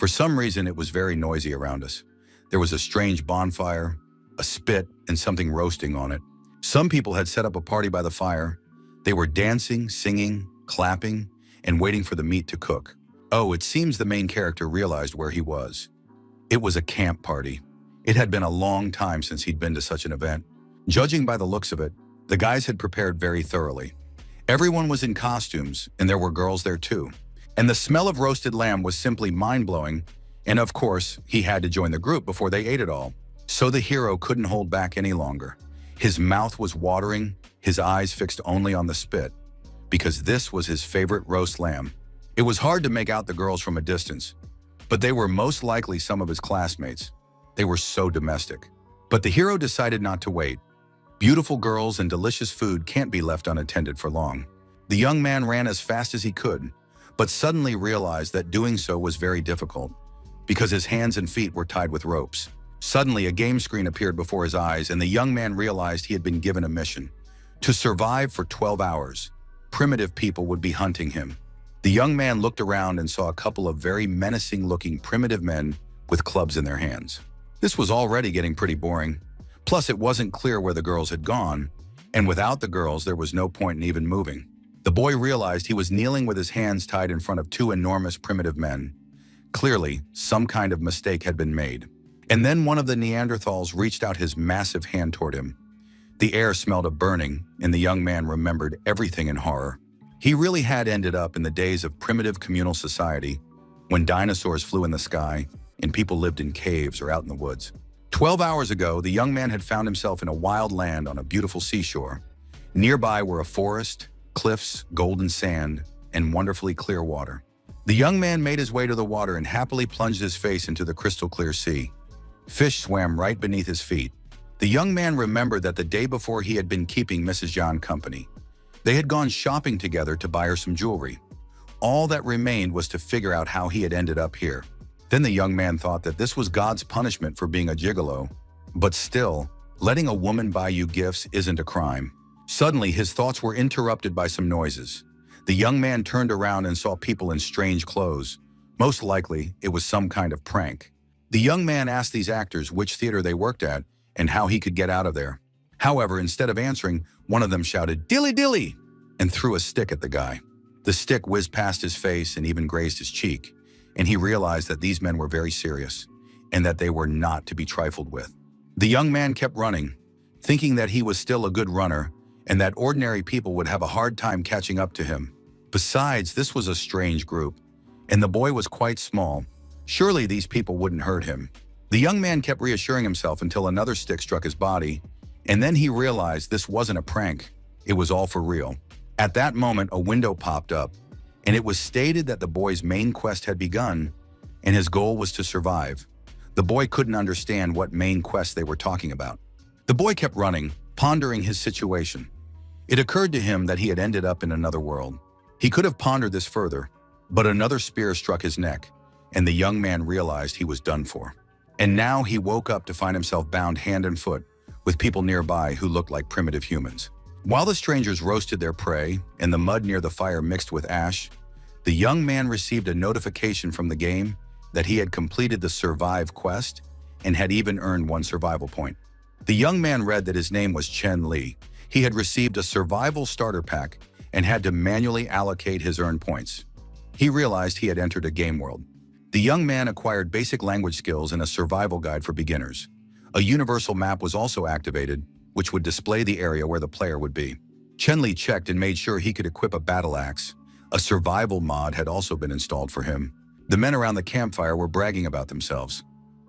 For some reason, it was very noisy around us. There was a strange bonfire, a spit, and something roasting on it. Some people had set up a party by the fire. They were dancing, singing, clapping, and waiting for the meat to cook. Oh, it seems the main character realized where he was. It was a camp party. It had been a long time since he'd been to such an event. Judging by the looks of it, the guys had prepared very thoroughly. Everyone was in costumes, and there were girls there too. And the smell of roasted lamb was simply mind-blowing, and of course, he had to join the group before they ate it all. So the hero couldn't hold back any longer. His mouth was watering, his eyes fixed only on the spit, because this was his favorite roast lamb. It was hard to make out the girls from a distance, but they were most likely some of his classmates. They were so domestic. But the hero decided not to wait. Beautiful girls and delicious food can't be left unattended for long. The young man ran as fast as he could, but suddenly realized that doing so was very difficult, because his hands and feet were tied with ropes. Suddenly, a game screen appeared before his eyes, and the young man realized he had been given a mission. To survive for 12 hours, primitive people would be hunting him. The young man looked around and saw a couple of very menacing-looking primitive men with clubs in their hands. This was already getting pretty boring. Plus, it wasn't clear where the girls had gone, and without the girls, there was no point in even moving. The boy realized he was kneeling with his hands tied in front of two enormous primitive men. Clearly, some kind of mistake had been made. And then one of the Neanderthals reached out his massive hand toward him. The air smelled of burning, and the young man remembered everything in horror. He really had ended up in the days of primitive communal society, when dinosaurs flew in the sky and people lived in caves or out in the woods. 12 hours ago, the young man had found himself in a wild land on a beautiful seashore. Nearby were a forest, cliffs, golden sand, and wonderfully clear water. The young man made his way to the water and happily plunged his face into the crystal clear sea. Fish swam right beneath his feet. The young man remembered that the day before he had been keeping Mrs. John company. They had gone shopping together to buy her some jewelry. All that remained was to figure out how he had ended up here. Then the young man thought that this was God's punishment for being a gigolo. But still, letting a woman buy you gifts isn't a crime. Suddenly, his thoughts were interrupted by some noises. The young man turned around and saw people in strange clothes. Most likely, it was some kind of prank. The young man asked these actors which theater they worked at and how he could get out of there. However, instead of answering, one of them shouted, "Dilly dilly!" and threw a stick at the guy. The stick whizzed past his face and even grazed his cheek, and he realized that these men were very serious and that they were not to be trifled with. The young man kept running, thinking that he was still a good runner and that ordinary people would have a hard time catching up to him. Besides, this was a strange group, and the boy was quite small. Surely these people wouldn't hurt him. The young man kept reassuring himself until another stick struck his body, and then he realized this wasn't a prank. It was all for real. At that moment, a window popped up, and it was stated that the boy's main quest had begun, and his goal was to survive. The boy couldn't understand what main quest they were talking about. The boy kept running, pondering his situation. It occurred to him that he had ended up in another world. He could have pondered this further, but another spear struck his neck, and the young man realized he was done for. And now he woke up to find himself bound hand and foot with people nearby who looked like primitive humans. While the strangers roasted their prey and the mud near the fire mixed with ash, the young man received a notification from the game that he had completed the Survive quest and had even earned 1 survival point. The young man read that his name was Chen Li. He had received a survival starter pack and had to manually allocate his earned points. He realized he had entered a game world. The young man acquired basic language skills and a survival guide for beginners. A universal map was also activated, which would display the area where the player would be. Chen Li checked and made sure he could equip a battle axe. A survival mod had also been installed for him. The men around the campfire were bragging about themselves.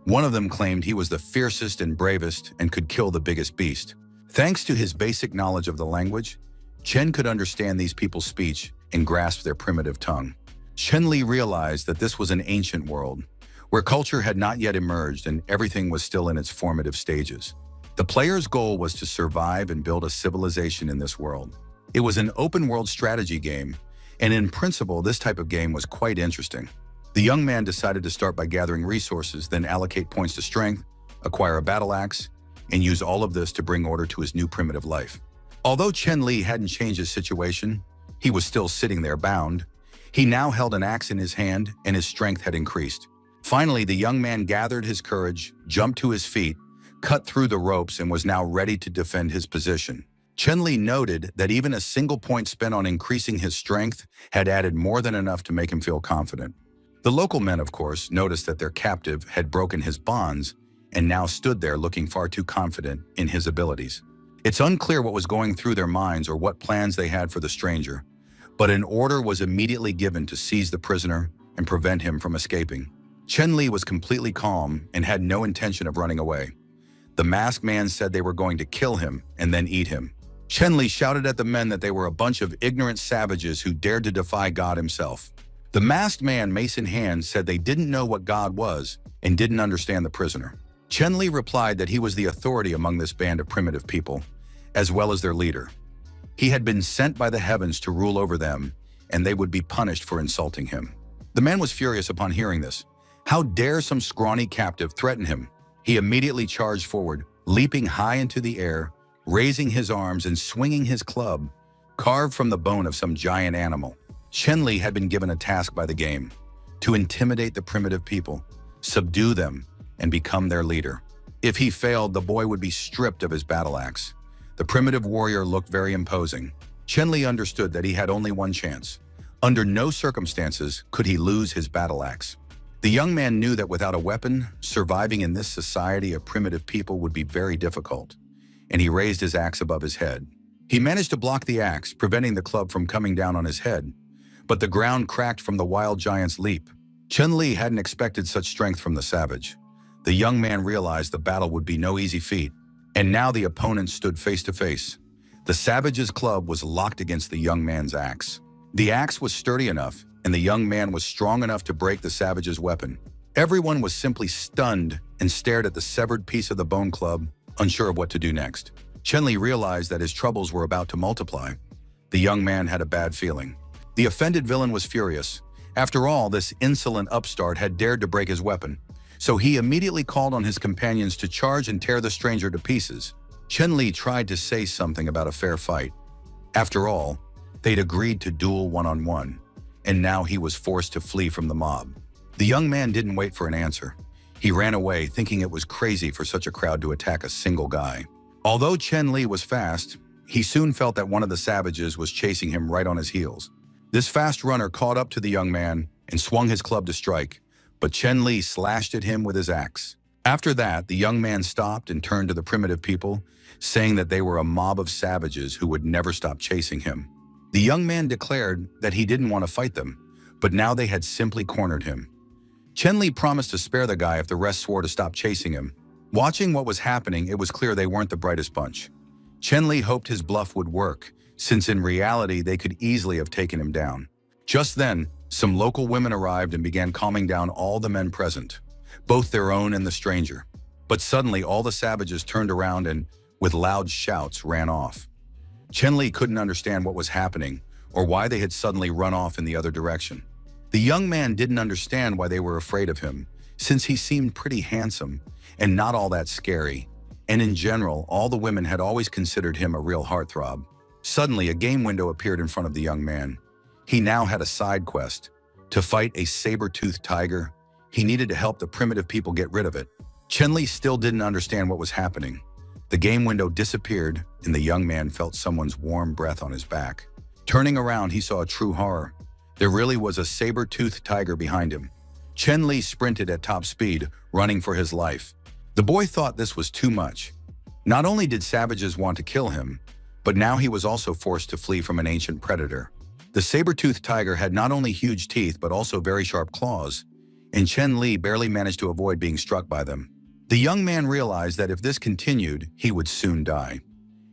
One of them claimed he was the fiercest and bravest and could kill the biggest beast. Thanks to his basic knowledge of the language, Chen could understand these people's speech and grasp their primitive tongue. Chen Li realized that this was an ancient world, where culture had not yet emerged and everything was still in its formative stages. The player's goal was to survive and build a civilization in this world. It was an open-world strategy game, and in principle, this type of game was quite interesting. The young man decided to start by gathering resources, then allocate points to strength, acquire a battle axe, and use all of this to bring order to his new primitive life. Although Chen Li hadn't changed his situation, he was still sitting there bound. He now held an axe in his hand, and his strength had increased. Finally, the young man gathered his courage, jumped to his feet, cut through the ropes, and was now ready to defend his position. Chen-Li noted that even a single point spent on increasing his strength had added more than enough to make him feel confident. The local men, of course, noticed that their captive had broken his bonds and now stood there looking far too confident in his abilities. It's unclear what was going through their minds or what plans they had for the stranger, but an order was immediately given to seize the prisoner and prevent him from escaping. Chen-Li was completely calm and had no intention of running away. The masked man said they were going to kill him and then eat him. Chen-Li shouted at the men that they were a bunch of ignorant savages who dared to defy God himself. The masked man, mace in hand, said they didn't know what God was and didn't understand the prisoner. Chen-Li replied that he was the authority among this band of primitive people, as well as their leader. He had been sent by the heavens to rule over them, and they would be punished for insulting him. The man was furious upon hearing this. How dare some scrawny captive threaten him? He immediately charged forward, leaping high into the air, raising his arms and swinging his club, carved from the bone of some giant animal. Chen-Li had been given a task by the game, to intimidate the primitive people, subdue them, and become their leader. If he failed, the boy would be stripped of his battle axe. The primitive warrior looked very imposing. Chen-Li understood that he had only one chance. Under no circumstances could he lose his battle axe. The young man knew that without a weapon, surviving in this society of primitive people would be very difficult, and he raised his axe above his head. He managed to block the axe, preventing the club from coming down on his head, but the ground cracked from the wild giant's leap. Chen-Li hadn't expected such strength from the savage. The young man realized the battle would be no easy feat, and now the opponents stood face to face. The savage's club was locked against the young man's axe. The axe was sturdy enough, and the young man was strong enough to break the savage's weapon. Everyone was simply stunned and stared at the severed piece of the bone club, unsure of what to do next. Chen-Li realized that his troubles were about to multiply. The young man had a bad feeling. The offended villain was furious. After all, this insolent upstart had dared to break his weapon, so he immediately called on his companions to charge and tear the stranger to pieces. Chen-Li tried to say something about a fair fight. After all, they'd agreed to duel one-on-one, and now he was forced to flee from the mob. The young man didn't wait for an answer. He ran away, thinking it was crazy for such a crowd to attack a single guy. Although Chen-Li was fast, he soon felt that one of the savages was chasing him right on his heels. This fast runner caught up to the young man and swung his club to strike, but Chen-Li slashed at him with his axe. After that, the young man stopped and turned to the primitive people, saying that they were a mob of savages who would never stop chasing him. The young man declared that he didn't want to fight them, but now they had simply cornered him. Chen-Li promised to spare the guy if the rest swore to stop chasing him. Watching what was happening, it was clear they weren't the brightest bunch. Chen-Li hoped his bluff would work, since in reality they could easily have taken him down. Just then, some local women arrived and began calming down all the men present, both their own and the stranger. But suddenly all the savages turned around and, with loud shouts, ran off. Chen-Li couldn't understand what was happening or why they had suddenly run off in the other direction. The young man didn't understand why they were afraid of him, since he seemed pretty handsome and not all that scary, and in general, all the women had always considered him a real heartthrob. Suddenly, a game window appeared in front of the young man. He now had a side quest. To fight a saber-toothed tiger, he needed to help the primitive people get rid of it. Chen-Li still didn't understand what was happening. The game window disappeared, and the young man felt someone's warm breath on his back. Turning around, he saw a true horror. There really was a saber-toothed tiger behind him. Chen-Li sprinted at top speed, running for his life. The boy thought this was too much. Not only did savages want to kill him, but now he was also forced to flee from an ancient predator. The saber-toothed tiger had not only huge teeth but also very sharp claws, and Chen-Li barely managed to avoid being struck by them. The young man realized that if this continued, he would soon die.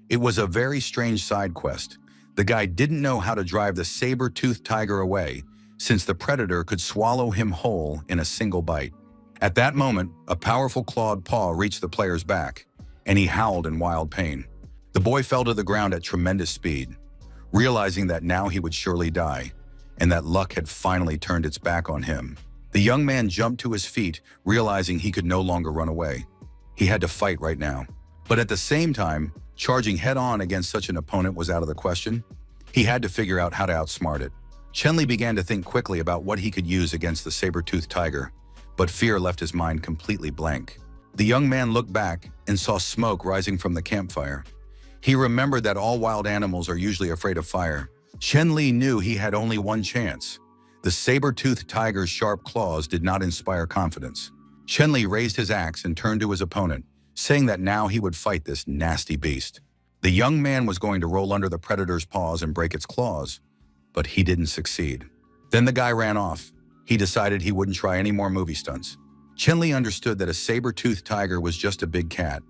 It was a very strange side quest. The guy didn't know how to drive the saber-toothed tiger away, since the predator could swallow him whole in a single bite. At that moment, a powerful clawed paw reached the player's back, and he howled in wild pain. The boy fell to the ground at tremendous speed, realizing that now he would surely die, and that luck had finally turned its back on him. The young man jumped to his feet, realizing he could no longer run away. He had to fight right now. But at the same time, charging head-on against such an opponent was out of the question. He had to figure out how to outsmart it. Chen-Li began to think quickly about what he could use against the saber-toothed tiger, but fear left his mind completely blank. The young man looked back and saw smoke rising from the campfire. He remembered that all wild animals are usually afraid of fire. Chen Li knew he had only one chance. The saber-toothed tiger's sharp claws did not inspire confidence. Chen Li raised his axe and turned to his opponent, saying that now he would fight this nasty beast. The young man was going to roll under the predator's paws and break its claws, but he didn't succeed. Then the guy ran off. He decided he wouldn't try any more movie stunts. Chen Li understood that a saber-toothed tiger was just a big cat,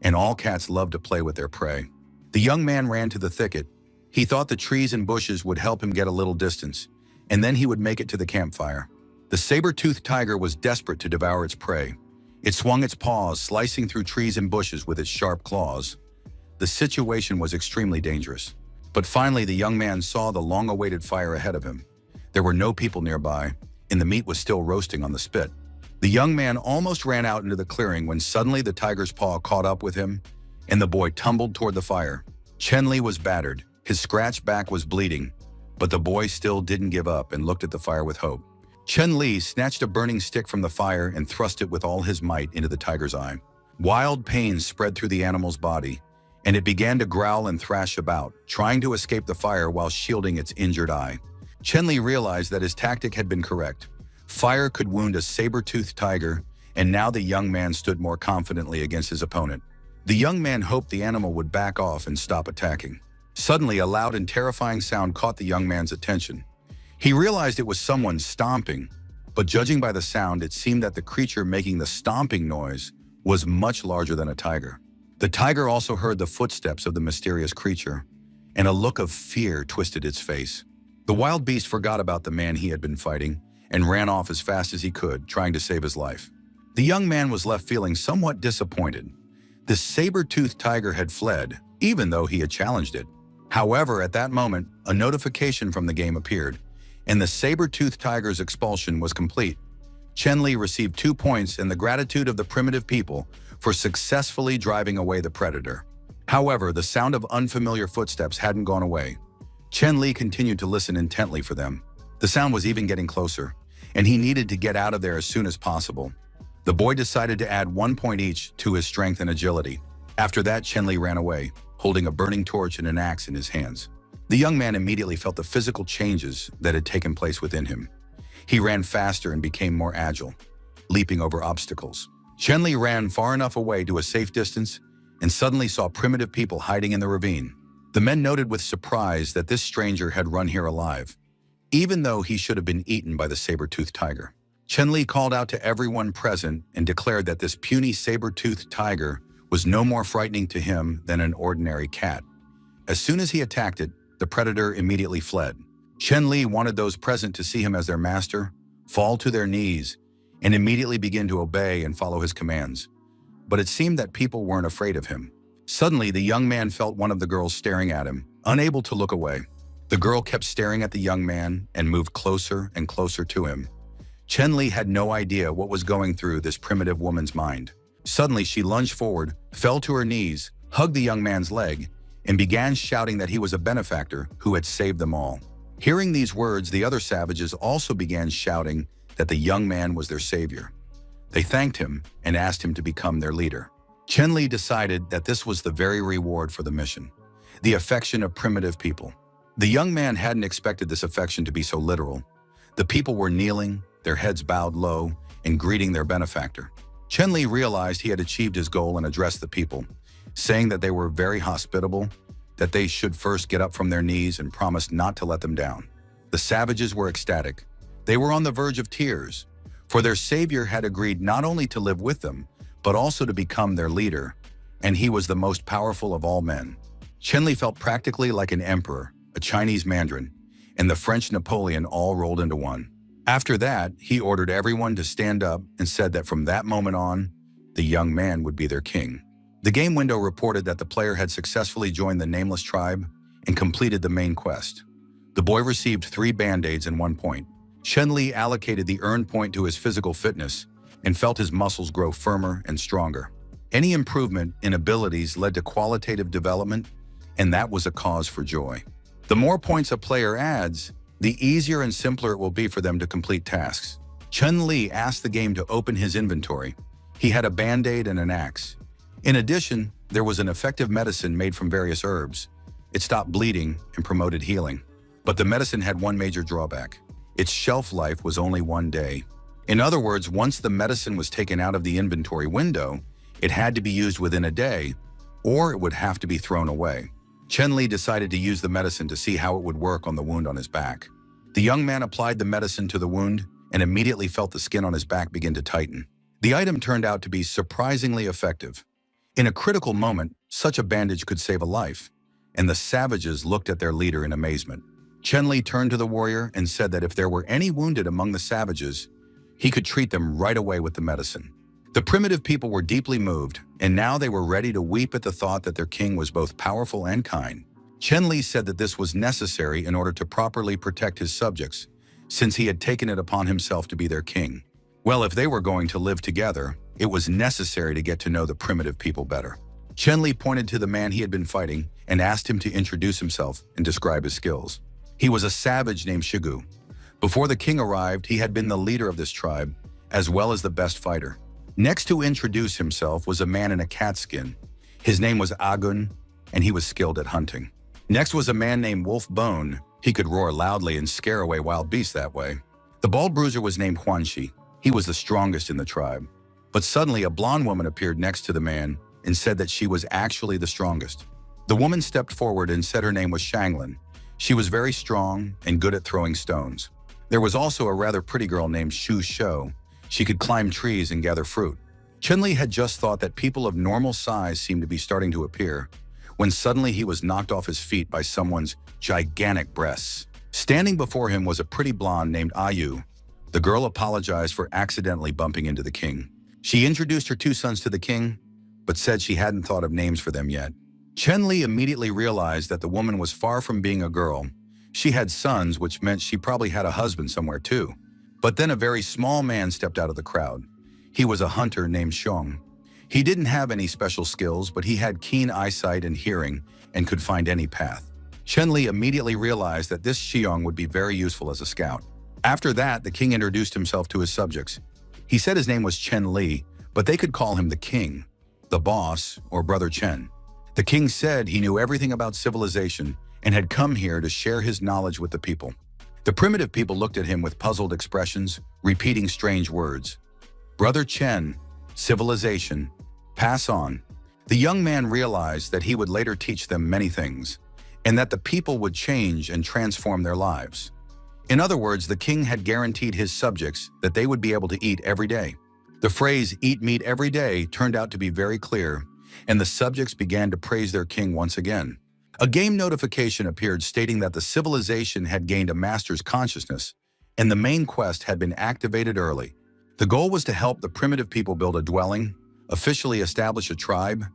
and all cats love to play with their prey. The young man ran to the thicket. He thought the trees and bushes would help him get a little distance, and then he would make it to the campfire. The saber-toothed tiger was desperate to devour its prey. It swung its paws, slicing through trees and bushes with its sharp claws. The situation was extremely dangerous. But finally, the young man saw the long-awaited fire ahead of him. There were no people nearby, and the meat was still roasting on the spit. The young man almost ran out into the clearing when suddenly the tiger's paw caught up with him, and the boy tumbled toward the fire. Chen Li was battered. His scratched back was bleeding, but the boy still didn't give up and looked at the fire with hope. Chen Li snatched a burning stick from the fire and thrust it with all his might into the tiger's eye. Wild pain spread through the animal's body, and it began to growl and thrash about, trying to escape the fire while shielding its injured eye. Chen Li realized that his tactic had been correct. Fire could wound a saber-toothed tiger, and now the young man stood more confidently against his opponent. The young man hoped the animal would back off and stop attacking. Suddenly, a loud and terrifying sound caught the young man's attention. He realized it was someone stomping, but judging by the sound, it seemed that the creature making the stomping noise was much larger than a tiger. The tiger also heard the footsteps of the mysterious creature, and a look of fear twisted its face. The wild beast forgot about the man he had been fighting and ran off as fast as he could, trying to save his life. The young man was left feeling somewhat disappointed. The saber-toothed tiger had fled, even though he had challenged it. However, at that moment, a notification from the game appeared, and the saber-toothed tiger's expulsion was complete. Chen Li received 2 points in the gratitude of the primitive people for successfully driving away the predator. However, the sound of unfamiliar footsteps hadn't gone away. Chen Li continued to listen intently for them. The sound was even getting closer, and he needed to get out of there as soon as possible. The boy decided to add 1 point each to his strength and agility. After that, Chen Li ran away, holding a burning torch and an axe in his hands. The young man immediately felt the physical changes that had taken place within him. He ran faster and became more agile, leaping over obstacles. Chen Li ran far enough away to a safe distance and suddenly saw primitive people hiding in the ravine. The men noted with surprise that this stranger had run here alive, even though he should have been eaten by the saber-toothed tiger. Chen Li called out to everyone present and declared that this puny saber-toothed tiger was no more frightening to him than an ordinary cat. As soon as he attacked it, the predator immediately fled. Chen Li wanted those present to see him as their master, fall to their knees, and immediately begin to obey and follow his commands. But it seemed that people weren't afraid of him. Suddenly, the young man felt one of the girls staring at him, unable to look away. The girl kept staring at the young man and moved closer and closer to him. Chen Li had no idea what was going through this primitive woman's mind. Suddenly, she lunged forward, fell to her knees, hugged the young man's leg, and began shouting that he was a benefactor who had saved them all. Hearing these words, the other savages also began shouting that the young man was their savior. They thanked him and asked him to become their leader. Chen Li decided that this was the very reward for the mission, the affection of primitive people. The young man hadn't expected this affection to be so literal. The people were kneeling, their heads bowed low, and greeting their benefactor. Chen Li realized he had achieved his goal and addressed the people, saying that they were very hospitable, that they should first get up from their knees and promised not to let them down. The savages were ecstatic. They were on the verge of tears, for their savior had agreed not only to live with them, but also to become their leader, and he was the most powerful of all men. Chen Li felt practically like an emperor, a Chinese mandarin, and the French Napoleon all rolled into one. After that, he ordered everyone to stand up and said that from that moment on, the young man would be their king. The game window reported that the player had successfully joined the Nameless tribe and completed the main quest. The boy received 3 band-aids and 1 point. Chen Li allocated the earned point to his physical fitness and felt his muscles grow firmer and stronger. Any improvement in abilities led to qualitative development, and that was a cause for joy. The more points a player adds, the easier and simpler it will be for them to complete tasks. Chun-Li asked the game to open his inventory. He had a band-aid and an axe. In addition, there was an effective medicine made from various herbs. It stopped bleeding and promoted healing. But the medicine had one major drawback. Its shelf life was only 1 day. In other words, once the medicine was taken out of the inventory window, it had to be used within a day, or it would have to be thrown away. Chun-Li decided to use the medicine to see how it would work on the wound on his back. The young man applied the medicine to the wound and immediately felt the skin on his back begin to tighten. The item turned out to be surprisingly effective. In a critical moment, such a bandage could save a life, and the savages looked at their leader in amazement. Chun-Li turned to the warrior and said that if there were any wounded among the savages, he could treat them right away with the medicine. The primitive people were deeply moved, and now they were ready to weep at the thought that their king was both powerful and kind. Chun-Li said that this was necessary in order to properly protect his subjects, since he had taken it upon himself to be their king. Well, if they were going to live together, it was necessary to get to know the primitive people better. Chun-Li pointed to the man he had been fighting and asked him to introduce himself and describe his skills. He was a savage named Shigu. Before the king arrived, he had been the leader of this tribe, as well as the best fighter. Next to introduce himself was a man in a cat skin. His name was Agun, and he was skilled at hunting. Next was a man named Wolf Bone. He could roar loudly and scare away wild beasts that way. The bald bruiser was named Huanxi. He was the strongest in the tribe. But suddenly a blonde woman appeared next to the man and said that she was actually the strongest. The woman stepped forward and said her name was Shanglin. She was very strong and good at throwing stones. There was also a rather pretty girl named Shu Shou. She could climb trees and gather fruit. Chun-Li had just thought that people of normal size seemed to be starting to appear, when suddenly he was knocked off his feet by someone's gigantic breasts. Standing before him was a pretty blonde named Ayu. The girl apologized for accidentally bumping into the king. She introduced her 2 sons to the king, but said she hadn't thought of names for them yet. Chun-Li immediately realized that the woman was far from being a girl. She had sons, which meant she probably had a husband somewhere too. But then a very small man stepped out of the crowd. He was a hunter named Xiong. He didn't have any special skills, but he had keen eyesight and hearing and could find any path. Chun-Li immediately realized that this Xiong would be very useful as a scout. After that, the king introduced himself to his subjects. He said his name was Chen-Li, but they could call him the king, the boss, or Brother Chen. The king said he knew everything about civilization and had come here to share his knowledge with the people. The primitive people looked at him with puzzled expressions, repeating strange words. Brother Chen, civilization, pass on. The young man realized that he would later teach them many things, and that the people would change and transform their lives. In other words, the king had guaranteed his subjects that they would be able to eat every day. The phrase, "eat meat every day," turned out to be very clear, and the subjects began to praise their king once again. A game notification appeared stating that the civilization had gained a master's consciousness, and the main quest had been activated early. The goal was to help the primitive people build a dwelling, officially establish a tribe,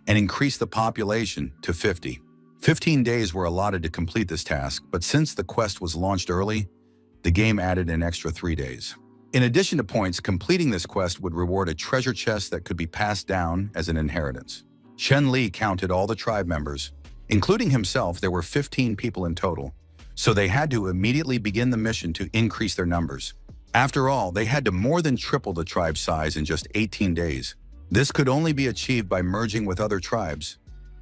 and increase the population to 50. 15 days were allotted to complete this task, but since the quest was launched early, the game added an extra 3 days. In addition to points, completing this quest would reward a treasure chest that could be passed down as an inheritance. Chun-Li counted all the tribe members. Including himself, there were 15 people in total, so they had to immediately begin the mission to increase their numbers. After all, they had to more than triple the tribe size in just 18 days. This could only be achieved by merging with other tribes.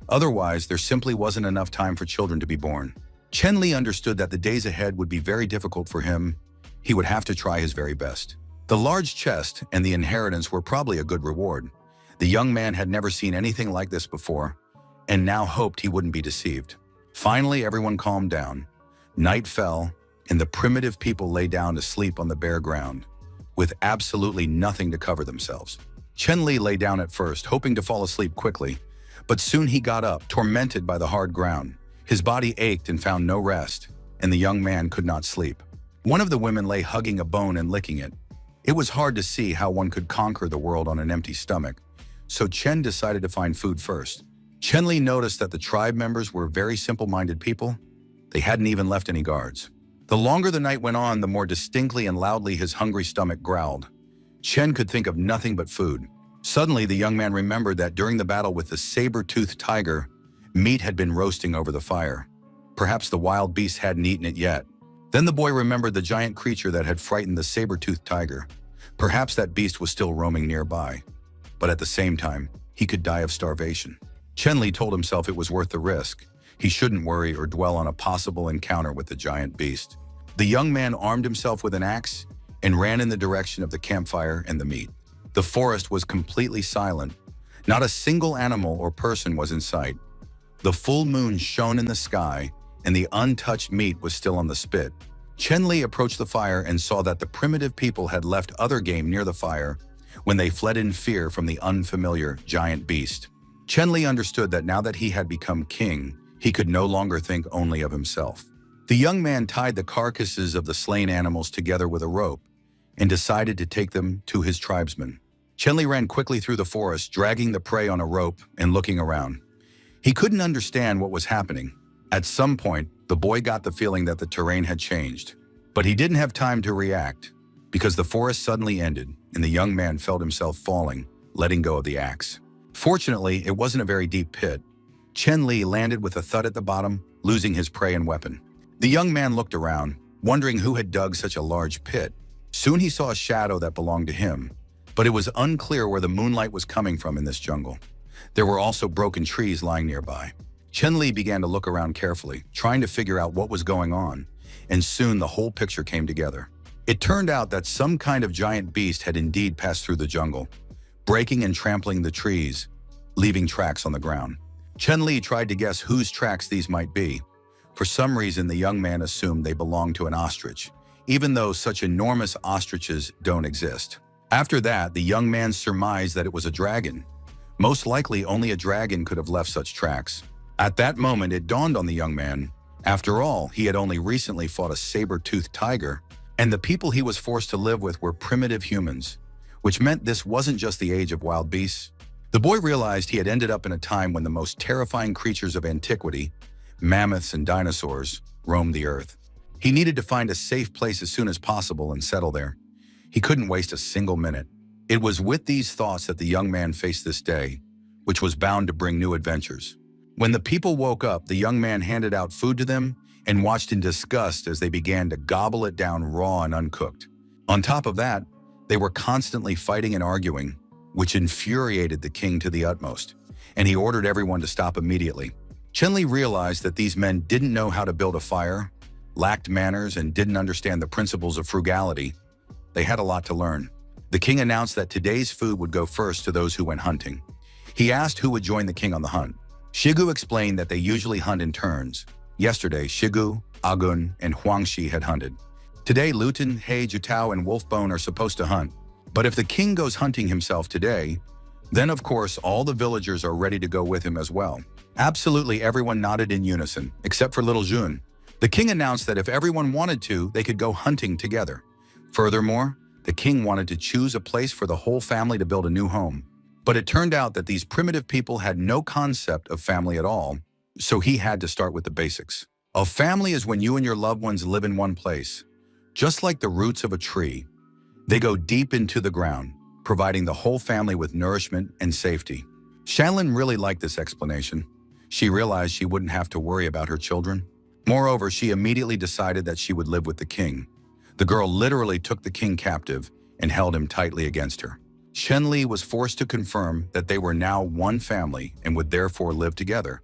Otherwise, there simply wasn't enough time for children to be born. Chun-Li understood that the days ahead would be very difficult for him. He would have to try his very best. The large chest and the inheritance were probably a good reward. The young man had never seen anything like this before, and now hoped he wouldn't be deceived. Finally, everyone calmed down. Night fell, and the primitive people lay down to sleep on the bare ground, with absolutely nothing to cover themselves. Chun-Li lay down at first, hoping to fall asleep quickly, but soon he got up, tormented by the hard ground. His body ached and found no rest, and the young man could not sleep. One of the women lay hugging a bone and licking it. It was hard to see how one could conquer the world on an empty stomach, so Chen decided to find food first. Chun-Li noticed that the tribe members were very simple-minded people. They hadn't even left any guards. The longer the night went on, the more distinctly and loudly his hungry stomach growled. Chen could think of nothing but food. Suddenly, the young man remembered that during the battle with the saber-toothed tiger, meat had been roasting over the fire. Perhaps the wild beast hadn't eaten it yet. Then the boy remembered the giant creature that had frightened the saber-toothed tiger. Perhaps that beast was still roaming nearby. But at the same time, he could die of starvation. Chenli told himself it was worth the risk. He shouldn't worry or dwell on a possible encounter with the giant beast. The young man armed himself with an axe and ran in the direction of the campfire and the meat. The forest was completely silent. Not a single animal or person was in sight. The full moon shone in the sky, and the untouched meat was still on the spit. Chenli approached the fire and saw that the primitive people had left other game near the fire when they fled in fear from the unfamiliar giant beast. Chenli understood that now that he had become king, he could no longer think only of himself. The young man tied the carcasses of the slain animals together with a rope and decided to take them to his tribesmen. Chenli ran quickly through the forest, dragging the prey on a rope and looking around. He couldn't understand what was happening. At some point, the boy got the feeling that the terrain had changed. But he didn't have time to react, because the forest suddenly ended and the young man felt himself falling, letting go of the axe. Fortunately, it wasn't a very deep pit. Chenli landed with a thud at the bottom, losing his prey and weapon. The young man looked around, wondering who had dug such a large pit. Soon he saw a shadow that belonged to him, but it was unclear where the moonlight was coming from in this jungle. There were also broken trees lying nearby. Chenli began to look around carefully, trying to figure out what was going on, and soon the whole picture came together. It turned out that some kind of giant beast had indeed passed through the jungle, breaking and trampling the trees, leaving tracks on the ground. Chenli tried to guess whose tracks these might be. For some reason, the young man assumed they belonged to an ostrich, even though such enormous ostriches don't exist. After that, the young man surmised that it was a dragon. Most likely, only a dragon could have left such tracks. At that moment, it dawned on the young man. After all, he had only recently fought a saber-toothed tiger, and the people he was forced to live with were primitive humans, which meant this wasn't just the age of wild beasts. The boy realized he had ended up in a time when the most terrifying creatures of antiquity, mammoths and dinosaurs, roamed the earth. He needed to find a safe place as soon as possible and settle there. He couldn't waste a single minute. It was with these thoughts that the young man faced this day, which was bound to bring new adventures. When the people woke up, the young man handed out food to them and watched in disgust as they began to gobble it down raw and uncooked. On top of that, they were constantly fighting and arguing, which infuriated the king to the utmost, and he ordered everyone to stop immediately. Chenli realized that these men didn't know how to build a fire, lacked manners, and didn't understand the principles of frugality. They had a lot to learn. The king announced that today's food would go first to those who went hunting. He asked who would join the king on the hunt. Shigu explained that they usually hunt in turns. Yesterday, Shigu, Agun, and Huangshi had hunted. Today, Luton, Hei, Jutao, and Wolfbone are supposed to hunt. But if the king goes hunting himself today, then of course all the villagers are ready to go with him as well. Absolutely everyone nodded in unison, except for little Jun. The king announced that if everyone wanted to, they could go hunting together. Furthermore, the king wanted to choose a place for the whole family to build a new home. But it turned out that these primitive people had no concept of family at all, so he had to start with the basics. A family is when you and your loved ones live in one place. Just like the roots of a tree, they go deep into the ground, providing the whole family with nourishment and safety. Shanlin really liked this explanation. She realized she wouldn't have to worry about her children. Moreover, she immediately decided that she would live with the king. The girl literally took the king captive and held him tightly against her. Chenli was forced to confirm that they were now one family and would therefore live together.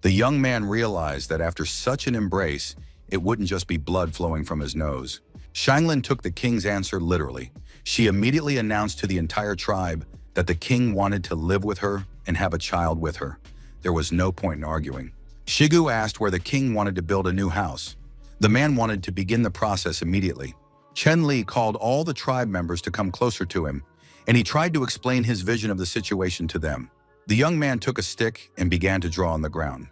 The young man realized that after such an embrace, it wouldn't just be blood flowing from his nose. Shanglin took the king's answer literally. She immediately announced to the entire tribe that the king wanted to live with her and have a child with her. There was no point in arguing. Shigu asked where the king wanted to build a new house. The man wanted to begin the process immediately. Chenli called all the tribe members to come closer to him, and he tried to explain his vision of the situation to them. The young man took a stick and began to draw on the ground.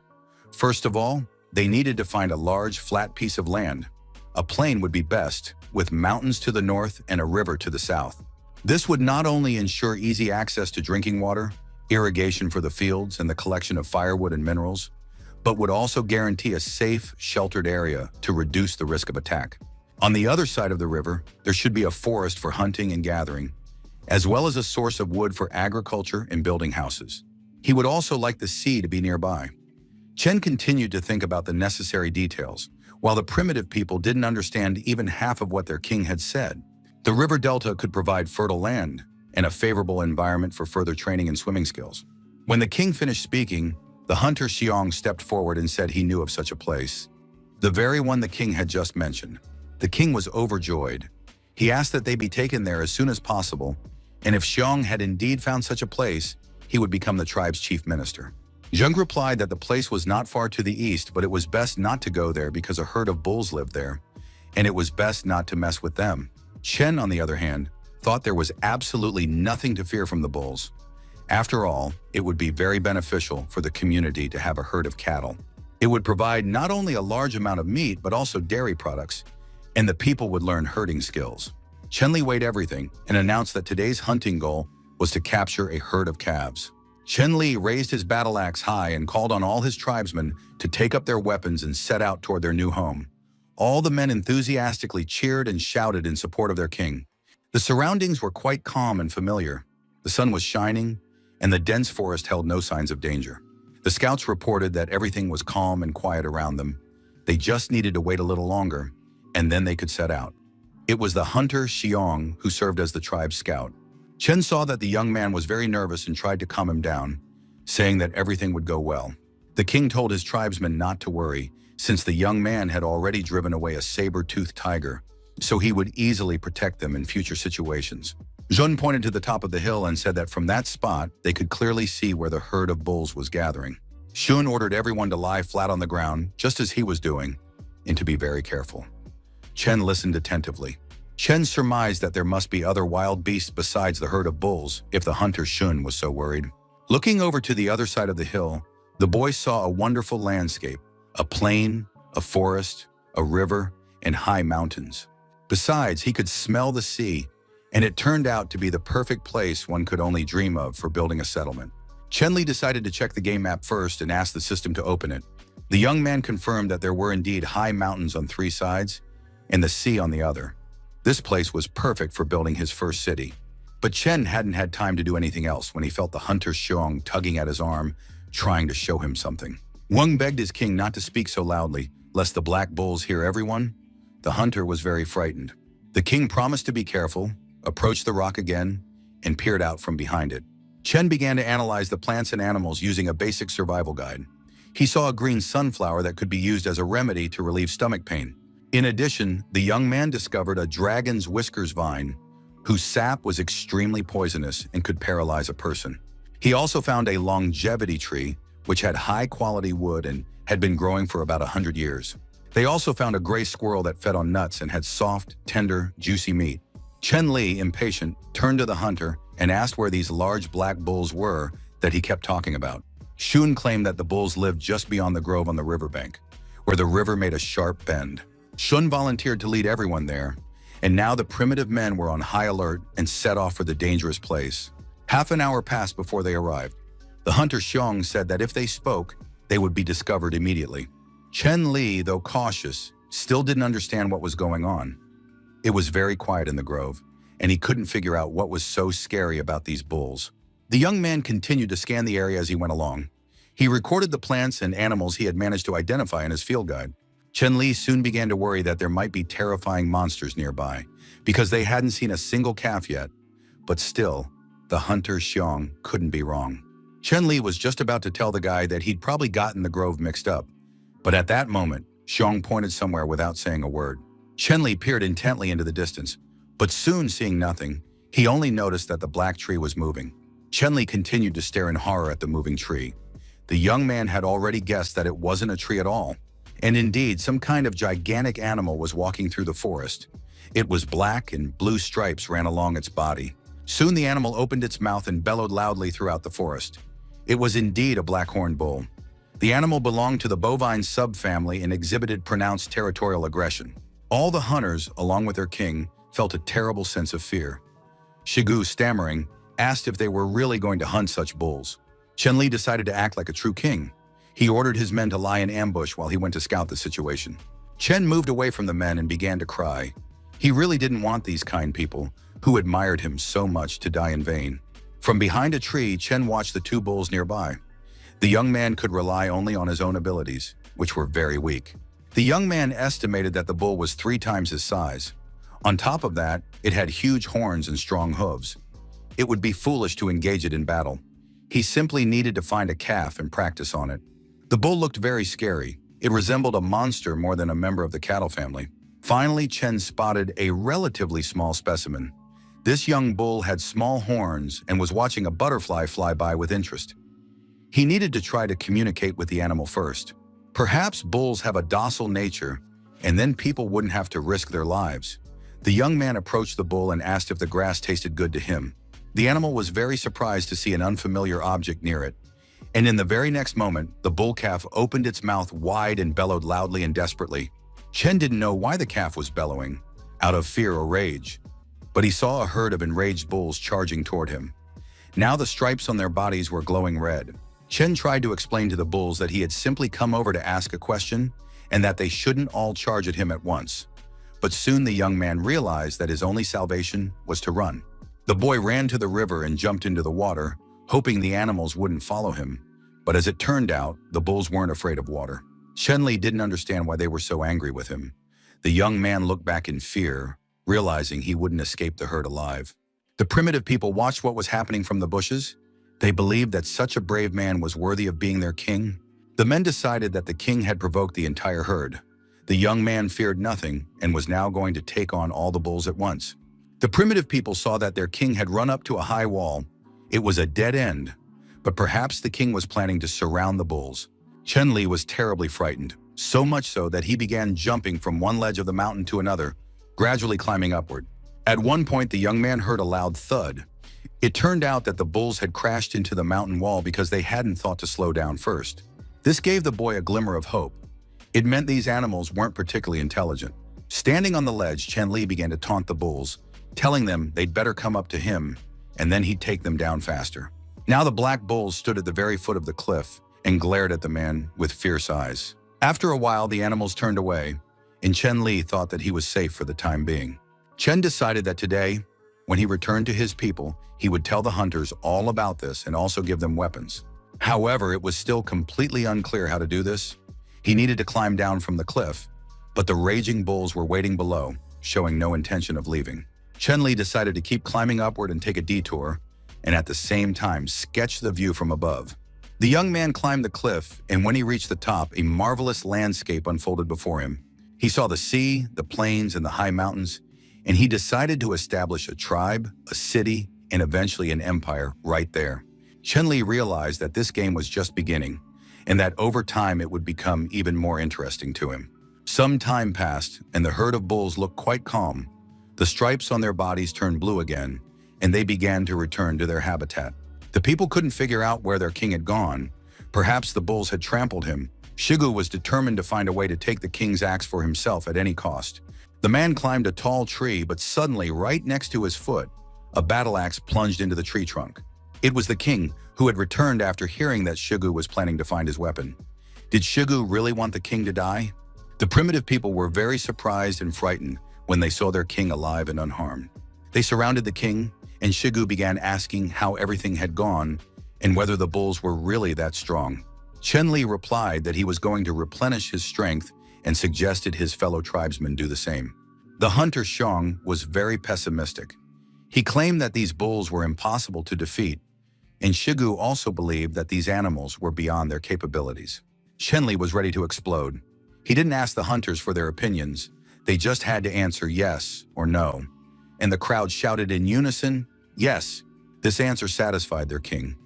First of all, they needed to find a large, flat piece of land. A plain would be best, with mountains to the north and a river to the south. This would not only ensure easy access to drinking water, irrigation for the fields, and the collection of firewood and minerals, but would also guarantee a safe, sheltered area to reduce the risk of attack. On the other side of the river, there should be a forest for hunting and gathering, as well as a source of wood for agriculture and building houses. He would also like the sea to be nearby. Chen continued to think about the necessary details, while the primitive people didn't understand even half of what their king had said. The river delta could provide fertile land and a favorable environment for further training in swimming skills. When the king finished speaking, the hunter Xiong stepped forward and said he knew of such a place, the very one the king had just mentioned. The king was overjoyed. He asked that they be taken there as soon as possible, and if Xiong had indeed found such a place, he would become the tribe's chief minister. Zheng replied that the place was not far to the east, but it was best not to go there because a herd of bulls lived there, and it was best not to mess with them. Chen, on the other hand, thought there was absolutely nothing to fear from the bulls. After all, it would be very beneficial for the community to have a herd of cattle. It would provide not only a large amount of meat, but also dairy products, and the people would learn herding skills. Chen weighed everything and announced that today's hunting goal was to capture a herd of calves. Chen Li raised his battle axe high and called on all his tribesmen to take up their weapons and set out toward their new home. All the men enthusiastically cheered and shouted in support of their king. The surroundings were quite calm and familiar. The sun was shining, and the dense forest held no signs of danger. The scouts reported that everything was calm and quiet around them. They just needed to wait a little longer, and then they could set out. It was the hunter Xiong who served as the tribe's scout. Chen saw that the young man was very nervous and tried to calm him down, saying that everything would go well. The king told his tribesmen not to worry, since the young man had already driven away a saber-toothed tiger, so he would easily protect them in future situations. Zhun pointed to the top of the hill and said that from that spot, they could clearly see where the herd of bulls was gathering. Shun ordered everyone to lie flat on the ground, just as he was doing, and to be very careful. Chen listened attentively. Chen surmised that there must be other wild beasts besides the herd of bulls if the hunter Shun was so worried. Looking over to the other side of the hill, the boy saw a wonderful landscape, a plain, a forest, a river, and high mountains. Besides, he could smell the sea, and it turned out to be the perfect place one could only dream of for building a settlement. Chen Li decided to check the game map first and asked the system to open it. The young man confirmed that there were indeed high mountains on three sides and the sea on the other. This place was perfect for building his first city. But Chen hadn't had time to do anything else when he felt the hunter Xiong tugging at his arm, trying to show him something. Wang begged his king not to speak so loudly, lest the black bulls hear everyone. The hunter was very frightened. The king promised to be careful, approached the rock again, and peered out from behind it. Chen began to analyze the plants and animals using a basic survival guide. He saw a green sunflower that could be used as a remedy to relieve stomach pain. In addition, the young man discovered a dragon's whiskers vine, whose sap was extremely poisonous and could paralyze a person. He also found a longevity tree, which had high-quality wood and had been growing for about 100 years. They also found a gray squirrel that fed on nuts and had soft, tender, juicy meat. Chen Li, impatient, turned to the hunter and asked where these large black bulls were that he kept talking about. Shun claimed that the bulls lived just beyond the grove on the riverbank, where the river made a sharp bend. Shun volunteered to lead everyone there, and now the primitive men were on high alert and set off for the dangerous place. Half an hour passed before they arrived. The hunter Xiong said that if they spoke, they would be discovered immediately. Chen Li, though cautious, still didn't understand what was going on. It was very quiet in the grove, and he couldn't figure out what was so scary about these bulls. The young man continued to scan the area as he went along. He recorded the plants and animals he had managed to identify in his field guide. Chen Li soon began to worry that there might be terrifying monsters nearby, because they hadn't seen a single calf yet. But still, the hunter Xiong couldn't be wrong. Chen Li was just about to tell the guy that he'd probably gotten the grove mixed up. But at that moment, Xiong pointed somewhere without saying a word. Chen Li peered intently into the distance, but soon seeing nothing, he only noticed that the black tree was moving. Chen Li continued to stare in horror at the moving tree. The young man had already guessed that it wasn't a tree at all. And indeed, some kind of gigantic animal was walking through the forest. It was black and blue stripes ran along its body. Soon the animal opened its mouth and bellowed loudly throughout the forest. It was indeed a black-horned bull. The animal belonged to the bovine subfamily and exhibited pronounced territorial aggression. All the hunters, along with their king, felt a terrible sense of fear. Shigu, stammering, asked if they were really going to hunt such bulls. Chen Li decided to act like a true king. He ordered his men to lie in ambush while he went to scout the situation. Chen moved away from the men and began to cry. He really didn't want these kind people, who admired him so much, to die in vain. From behind a tree, Chen watched the two bulls nearby. The young man could rely only on his own abilities, which were very weak. The young man estimated that the bull was 3 times his size. On top of that, it had huge horns and strong hooves. It would be foolish to engage it in battle. He simply needed to find a calf and practice on it. The bull looked very scary. It resembled a monster more than a member of the cattle family. Finally, Chen spotted a relatively small specimen. This young bull had small horns and was watching a butterfly fly by with interest. He needed to try to communicate with the animal first. Perhaps bulls have a docile nature, and then people wouldn't have to risk their lives. The young man approached the bull and asked if the grass tasted good to him. The animal was very surprised to see an unfamiliar object near it. And in the very next moment, the bull calf opened its mouth wide and bellowed loudly and desperately. Chen didn't know why the calf was bellowing, out of fear or rage, but he saw a herd of enraged bulls charging toward him. Now the stripes on their bodies were glowing red. Chen tried to explain to the bulls that he had simply come over to ask a question and that they shouldn't all charge at him at once. But soon the young man realized that his only salvation was to run. The boy ran to the river and jumped into the water, hoping the animals wouldn't follow him. But as it turned out, the bulls weren't afraid of water. Chen didn't understand why they were so angry with him. The young man looked back in fear, realizing he wouldn't escape the herd alive. The primitive people watched what was happening from the bushes. They believed that such a brave man was worthy of being their king. The men decided that the king had provoked the entire herd. The young man feared nothing and was now going to take on all the bulls at once. The primitive people saw that their king had run up to a high wall. It was a dead end, but perhaps the king was planning to surround the bulls. Chen was terribly frightened, so much so that he began jumping from one ledge of the mountain to another, gradually climbing upward. At one point, the young man heard a loud thud. It turned out that the bulls had crashed into the mountain wall because they hadn't thought to slow down first. This gave the boy a glimmer of hope. It meant these animals weren't particularly intelligent. Standing on the ledge, Chen began to taunt the bulls, telling them they'd better come up to him, and then he'd take them down faster. Now the black bulls stood at the very foot of the cliff and glared at the man with fierce eyes. After a while, the animals turned away, and Chen thought that he was safe for the time being. Chen decided that today, when he returned to his people, he would tell the hunters all about this and also give them weapons. However, it was still completely unclear how to do this. He needed to climb down from the cliff, but the raging bulls were waiting below, showing no intention of leaving. Chen decided to keep climbing upward and take a detour, and at the same time sketch the view from above. The young man climbed the cliff, and when he reached the top, a marvelous landscape unfolded before him. He saw the sea, the plains, and the high mountains, and he decided to establish a tribe, a city, and eventually an empire right there. Chen realized that this game was just beginning, and that over time it would become even more interesting to him. Some time passed, and the herd of bulls looked quite calm. The stripes on their bodies turned blue again, and they began to return to their habitat. The people couldn't figure out where their king had gone. Perhaps the bulls had trampled him. Shigu was determined to find a way to take the king's axe for himself at any cost. The man climbed a tall tree, but suddenly, right next to his foot, a battle axe plunged into the tree trunk. It was the king, who had returned after hearing that Shigu was planning to find his weapon. Did Shigu really want the king to die? The primitive people were very surprised and frightened when they saw their king alive and unharmed. They surrounded the king, and Shigu began asking how everything had gone and whether the bulls were really that strong. Chen replied that he was going to replenish his strength and suggested his fellow tribesmen do the same. The hunter Xiong was very pessimistic. He claimed that these bulls were impossible to defeat, and Shigu also believed that these animals were beyond their capabilities. Chen was ready to explode. He didn't ask the hunters for their opinions. They just had to answer yes or no. And the crowd shouted in unison, yes. This answer satisfied their king.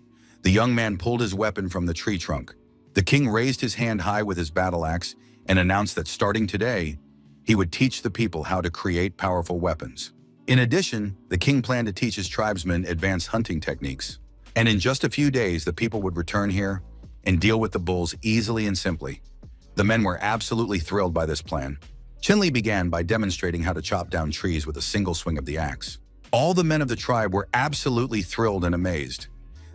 The young man pulled his weapon from the tree trunk. The king raised his hand high with his battle axe and announced that starting today, he would teach the people how to create powerful weapons. In addition, the king planned to teach his tribesmen advanced hunting techniques. And in just a few days, the people would return here and deal with the bulls easily and simply. The men were absolutely thrilled by this plan. Chen began by demonstrating how to chop down trees with a single swing of the axe. All the men of the tribe were absolutely thrilled and amazed.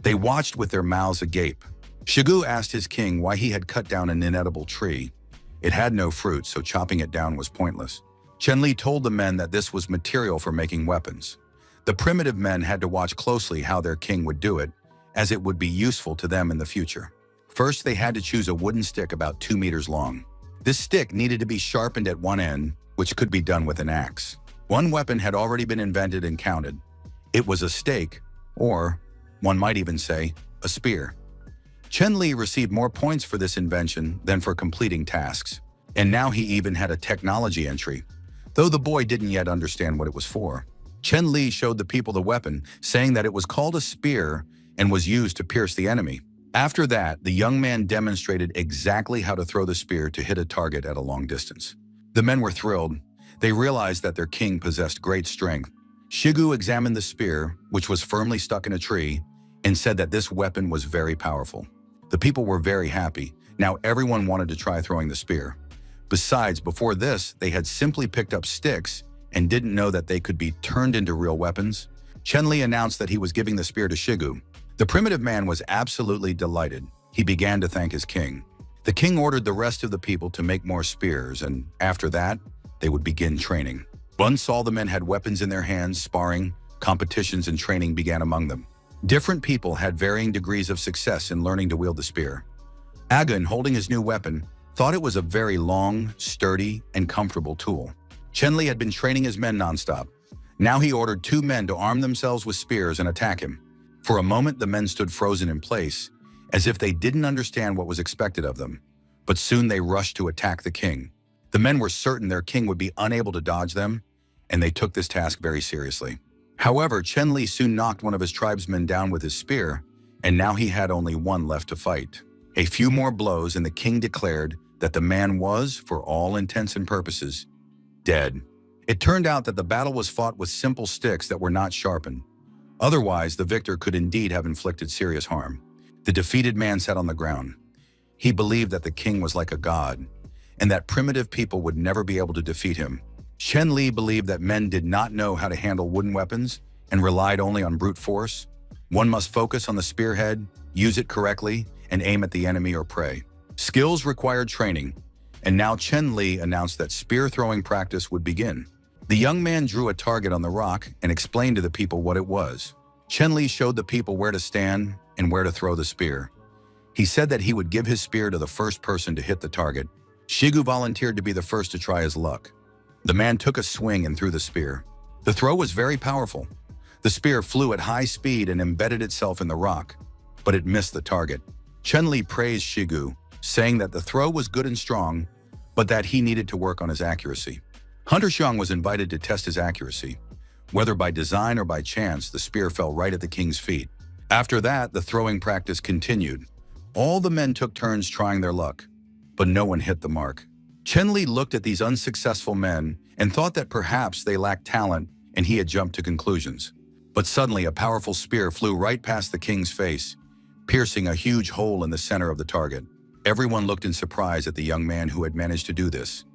They watched with their mouths agape. Shigu asked his king why he had cut down an inedible tree. It had no fruit, so chopping it down was pointless. Chen told the men that this was material for making weapons. The primitive men had to watch closely how their king would do it, as it would be useful to them in the future. First, they had to choose a wooden stick about 2 meters long. This stick needed to be sharpened at one end, which could be done with an axe. One weapon had already been invented and counted. It was a stake, or, one might even say, a spear. Chen Li received more points for this invention than for completing tasks, and now he even had a technology entry, though the boy didn't yet understand what it was for. Chen Li showed the people the weapon, saying that it was called a spear and was used to pierce the enemy. After that, the young man demonstrated exactly how to throw the spear to hit a target at a long distance. The men were thrilled. They realized that their king possessed great strength. Shigu examined the spear, which was firmly stuck in a tree, and said that this weapon was very powerful. The people were very happy. Now everyone wanted to try throwing the spear. Besides, before this, they had simply picked up sticks and didn't know that they could be turned into real weapons. Chen Li announced that he was giving the spear to Shigu. The primitive man was absolutely delighted. He began to thank his king. The king ordered the rest of the people to make more spears, and after that, they would begin training. Once all the men had weapons in their hands, sparring, competitions, and training began among them. Different people had varying degrees of success in learning to wield the spear. Agun, holding his new weapon, thought it was a very long, sturdy, and comfortable tool. Chen Li had been training his men nonstop. Now he ordered 2 men to arm themselves with spears and attack him. For a moment, the men stood frozen in place, as if they didn't understand what was expected of them. But soon they rushed to attack the king. The men were certain their king would be unable to dodge them, and they took this task very seriously. However, Chen Li soon knocked one of his tribesmen down with his spear, and now he had only one left to fight. A few more blows, and the king declared that the man was, for all intents and purposes, dead. It turned out that the battle was fought with simple sticks that were not sharpened. Otherwise, the victor could indeed have inflicted serious harm. The defeated man sat on the ground. He believed that the king was like a god, and that primitive people would never be able to defeat him. Chen Li believed that men did not know how to handle wooden weapons and relied only on brute force. One must focus on the spearhead, use it correctly, and aim at the enemy or prey. Skills required training, and now Chen Li announced that spear throwing practice would begin. The young man drew a target on the rock and explained to the people what it was. Chen Li showed the people where to stand and where to throw the spear. He said that he would give his spear to the first person to hit the target. Shigu volunteered to be the first to try his luck. The man took a swing and threw the spear. The throw was very powerful. The spear flew at high speed and embedded itself in the rock, but it missed the target. Chen Li praised Shigu, saying that the throw was good and strong, but that he needed to work on his accuracy. Hunter Xiang was invited to test his accuracy. Whether by design or by chance, the spear fell right at the king's feet. After that, the throwing practice continued. All the men took turns trying their luck, but no one hit the mark. Chen Li looked at these unsuccessful men and thought that perhaps they lacked talent and he had jumped to conclusions. But suddenly, a powerful spear flew right past the king's face, piercing a huge hole in the center of the target. Everyone looked in surprise at the young man who had managed to do this.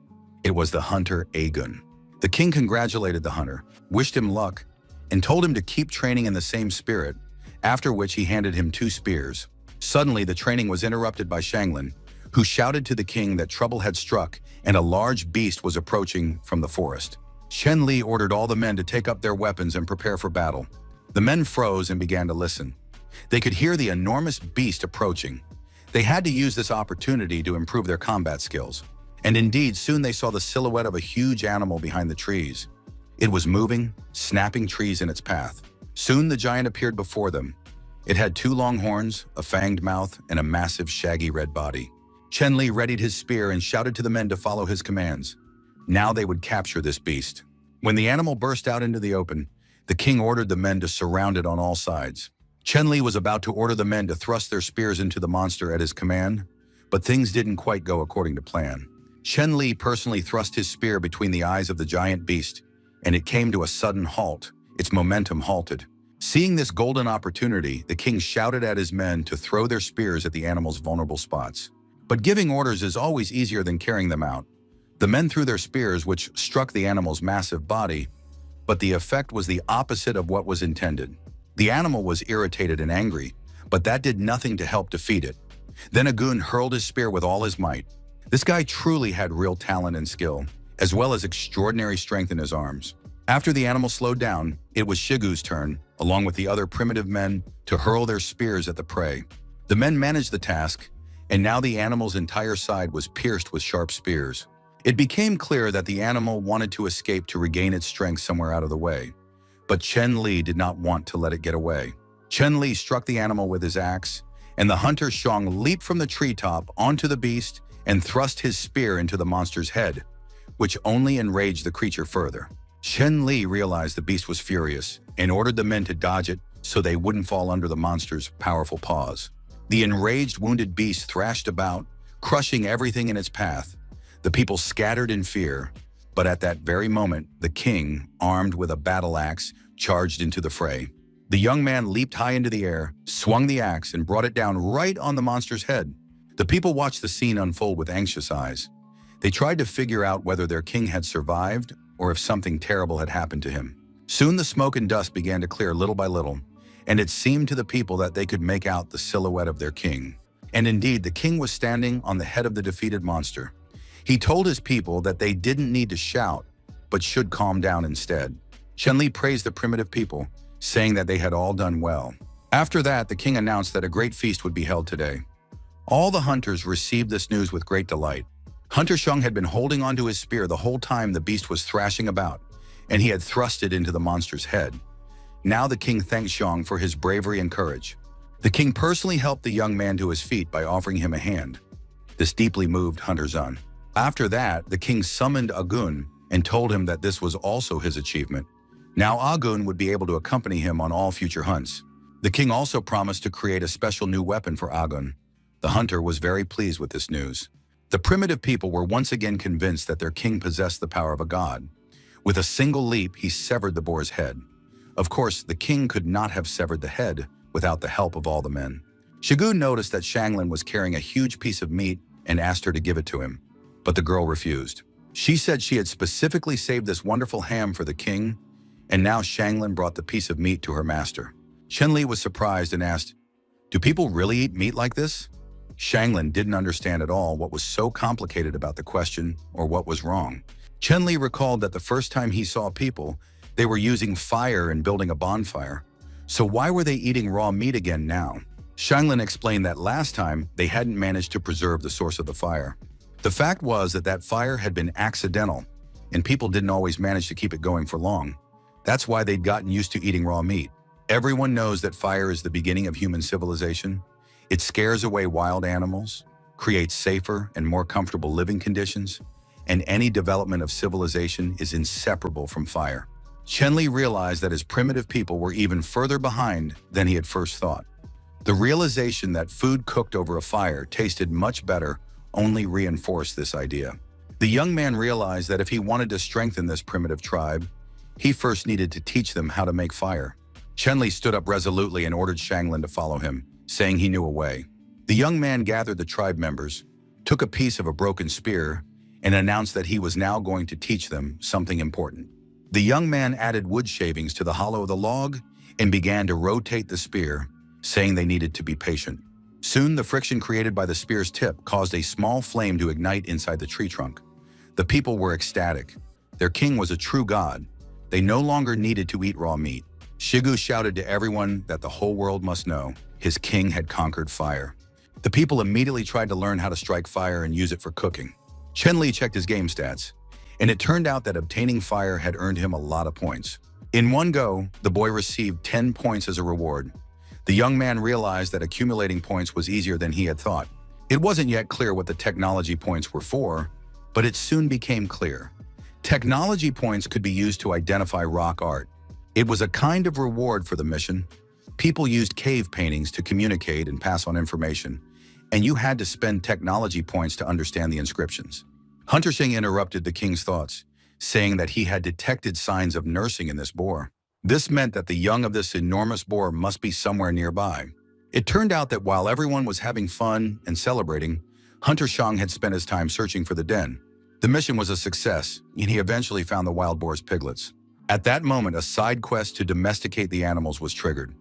It was the hunter Agun. The king congratulated the hunter, wished him luck, and told him to keep training in the same spirit, after which he handed him 2 spears. Suddenly, the training was interrupted by Shanglin, who shouted to the king that trouble had struck and a large beast was approaching from the forest. Chen Li ordered all the men to take up their weapons and prepare for battle. The men froze and began to listen. They could hear the enormous beast approaching. They had to use this opportunity to improve their combat skills. And indeed, soon they saw the silhouette of a huge animal behind the trees. It was moving, snapping trees in its path. Soon the giant appeared before them. It had 2 long horns, a fanged mouth, and a massive shaggy red body. Chen Li readied his spear and shouted to the men to follow his commands. Now they would capture this beast. When the animal burst out into the open, the king ordered the men to surround it on all sides. Chen Li was about to order the men to thrust their spears into the monster at his command, but things didn't quite go according to plan. Chen Li personally thrust his spear between the eyes of the giant beast, and it came to a sudden halt. Its momentum halted. Seeing this golden opportunity, the king shouted at his men to throw their spears at the animal's vulnerable spots. But giving orders is always easier than carrying them out. The men threw their spears, which struck the animal's massive body, but the effect was the opposite of what was intended. The animal was irritated and angry, but that did nothing to help defeat it. Then Agun hurled his spear with all his might. This guy truly had real talent and skill, as well as extraordinary strength in his arms. After the animal slowed down, it was Shigu's turn, along with the other primitive men, to hurl their spears at the prey. The men managed the task, and now the animal's entire side was pierced with sharp spears. It became clear that the animal wanted to escape to regain its strength somewhere out of the way. But Chen Li did not want to let it get away. Chen Li struck the animal with his axe, and the hunter Shang leaped from the treetop onto the beast and thrust his spear into the monster's head, which only enraged the creature further. Chen Li realized the beast was furious and ordered the men to dodge it so they wouldn't fall under the monster's powerful paws. The enraged, wounded beast thrashed about, crushing everything in its path. The people scattered in fear, but at that very moment, the king, armed with a battle axe, charged into the fray. The young man leaped high into the air, swung the axe, and brought it down right on the monster's head. The people watched the scene unfold with anxious eyes. They tried to figure out whether their king had survived or if something terrible had happened to him. Soon the smoke and dust began to clear little by little, and it seemed to the people that they could make out the silhouette of their king. And indeed, the king was standing on the head of the defeated monster. He told his people that they didn't need to shout, but should calm down instead. Chen Li praised the primitive people, saying that they had all done well. After that, the king announced that a great feast would be held today. All the hunters received this news with great delight. Hunter Shang had been holding onto his spear the whole time the beast was thrashing about, and he had thrust it into the monster's head. Now the king thanked Shang for his bravery and courage. The king personally helped the young man to his feet by offering him a hand. This deeply moved Hunter Zun. After that, the king summoned Agun and told him that this was also his achievement. Now Agun would be able to accompany him on all future hunts. The king also promised to create a special new weapon for Agun. The hunter was very pleased with this news. The primitive people were once again convinced that their king possessed the power of a god. With a single leap, he severed the boar's head. Of course, the king could not have severed the head without the help of all the men. Shigu noticed that Shanglin was carrying a huge piece of meat and asked her to give it to him, but the girl refused. She said she had specifically saved this wonderful ham for the king, and now Shanglin brought the piece of meat to her master. Chen Li was surprised and asked, "Do people really eat meat like this?" Shanglin didn't understand at all what was so complicated about the question or what was wrong. Chen Li recalled that the first time he saw people, they were using fire and building a bonfire. So why were they eating raw meat again now? Shanglin explained that last time they hadn't managed to preserve the source of the fire. The fact was that that fire had been accidental, and people didn't always manage to keep it going for long. That's why they'd gotten used to eating raw meat. Everyone knows that fire is the beginning of human civilization. It scares away wild animals, creates safer and more comfortable living conditions, and any development of civilization is inseparable from fire. Chen Li realized that his primitive people were even further behind than he had first thought. The realization that food cooked over a fire tasted much better only reinforced this idea. The young man realized that if he wanted to strengthen this primitive tribe, he first needed to teach them how to make fire. Chen Li stood up resolutely and ordered Shanglin to follow him, saying he knew a way. The young man gathered the tribe members, took a piece of a broken spear, and announced that he was now going to teach them something important. The young man added wood shavings to the hollow of the log and began to rotate the spear, saying they needed to be patient. Soon, the friction created by the spear's tip caused a small flame to ignite inside the tree trunk. The people were ecstatic. Their king was a true god. They no longer needed to eat raw meat. Shigu shouted to everyone that the whole world must know his king had conquered fire. The people immediately tried to learn how to strike fire and use it for cooking. Chen Li checked his game stats, and it turned out that obtaining fire had earned him a lot of points. In one go, the boy received 10 points as a reward. The young man realized that accumulating points was easier than he had thought. It wasn't yet clear what the technology points were for, but it soon became clear. Technology points could be used to identify rock art. It was a kind of reward for the mission. People used cave paintings to communicate and pass on information, and you had to spend technology points to understand the inscriptions. Hunter Shang interrupted the king's thoughts, saying that he had detected signs of nursing in this boar. This meant that the young of this enormous boar must be somewhere nearby. It turned out that while everyone was having fun and celebrating, Hunter Shang had spent his time searching for the den. The mission was a success, and he eventually found the wild boar's piglets. At that moment, a side quest to domesticate the animals was triggered.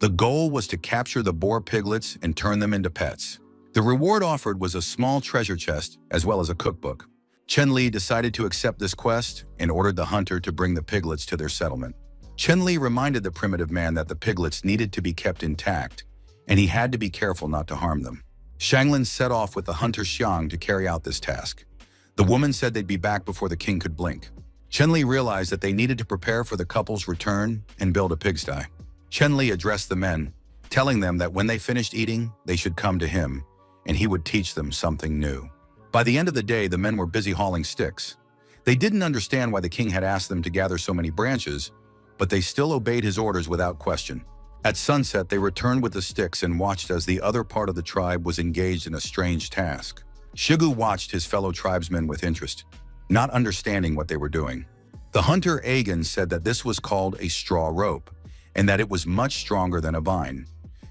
The goal was to capture the boar piglets and turn them into pets. The reward offered was a small treasure chest as well as a cookbook. Chen Li decided to accept this quest and ordered the hunter to bring the piglets to their settlement. Chen Li reminded the primitive man that the piglets needed to be kept intact, and he had to be careful not to harm them. Shanglin set off with the hunter Xiang to carry out this task. The woman said they'd be back before the king could blink. Chenli realized that they needed to prepare for the couple's return and build a pigsty. Chenli addressed the men, telling them that when they finished eating, they should come to him, and he would teach them something new. By the end of the day, the men were busy hauling sticks. They didn't understand why the king had asked them to gather so many branches, but they still obeyed his orders without question. At sunset, they returned with the sticks and watched as the other part of the tribe was engaged in a strange task. Shigu watched his fellow tribesmen with interest, not understanding what they were doing. The hunter Agan said that this was called a straw rope, and that it was much stronger than a vine.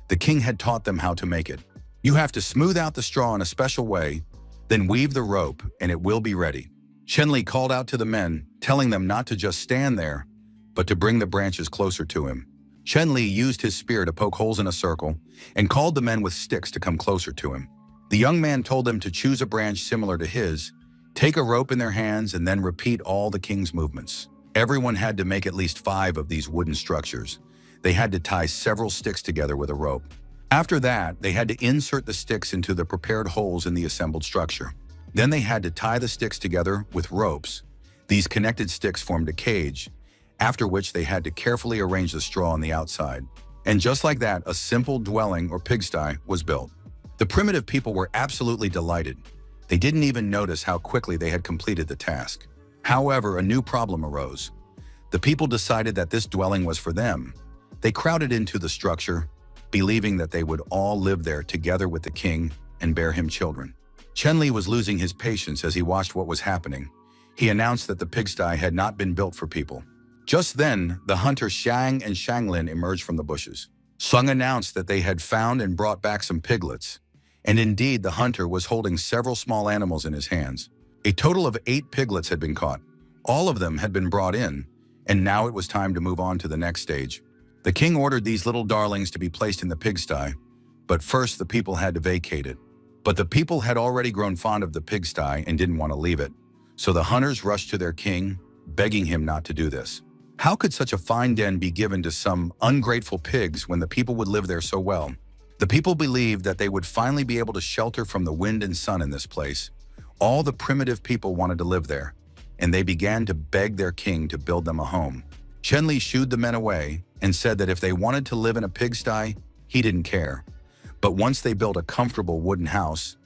The king had taught them how to make it. You have to smooth out the straw in a special way, then weave the rope, and it will be ready. Chenli called out to the men, telling them not to just stand there, but to bring the branches closer to him. Chenli used his spear to poke holes in a circle and called the men with sticks to come closer to him. The young man told them to choose a branch similar to his, take a rope in their hands, and then repeat all the king's movements. Everyone had to make at least 5 of these wooden structures. They had to tie several sticks together with a rope. After that, they had to insert the sticks into the prepared holes in the assembled structure. Then they had to tie the sticks together with ropes. These connected sticks formed a cage, after which they had to carefully arrange the straw on the outside. And just like that, a simple dwelling or pigsty was built. The primitive people were absolutely delighted. They didn't even notice how quickly they had completed the task. However, a new problem arose. The people decided that this dwelling was for them. They crowded into the structure, believing that they would all live there together with the king and bear him children. Chenli was losing his patience as he watched what was happening. He announced that the pigsty had not been built for people. Just then, the hunter Xiang and Shanglin emerged from the bushes. Sung announced that they had found and brought back some piglets, and indeed the hunter was holding several small animals in his hands. A total of 8 piglets had been caught. All of them had been brought in, and now it was time to move on to the next stage. The king ordered these little darlings to be placed in the pigsty, but first the people had to vacate it. But the people had already grown fond of the pigsty and didn't want to leave it, so the hunters rushed to their king, begging him not to do this. How could such a fine den be given to some ungrateful pigs when the people would live there so well? The people believed that they would finally be able to shelter from the wind and sun in this place. All the primitive people wanted to live there, and they began to beg their king to build them a home. Chenli shooed the men away and said that if they wanted to live in a pigsty, he didn't care. But once they built a comfortable wooden house,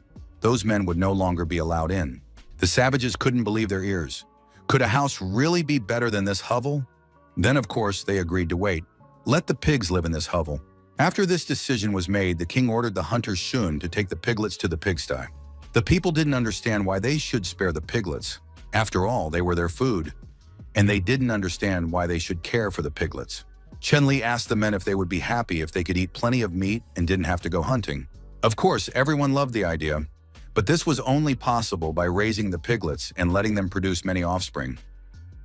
those men would no longer be allowed in. The savages couldn't believe their ears. Could a house really be better than this hovel? Then, of course, they agreed to wait. Let the pigs live in this hovel. After this decision was made, the king ordered the hunter Shun to take the piglets to the pigsty. The people didn't understand why they should spare the piglets. After all, they were their food, and they didn't understand why they should care for the piglets. Chenli asked the men if they would be happy if they could eat plenty of meat and didn't have to go hunting. Of course, everyone loved the idea, but this was only possible by raising the piglets and letting them produce many offspring.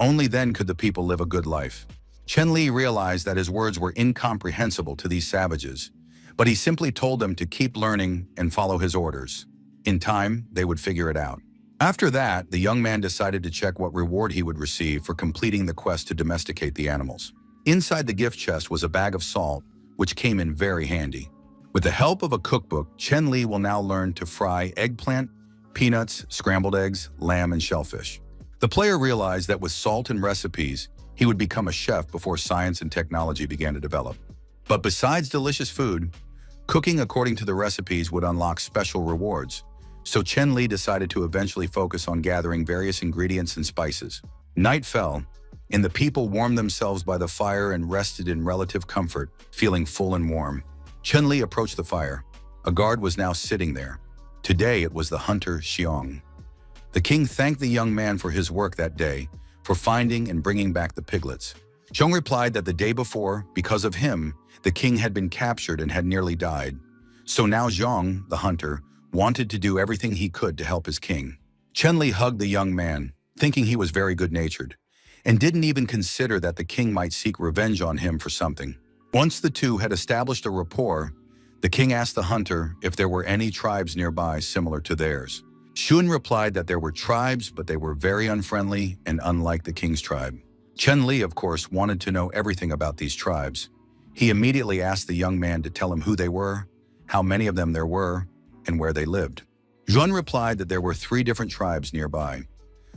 Only then could the people live a good life. Chenli realized that his words were incomprehensible to these savages, but he simply told them to keep learning and follow his orders. In time, they would figure it out. After that, the young man decided to check what reward he would receive for completing the quest to domesticate the animals. Inside the gift chest was a bag of salt, which came in very handy. With the help of a cookbook, Chenli will now learn to fry eggplant, peanuts, scrambled eggs, lamb, and shellfish. The player realized that with salt and recipes, he would become a chef before science and technology began to develop. But besides delicious food, cooking according to the recipes would unlock special rewards. So Chenli decided to eventually focus on gathering various ingredients and spices. Night fell, and the people warmed themselves by the fire and rested in relative comfort, feeling full and warm. Chenli approached the fire. A guard was now sitting there. Today it was the hunter Xiong. The king thanked the young man for his work that day, for finding and bringing back the piglets. Xiong replied that the day before, because of him, the king had been captured and had nearly died. So now Xiong, the hunter, wanted to do everything he could to help his king. Chenli hugged the young man, thinking he was very good-natured, and didn't even consider that the king might seek revenge on him for something. Once the two had established a rapport, the king asked the hunter if there were any tribes nearby similar to theirs. Shun replied that there were tribes, but they were very unfriendly and unlike the king's tribe. Chenli, of course, wanted to know everything about these tribes. He immediately asked the young man to tell him who they were, how many of them there were, and where they lived. Jun replied that there were 3 different tribes nearby: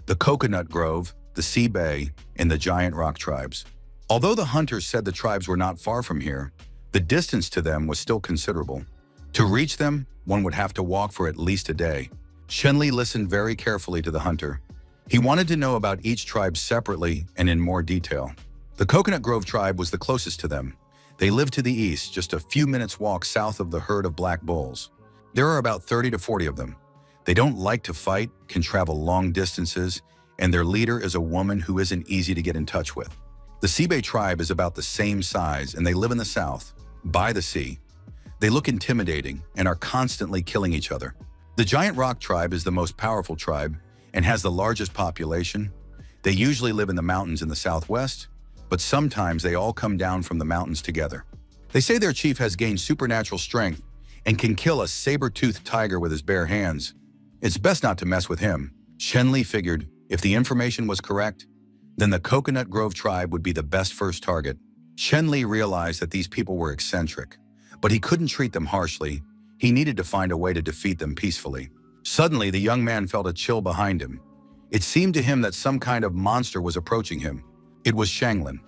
the Coconut Grove, the Sea Bay, and the Giant Rock tribes. Although the hunters said the tribes were not far from here, the distance to them was still considerable. To reach them, one would have to walk for at least a day. Shenli listened very carefully to the hunter. He wanted to know about each tribe separately and in more detail. The Coconut Grove tribe was the closest to them. They lived to the east, just a few minutes' walk south of the herd of black bulls. There are about 30 to 40 of them. They don't like to fight, can travel long distances, and their leader is a woman who isn't easy to get in touch with. The Sea Bay tribe is about the same size, and they live in the south, by the sea. They look intimidating and are constantly killing each other. The Giant Rock tribe is the most powerful tribe and has the largest population. They usually live in the mountains in the southwest, but sometimes they all come down from the mountains together. They say their chief has gained supernatural strength and can kill a saber-toothed tiger with his bare hands. It's best not to mess with him. Shenli figured if the information was correct, then the Coconut Grove tribe would be the best first target. Shenli realized that these people were eccentric, but he couldn't treat them harshly. He needed to find a way to defeat them peacefully. Suddenly, the young man felt a chill behind him. It seemed to him that some kind of monster was approaching him. It was Shanglin.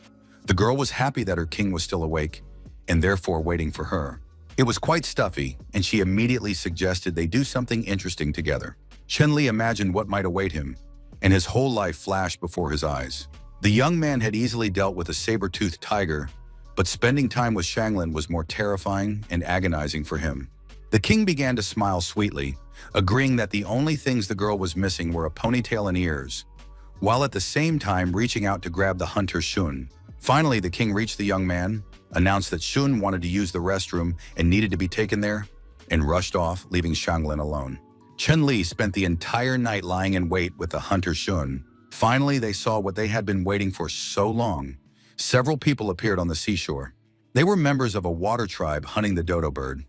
The girl was happy that her king was still awake, and therefore waiting for her. It was quite stuffy, and she immediately suggested they do something interesting together. Shenli imagined what might await him, and his whole life flashed before his eyes. The young man had easily dealt with a saber-toothed tiger, but spending time with Shanglin was more terrifying and agonizing for him. The king began to smile sweetly, agreeing that the only things the girl was missing were a ponytail and ears, while at the same time reaching out to grab the hunter Shun. Finally, the king reached the young man, announced that Shun wanted to use the restroom and needed to be taken there, and rushed off, leaving Shanglin alone. Chen-Li spent the entire night lying in wait with the hunter Shun. Finally, they saw what they had been waiting for so long. Several people appeared on the seashore. They were members of a water tribe hunting the dodo bird.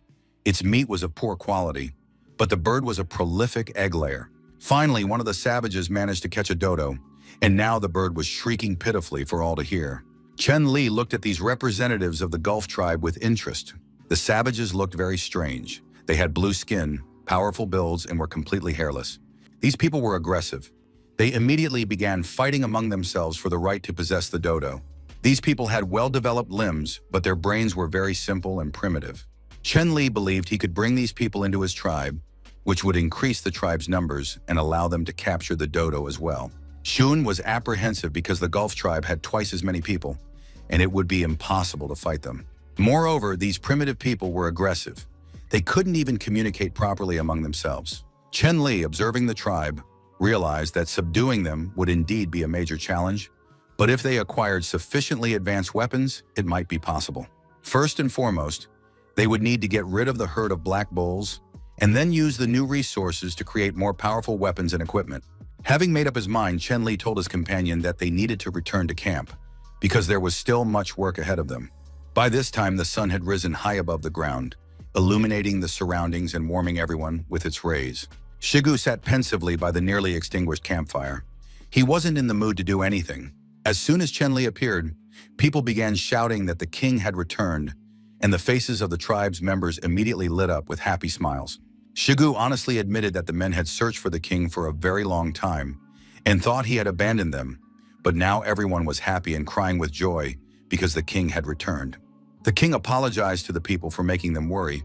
Its meat was of poor quality, but the bird was a prolific egg layer. Finally, one of the savages managed to catch a dodo, and now the bird was shrieking pitifully for all to hear. Chen-Li looked at these representatives of the Gulf tribe with interest. The savages looked very strange. They had blue skin, powerful builds, and were completely hairless. These people were aggressive. They immediately began fighting among themselves for the right to possess the dodo. These people had well-developed limbs, but their brains were very simple and primitive. Chen-Li believed he could bring these people into his tribe, which would increase the tribe's numbers and allow them to capture the dodo as well. Shun was apprehensive because the Gulf tribe had twice as many people, and it would be impossible to fight them. Moreover, these primitive people were aggressive. They couldn't even communicate properly among themselves. Chen-Li, observing the tribe, realized that subduing them would indeed be a major challenge, but if they acquired sufficiently advanced weapons, it might be possible. First and foremost, they would need to get rid of the herd of black bulls and then use the new resources to create more powerful weapons and equipment. Having made up his mind, Chen-Li told his companion that they needed to return to camp because there was still much work ahead of them. By this time, the sun had risen high above the ground, illuminating the surroundings and warming everyone with its rays. Shigu sat pensively by the nearly extinguished campfire. He wasn't in the mood to do anything. As soon as Chen-Li appeared, people began shouting that the king had returned, and the faces of the tribe's members immediately lit up with happy smiles. Shigu honestly admitted that the men had searched for the king for a very long time and thought he had abandoned them, but now everyone was happy and crying with joy because the king had returned. The king apologized to the people for making them worry,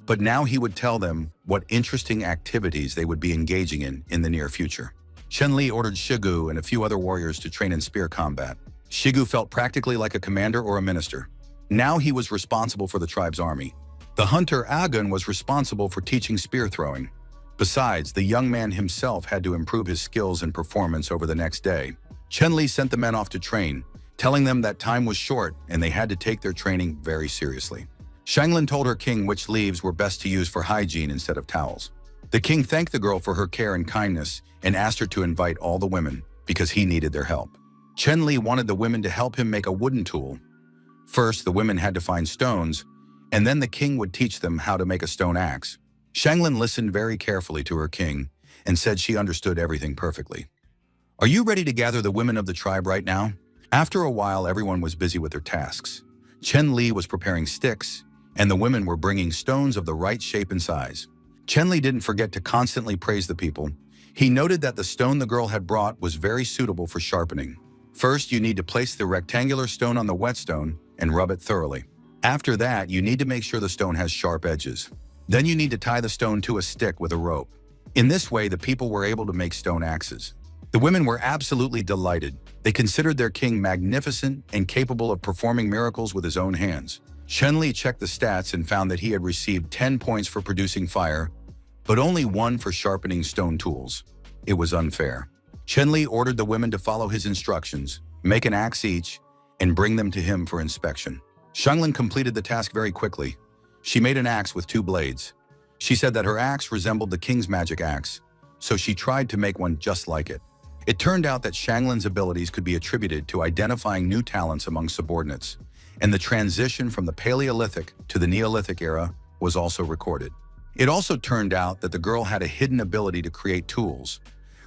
but now he would tell them what interesting activities they would be engaging in the near future. Chen-Li ordered Shigu and a few other warriors to train in spear combat. Shigu felt practically like a commander or a minister. Now he was responsible for the tribe's army. The hunter Agun was responsible for teaching spear throwing. Besides, the young man himself had to improve his skills and performance over the next day. Chen-Li sent the men off to train, telling them that time was short and they had to take their training very seriously. Shanglin told her king which leaves were best to use for hygiene instead of towels. The king thanked the girl for her care and kindness and asked her to invite all the women because he needed their help. Chen-Li wanted the women to help him make a wooden tool. First, the women had to find stones, and then the king would teach them how to make a stone axe. Shanglin listened very carefully to her king and said she understood everything perfectly. "Are you ready to gather the women of the tribe right now?" After a while, everyone was busy with their tasks. Chen-Li was preparing sticks, and the women were bringing stones of the right shape and size. Chen Li didn't forget to constantly praise the people. He noted that the stone the girl had brought was very suitable for sharpening. First, you need to place the rectangular stone on the whetstone and rub it thoroughly. After that, you need to make sure the stone has sharp edges. Then you need to tie the stone to a stick with a rope. In this way, the people were able to make stone axes. The women were absolutely delighted. They considered their king magnificent and capable of performing miracles with his own hands. Chen Li checked the stats and found that he had received 10 points for producing fire, but only 1 for sharpening stone tools. It was unfair. Chen Li ordered the women to follow his instructions, make an axe each, and bring them to him for inspection. Xianglin completed the task very quickly. She made an axe with 2 blades. She said that her axe resembled the king's magic axe, so she tried to make one just like it. It turned out that Xianglin's abilities could be attributed to identifying new talents among subordinates, and the transition from the Paleolithic to the Neolithic era was also recorded. It also turned out that the girl had a hidden ability to create tools.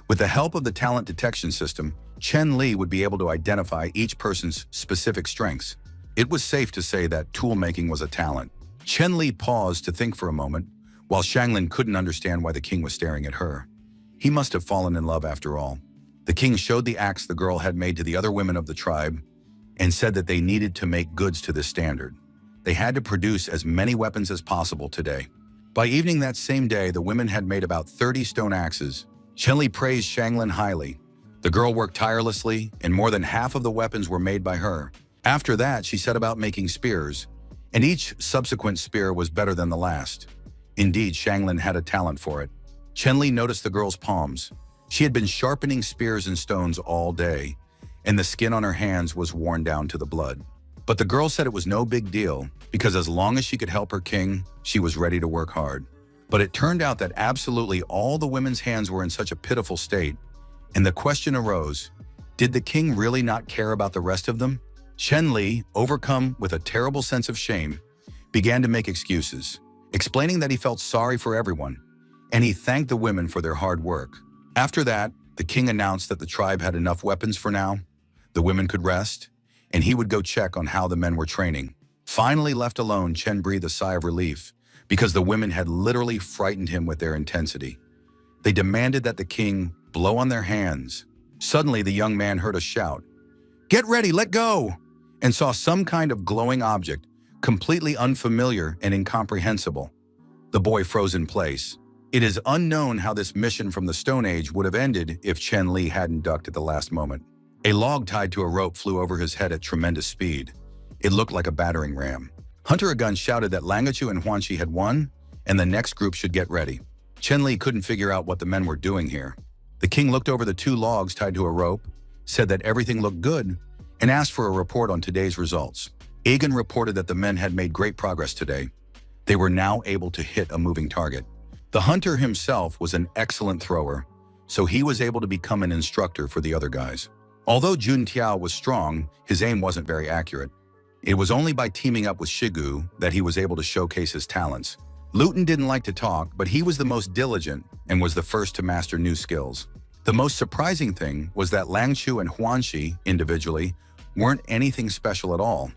With the help of the talent detection system, Chen Li would be able to identify each person's specific strengths. It was safe to say that tool-making was a talent. Chen Li paused to think for a moment, while Xianglin couldn't understand why the king was staring at her. He must have fallen in love after all. The king showed the axe the girl had made to the other women of the tribe and said that they needed to make goods to this standard. They had to produce as many weapons as possible today. By evening that same day, the women had made about 30 stone axes. Chen Li praised Xianglin highly. The girl worked tirelessly, and more than half of the weapons were made by her. After that, she set about making spears, and each subsequent spear was better than the last. Indeed, Xianglin had a talent for it. Chen Li noticed the girl's palms. She had been sharpening spears and stones all day, and the skin on her hands was worn down to the blood. But the girl said it was no big deal, because as long as she could help her king, she was ready to work hard. But it turned out that absolutely all the women's hands were in such a pitiful state, and the question arose, did the king really not care about the rest of them? Chen Li, overcome with a terrible sense of shame, began to make excuses, explaining that he felt sorry for everyone, and he thanked the women for their hard work. After that, the king announced that the tribe had enough weapons for now, the women could rest, and he would go check on how the men were training. Finally left alone, Chen breathed a sigh of relief, because the women had literally frightened him with their intensity. They demanded that the king blow on their hands. Suddenly, the young man heard a shout, "Get ready, let go!" and saw some kind of glowing object, completely unfamiliar and incomprehensible. The boy froze in place. It is unknown how this mission from the Stone Age would have ended if Chen Li hadn't ducked at the last moment. A log tied to a rope flew over his head at tremendous speed. It looked like a battering ram. Hunter Agun shouted that Langachu and Huanxi had won, and the next group should get ready. Chen Li couldn't figure out what the men were doing here. The king looked over the 2 logs tied to a rope, said that everything looked good, and asked for a report on today's results. Agun reported that the men had made great progress today. They were now able to hit a moving target. The hunter himself was an excellent thrower, so he was able to become an instructor for the other guys. Although Jun Tiao was strong, his aim wasn't very accurate. It was only by teaming up with Shigu that he was able to showcase his talents. Luton didn't like to talk, but he was the most diligent and was the first to master new skills. The most surprising thing was that Langchu and Huanxi, individually, weren't anything special at all.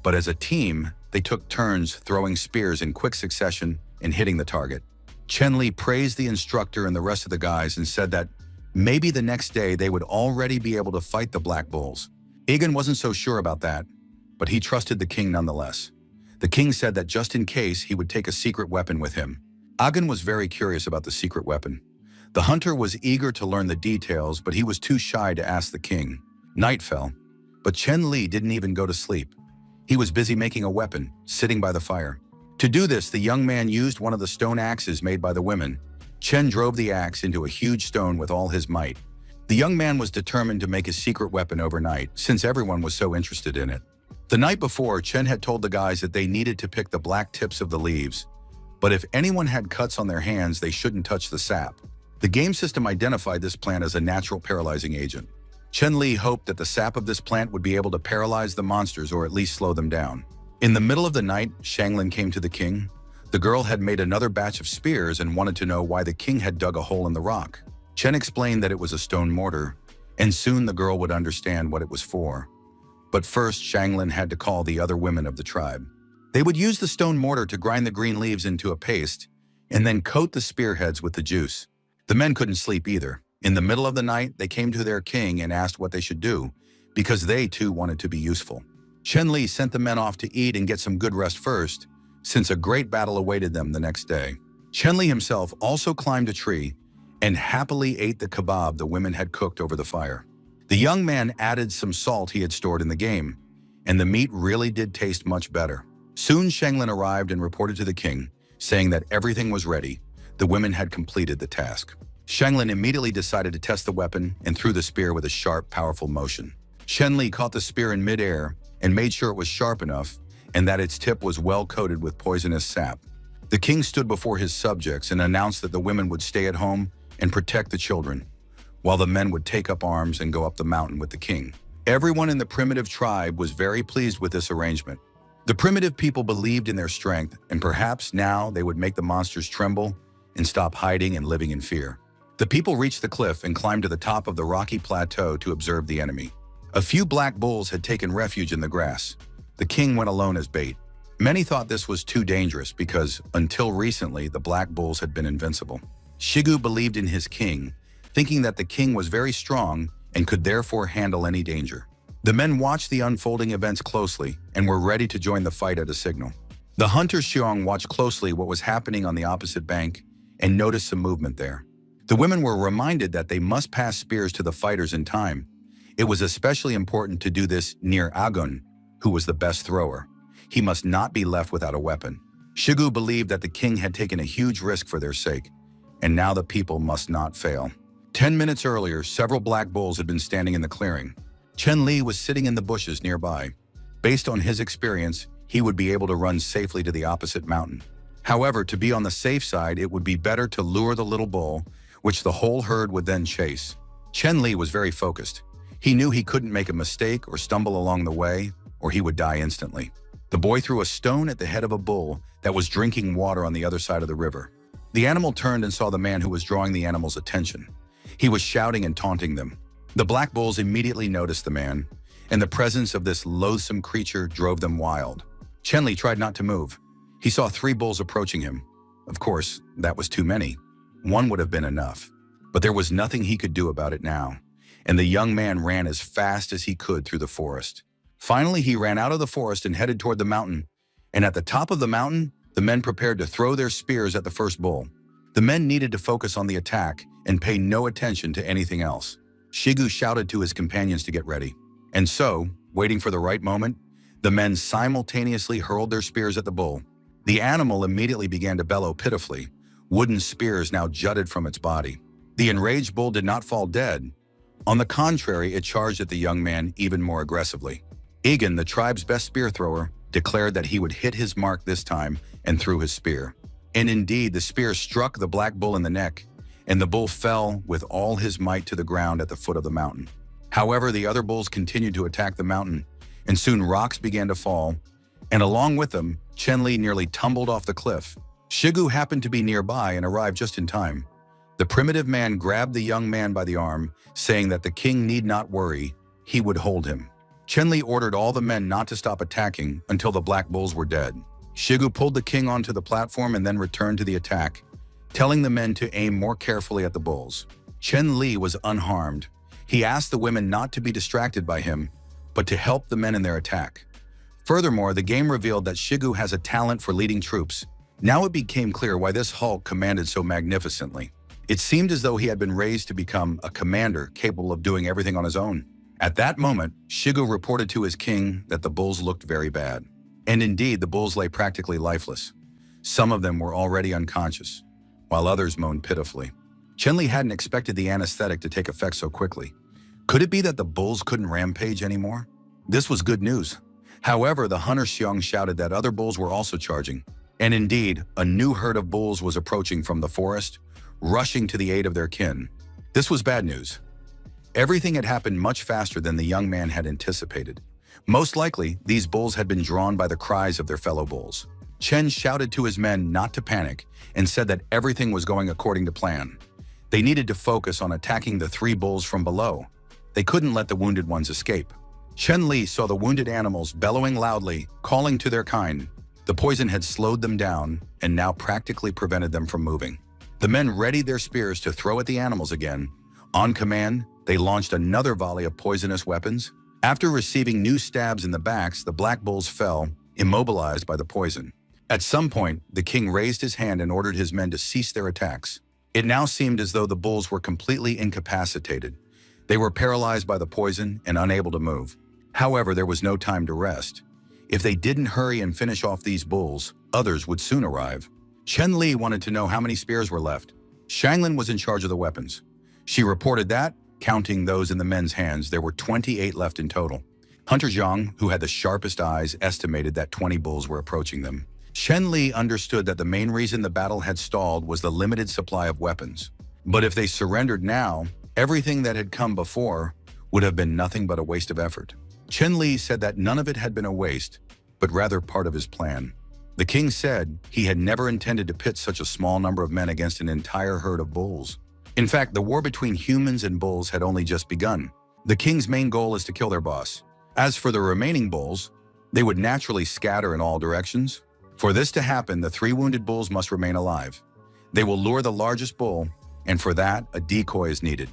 But as a team, they took turns throwing spears in quick succession and hitting the target. Chen Li praised the instructor and the rest of the guys and said that maybe the next day they would already be able to fight the Black Bulls. Agun wasn't so sure about that, but he trusted the king nonetheless. The king said that just in case, he would take a secret weapon with him. Agun was very curious about the secret weapon. The hunter was eager to learn the details, but he was too shy to ask the king. Night fell, but Chen Li didn't even go to sleep. He was busy making a weapon, sitting by the fire. To do this, the young man used one of the stone axes made by the women. Chen drove the axe into a huge stone with all his might. The young man was determined to make his secret weapon overnight, since everyone was so interested in it. The night before, Chen had told the guys that they needed to pick the black tips of the leaves, but if anyone had cuts on their hands, they shouldn't touch the sap. The game system identified this plant as a natural paralyzing agent. Chen Li hoped that the sap of this plant would be able to paralyze the monsters or at least slow them down. In the middle of the night, Xianglin came to the king. The girl had made another batch of spears and wanted to know why the king had dug a hole in the rock. Chen explained that it was a stone mortar, and soon the girl would understand what it was for. But first, Xianglin had to call the other women of the tribe. They would use the stone mortar to grind the green leaves into a paste and then coat the spearheads with the juice. The men couldn't sleep either. In the middle of the night, they came to their king and asked what they should do, because they too wanted to be useful. Chen Li sent the men off to eat and get some good rest first, since a great battle awaited them the next day. Chen Li himself also climbed a tree and happily ate the kebab the women had cooked over the fire. The young man added some salt he had stored in the game, and the meat really did taste much better. Soon Shanglin arrived and reported to the king, saying that everything was ready. The women had completed the task. Shanglin immediately decided to test the weapon and threw the spear with a sharp, powerful motion. Chen Li caught the spear in midair and made sure it was sharp enough and that its tip was well coated with poisonous sap. The king stood before his subjects and announced that the women would stay at home and protect the children, while the men would take up arms and go up the mountain with the king. Everyone in the primitive tribe was very pleased with this arrangement. The primitive people believed in their strength, and perhaps now they would make the monsters tremble and stop hiding and living in fear. The people reached the cliff and climbed to the top of the rocky plateau to observe the enemy. A few black bulls had taken refuge in the grass. The king went alone as bait. Many thought this was too dangerous because, until recently, the black bulls had been invincible. Shigu believed in his king, thinking that the king was very strong and could therefore handle any danger. The men watched the unfolding events closely and were ready to join the fight at a signal. The hunter Xiong watched closely what was happening on the opposite bank and noticed some movement there. The women were reminded that they must pass spears to the fighters in time. It was especially important to do this near Agun, who was the best thrower. He must not be left without a weapon. Shigu believed that the king had taken a huge risk for their sake, and now the people must not fail. 10 minutes earlier, several black bulls had been standing in the clearing. Chen Li was sitting in the bushes nearby. Based on his experience, he would be able to run safely to the opposite mountain. However, to be on the safe side, it would be better to lure the little bull, which the whole herd would then chase. Chen Li was very focused. He knew he couldn't make a mistake or stumble along the way, or he would die instantly. The boy threw a stone at the head of a bull that was drinking water on the other side of the river. The animal turned and saw the man who was drawing the animal's attention. He was shouting and taunting them. The black bulls immediately noticed the man, and the presence of this loathsome creature drove them wild. Chen Li tried not to move. He saw 3 bulls approaching him. Of course, that was too many. One would have been enough. But there was nothing he could do about it now, and the young man ran as fast as he could through the forest. Finally, he ran out of the forest and headed toward the mountain, and at the top of the mountain, the men prepared to throw their spears at the first bull. The men needed to focus on the attack and pay no attention to anything else. Shigu shouted to his companions to get ready. And so, waiting for the right moment, the men simultaneously hurled their spears at the bull. The animal immediately began to bellow pitifully. Wooden spears now jutted from its body. The enraged bull did not fall dead. On the contrary, it charged at the young man even more aggressively. Egan, the tribe's best spear thrower, declared that he would hit his mark this time and threw his spear. And indeed, the spear struck the black bull in the neck, and the bull fell with all his might to the ground at the foot of the mountain. However, the other bulls continued to attack the mountain, and soon rocks began to fall, and along with them, Chen Li nearly tumbled off the cliff. Shigu happened to be nearby and arrived just in time. The primitive man grabbed the young man by the arm, saying that the king need not worry, he would hold him. Chen Li ordered all the men not to stop attacking until the black bulls were dead. Shigu pulled the king onto the platform and then returned to the attack, telling the men to aim more carefully at the bulls. Chen Li was unharmed. He asked the women not to be distracted by him, but to help the men in their attack. Furthermore, the game revealed that Shigu has a talent for leading troops. Now it became clear why this Hulk commanded so magnificently. It seemed as though he had been raised to become a commander capable of doing everything on his own. At that moment, Shigu reported to his king that the bulls looked very bad. And indeed, the bulls lay practically lifeless. Some of them were already unconscious, while others moaned pitifully. Chen Li hadn't expected the anesthetic to take effect so quickly. Could it be that the bulls couldn't rampage anymore? This was good news. However, the hunter Xiong shouted that other bulls were also charging. And indeed, a new herd of bulls was approaching from the forest, rushing to the aid of their kin. This was bad news. Everything had happened much faster than the young man had anticipated. Most likely, these bulls had been drawn by the cries of their fellow bulls. Chen shouted to his men not to panic and said that everything was going according to plan. They needed to focus on attacking the 3 bulls from below. They couldn't let the wounded ones escape. Chen Li saw the wounded animals bellowing loudly, calling to their kind. The The poison had slowed them down and now practically prevented them from moving. The men readied their spears to throw at the animals again. On command, they launched another volley of poisonous weapons. After receiving new stabs in the backs, the black bulls fell, immobilized by the poison. At some point, the king raised his hand and ordered his men to cease their attacks. It now seemed as though the bulls were completely incapacitated. They were paralyzed by the poison and unable to move. However, there was no time to rest. If they didn't hurry and finish off these bulls, others would soon arrive. Chen Li wanted to know how many spears were left. Shanglin was in charge of the weapons. She reported that, counting those in the men's hands, there were 28 left in total. Hunter Zhang, who had the sharpest eyes, estimated that 20 bulls were approaching them. Chen Li understood that the main reason the battle had stalled was the limited supply of weapons. But if they surrendered now, everything that had come before would have been nothing but a waste of effort. Chen Li said that none of it had been a waste, but rather part of his plan. The king said he had never intended to pit such a small number of men against an entire herd of bulls. In fact, the war between humans and bulls had only just begun. The king's main goal is to kill their boss. As for the remaining bulls, they would naturally scatter in all directions. For this to happen, the 3 wounded bulls must remain alive. They will lure the largest bull, and for that, a decoy is needed.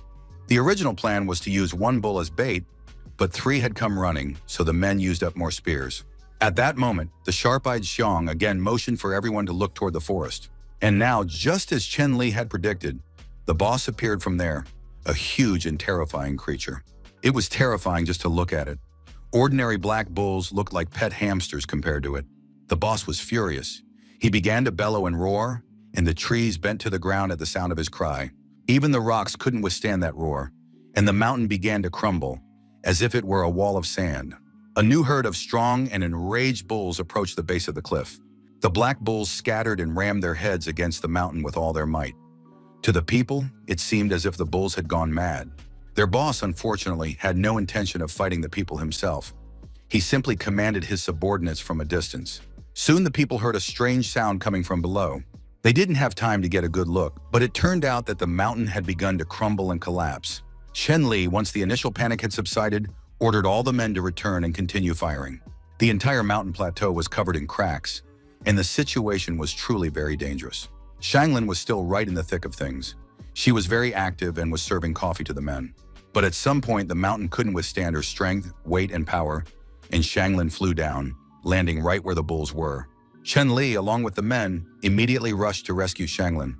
The original plan was to use 1 bull as bait, but 3 had come running, so the men used up more spears. At that moment, the sharp-eyed Xiong again motioned for everyone to look toward the forest. And now, just as Chen Li had predicted, the boss appeared from there, a huge and terrifying creature. It was terrifying just to look at it. Ordinary black bulls looked like pet hamsters compared to it. The boss was furious. He began to bellow and roar, and the trees bent to the ground at the sound of his cry. Even the rocks couldn't withstand that roar, and the mountain began to crumble, as if it were a wall of sand. A new herd of strong and enraged bulls approached the base of the cliff. The black bulls scattered and rammed their heads against the mountain with all their might. To the people, it seemed as if the bulls had gone mad. Their boss, unfortunately, had no intention of fighting the people himself. He simply commanded his subordinates from a distance. Soon the people heard a strange sound coming from below. They didn't have time to get a good look, but it turned out that the mountain had begun to crumble and collapse. Chen Li, once the initial panic had subsided, ordered all the men to return and continue firing. The entire mountain plateau was covered in cracks, and the situation was truly very dangerous. Shanglin was still right in the thick of things. She was very active and was serving coffee to the men. But at some point, the mountain couldn't withstand her strength, weight, and power, and Shanglin flew down, landing right where the bulls were. Chen Li, along with the men, immediately rushed to rescue Shanglin.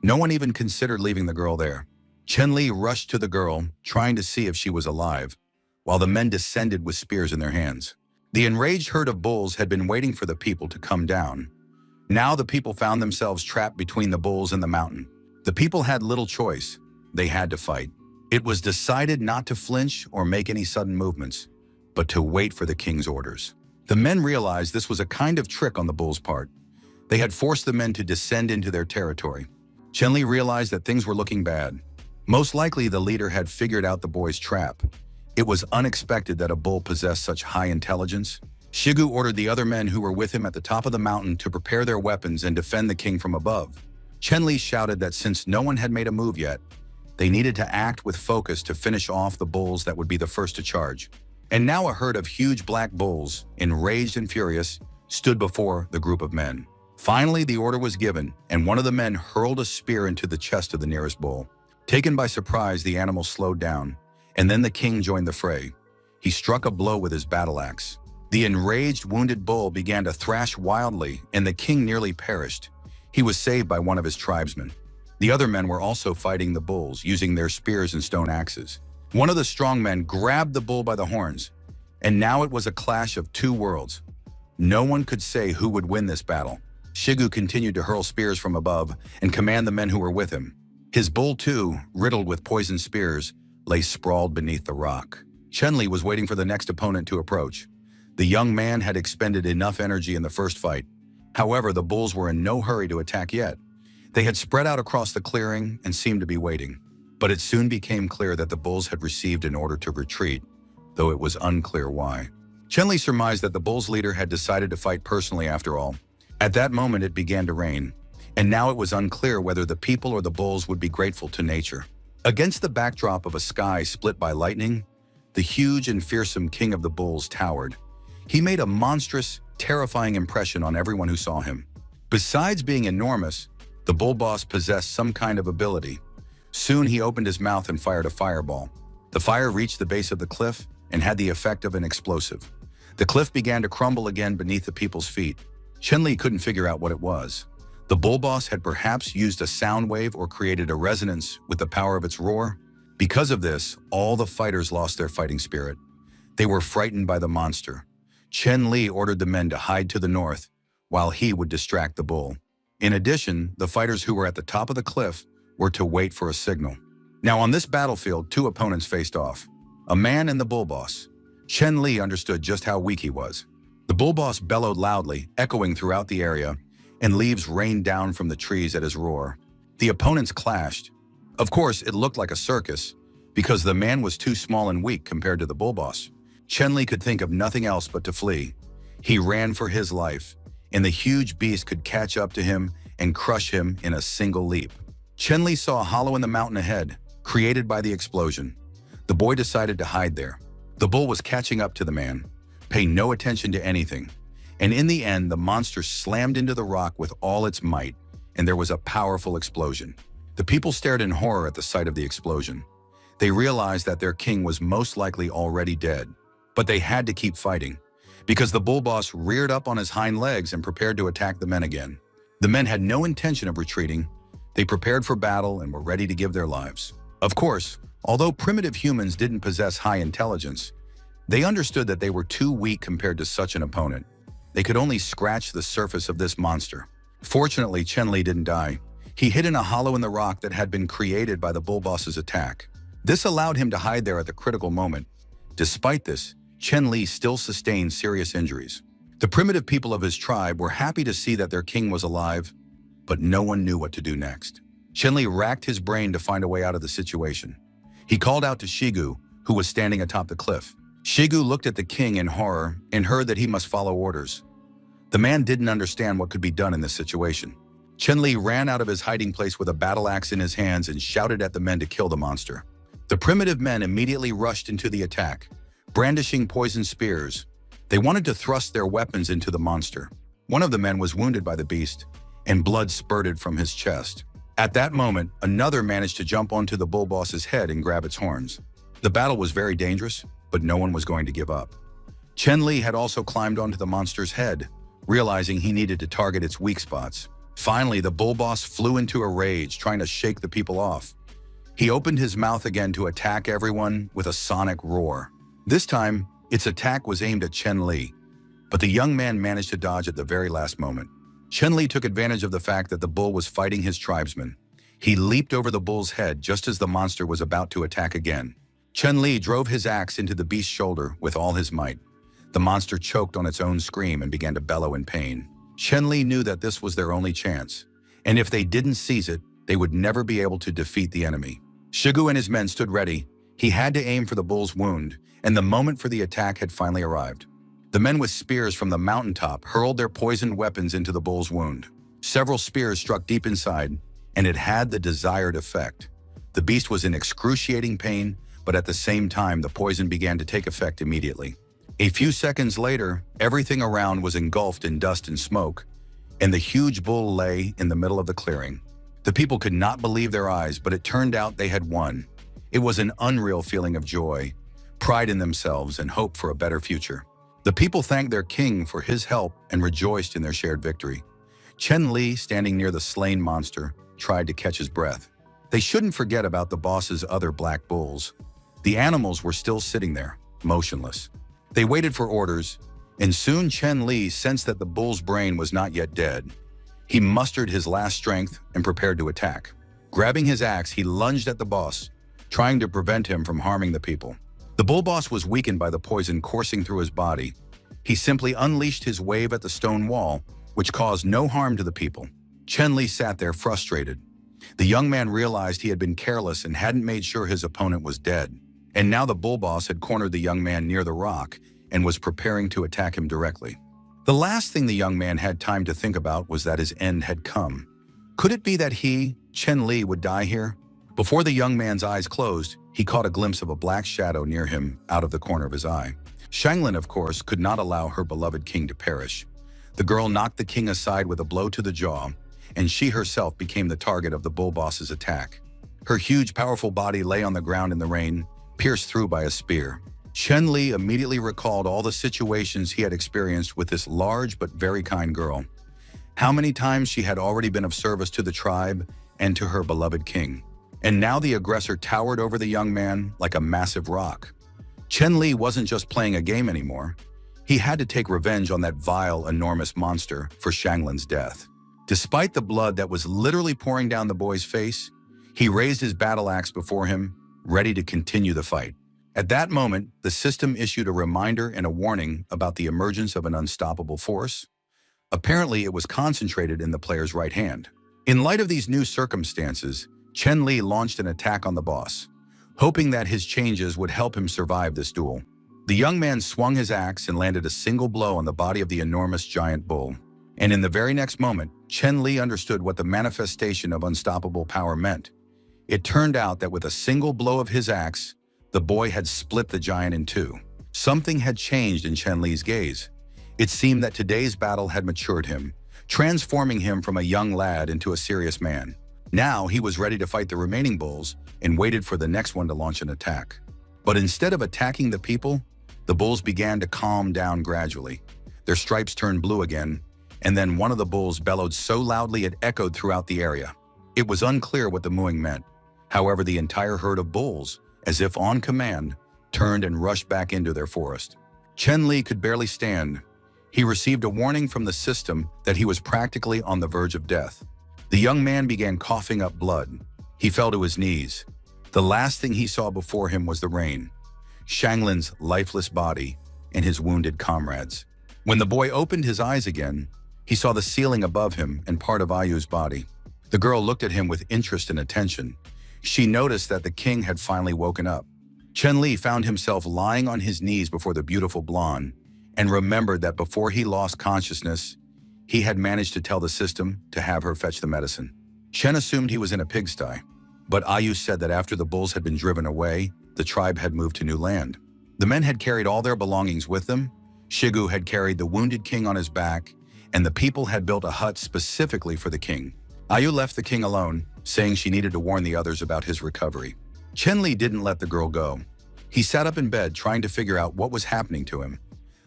No one even considered leaving the girl there. Chen Li rushed to the girl, trying to see if she was alive, while the men descended with spears in their hands. The enraged herd of bulls had been waiting for the people to come down. Now the people found themselves trapped between the bulls and the mountain. The people had little choice. They had to fight. It was decided not to flinch or make any sudden movements, but to wait for the king's orders. The men realized this was a kind of trick on the bulls' part. They had forced the men to descend into their territory. Chen Li realized that things were looking bad. Most likely the leader had figured out the boys' trap. It was unexpected that a bull possessed such high intelligence. Shigu ordered the other men who were with him at the top of the mountain to prepare their weapons and defend the king from above. Chen Li shouted that since no one had made a move yet, they needed to act with focus to finish off the bulls that would be the first to charge. And now a herd of huge black bulls, enraged and furious, stood before the group of men. Finally, the order was given, and one of the men hurled a spear into the chest of the nearest bull. Taken by surprise, the animal slowed down, and then the king joined the fray. He struck a blow with his battle axe. The enraged, wounded bull began to thrash wildly, and the king nearly perished. He was saved by one of his tribesmen. The other men were also fighting the bulls, using their spears and stone axes. One of the strong men grabbed the bull by the horns, and now it was a clash of 2 worlds. No one could say who would win this battle. Shigu continued to hurl spears from above and command the men who were with him. His bull, too, riddled with poisoned spears, lay sprawled beneath the rock. Chen Li was waiting for the next opponent to approach. The young man had expended enough energy in the first fight. However, the bulls were in no hurry to attack yet. They had spread out across the clearing and seemed to be waiting. But it soon became clear that the bulls had received an order to retreat, though it was unclear why. Chen Li surmised that the bulls' leader had decided to fight personally after all. At that moment, it began to rain, and now it was unclear whether the people or the bulls would be grateful to nature. Against the backdrop of a sky split by lightning, the huge and fearsome king of the bulls towered. He made a monstrous, terrifying impression on everyone who saw him. Besides being enormous, the bull boss possessed some kind of ability. Soon he opened his mouth and fired a fireball. The fire reached the base of the cliff and had the effect of an explosive. The cliff began to crumble again beneath the people's feet. Chen-Li couldn't figure out what it was. The bull boss had perhaps used a sound wave or created a resonance with the power of its roar. Because of this, all the fighters lost their fighting spirit. They were frightened by the monster. Chen-Li ordered the men to hide to the north, while he would distract the bull. In addition, the fighters who were at the top of the cliff were to wait for a signal. Now on this battlefield, two opponents faced off, a man and the bull boss. Chen-Li understood just how weak he was. The bull boss bellowed loudly, echoing throughout the area, and leaves rained down from the trees at his roar. The opponents clashed. Of course, it looked like a circus, because the man was too small and weak compared to the bull boss. Chen-Li could think of nothing else but to flee. He ran for his life, and the huge beast could catch up to him and crush him in a single leap. Chen-Li saw a hollow in the mountain ahead, created by the explosion. The boy decided to hide there. The bull was catching up to the man, paying no attention to anything. And in the end, the monster slammed into the rock with all its might, and there was a powerful explosion. The people stared in horror at the sight of the explosion. They realized that their king was most likely already dead. But they had to keep fighting, because the bull boss reared up on his hind legs and prepared to attack the men again. The men had no intention of retreating. They prepared for battle and were ready to give their lives. Of course, although primitive humans didn't possess high intelligence, they understood that they were too weak compared to such an opponent. They could only scratch the surface of this monster. Fortunately, Chen-Li didn't die. He hid in a hollow in the rock that had been created by the bull boss's attack. This allowed him to hide there at the critical moment. Despite this, Chen-Li still sustained serious injuries. The primitive people of his tribe were happy to see that their king was alive, but no one knew what to do next. Chen-Li racked his brain to find a way out of the situation. He called out to Shigu, who was standing atop the cliff. Shigu looked at the king in horror and heard that he must follow orders. The man didn't understand what could be done in this situation. Chen-Li ran out of his hiding place with a battle axe in his hands and shouted at the men to kill the monster. The primitive men immediately rushed into the attack, brandishing poisoned spears. They wanted to thrust their weapons into the monster. One of the men was wounded by the beast, and blood spurted from his chest. At that moment, another managed to jump onto the bull boss's head and grab its horns. The battle was very dangerous, but no one was going to give up. Chen-Li had also climbed onto the monster's head, realizing he needed to target its weak spots. Finally, the bull boss flew into a rage, trying to shake the people off. He opened his mouth again to attack everyone with a sonic roar. This time, its attack was aimed at Chen-Li, but the young man managed to dodge at the very last moment. Chen-Li took advantage of the fact that the bull was fighting his tribesmen. He leaped over the bull's head just as the monster was about to attack again. Chen-Li drove his axe into the beast's shoulder with all his might. The monster choked on its own scream and began to bellow in pain. Chen-Li knew that this was their only chance, and if they didn't seize it, they would never be able to defeat the enemy. Shigu and his men stood ready. He had to aim for the bull's wound, and the moment for the attack had finally arrived. The men with spears from the mountaintop hurled their poisoned weapons into the bull's wound. Several spears struck deep inside, and it had the desired effect. The beast was in excruciating pain, but at the same time, the poison began to take effect immediately. A few seconds later, everything around was engulfed in dust and smoke, and the huge bull lay in the middle of the clearing. The people could not believe their eyes, but it turned out they had won. It was an unreal feeling of joy, pride in themselves, and hope for a better future. The people thanked their king for his help and rejoiced in their shared victory. Chen-Li, standing near the slain monster, tried to catch his breath. They shouldn't forget about the boss's other black bulls. The animals were still sitting there, motionless. They waited for orders, and soon Chen-Li sensed that the bull's brain was not yet dead. He mustered his last strength and prepared to attack. Grabbing his axe, he lunged at the boss, trying to prevent him from harming the people. The bull boss was weakened by the poison coursing through his body. He simply unleashed his wave at the stone wall, which caused no harm to the people. Chen-Li sat there frustrated. The young man realized he had been careless and hadn't made sure his opponent was dead. And now the bull boss had cornered the young man near the rock and was preparing to attack him directly. The last thing the young man had time to think about was that his end had come. Could it be that he, Chen-Li, would die here? Before the young man's eyes closed, he caught a glimpse of a black shadow near him out of the corner of his eye. Shanglin, of course, could not allow her beloved king to perish. The girl knocked the king aside with a blow to the jaw, and she herself became the target of the bull boss's attack. Her huge, powerful body lay on the ground in the rain, pierced through by a spear. Chen Li immediately recalled all the situations he had experienced with this large but very kind girl. How many times she had already been of service to the tribe and to her beloved king. And now the aggressor towered over the young man like a massive rock. Chen Li wasn't just playing a game anymore. He had to take revenge on that vile, enormous monster for Shanglin's death. Despite the blood that was literally pouring down the boy's face, he raised his battle axe before him, ready to continue the fight. At that moment, the system issued a reminder and a warning about the emergence of an unstoppable force. Apparently, it was concentrated in the player's right hand. In light of these new circumstances, Chen Li launched an attack on the boss, hoping that his changes would help him survive this duel. The young man swung his axe and landed a single blow on the body of the enormous giant bull. And in the very next moment, Chen Li understood what the manifestation of unstoppable power meant. It turned out that with a single blow of his axe, the boy had split the giant in two. Something had changed in Chen Li's gaze. It seemed that today's battle had matured him, transforming him from a young lad into a serious man. Now he was ready to fight the remaining bulls and waited for the next one to launch an attack. But instead of attacking the people, the bulls began to calm down gradually. Their stripes turned blue again, and then one of the bulls bellowed so loudly it echoed throughout the area. It was unclear what the mooing meant. However, the entire herd of bulls, as if on command, turned and rushed back into their forest. Chen Li could barely stand. He received a warning from the system that he was practically on the verge of death. The young man began coughing up blood. He fell to his knees. The last thing he saw before him was the rain, Shanglin's lifeless body, and his wounded comrades. When the boy opened his eyes again, he saw the ceiling above him and part of Ayu's body. The girl looked at him with interest and attention. She noticed that the king had finally woken up. Chen Li found himself lying on his knees before the beautiful blonde and remembered that before he lost consciousness, he had managed to tell the system to have her fetch the medicine. Chen assumed he was in a pigsty, but Ayu said that after the bulls had been driven away, the tribe had moved to new land. The men had carried all their belongings with them. Shigu had carried the wounded king on his back, and the people had built a hut specifically for the king. Ayu left the king alone, saying she needed to warn the others about his recovery. Chen Li didn't let the girl go. He sat up in bed trying to figure out what was happening to him.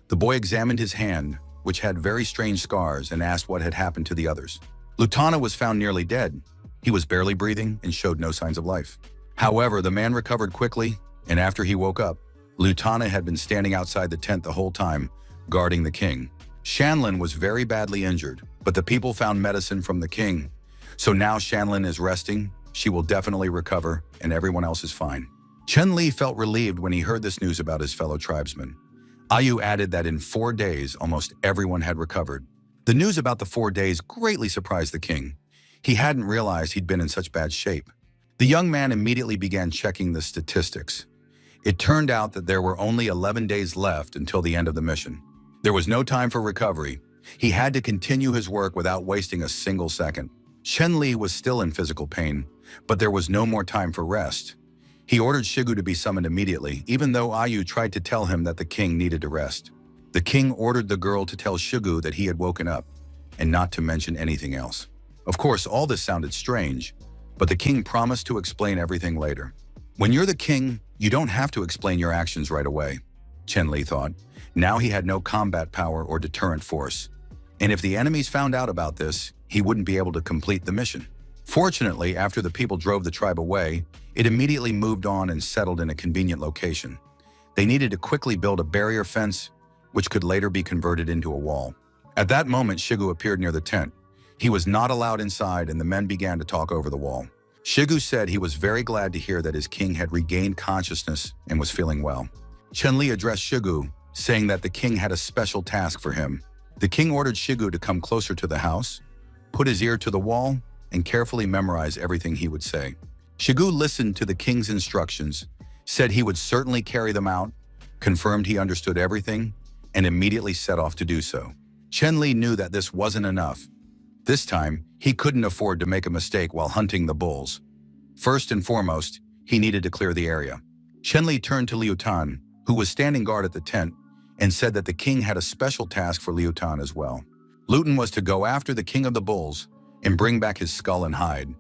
The boy examined his hand, which had very strange scars, and asked what had happened to the others. Lutana was found nearly dead. He was barely breathing and showed no signs of life. However, the man recovered quickly, and after he woke up, Lutana had been standing outside the tent the whole time, guarding the king. Shanlin was very badly injured, but the people found medicine from the king. So now Shanlin is resting, she will definitely recover, and everyone else is fine. Chen Li felt relieved when he heard this news about his fellow tribesmen. Ayu added that in 4 days, almost everyone had recovered. The news about the 4 days greatly surprised the king. He hadn't realized he'd been in such bad shape. The young man immediately began checking the statistics. It turned out that there were only 11 days left until the end of the mission. There was no time for recovery. He had to continue his work without wasting a single second. Chen Li was still in physical pain, but there was no more time for rest. He ordered Shigu to be summoned immediately, even though Ayu tried to tell him that the king needed to rest. The king ordered the girl to tell Shigu that he had woken up, and not to mention anything else. Of course, all this sounded strange, but the king promised to explain everything later. When you're the king, you don't have to explain your actions right away, Chen Li thought. Now he had no combat power or deterrent force, and if the enemies found out about this, he wouldn't be able to complete the mission. Fortunately, after the people drove the tribe away, it immediately moved on and settled in a convenient location. They needed to quickly build a barrier fence, which could later be converted into a wall. At that moment, Shigu appeared near the tent. He was not allowed inside, and the men began to talk over the wall. Shigu said he was very glad to hear that his king had regained consciousness and was feeling well. Chen Li addressed Shigu, saying that the king had a special task for him. The king ordered Shigu to come closer to the house, put his ear to the wall, and carefully memorize everything he would say. Shigu listened to the king's instructions, said he would certainly carry them out, confirmed he understood everything, and immediately set off to do so. Chen Li knew that this wasn't enough. This time, he couldn't afford to make a mistake while hunting the bulls. First and foremost, he needed to clear the area. Chen Li turned to Liu Tan, who was standing guard at the tent. and said that the king had a special task for Liu Tan as well. Luton was to go after the king of the bulls and bring back his skull and hide.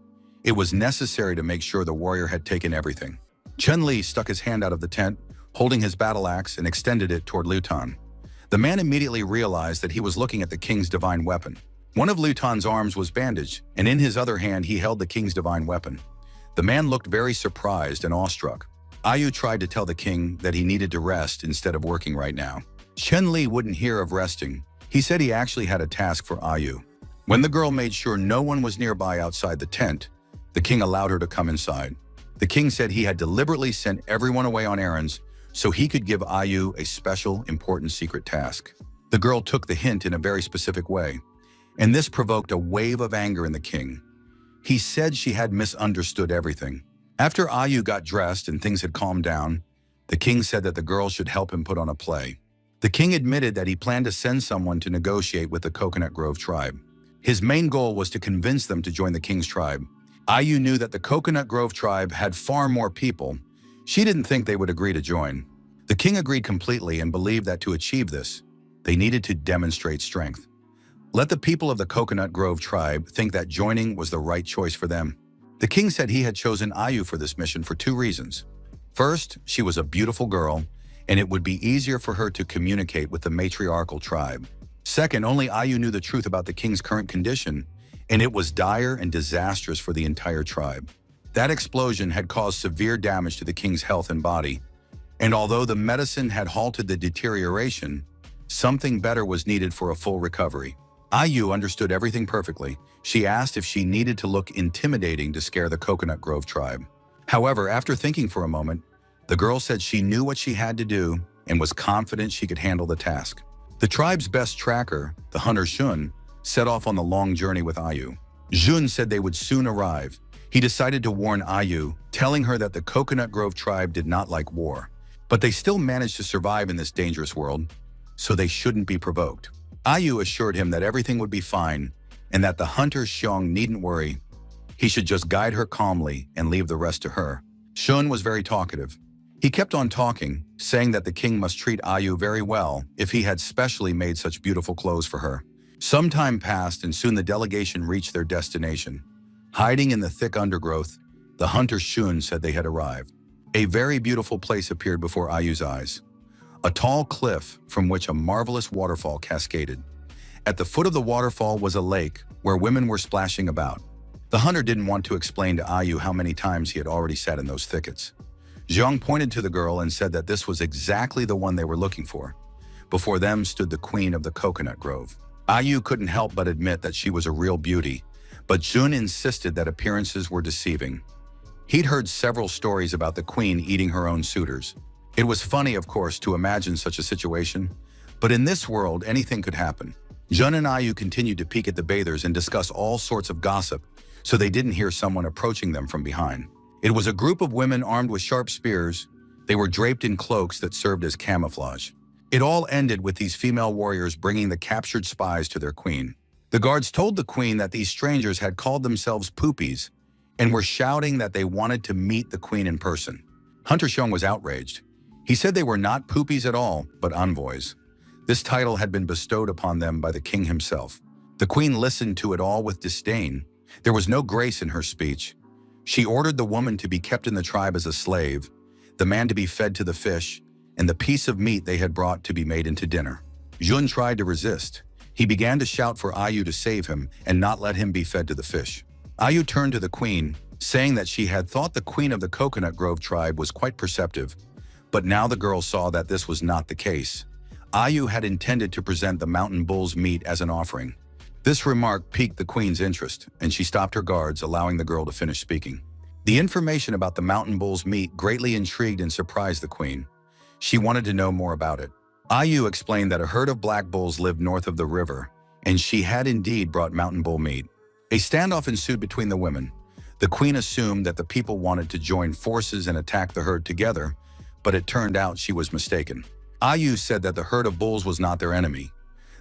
It was necessary to make sure the warrior had taken everything. Chen Li stuck his hand out of the tent, holding his battle axe, and extended it toward Liu Tan. The man immediately realized that he was looking at the king's divine weapon. One of Liu Tan's arms was bandaged, and in his other hand he held the king's divine weapon. The man looked very surprised and awestruck. Ayu tried to tell the king that he needed to rest instead of working right now. Chen Li wouldn't hear of resting. He said he actually had a task for Ayu. When the girl made sure no one was nearby outside the tent, the king allowed her to come inside. The king said he had deliberately sent everyone away on errands so he could give Ayu a special, important secret task. The girl took the hint in a very specific way, and this provoked a wave of anger in the king. He said she had misunderstood everything. After Ayu got dressed and things had calmed down, the king said that the girl should help him put on a play. The king admitted that he planned to send someone to negotiate with the Coconut Grove tribe. His main goal was to convince them to join the king's tribe. Ayu knew that the Coconut Grove tribe had far more people. She didn't think they would agree to join. The king agreed completely and believed that to achieve this, they needed to demonstrate strength. Let the people of the Coconut Grove tribe think that joining was the right choice for them. The king said he had chosen Ayu for this mission for 2 reasons. First, she was a beautiful girl, and it would be easier for her to communicate with the matriarchal tribe. Second, only Ayu knew the truth about the king's current condition, and it was dire and disastrous for the entire tribe. That explosion had caused severe damage to the king's health and body, and although the medicine had halted the deterioration, something better was needed for a full recovery. Ayu understood everything perfectly. She asked if she needed to look intimidating to scare the Coconut Grove tribe. However, after thinking for a moment, the girl said she knew what she had to do and was confident she could handle the task. The tribe's best tracker, the hunter Shun, set off on the long journey with Ayu. Jun said they would soon arrive. He decided to warn Ayu, telling her that the Coconut Grove tribe did not like war. But they still managed to survive in this dangerous world, so they shouldn't be provoked. Ayu assured him that everything would be fine and that the hunter Xiong needn't worry. He should just guide her calmly and leave the rest to her. Shun was very talkative. He kept on talking, saying that the king must treat Ayu very well if he had specially made such beautiful clothes for her. Some time passed and soon the delegation reached their destination. Hiding in the thick undergrowth, the hunter Shun said they had arrived. A very beautiful place appeared before Ayu's eyes. A tall cliff from which a marvelous waterfall cascaded. At the foot of the waterfall was a lake where women were splashing about. The hunter didn't want to explain to Ayu how many times he had already sat in those thickets. Zhang pointed to the girl and said that this was exactly the one they were looking for. Before them stood the queen of the Coconut Grove. Ayu couldn't help but admit that she was a real beauty, but Jun insisted that appearances were deceiving. He'd heard several stories about the queen eating her own suitors. It was funny, of course, to imagine such a situation, but in this world, anything could happen. Jun and Ayu continued to peek at the bathers and discuss all sorts of gossip, so they didn't hear someone approaching them from behind. It was a group of women armed with sharp spears. They were draped in cloaks that served as camouflage. It all ended with these female warriors bringing the captured spies to their queen. The guards told the queen that these strangers had called themselves poopies and were shouting that they wanted to meet the queen in person. Hunter Xiong was outraged. He said they were not poopies at all, but envoys. This title had been bestowed upon them by the king himself. The queen listened to it all with disdain. There was no grace in her speech. She ordered the woman to be kept in the tribe as a slave, the man to be fed to the fish, and the piece of meat they had brought to be made into dinner. Jun tried to resist. He began to shout for Ayu to save him and not let him be fed to the fish. Ayu turned to the queen, saying that she had thought the queen of the Coconut Grove tribe was quite perceptive, but now the girl saw that this was not the case. Ayu had intended to present the mountain bull's meat as an offering. This remark piqued the queen's interest, and she stopped her guards, allowing the girl to finish speaking. The information about the mountain bull's meat greatly intrigued and surprised the queen. She wanted to know more about it. Ayu explained that a herd of black bulls lived north of the river, and she had indeed brought mountain bull meat. A standoff ensued between the women. The queen assumed that the people wanted to join forces and attack the herd together, but it turned out she was mistaken. Ayu said that the herd of bulls was not their enemy.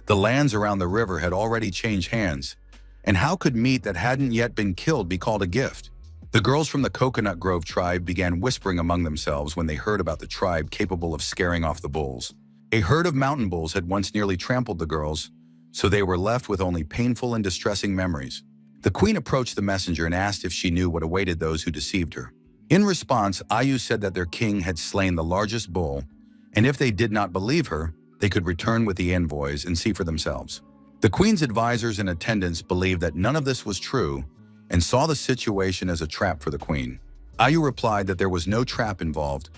The lands around the river had already changed hands, and how could meat that hadn't yet been killed be called a gift? The girls from the Coconut Grove tribe began whispering among themselves when they heard about the tribe capable of scaring off the bulls. A herd of mountain bulls had once nearly trampled the girls, so they were left with only painful and distressing memories. The queen approached the messenger and asked if she knew what awaited those who deceived her. In response, Ayu said that their king had slain the largest bull, and if they did not believe her, they could return with the envoys and see for themselves. The queen's advisors and attendants believed that none of this was true and saw the situation as a trap for the queen. Ayu replied that there was no trap involved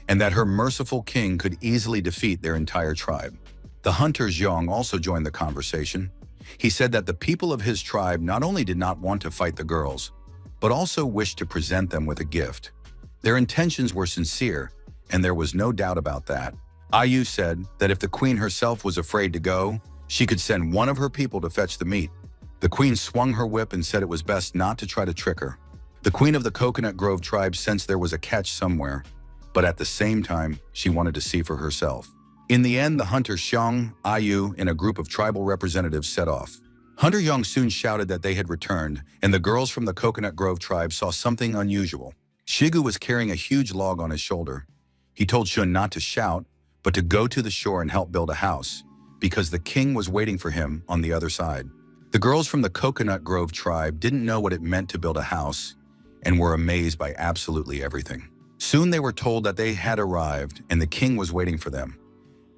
and that her merciful king could easily defeat their entire tribe. The hunter Zhang also joined the conversation. He said that the people of his tribe not only did not want to fight the girls, but also wished to present them with a gift. Their intentions were sincere, and there was no doubt about that. Ayu said that if the queen herself was afraid to go, she could send one of her people to fetch the meat. The queen swung her whip and said it was best not to try to trick her. The queen of the Coconut Grove tribe sensed there was a catch somewhere, but at the same time, she wanted to see for herself. In the end, the hunter Xiang, Ayu, and a group of tribal representatives set off. Hunter Yang soon shouted that they had returned, and the girls from the Coconut Grove tribe saw something unusual. Shigu was carrying a huge log on his shoulder. He told Shun not to shout, but to go to the shore and help build a house, because the king was waiting for him on the other side. The girls from the Coconut Grove tribe didn't know what it meant to build a house and were amazed by absolutely everything. Soon they were told that they had arrived and the king was waiting for them.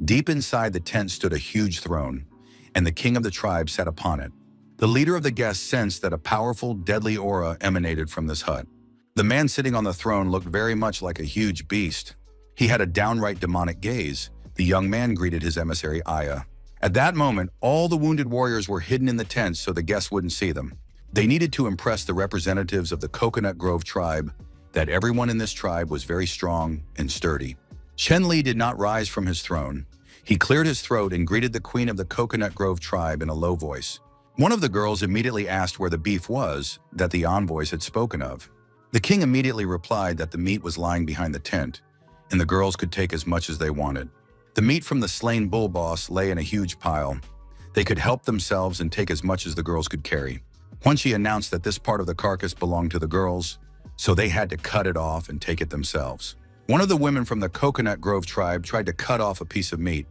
Deep inside the tent stood a huge throne, and the king of the tribe sat upon it. The leader of the guests sensed that a powerful, deadly aura emanated from this hut. The man sitting on the throne looked very much like a huge beast. He had a downright demonic gaze. The young man greeted his emissary, Aya. At that moment, all the wounded warriors were hidden in the tents so the guests wouldn't see them. They needed to impress the representatives of the Coconut Grove tribe that everyone in this tribe was very strong and sturdy. Chen Li did not rise from his throne. He cleared his throat and greeted the queen of the Coconut Grove tribe in a low voice. One of the girls immediately asked where the beef was that the envoys had spoken of. The king immediately replied that the meat was lying behind the tent, and the girls could take as much as they wanted. The meat from the slain bull boss lay in a huge pile. They could help themselves and take as much as the girls could carry. Once she announced that this part of the carcass belonged to the girls, so they had to cut it off and take it themselves. One of the women from the Coconut Grove tribe tried to cut off a piece of meat,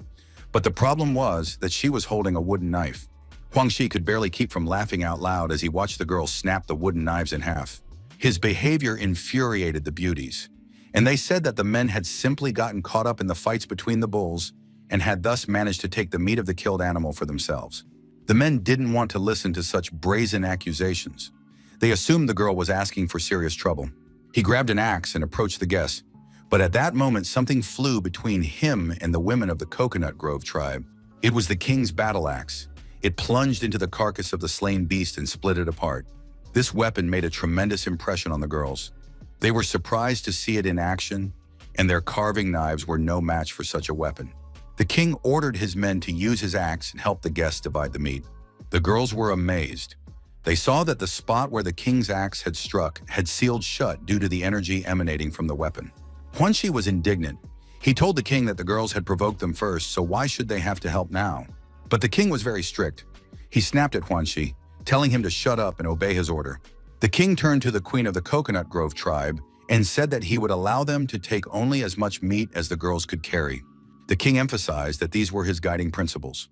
but the problem was that she was holding a wooden knife. Huang Shi could barely keep from laughing out loud as he watched the girls snap the wooden knives in half. His behavior infuriated the beauties, and they said that the men had simply gotten caught up in the fights between the bulls and had thus managed to take the meat of the killed animal for themselves. The men didn't want to listen to such brazen accusations. They assumed the girl was asking for serious trouble. He grabbed an axe and approached the guests, but at that moment something flew between him and the women of the Coconut Grove tribe. It was the king's battle axe. It plunged into the carcass of the slain beast and split it apart. This weapon made a tremendous impression on the girls. They were surprised to see it in action, and their carving knives were no match for such a weapon. The king ordered his men to use his axe and help the guests divide the meat. The girls were amazed. They saw that the spot where the king's axe had struck had sealed shut due to the energy emanating from the weapon. Huan Shi was indignant. He told the king that the girls had provoked them first, so why should they have to help now? But the king was very strict. He snapped at Huan Shi, telling him to shut up and obey his order. The king turned to the queen of the Coconut Grove tribe and said that he would allow them to take only as much meat as the girls could carry. The king emphasized that these were his guiding principles.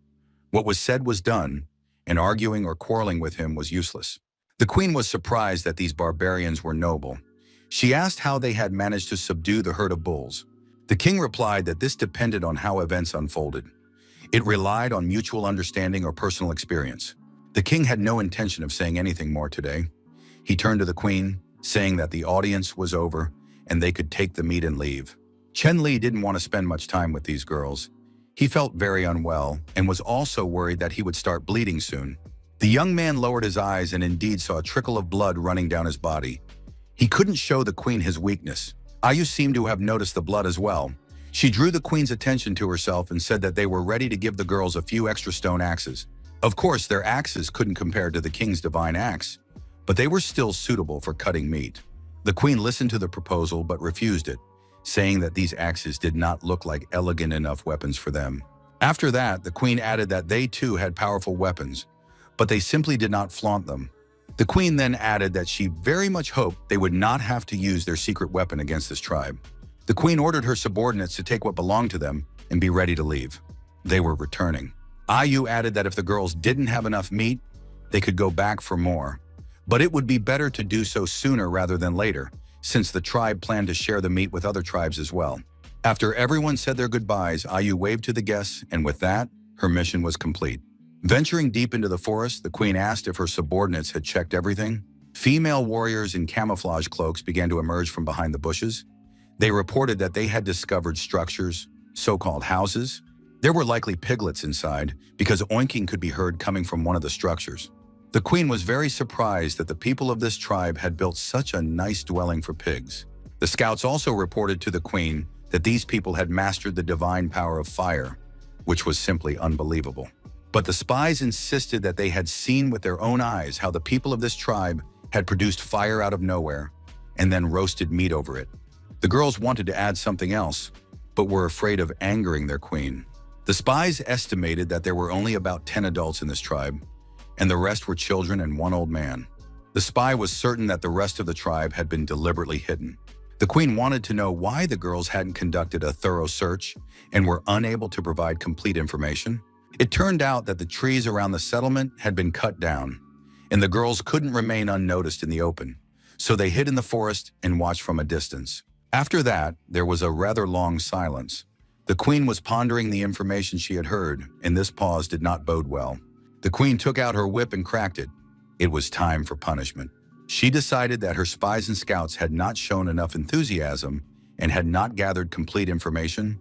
What was said was done, and arguing or quarreling with him was useless. The queen was surprised that these barbarians were noble. She asked how they had managed to subdue the herd of bulls. The king replied that this depended on how events unfolded. It relied on mutual understanding or personal experience. The king had no intention of saying anything more today. He turned to the queen, saying that the audience was over and they could take the meat and leave. Chen Li didn't want to spend much time with these girls. He felt very unwell and was also worried that he would start bleeding soon. The young man lowered his eyes and indeed saw a trickle of blood running down his body. He couldn't show the queen his weakness. Ayu seemed to have noticed the blood as well. She drew the queen's attention to herself and said that they were ready to give the girls a few extra stone axes. Of course, their axes couldn't compare to the king's divine axe, but they were still suitable for cutting meat. The queen listened to the proposal but refused it, saying that these axes did not look like elegant enough weapons for them. After that, the queen added that they too had powerful weapons, but they simply did not flaunt them. The queen then added that she very much hoped they would not have to use their secret weapon against this tribe. The queen ordered her subordinates to take what belonged to them and be ready to leave. They were returning. Ayu added that if the girls didn't have enough meat, they could go back for more. But it would be better to do so sooner rather than later, since the tribe planned to share the meat with other tribes as well. After everyone said their goodbyes, Ayu waved to the guests, and with that, her mission was complete. Venturing deep into the forest, the queen asked if her subordinates had checked everything. Female warriors in camouflage cloaks began to emerge from behind the bushes. They reported that they had discovered structures, so-called houses. There were likely piglets inside, because oinking could be heard coming from one of the structures. The queen was very surprised that the people of this tribe had built such a nice dwelling for pigs. The scouts also reported to the queen that these people had mastered the divine power of fire, which was simply unbelievable. But the spies insisted that they had seen with their own eyes how the people of this tribe had produced fire out of nowhere and then roasted meat over it. The girls wanted to add something else, but were afraid of angering their queen. The spies estimated that there were only about 10 adults in this tribe, and the rest were children and one old man. The spy was certain that the rest of the tribe had been deliberately hidden. The queen wanted to know why the girls hadn't conducted a thorough search and were unable to provide complete information. It turned out that the trees around the settlement had been cut down, and the girls couldn't remain unnoticed in the open, so they hid in the forest and watched from a distance. After that, there was a rather long silence. The queen was pondering the information she had heard, and this pause did not bode well. The queen took out her whip and cracked it. It was time for punishment. She decided that her spies and scouts had not shown enough enthusiasm and had not gathered complete information,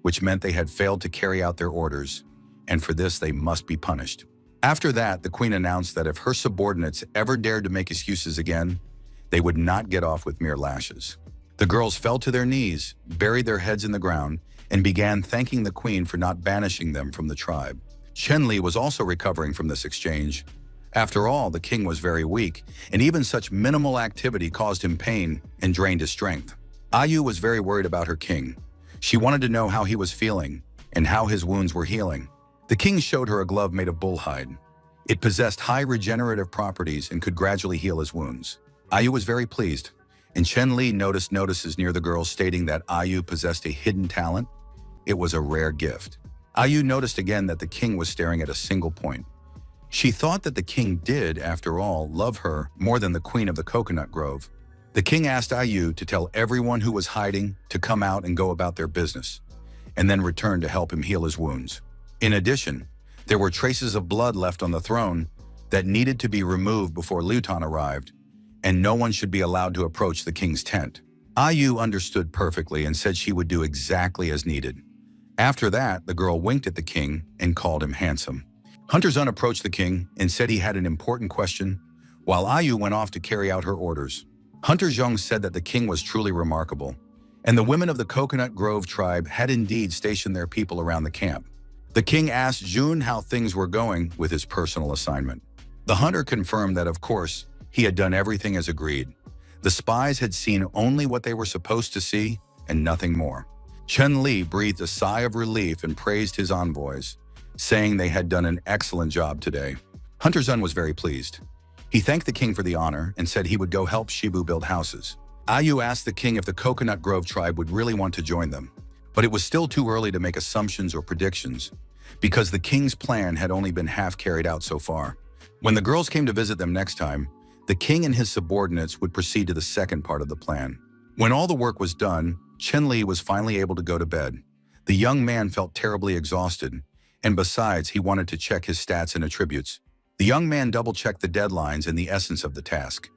which meant they had failed to carry out their orders, and for this they must be punished. After that, the queen announced that if her subordinates ever dared to make excuses again, they would not get off with mere lashes. The girls fell to their knees, buried their heads in the ground, and began thanking the queen for not banishing them from the tribe. Chenli was also recovering from this exchange. After all, the king was very weak, and even such minimal activity caused him pain and drained his strength. Ayu was very worried about her king. She wanted to know how he was feeling and how his wounds were healing. The king showed her a glove made of bull hide. It possessed high regenerative properties and could gradually heal his wounds. Ayu was very pleased, and Chen Li noticed notices near the girls stating that Ayu possessed a hidden talent. It was a rare gift. Ayu noticed again that the king was staring at a single point. She thought that the king did, after all, love her more than the queen of the coconut grove. The king asked Ayu to tell everyone who was hiding to come out and go about their business, and then return to help him heal his wounds. In addition, there were traces of blood left on the throne that needed to be removed before Luton arrived, and no one should be allowed to approach the king's tent. Ayu understood perfectly and said she would do exactly as needed. After that, the girl winked at the king and called him handsome. Hunter's Son approached the king and said he had an important question, while Ayu went off to carry out her orders. Hunter Zhong said that the king was truly remarkable, and the women of the Coconut Grove tribe had indeed stationed their people around the camp. The king asked Jun how things were going with his personal assignment. The hunter confirmed that, of course, he had done everything as agreed. The spies had seen only what they were supposed to see and nothing more. Chen Li breathed a sigh of relief and praised his envoys, saying they had done an excellent job today. Hunter Zun was very pleased. He thanked the king for the honor and said he would go help Shibu build houses. Ayu asked the king if the Coconut Grove tribe would really want to join them, but it was still too early to make assumptions or predictions, because the king's plan had only been half carried out so far. When the girls came to visit them next time, the king and his subordinates would proceed to the second part of the plan. When all the work was done, Chen Li was finally able to go to bed. The young man felt terribly exhausted, and besides, he wanted to check his stats and attributes. The young man double-checked the deadlines and the essence of the task.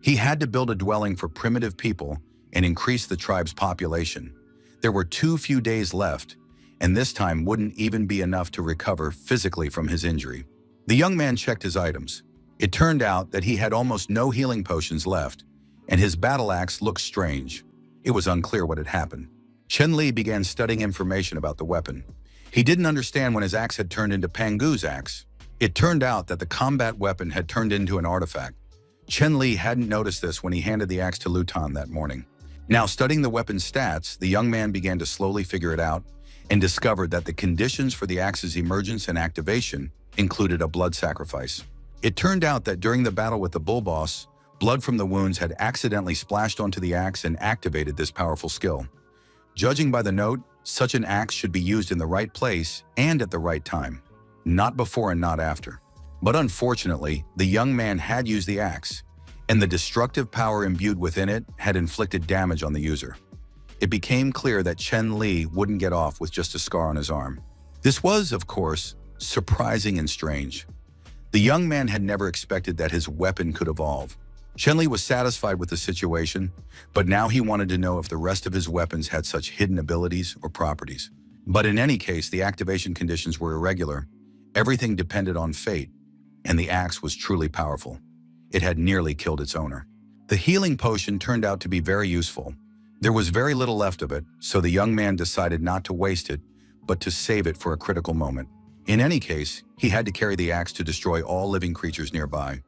He had to build a dwelling for primitive people and increase the tribe's population. There were too few days left, and this time wouldn't even be enough to recover physically from his injury. The young man checked his items. It turned out that he had almost no healing potions left, and his battle axe looked strange. It was unclear what had happened. Chen Li began studying information about the weapon. He didn't understand when his axe had turned into Pangu's axe. It turned out that the combat weapon had turned into an artifact. Chen Li hadn't noticed this when he handed the axe to Luton that morning. Now, studying the weapon's stats, the young man began to slowly figure it out and discovered that the conditions for the axe's emergence and activation included a blood sacrifice. It turned out that during the battle with the bull boss, blood from the wounds had accidentally splashed onto the axe and activated this powerful skill. Judging by the note, such an axe should be used in the right place and at the right time, not before and not after. But unfortunately, the young man had used the axe, and the destructive power imbued within it had inflicted damage on the user. It became clear that Chen Li wouldn't get off with just a scar on his arm. This was, of course, surprising and strange. The young man had never expected that his weapon could evolve. Chen Li was satisfied with the situation, but now he wanted to know if the rest of his weapons had such hidden abilities or properties. But in any case, the activation conditions were irregular. Everything depended on fate, and the axe was truly powerful. It had nearly killed its owner. The healing potion turned out to be very useful. There was very little left of it, so the young man decided not to waste it, but to save it for a critical moment. In any case, he had to carry the axe to destroy all living creatures nearby,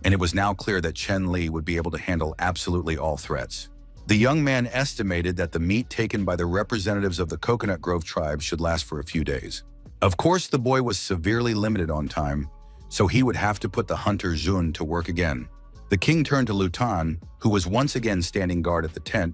and it was now clear that Chen Li would be able to handle absolutely all threats. The young man estimated that the meat taken by the representatives of the Coconut Grove tribe should last for a few days. Of course, the boy was severely limited on time, so he would have to put the hunter Zhun to work again. The king turned to Lutan, who was once again standing guard at the tent,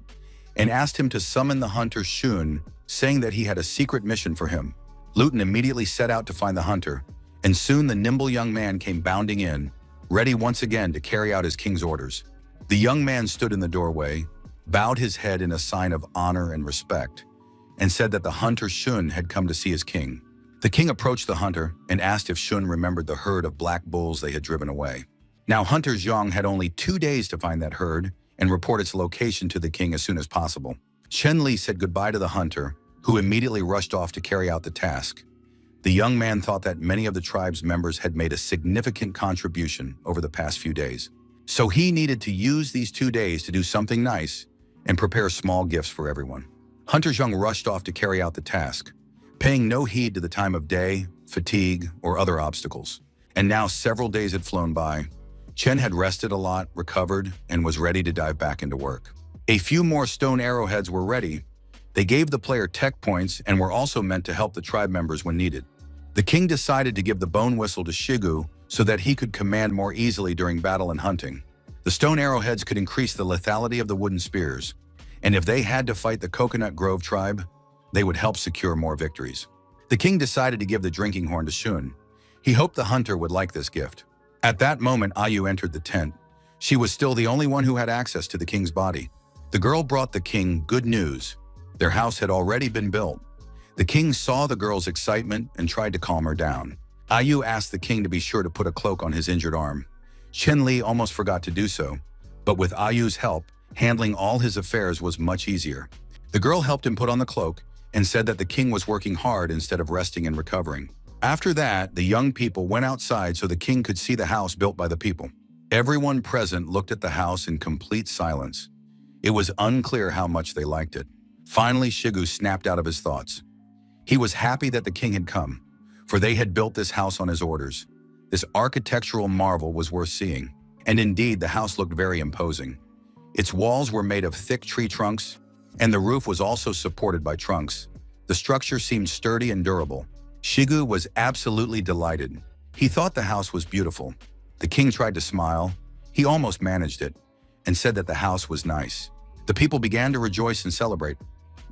and asked him to summon the hunter Shun, saying that he had a secret mission for him. Lutan immediately set out to find the hunter, and soon the nimble young man came bounding in, ready once again to carry out his king's orders. The young man stood in the doorway, bowed his head in a sign of honor and respect, and said that the hunter Shun had come to see his king. The king approached the hunter and asked if Shun remembered the herd of black bulls they had driven away. Now Hunter Zhang had only 2 days to find that herd and report its location to the king as soon as possible. Chen Li said goodbye to the hunter, who immediately rushed off to carry out the task. The young man thought that many of the tribe's members had made a significant contribution over the past few days. So he needed to use these 2 days to do something nice and prepare small gifts for everyone. Hunter Zhang rushed off to carry out the task, paying no heed to the time of day, fatigue, or other obstacles. And now several days had flown by. Chen had rested a lot, recovered, and was ready to dive back into work. A few more stone arrowheads were ready. They gave the player tech points and were also meant to help the tribe members when needed. The king decided to give the bone whistle to Shigu so that he could command more easily during battle and hunting. The stone arrowheads could increase the lethality of the wooden spears, and if they had to fight the Coconut Grove tribe, they would help secure more victories. The king decided to give the drinking horn to Shun. He hoped the hunter would like this gift. At that moment, Ayu entered the tent. She was still the only one who had access to the king's body. The girl brought the king good news. Their house had already been built. The king saw the girl's excitement and tried to calm her down. Ayu asked the king to be sure to put a cloak on his injured arm. Chen Li almost forgot to do so, but with Ayu's help, handling all his affairs was much easier. The girl helped him put on the cloak and said that the king was working hard instead of resting and recovering. After that, the young people went outside so the king could see the house built by the people. Everyone present looked at the house in complete silence. It was unclear how much they liked it. Finally, Shigu snapped out of his thoughts. He was happy that the king had come, for they had built this house on his orders. This architectural marvel was worth seeing, and indeed the house looked very imposing. Its walls were made of thick tree trunks, and the roof was also supported by trunks. The structure seemed sturdy and durable. Shigu was absolutely delighted. He thought the house was beautiful. The king tried to smile. He almost managed it, and said that the house was nice. The people began to rejoice and celebrate.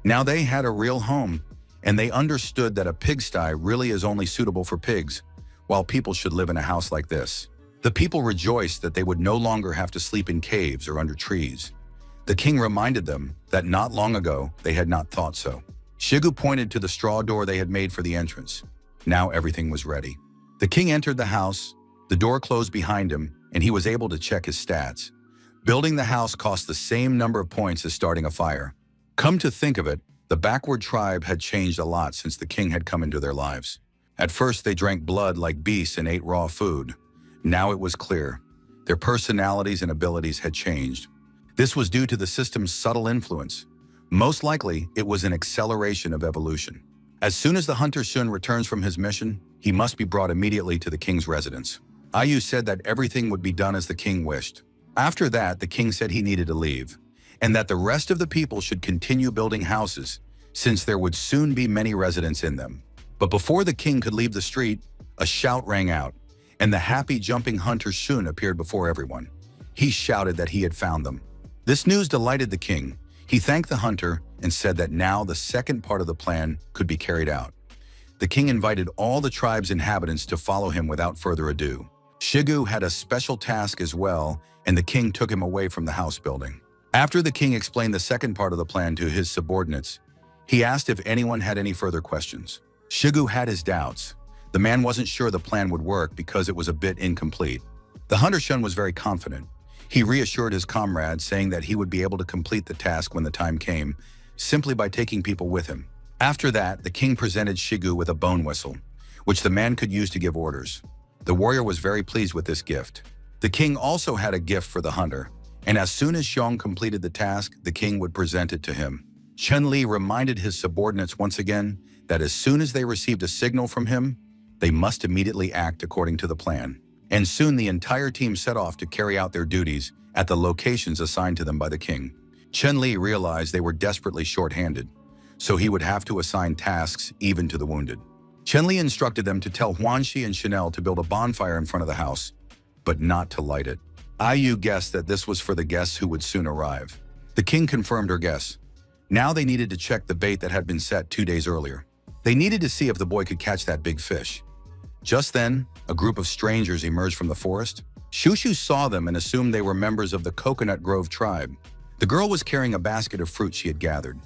Now they had a real home, and they understood that a pigsty really is only suitable for pigs, while people should live in a house like this. The people rejoiced that they would no longer have to sleep in caves or under trees. The king reminded them that not long ago they had not thought so. Shigu pointed to the straw door they had made for the entrance. Now everything was ready. The king entered the house, the door closed behind him, and he was able to check his stats. Building the house cost the same number of points as starting a fire. Come to think of it, the backward tribe had changed a lot since the king had come into their lives. At first, they drank blood like beasts and ate raw food. Now it was clear. Their personalities and abilities had changed. This was due to the system's subtle influence. Most likely, it was an acceleration of evolution. As soon as the hunter Shun returns from his mission, he must be brought immediately to the king's residence. Ayu said that everything would be done as the king wished. After that, the king said he needed to leave, and that the rest of the people should continue building houses, since there would soon be many residents in them. But before the king could leave the street, a shout rang out, and the happy jumping hunter Shun appeared before everyone. He shouted that he had found them. This news delighted the king. He thanked the hunter and said that now the second part of the plan could be carried out. The king invited all the tribe's inhabitants to follow him without further ado. Shigu had a special task as well, and the king took him away from the house building. After the king explained the second part of the plan to his subordinates, he asked if anyone had any further questions. Shigu had his doubts. The man wasn't sure the plan would work because it was a bit incomplete. The hunter Shun was very confident. He reassured his comrades, saying that he would be able to complete the task when the time came, simply by taking people with him. After that, the king presented Shigu with a bone whistle, which the man could use to give orders. The warrior was very pleased with this gift. The king also had a gift for the hunter, and as soon as Xiong completed the task, the king would present it to him. Chen Li reminded his subordinates once again that as soon as they received a signal from him, they must immediately act according to the plan. And soon the entire team set off to carry out their duties at the locations assigned to them by the king. Chen Li realized they were desperately short-handed, so he would have to assign tasks even to the wounded. Chen Li instructed them to tell Huanxi and Chanel to build a bonfire in front of the house, but not to light it. Ai guessed that this was for the guests who would soon arrive. The king confirmed her guess. Now they needed to check the bait that had been set 2 days earlier. They needed to see if the boy could catch that big fish. Just then, a group of strangers emerged from the forest. Shushu saw them and assumed they were members of the Coconut Grove tribe. The girl was carrying a basket of fruit she had gathered.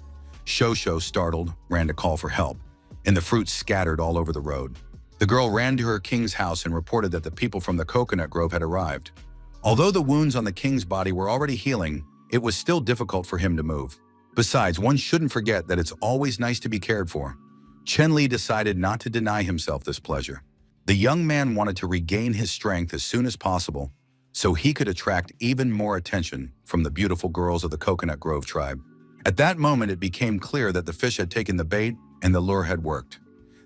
Shosho, startled, ran to call for help, and the fruit scattered all over the road. The girl ran to her king's house and reported that the people from the Coconut Grove had arrived. Although the wounds on the king's body were already healing, it was still difficult for him to move. Besides, one shouldn't forget that it's always nice to be cared for. Chen Li decided not to deny himself this pleasure. The young man wanted to regain his strength as soon as possible, so he could attract even more attention from the beautiful girls of the Coconut Grove tribe. At that moment, it became clear that the fish had taken the bait and the lure had worked.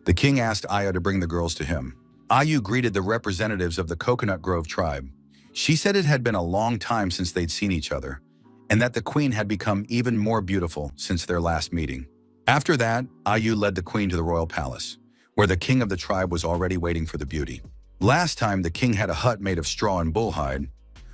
The king asked Aya to bring the girls to him. Ayu greeted the representatives of the Coconut Grove tribe. She said it had been a long time since they'd seen each other, and that the queen had become even more beautiful since their last meeting. After that, Ayu led the queen to the royal palace, where the king of the tribe was already waiting for the beauty. Last time, the king had a hut made of straw and bullhide,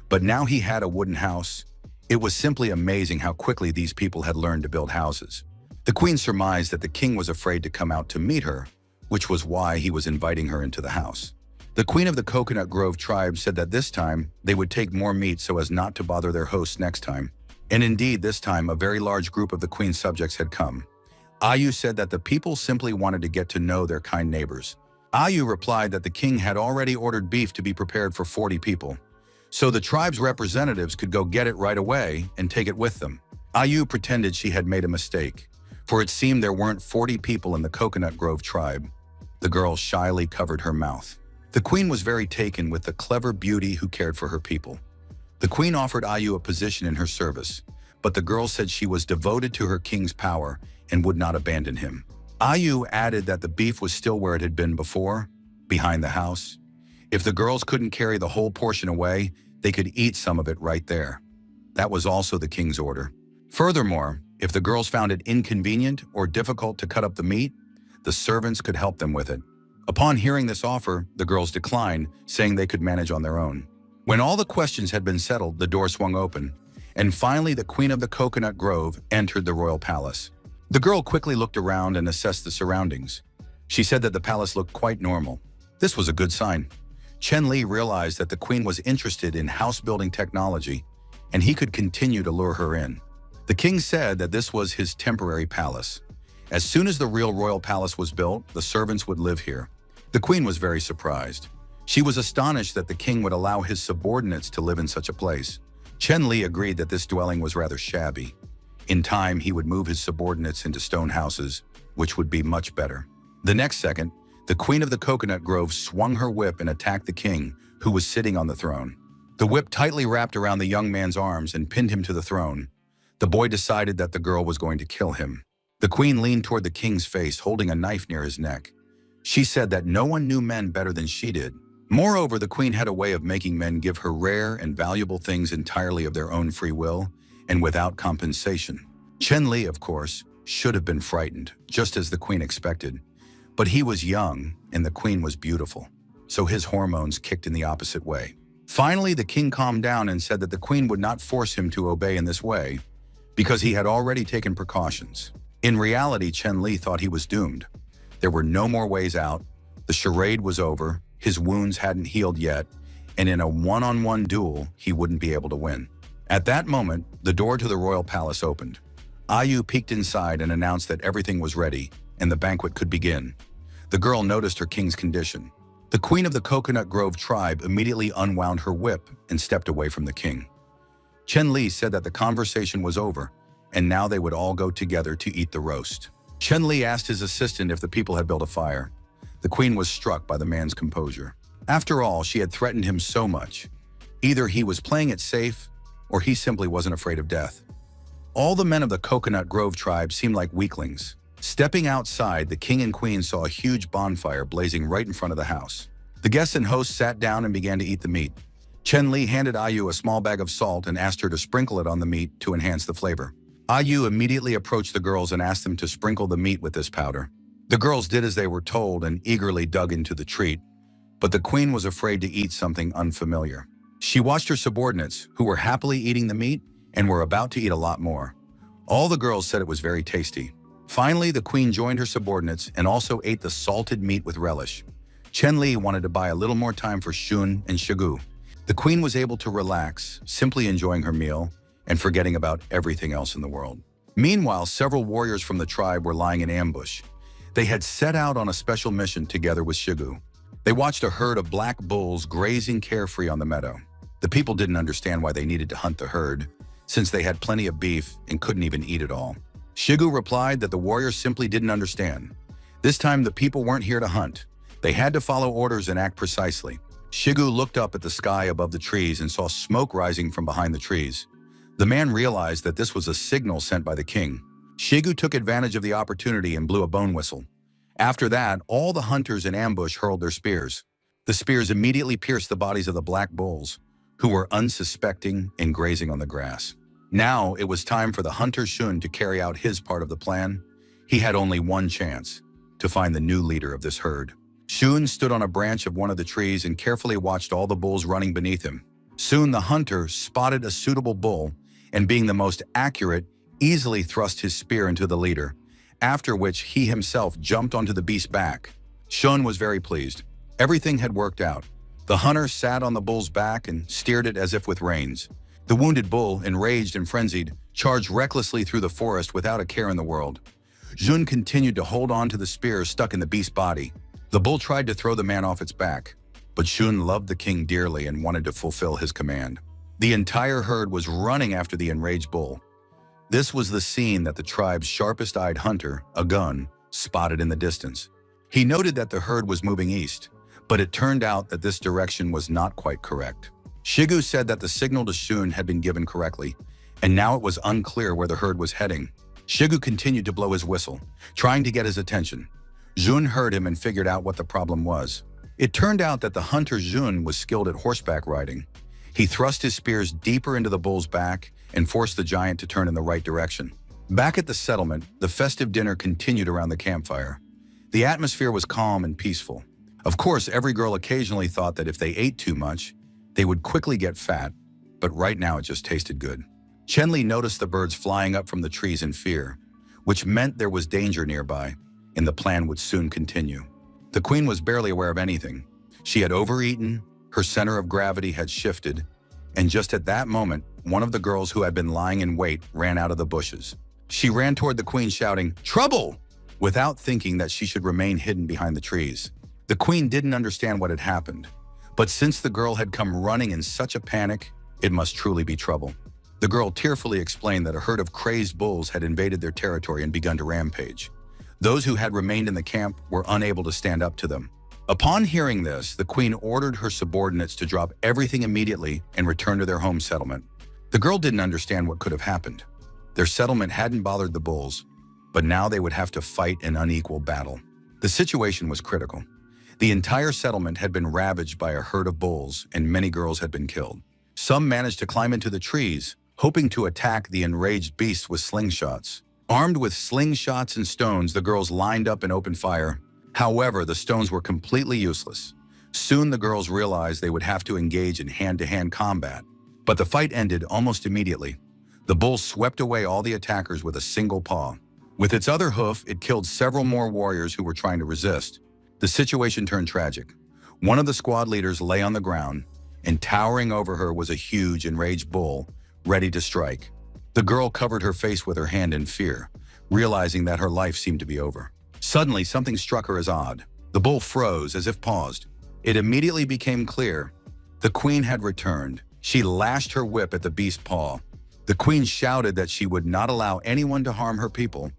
but now he had a wooden house. It was simply amazing how quickly these people had learned to build houses. The queen surmised that the king was afraid to come out to meet her, which was why he was inviting her into the house. The queen of the Coconut Grove tribe said that this time they would take more meat so as not to bother their hosts next time. And indeed, this time a very large group of the queen's subjects had come. Ayu said that the people simply wanted to get to know their kind neighbors. Ayu replied that the king had already ordered beef to be prepared for 40 people, so the tribe's representatives could go get it right away and take it with them. Ayu pretended she had made a mistake, for it seemed there weren't 40 people in the Coconut Grove tribe. The girl shyly covered her mouth. The queen was very taken with the clever beauty who cared for her people. The queen offered Ayu a position in her service, but the girl said she was devoted to her king's power and would not abandon him. Ayu added that the beef was still where it had been before, behind the house. If the girls couldn't carry the whole portion away, they could eat some of it right there. That was also the king's order. Furthermore, if the girls found it inconvenient or difficult to cut up the meat, the servants could help them with it. Upon hearing this offer, the girls declined, saying they could manage on their own. When all the questions had been settled, the door swung open, and finally the queen of the Coconut Grove entered the royal palace. The girl quickly looked around and assessed the surroundings. She said that the palace looked quite normal. This was a good sign. Chen Li realized that the queen was interested in house-building technology, and he could continue to lure her in. The king said that this was his temporary palace. As soon as the real royal palace was built, the servants would live here. The queen was very surprised. She was astonished that the king would allow his subordinates to live in such a place. Chen Li agreed that this dwelling was rather shabby. In time, he would move his subordinates into stone houses, which would be much better. The next second, the queen of the Coconut Grove swung her whip and attacked the king, who was sitting on the throne. The whip tightly wrapped around the young man's arms and pinned him to the throne. The boy decided that the girl was going to kill him. The queen leaned toward the king's face, holding a knife near his neck. She said that no one knew men better than she did. Moreover, the queen had a way of making men give her rare and valuable things entirely of their own free will and without compensation. Chen Li, of course, should have been frightened, just as the queen expected. But he was young, and the queen was beautiful, so his hormones kicked in the opposite way. Finally, the king calmed down and said that the queen would not force him to obey in this way. because he had already taken precautions. In reality, Chen Li thought he was doomed. There were no more ways out, the charade was over, his wounds hadn't healed yet, and in a one-on-one duel, he wouldn't be able to win. At that moment, the door to the royal palace opened. Ayu peeked inside and announced that everything was ready, and the banquet could begin. The girl noticed her king's condition. The queen of the Coconut Grove tribe immediately unwound her whip and stepped away from the king. Chen Li said that the conversation was over, and now they would all go together to eat the roast. Chen Li asked his assistant if the people had built a fire. The queen was struck by the man's composure. After all, she had threatened him so much. Either he was playing it safe, or he simply wasn't afraid of death. All the men of the Coconut Grove tribe seemed like weaklings. Stepping outside, the king and queen saw a huge bonfire blazing right in front of the house. The guests and hosts sat down and began to eat the meat. Chen Li handed Ayu a small bag of salt and asked her to sprinkle it on the meat to enhance the flavor. Ayu immediately approached the girls and asked them to sprinkle the meat with this powder. The girls did as they were told and eagerly dug into the treat, but the queen was afraid to eat something unfamiliar. She watched her subordinates, who were happily eating the meat and were about to eat a lot more. All the girls said it was very tasty. Finally, the queen joined her subordinates and also ate the salted meat with relish. Chen Li wanted to buy a little more time for Shun and Shigu. The queen was able to relax, simply enjoying her meal and forgetting about everything else in the world. Meanwhile, several warriors from the tribe were lying in ambush. They had set out on a special mission together with Shigu. They watched a herd of black bulls grazing carefree on the meadow. The people didn't understand why they needed to hunt the herd, since they had plenty of beef and couldn't even eat it all. Shigu replied that the warriors simply didn't understand. This time, the people weren't here to hunt. They had to follow orders and act precisely. Shigu looked up at the sky above the trees and saw smoke rising from behind the trees. The man realized that this was a signal sent by the king. Shigu took advantage of the opportunity and blew a bone whistle. After that, all the hunters in ambush hurled their spears. The spears immediately pierced the bodies of the black bulls, who were unsuspecting and grazing on the grass. Now it was time for the hunter Shun to carry out his part of the plan. He had only one chance, to find the new leader of this herd. Shun stood on a branch of one of the trees and carefully watched all the bulls running beneath him. Soon the hunter spotted a suitable bull and, being the most accurate, easily thrust his spear into the leader, after which he himself jumped onto the beast's back. Shun was very pleased. Everything had worked out. The hunter sat on the bull's back and steered it as if with reins. The wounded bull, enraged and frenzied, charged recklessly through the forest without a care in the world. Jun continued to hold on to the spear stuck in the beast's body. The bull tried to throw the man off its back, but Shun loved the king dearly and wanted to fulfill his command. The entire herd was running after the enraged bull. This was the scene that the tribe's sharpest-eyed hunter, a gun, spotted in the distance. He noted that the herd was moving east, but it turned out that this direction was not quite correct. Shigu said that the signal to Shun had been given correctly, and now it was unclear where the herd was heading. Shigu continued to blow his whistle, trying to get his attention. Jun heard him and figured out what the problem was. It turned out that the hunter Jun was skilled at horseback riding. He thrust his spears deeper into the bull's back and forced the giant to turn in the right direction. Back at the settlement, the festive dinner continued around the campfire. The atmosphere was calm and peaceful. Of course, every girl occasionally thought that if they ate too much, they would quickly get fat, but right now it just tasted good. Chen Li noticed the birds flying up from the trees in fear, which meant there was danger nearby, and the plan would soon continue. The queen was barely aware of anything. She had overeaten, her center of gravity had shifted, and just at that moment, one of the girls who had been lying in wait ran out of the bushes. She ran toward the queen shouting, "Trouble!" without thinking that she should remain hidden behind the trees. The queen didn't understand what had happened, but since the girl had come running in such a panic, it must truly be trouble. The girl tearfully explained that a herd of crazed bulls had invaded their territory and begun to rampage. Those who had remained in the camp were unable to stand up to them. Upon hearing this, the queen ordered her subordinates to drop everything immediately and return to their home settlement. The girl didn't understand what could have happened. Their settlement hadn't bothered the bulls, but now they would have to fight an unequal battle. The situation was critical. The entire settlement had been ravaged by a herd of bulls, and many girls had been killed. Some managed to climb into the trees, hoping to attack the enraged beasts with slingshots. Armed with slingshots and stones, the girls lined up and opened fire. However, the stones were completely useless. Soon the girls realized they would have to engage in hand-to-hand combat. But the fight ended almost immediately. The bull swept away all the attackers with a single paw. With its other hoof, it killed several more warriors who were trying to resist. The situation turned tragic. One of the squad leaders lay on the ground, and towering over her was a huge, enraged bull, ready to strike. The girl covered her face with her hand in fear, realizing that her life seemed to be over. Suddenly, something struck her as odd. The bull froze, as if paused. It immediately became clear. The queen had returned. She lashed her whip at the beast's paw. The queen shouted that she would not allow anyone to harm her people,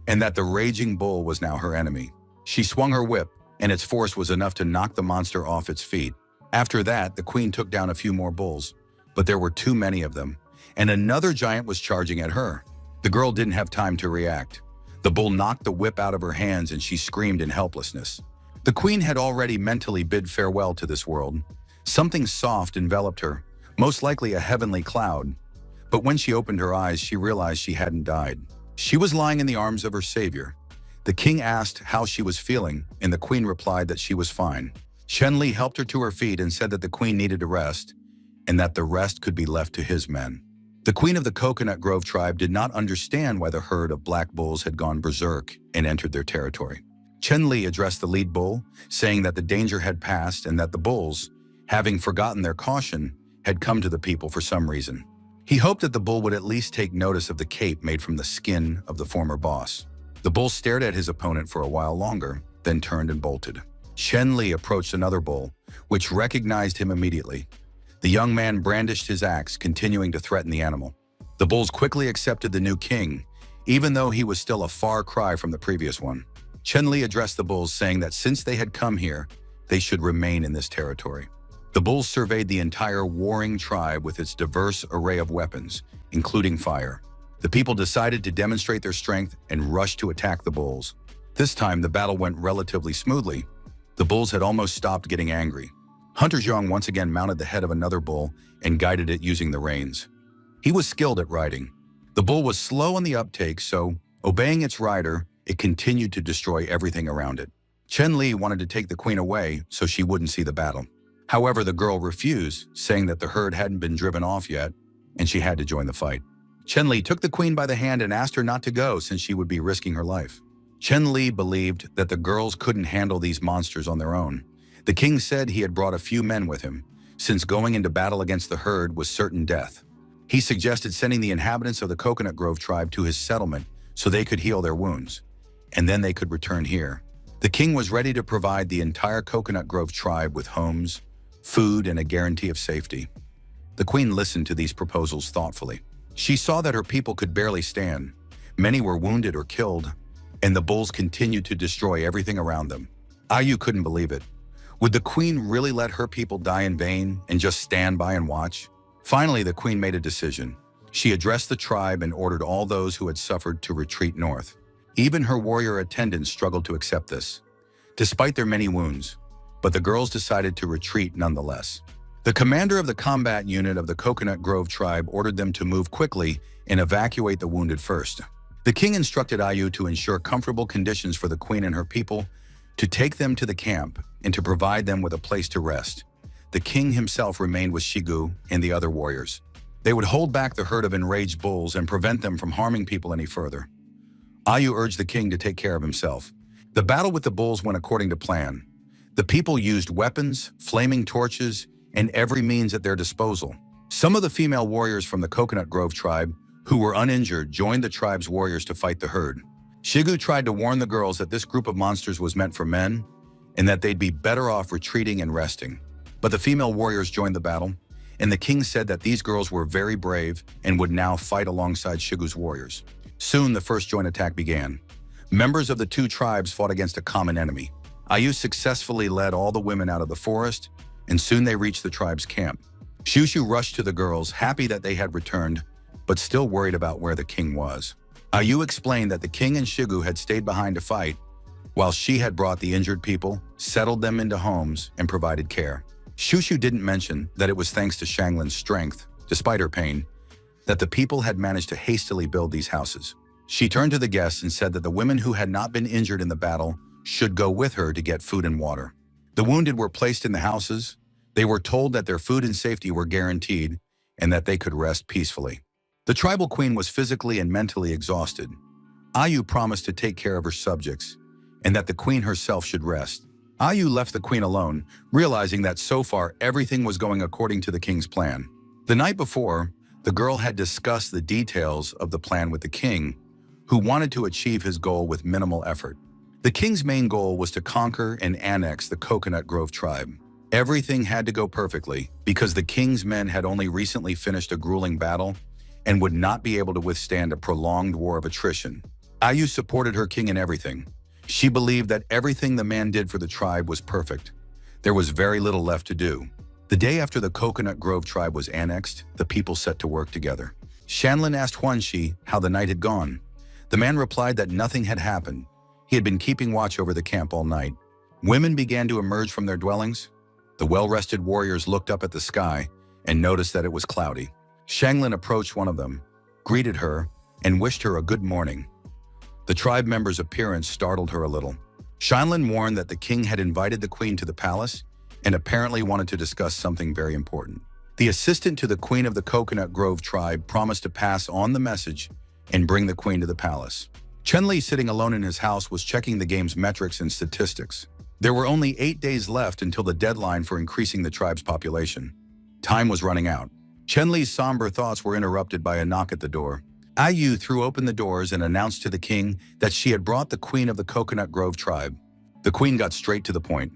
and that the raging bull was now her enemy. She swung her whip, and its force was enough to knock the monster off its feet. After that, the queen took down a few more bulls, but there were too many of them, and another giant was charging at her. The girl didn't have time to react. The bull knocked the whip out of her hands, and she screamed in helplessness. The queen had already mentally bid farewell to this world. Something soft enveloped her, most likely a heavenly cloud. But when she opened her eyes, she realized she hadn't died. She was lying in the arms of her savior. The king asked how she was feeling, and the queen replied that she was fine. Chen-Li helped her to her feet and said that the queen needed a rest, and that the rest could be left to his men. The queen of the Coconut Grove tribe did not understand why the herd of black bulls had gone berserk and entered their territory. Chen-Li addressed the lead bull, saying that the danger had passed and that the bulls, having forgotten their caution, had come to the people for some reason. He hoped that the bull would at least take notice of the cape made from the skin of the former boss. The bull stared at his opponent for a while longer, then turned and bolted. Chen-Li approached another bull, which recognized him immediately. The young man brandished his axe, continuing to threaten the animal. The bulls quickly accepted the new king, even though he was still a far cry from the previous one. Chen-Li addressed the bulls, saying that since they had come here, they should remain in this territory. The bulls surveyed the entire warring tribe with its diverse array of weapons, including fire. The people decided to demonstrate their strength and rushed to attack the bulls. This time, the battle went relatively smoothly. The bulls had almost stopped getting angry. Hunter Zhang once again mounted the head of another bull and guided it using the reins. He was skilled at riding. The bull was slow on the uptake, so, obeying its rider, it continued to destroy everything around it. Chen-Li wanted to take the queen away so she wouldn't see the battle. However, the girl refused, saying that the herd hadn't been driven off yet, and she had to join the fight. Chen-Li took the queen by the hand and asked her not to go since she would be risking her life. Chen-Li believed that the girls couldn't handle these monsters on their own. The king said he had brought a few men with him, since going into battle against the herd was certain death. He suggested sending the inhabitants of the Coconut Grove tribe to his settlement so they could heal their wounds, and then they could return here. The king was ready to provide the entire Coconut Grove tribe with homes, food, and a guarantee of safety. The queen listened to these proposals thoughtfully. She saw that her people could barely stand. Many were wounded or killed, and the bulls continued to destroy everything around them. Ayu couldn't believe it. Would the queen really let her people die in vain and just stand by and watch? Finally, the queen made a decision. She addressed the tribe and ordered all those who had suffered to retreat north. Even her warrior attendants struggled to accept this, despite their many wounds, but the girls decided to retreat nonetheless. The commander of the combat unit of the Coconut Grove tribe ordered them to move quickly and evacuate the wounded first. The king instructed Ayu to ensure comfortable conditions for the queen and her people, to take them to the camp, and to provide them with a place to rest. The king himself remained with Shigu and the other warriors. They would hold back the herd of enraged bulls and prevent them from harming people any further. Ayu urged the king to take care of himself. The battle with the bulls went according to plan. The people used weapons, flaming torches, and every means at their disposal. Some of the female warriors from the Coconut Grove tribe, who were uninjured, joined the tribe's warriors to fight the herd. Shigu tried to warn the girls that this group of monsters was meant for men, and that they'd be better off retreating and resting. But the female warriors joined the battle, and the king said that these girls were very brave and would now fight alongside Shigu's warriors. Soon, the first joint attack began. Members of the two tribes fought against a common enemy. Ayu successfully led all the women out of the forest, and soon they reached the tribe's camp. Shushu rushed to the girls, happy that they had returned, but still worried about where the king was. Ayu explained that the king and Shigu had stayed behind to fight, while she had brought the injured people, settled them into homes, and provided care. Shushu didn't mention that it was thanks to Shanglin's strength, despite her pain, that the people had managed to hastily build these houses. She turned to the guests and said that the women who had not been injured in the battle should go with her to get food and water. The wounded were placed in the houses. They were told that their food and safety were guaranteed and that they could rest peacefully. The tribal queen was physically and mentally exhausted. Ayu promised to take care of her subjects and that the queen herself should rest. Ayu left the queen alone, realizing that so far everything was going according to the king's plan. The night before, the girl had discussed the details of the plan with the king, who wanted to achieve his goal with minimal effort. The king's main goal was to conquer and annex the Coconut Grove tribe. Everything had to go perfectly because the king's men had only recently finished a grueling battle and would not be able to withstand a prolonged war of attrition. Ayu supported her king in everything. She believed that everything the man did for the tribe was perfect. There was very little left to do. The day after the Coconut Grove tribe was annexed, the people set to work together. Shanlin asked Huanxi how the night had gone. The man replied that nothing had happened. He had been keeping watch over the camp all night. Women began to emerge from their dwellings. The well-rested warriors looked up at the sky and noticed that it was cloudy. Shanglin approached one of them, greeted her, and wished her a good morning. The tribe member's appearance startled her a little. Shanlin warned that the king had invited the queen to the palace and apparently wanted to discuss something very important. The assistant to the queen of the Coconut Grove tribe promised to pass on the message and bring the queen to the palace. Chenli, sitting alone in his house, was checking the game's metrics and statistics. There were only 8 days left until the deadline for increasing the tribe's population. Time was running out. Chenli's somber thoughts were interrupted by a knock at the door. Ayu threw open the doors and announced to the king that she had brought the queen of the Coconut Grove tribe. The queen got straight to the point.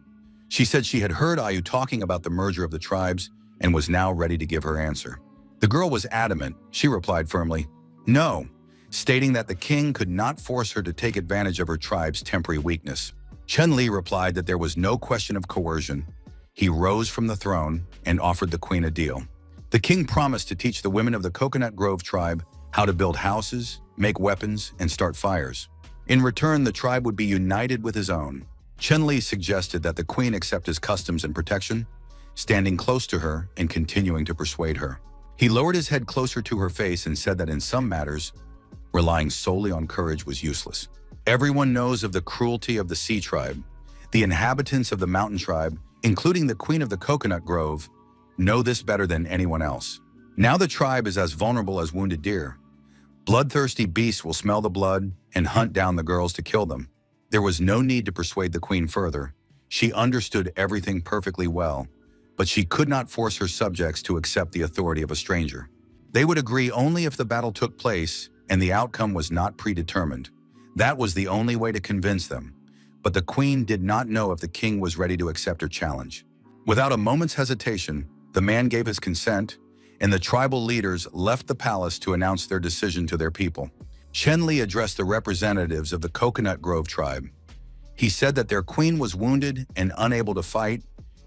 She said she had heard Ayu talking about the merger of the tribes and was now ready to give her answer. The girl was adamant. She replied firmly, "No," stating that the king could not force her to take advantage of her tribe's temporary weakness. Chenli replied that there was no question of coercion. He rose from the throne and offered the queen a deal. The king promised to teach the women of the Coconut Grove tribe how to build houses, make weapons, and start fires. In return, the tribe would be united with his own. Chenli suggested that the queen accept his customs and protection, standing close to her and continuing to persuade her. He lowered his head closer to her face and said that in some matters, relying solely on courage was useless. Everyone knows of the cruelty of the Sea tribe. The inhabitants of the Mountain tribe, including the queen of the Coconut Grove, know this better than anyone else. Now the tribe is as vulnerable as wounded deer. Bloodthirsty beasts will smell the blood and hunt down the girls to kill them. There was no need to persuade the queen further. She understood everything perfectly well, but she could not force her subjects to accept the authority of a stranger. They would agree only if the battle took place and the outcome was not predetermined. That was the only way to convince them. But the queen did not know if the king was ready to accept her challenge. Without a moment's hesitation, the man gave his consent, and the tribal leaders left the palace to announce their decision to their people. Chenli addressed the representatives of the Coconut Grove tribe. He said that their queen was wounded and unable to fight,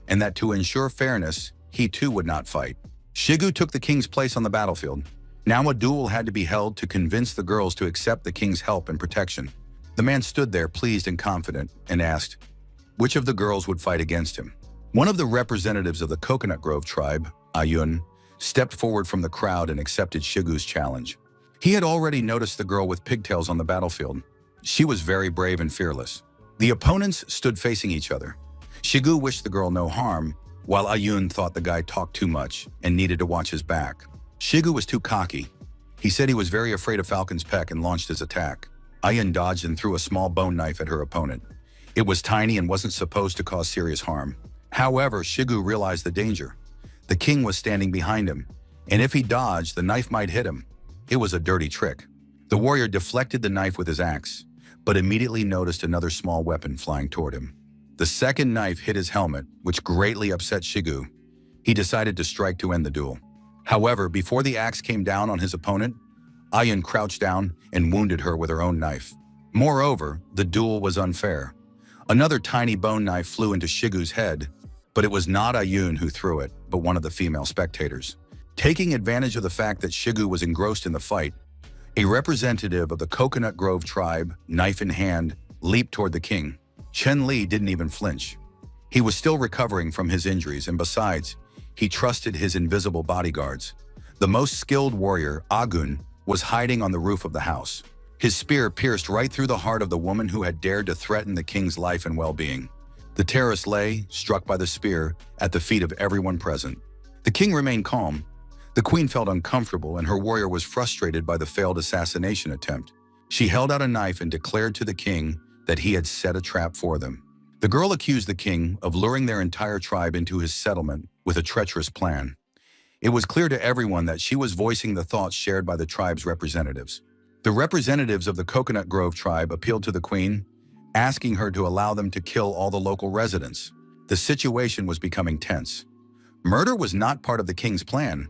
and that to ensure fairness, he too would not fight. Shigu took the king's place on the battlefield. Now a duel had to be held to convince the girls to accept the king's help and protection. The man stood there pleased and confident and asked, which of the girls would fight against him? One of the representatives of the Coconut Grove tribe, Ayun, stepped forward from the crowd and accepted Shigu's challenge. He had already noticed the girl with pigtails on the battlefield. She was very brave and fearless. The opponents stood facing each other. Shigu wished the girl no harm, while Ayun thought the guy talked too much and needed to watch his back. Shigu was too cocky. He said he was very afraid of Falcon's peck and launched his attack. Ayun dodged and threw a small bone knife at her opponent. It was tiny and wasn't supposed to cause serious harm. However, Shigu realized the danger. The king was standing behind him, and if he dodged, the knife might hit him. It was a dirty trick. The warrior deflected the knife with his axe, but immediately noticed another small weapon flying toward him. The second knife hit his helmet, which greatly upset Shigu. He decided to strike to end the duel. However, before the axe came down on his opponent, Ayun crouched down and wounded her with her own knife. Moreover, the duel was unfair. Another tiny bone knife flew into Shigu's head, but it was not Ayun who threw it, but one of the female spectators. Taking advantage of the fact that Shigu was engrossed in the fight, a representative of the Coconut Grove tribe, knife in hand, leaped toward the king. Chen Li didn't even flinch. He was still recovering from his injuries, and besides, he trusted his invisible bodyguards. The most skilled warrior, Agun, was hiding on the roof of the house. His spear pierced right through the heart of the woman who had dared to threaten the king's life and well-being. The terrorist lay, struck by the spear, at the feet of everyone present. The king remained calm. The queen felt uncomfortable and her warrior was frustrated by the failed assassination attempt. She held out a knife and declared to the king that he had set a trap for them. The girl accused the king of luring their entire tribe into his settlement with a treacherous plan. It was clear to everyone that she was voicing the thoughts shared by the tribe's representatives. The representatives of the Coconut Grove tribe appealed to the queen, asking her to allow them to kill all the local residents. The situation was becoming tense. Murder was not part of the king's plan.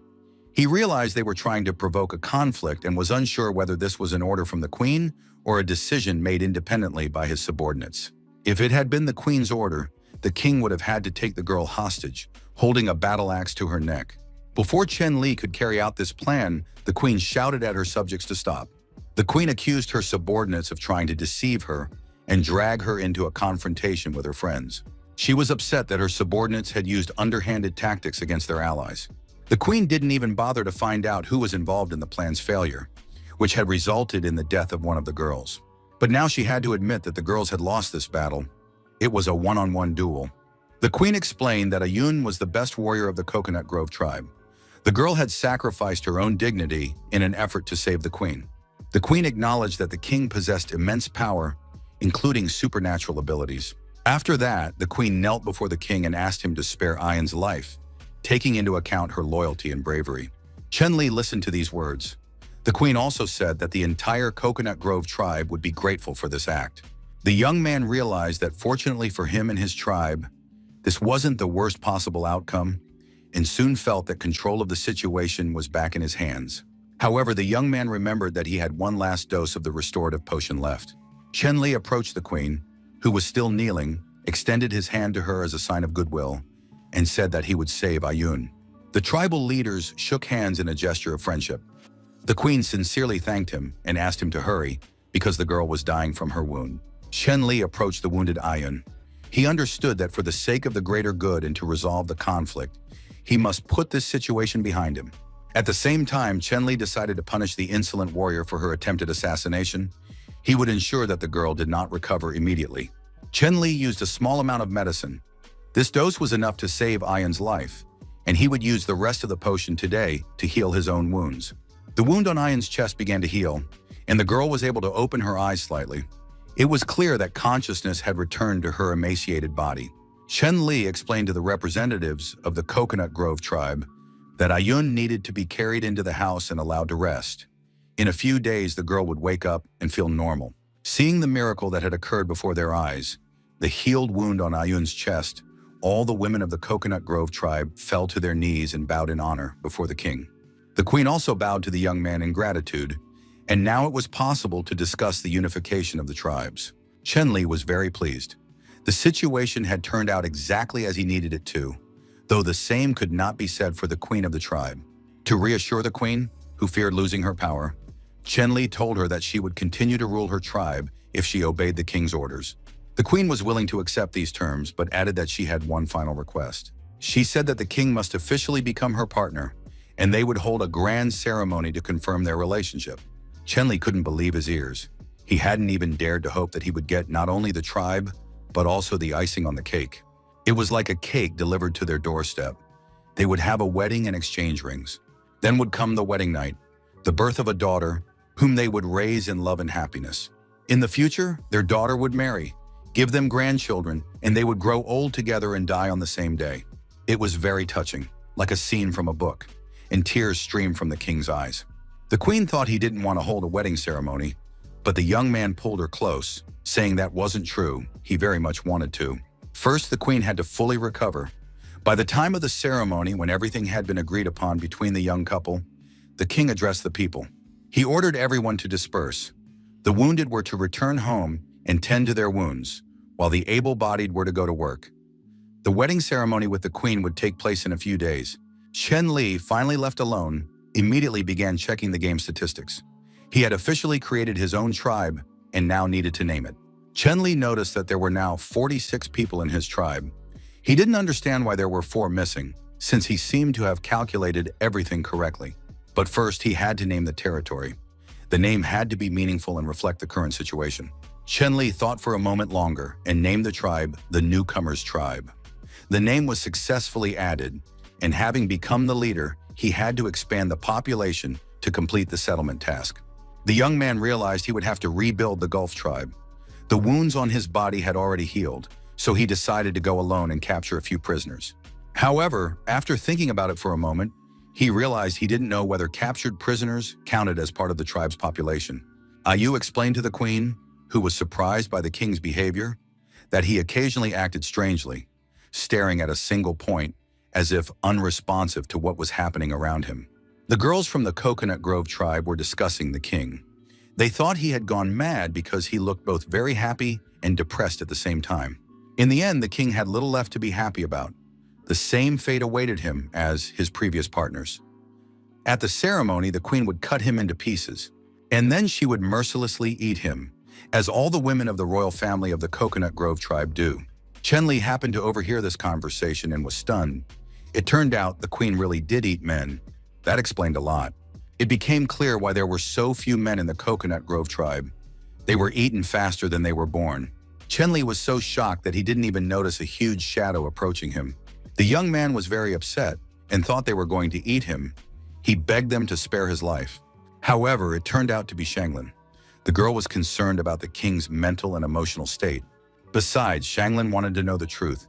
He realized they were trying to provoke a conflict and was unsure whether this was an order from the queen or a decision made independently by his subordinates. If it had been the queen's order, the king would have had to take the girl hostage, holding a battle axe to her neck. Before Chen Li could carry out this plan, the queen shouted at her subjects to stop. The queen accused her subordinates of trying to deceive her and drag her into a confrontation with her friends. She was upset that her subordinates had used underhanded tactics against their allies. The queen didn't even bother to find out who was involved in the plan's failure, which had resulted in the death of one of the girls. But now she had to admit that the girls had lost this battle. It was a one-on-one duel. The queen explained that Ayun was the best warrior of the Coconut Grove tribe. The girl had sacrificed her own dignity in an effort to save the queen. The queen acknowledged that the king possessed immense power, including supernatural abilities. After that, the queen knelt before the king and asked him to spare Ayun's life, taking into account her loyalty and bravery. Chen Li listened to these words. The queen also said that the entire Coconut Grove tribe would be grateful for this act. The young man realized that fortunately for him and his tribe, this wasn't the worst possible outcome, and soon felt that control of the situation was back in his hands. However, the young man remembered that he had one last dose of the restorative potion left. Chen Li approached the queen, who was still kneeling, extended his hand to her as a sign of goodwill, and said that he would save Ayun. The tribal leaders shook hands in a gesture of friendship. The queen sincerely thanked him and asked him to hurry because the girl was dying from her wound. Chen Li approached the wounded Ayun. He understood that for the sake of the greater good and to resolve the conflict, he must put this situation behind him. At the same time, Chen Li decided to punish the insolent warrior for her attempted assassination. He would ensure that the girl did not recover immediately. Chen Li used a small amount of medicine. This dose was enough to save Ayun's life, and he would use the rest of the potion today to heal his own wounds. The wound on Ayun's chest began to heal, and the girl was able to open her eyes slightly. It was clear that consciousness had returned to her emaciated body. Chen Li explained to the representatives of the Coconut Grove tribe that Ayun needed to be carried into the house and allowed to rest. In a few days, the girl would wake up and feel normal. Seeing the miracle that had occurred before their eyes, the healed wound on Ayun's chest, all the women of the Coconut Grove tribe fell to their knees and bowed in honor before the king. The queen also bowed to the young man in gratitude, and now it was possible to discuss the unification of the tribes. Chen Li was very pleased. The situation had turned out exactly as he needed it to, though the same could not be said for the queen of the tribe. To reassure the queen, who feared losing her power, Chen Li told her that she would continue to rule her tribe if she obeyed the king's orders. The queen was willing to accept these terms, but added that she had one final request. She said that the king must officially become her partner, and they would hold a grand ceremony to confirm their relationship. Chen Li couldn't believe his ears. He hadn't even dared to hope that he would get not only the tribe, but also the icing on the cake. It was like a cake delivered to their doorstep. They would have a wedding and exchange rings. Then would come the wedding night, the birth of a daughter, whom they would raise in love and happiness. In the future, their daughter would marry, give them grandchildren, and they would grow old together and die on the same day. It was very touching, like a scene from a book, and tears streamed from the king's eyes. The queen thought he didn't want to hold a wedding ceremony, but the young man pulled her close, saying that wasn't true. He very much wanted to. First, the queen had to fully recover. By the time of the ceremony, when everything had been agreed upon between the young couple, the king addressed the people. He ordered everyone to disperse. The wounded were to return home and tend to their wounds, while the able-bodied were to go to work. The wedding ceremony with the queen would take place in a few days. Chen Li, finally left alone, immediately began checking the game statistics. He had officially created his own tribe and now needed to name it. Chen Li noticed that there were now 46 people in his tribe. He didn't understand why there were 4 missing, since he seemed to have calculated everything correctly. But first, he had to name the territory. The name had to be meaningful and reflect the current situation. Chen Li thought for a moment longer and named the tribe the Newcomers Tribe. The name was successfully added, and having become the leader, he had to expand the population to complete the settlement task. The young man realized he would have to rebuild the Gulf tribe. The wounds on his body had already healed, so he decided to go alone and capture a few prisoners. However, after thinking about it for a moment, he realized he didn't know whether captured prisoners counted as part of the tribe's population. Ayu explained to the queen, who was surprised by the king's behavior, that he occasionally acted strangely, staring at a single point as if unresponsive to what was happening around him. The girls from the Coconut Grove tribe were discussing the king. They thought he had gone mad because he looked both very happy and depressed at the same time. In the end, the king had little left to be happy about. The same fate awaited him as his previous partners. At the ceremony, the queen would cut him into pieces, and then she would mercilessly eat him, as all the women of the royal family of the Coconut Grove tribe do. Chenli happened to overhear this conversation and was stunned. It turned out the queen really did eat men. That explained a lot. It became clear why there were so few men in the Coconut Grove tribe. They were eaten faster than they were born. Chenli was so shocked that he didn't even notice a huge shadow approaching him. The young man was very upset and thought they were going to eat him. He begged them to spare his life. However, it turned out to be Shanglin. The girl was concerned about the king's mental and emotional state. Besides, Shanglin wanted to know the truth.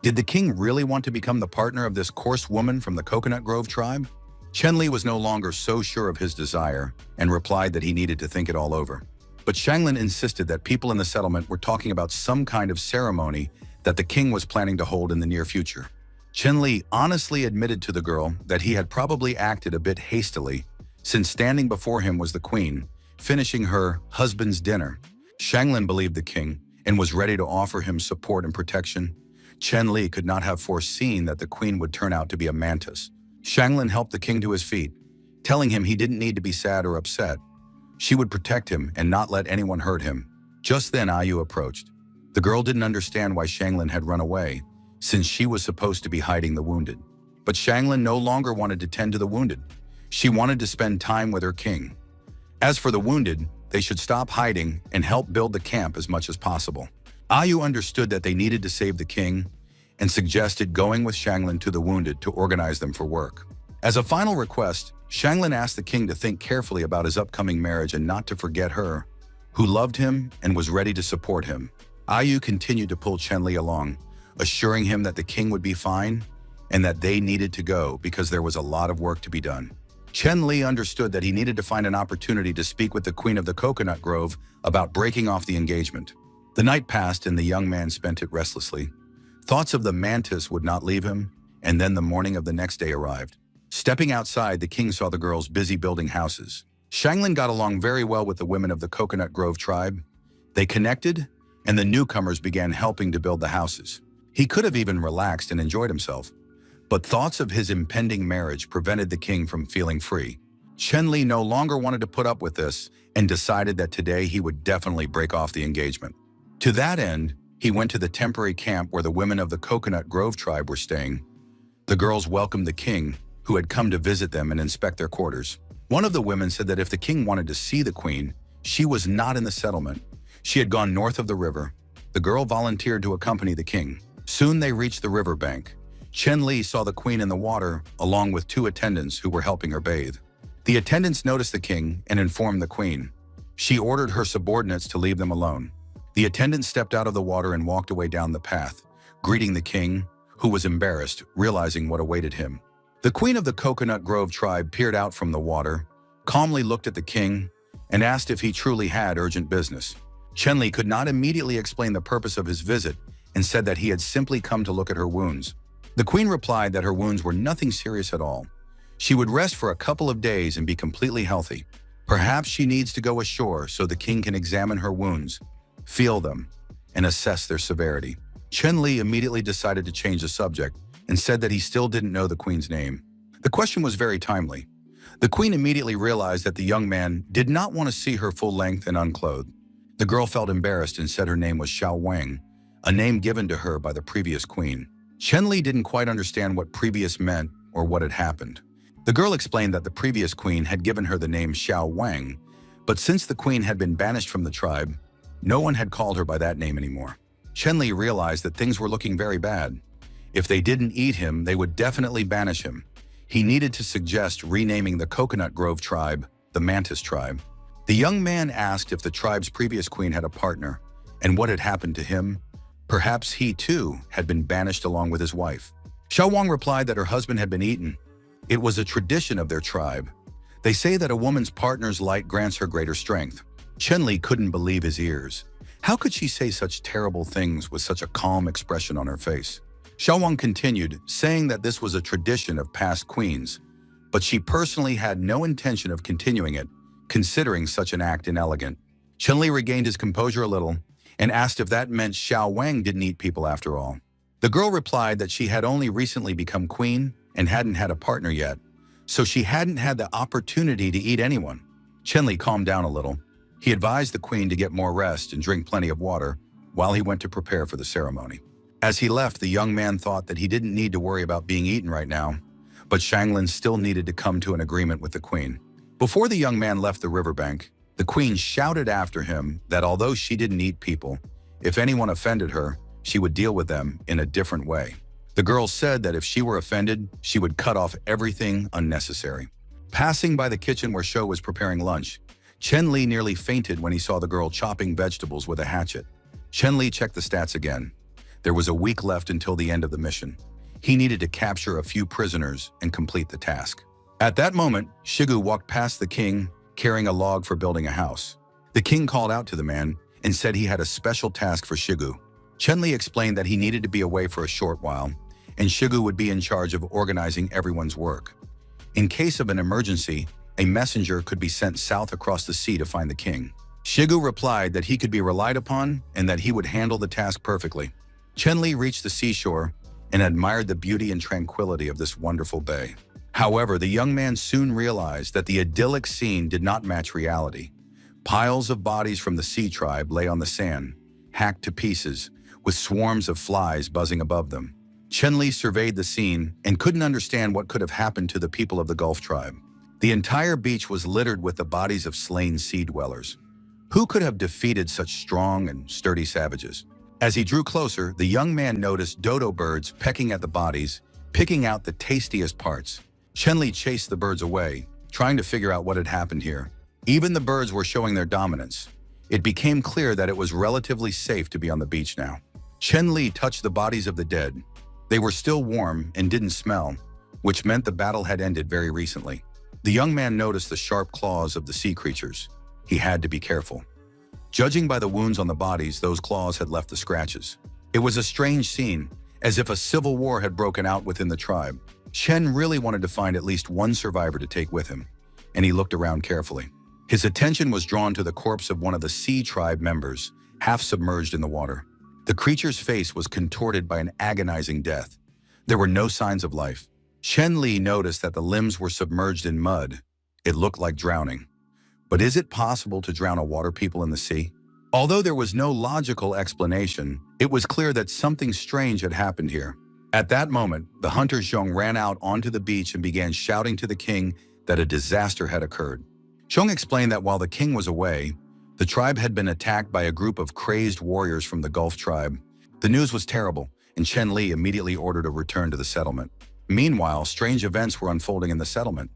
Did the king really want to become the partner of this coarse woman from the Coconut Grove tribe? Chenli was no longer so sure of his desire and replied that he needed to think it all over. But Shanglin insisted that people in the settlement were talking about some kind of ceremony that the king was planning to hold in the near future. Chenli honestly admitted to the girl that he had probably acted a bit hastily, since standing before him was the queen, finishing her husband's dinner. Shanglin believed the king and was ready to offer him support and protection. Chenli could not have foreseen that the queen would turn out to be a mantis. Shanglin helped the king to his feet, telling him he didn't need to be sad or upset. She would protect him and not let anyone hurt him. Just then Ayu approached. The girl didn't understand why Shanglin had run away, since she was supposed to be hiding the wounded. But Shanglin no longer wanted to tend to the wounded. She wanted to spend time with her king. As for the wounded, they should stop hiding and help build the camp as much as possible. Ayu understood that they needed to save the king and suggested going with Shanglin to the wounded to organize them for work. As a final request, Shanglin asked the king to think carefully about his upcoming marriage and not to forget her, who loved him and was ready to support him. Ayu continued to pull Chenli along, assuring him that the king would be fine and that they needed to go because there was a lot of work to be done. Chenli understood that he needed to find an opportunity to speak with the queen of the Coconut Grove about breaking off the engagement. The night passed and the young man spent it restlessly. Thoughts of the mantis would not leave him, and then the morning of the next day arrived. Stepping outside, the king saw the girls busy building houses. Shanglin got along very well with the women of the Coconut Grove tribe. They connected, and the newcomers began helping to build the houses. He could have even relaxed and enjoyed himself, but thoughts of his impending marriage prevented the king from feeling free. Chenli no longer wanted to put up with this and decided that today he would definitely break off the engagement. To that end, he went to the temporary camp where the women of the Coconut Grove tribe were staying. The girls welcomed the king, who had come to visit them and inspect their quarters. One of the women said that if the king wanted to see the queen, she was not in the settlement. She had gone north of the river. The girl volunteered to accompany the king. Soon they reached the riverbank. Chenli saw the queen in the water, along with two attendants who were helping her bathe. The attendants noticed the king and informed the queen. She ordered her subordinates to leave them alone. The attendant stepped out of the water and walked away down the path, greeting the king, who was embarrassed, realizing what awaited him. The queen of the Coconut Grove tribe peered out from the water, calmly looked at the king, and asked if he truly had urgent business. Chenli could not immediately explain the purpose of his visit and said that he had simply come to look at her wounds. The queen replied that her wounds were nothing serious at all. She would rest for a couple of days and be completely healthy. Perhaps she needs to go ashore so the king can examine her wounds, feel them, and assess their severity. Chenli immediately decided to change the subject and said that he still didn't know the queen's name. The question was very timely. The queen immediately realized that the young man did not want to see her full length and unclothed. The girl felt embarrassed and said her name was Xiao Wang, a name given to her by the previous queen. Chenli didn't quite understand what previous meant or what had happened. The girl explained that the previous queen had given her the name Xiao Wang, but since the queen had been banished from the tribe, no one had called her by that name anymore. Chenli realized that things were looking very bad. If they didn't eat him, they would definitely banish him. He needed to suggest renaming the Coconut Grove tribe the Mantis tribe. The young man asked if the tribe's previous queen had a partner, and what had happened to him. Perhaps he, too, had been banished along with his wife. Xiao Wang replied that her husband had been eaten. It was a tradition of their tribe. They say that a woman's partner's light grants her greater strength. Chen Li couldn't believe his ears. How could she say such terrible things with such a calm expression on her face? Xiao Wang continued, saying that this was a tradition of past queens, but she personally had no intention of continuing it, considering such an act inelegant. Chen Li regained his composure a little and asked if that meant Xiao Wang didn't eat people after all. The girl replied that she had only recently become queen and hadn't had a partner yet, so she hadn't had the opportunity to eat anyone. Chen Li calmed down a little. He advised the queen to get more rest and drink plenty of water while he went to prepare for the ceremony. As he left, the young man thought that he didn't need to worry about being eaten right now, but Shanglin still needed to come to an agreement with the queen. Before the young man left the riverbank, the queen shouted after him that although she didn't eat people, if anyone offended her, she would deal with them in a different way. The girl said that if she were offended, she would cut off everything unnecessary. Passing by the kitchen where Shou was preparing lunch, Chen Li nearly fainted when he saw the girl chopping vegetables with a hatchet. Chen Li checked the stats again. There was a week left until the end of the mission. He needed to capture a few prisoners and complete the task. At that moment, Shigu walked past the king, carrying a log for building a house. The king called out to the man and said he had a special task for Shigu. Chen Li explained that he needed to be away for a short while, and Shigu would be in charge of organizing everyone's work. In case of an emergency, a messenger could be sent south across the sea to find the king. Shigu replied that he could be relied upon and that he would handle the task perfectly. Chen Li reached the seashore and admired the beauty and tranquility of this wonderful bay. However, the young man soon realized that the idyllic scene did not match reality. Piles of bodies from the sea tribe lay on the sand, hacked to pieces, with swarms of flies buzzing above them. Chen Li surveyed the scene and couldn't understand what could have happened to the people of the Gulf tribe. The entire beach was littered with the bodies of slain sea dwellers. Who could have defeated such strong and sturdy savages? As he drew closer, the young man noticed dodo birds pecking at the bodies, picking out the tastiest parts. Chen Li chased the birds away, trying to figure out what had happened here. Even the birds were showing their dominance. It became clear that it was relatively safe to be on the beach now. Chen Li touched the bodies of the dead. They were still warm and didn't smell, which meant the battle had ended very recently. The young man noticed the sharp claws of the sea creatures. He had to be careful. Judging by the wounds on the bodies, those claws had left the scratches. It was a strange scene, as if a civil war had broken out within the tribe. Chen really wanted to find at least one survivor to take with him, and he looked around carefully. His attention was drawn to the corpse of one of the sea tribe members, half submerged in the water. The creature's face was contorted by an agonizing death. There were no signs of life. Chen Li noticed that the limbs were submerged in mud. It looked like drowning. But is it possible to drown a water people in the sea? Although there was no logical explanation, it was clear that something strange had happened here. At that moment, the hunter Zhong ran out onto the beach and began shouting to the king that a disaster had occurred. Zhong explained that while the king was away, the tribe had been attacked by a group of crazed warriors from the Gulf tribe. The news was terrible, and Chen Li immediately ordered a return to the settlement. Meanwhile, strange events were unfolding in the settlement.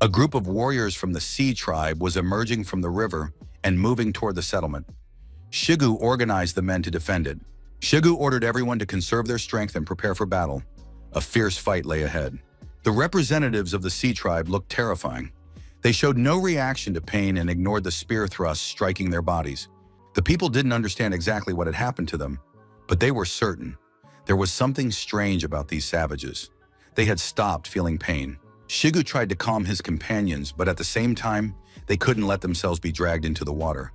A group of warriors from the sea tribe was emerging from the river and moving toward the settlement. Shigu organized the men to defend it. Shigu ordered everyone to conserve their strength and prepare for battle. A fierce fight lay ahead. The representatives of the sea tribe looked terrifying. They showed no reaction to pain and ignored the spear thrusts striking their bodies. The people didn't understand exactly what had happened to them, but they were certain. There was something strange about these savages. They had stopped feeling pain. Shigu tried to calm his companions, but at the same time, they couldn't let themselves be dragged into the water.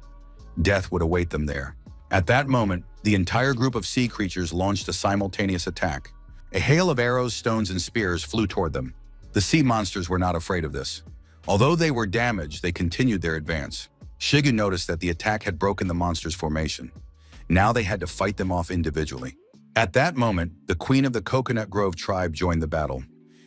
Death would await them there. At that moment, the entire group of sea creatures launched a simultaneous attack. A hail of arrows, stones, and spears flew toward them. The sea monsters were not afraid of this. Although they were damaged, they continued their advance. Shigu noticed that the attack had broken the monsters' formation. Now they had to fight them off individually. At that moment, the queen of the Coconut Grove tribe joined the battle.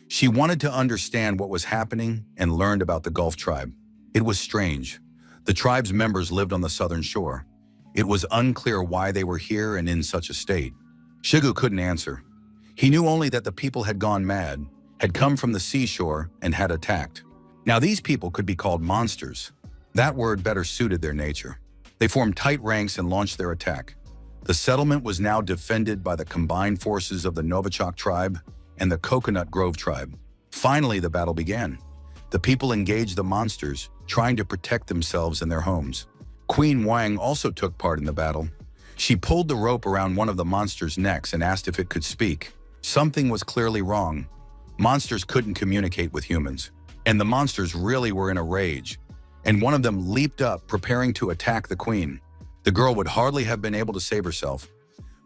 She wanted to understand what was happening and learned about the Gulf tribe. It was strange. The tribe's members lived on the southern shore. It was unclear why they were here and in such a state. Shigu couldn't answer. He knew only that the people had gone mad, had come from the seashore and had attacked. Now these people could be called monsters. That word better suited their nature. They formed tight ranks and launched their attack. The settlement was now defended by the combined forces of the Novichok tribe and the Coconut Grove tribe. Finally, the battle began. The people engaged the monsters, trying to protect themselves and their homes. Queen Wang also took part in the battle. She pulled the rope around one of the monsters' necks and asked if it could speak. Something was clearly wrong. Monsters couldn't communicate with humans, and the monsters really were in a rage. And one of them leaped up, preparing to attack the queen. The girl would hardly have been able to save herself.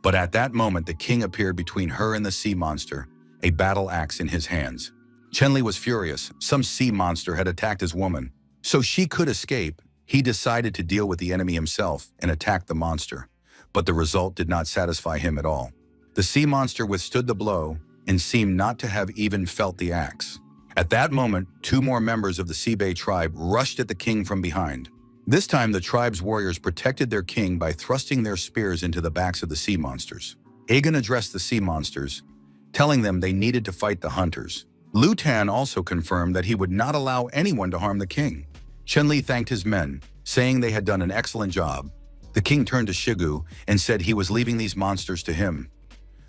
But at that moment, the king appeared between her and the sea monster, a battle axe in his hands. Chenli was furious. Some sea monster had attacked his woman. So she could escape. He decided to deal with the enemy himself and attack the monster. But the result did not satisfy him at all. The sea monster withstood the blow and seemed not to have even felt the axe. At that moment, two more members of the Seabay tribe rushed at the king from behind. This time, the tribe's warriors protected their king by thrusting their spears into the backs of the sea monsters. Aegon addressed the sea monsters, telling them they needed to fight the hunters. Lu Tan also confirmed that he would not allow anyone to harm the king. Chenli thanked his men, saying they had done an excellent job. The king turned to Shigu and said he was leaving these monsters to him.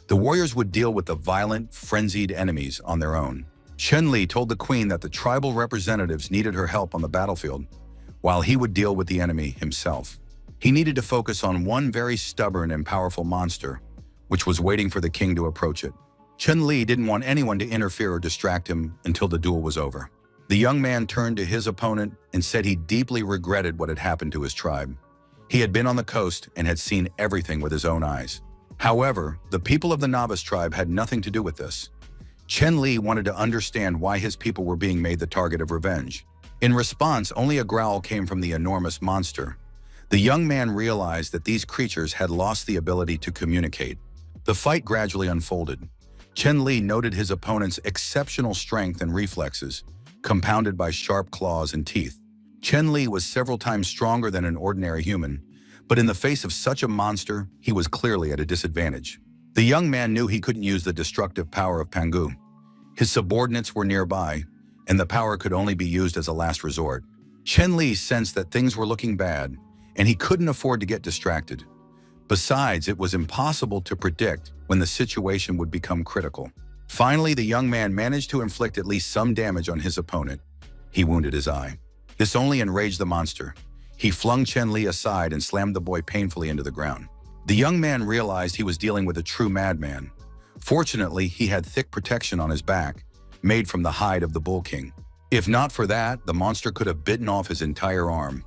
The warriors would deal with the violent, frenzied enemies on their own. Chenli told the queen that the tribal representatives needed her help on the battlefield, while he would deal with the enemy himself. He needed to focus on one very stubborn and powerful monster, which was waiting for the king to approach it. Chenli didn't want anyone to interfere or distract him until the duel was over. The young man turned to his opponent and said he deeply regretted what had happened to his tribe. He had been on the coast and had seen everything with his own eyes. However, the people of the novice tribe had nothing to do with this. Chenli wanted to understand why his people were being made the target of revenge. In response, only a growl came from the enormous monster. The young man realized that these creatures had lost the ability to communicate. The fight gradually unfolded. Chenli noted his opponent's exceptional strength and reflexes, compounded by sharp claws and teeth. Chenli was several times stronger than an ordinary human, but in the face of such a monster, he was clearly at a disadvantage. The young man knew he couldn't use the destructive power of Pangu. His subordinates were nearby, and the power could only be used as a last resort. Chenli sensed that things were looking bad, and he couldn't afford to get distracted. Besides, it was impossible to predict when the situation would become critical. Finally, the young man managed to inflict at least some damage on his opponent. He wounded his eye. This only enraged the monster. He flung Chenli aside and slammed the boy painfully into the ground. The young man realized he was dealing with a true madman. Fortunately, he had thick protection on his back, made from the hide of the bull king. If not for that, the monster could have bitten off his entire arm.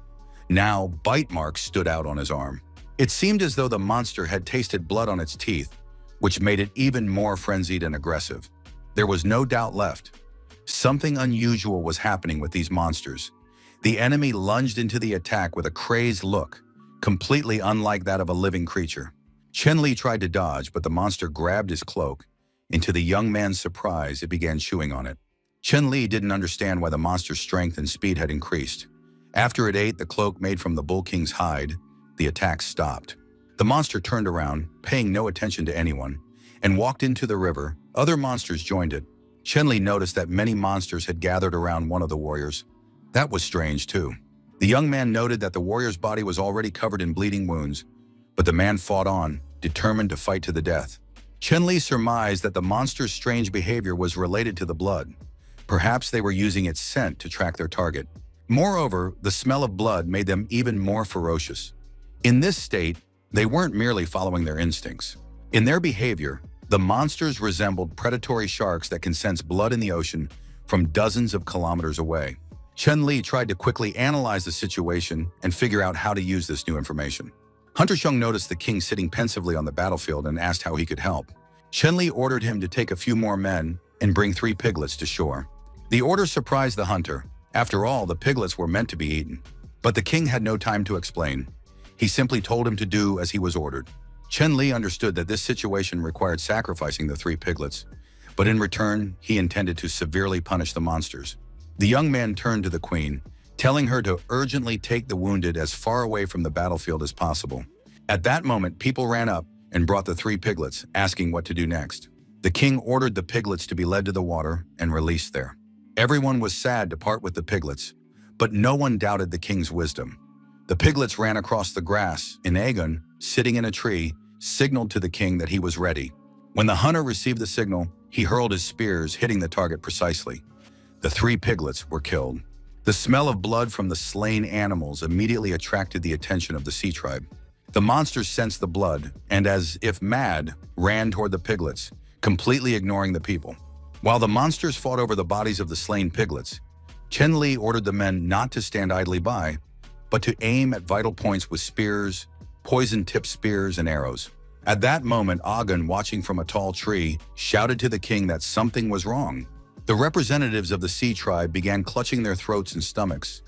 Now, bite marks stood out on his arm. It seemed as though the monster had tasted blood on its teeth, which made it even more frenzied and aggressive. There was no doubt left. Something unusual was happening with these monsters. The enemy lunged into the attack with a crazed look, completely unlike that of a living creature. Chenli tried to dodge, but the monster grabbed his cloak, and to the young man's surprise, it began chewing on it. Chenli didn't understand why the monster's strength and speed had increased. After it ate the cloak made from the bull king's hide, the attack stopped. The monster turned around, paying no attention to anyone, and walked into the river. Other monsters joined it. Chenli noticed that many monsters had gathered around one of the warriors. That was strange, too. The young man noted that the warrior's body was already covered in bleeding wounds, but the man fought on, determined to fight to the death. Chenli surmised that the monster's strange behavior was related to the blood. Perhaps they were using its scent to track their target. Moreover, the smell of blood made them even more ferocious. In this state, they weren't merely following their instincts. In their behavior, the monsters resembled predatory sharks that can sense blood in the ocean from dozens of kilometers away. Chenli tried to quickly analyze the situation and figure out how to use this new information. Hunter Shung noticed the king sitting pensively on the battlefield and asked how he could help. Chenli ordered him to take a few more men and bring 3 piglets to shore. The order surprised the hunter. After all, the piglets were meant to be eaten. But the king had no time to explain. He simply told him to do as he was ordered. Chenli understood that this situation required sacrificing the 3 piglets, but in return, he intended to severely punish the monsters. The young man turned to the queen, telling her to urgently take the wounded as far away from the battlefield as possible. At that moment, people ran up and brought the 3 piglets, asking what to do next. The king ordered the piglets to be led to the water and released there. Everyone was sad to part with the piglets, but no one doubted the king's wisdom. The piglets ran across the grass, and Aegon, sitting in a tree, signaled to the king that he was ready. When the hunter received the signal, he hurled his spears, hitting the target precisely. The 3 piglets were killed. The smell of blood from the slain animals immediately attracted the attention of the sea tribe. The monsters sensed the blood and, as if mad, ran toward the piglets, completely ignoring the people. While the monsters fought over the bodies of the slain piglets, Chen Li ordered the men not to stand idly by, but to aim at vital points with spears, poison-tipped spears, and arrows. At that moment, Aegon, watching from a tall tree, shouted to the king that something was wrong. The representatives of the sea tribe began clutching their throats and stomachs,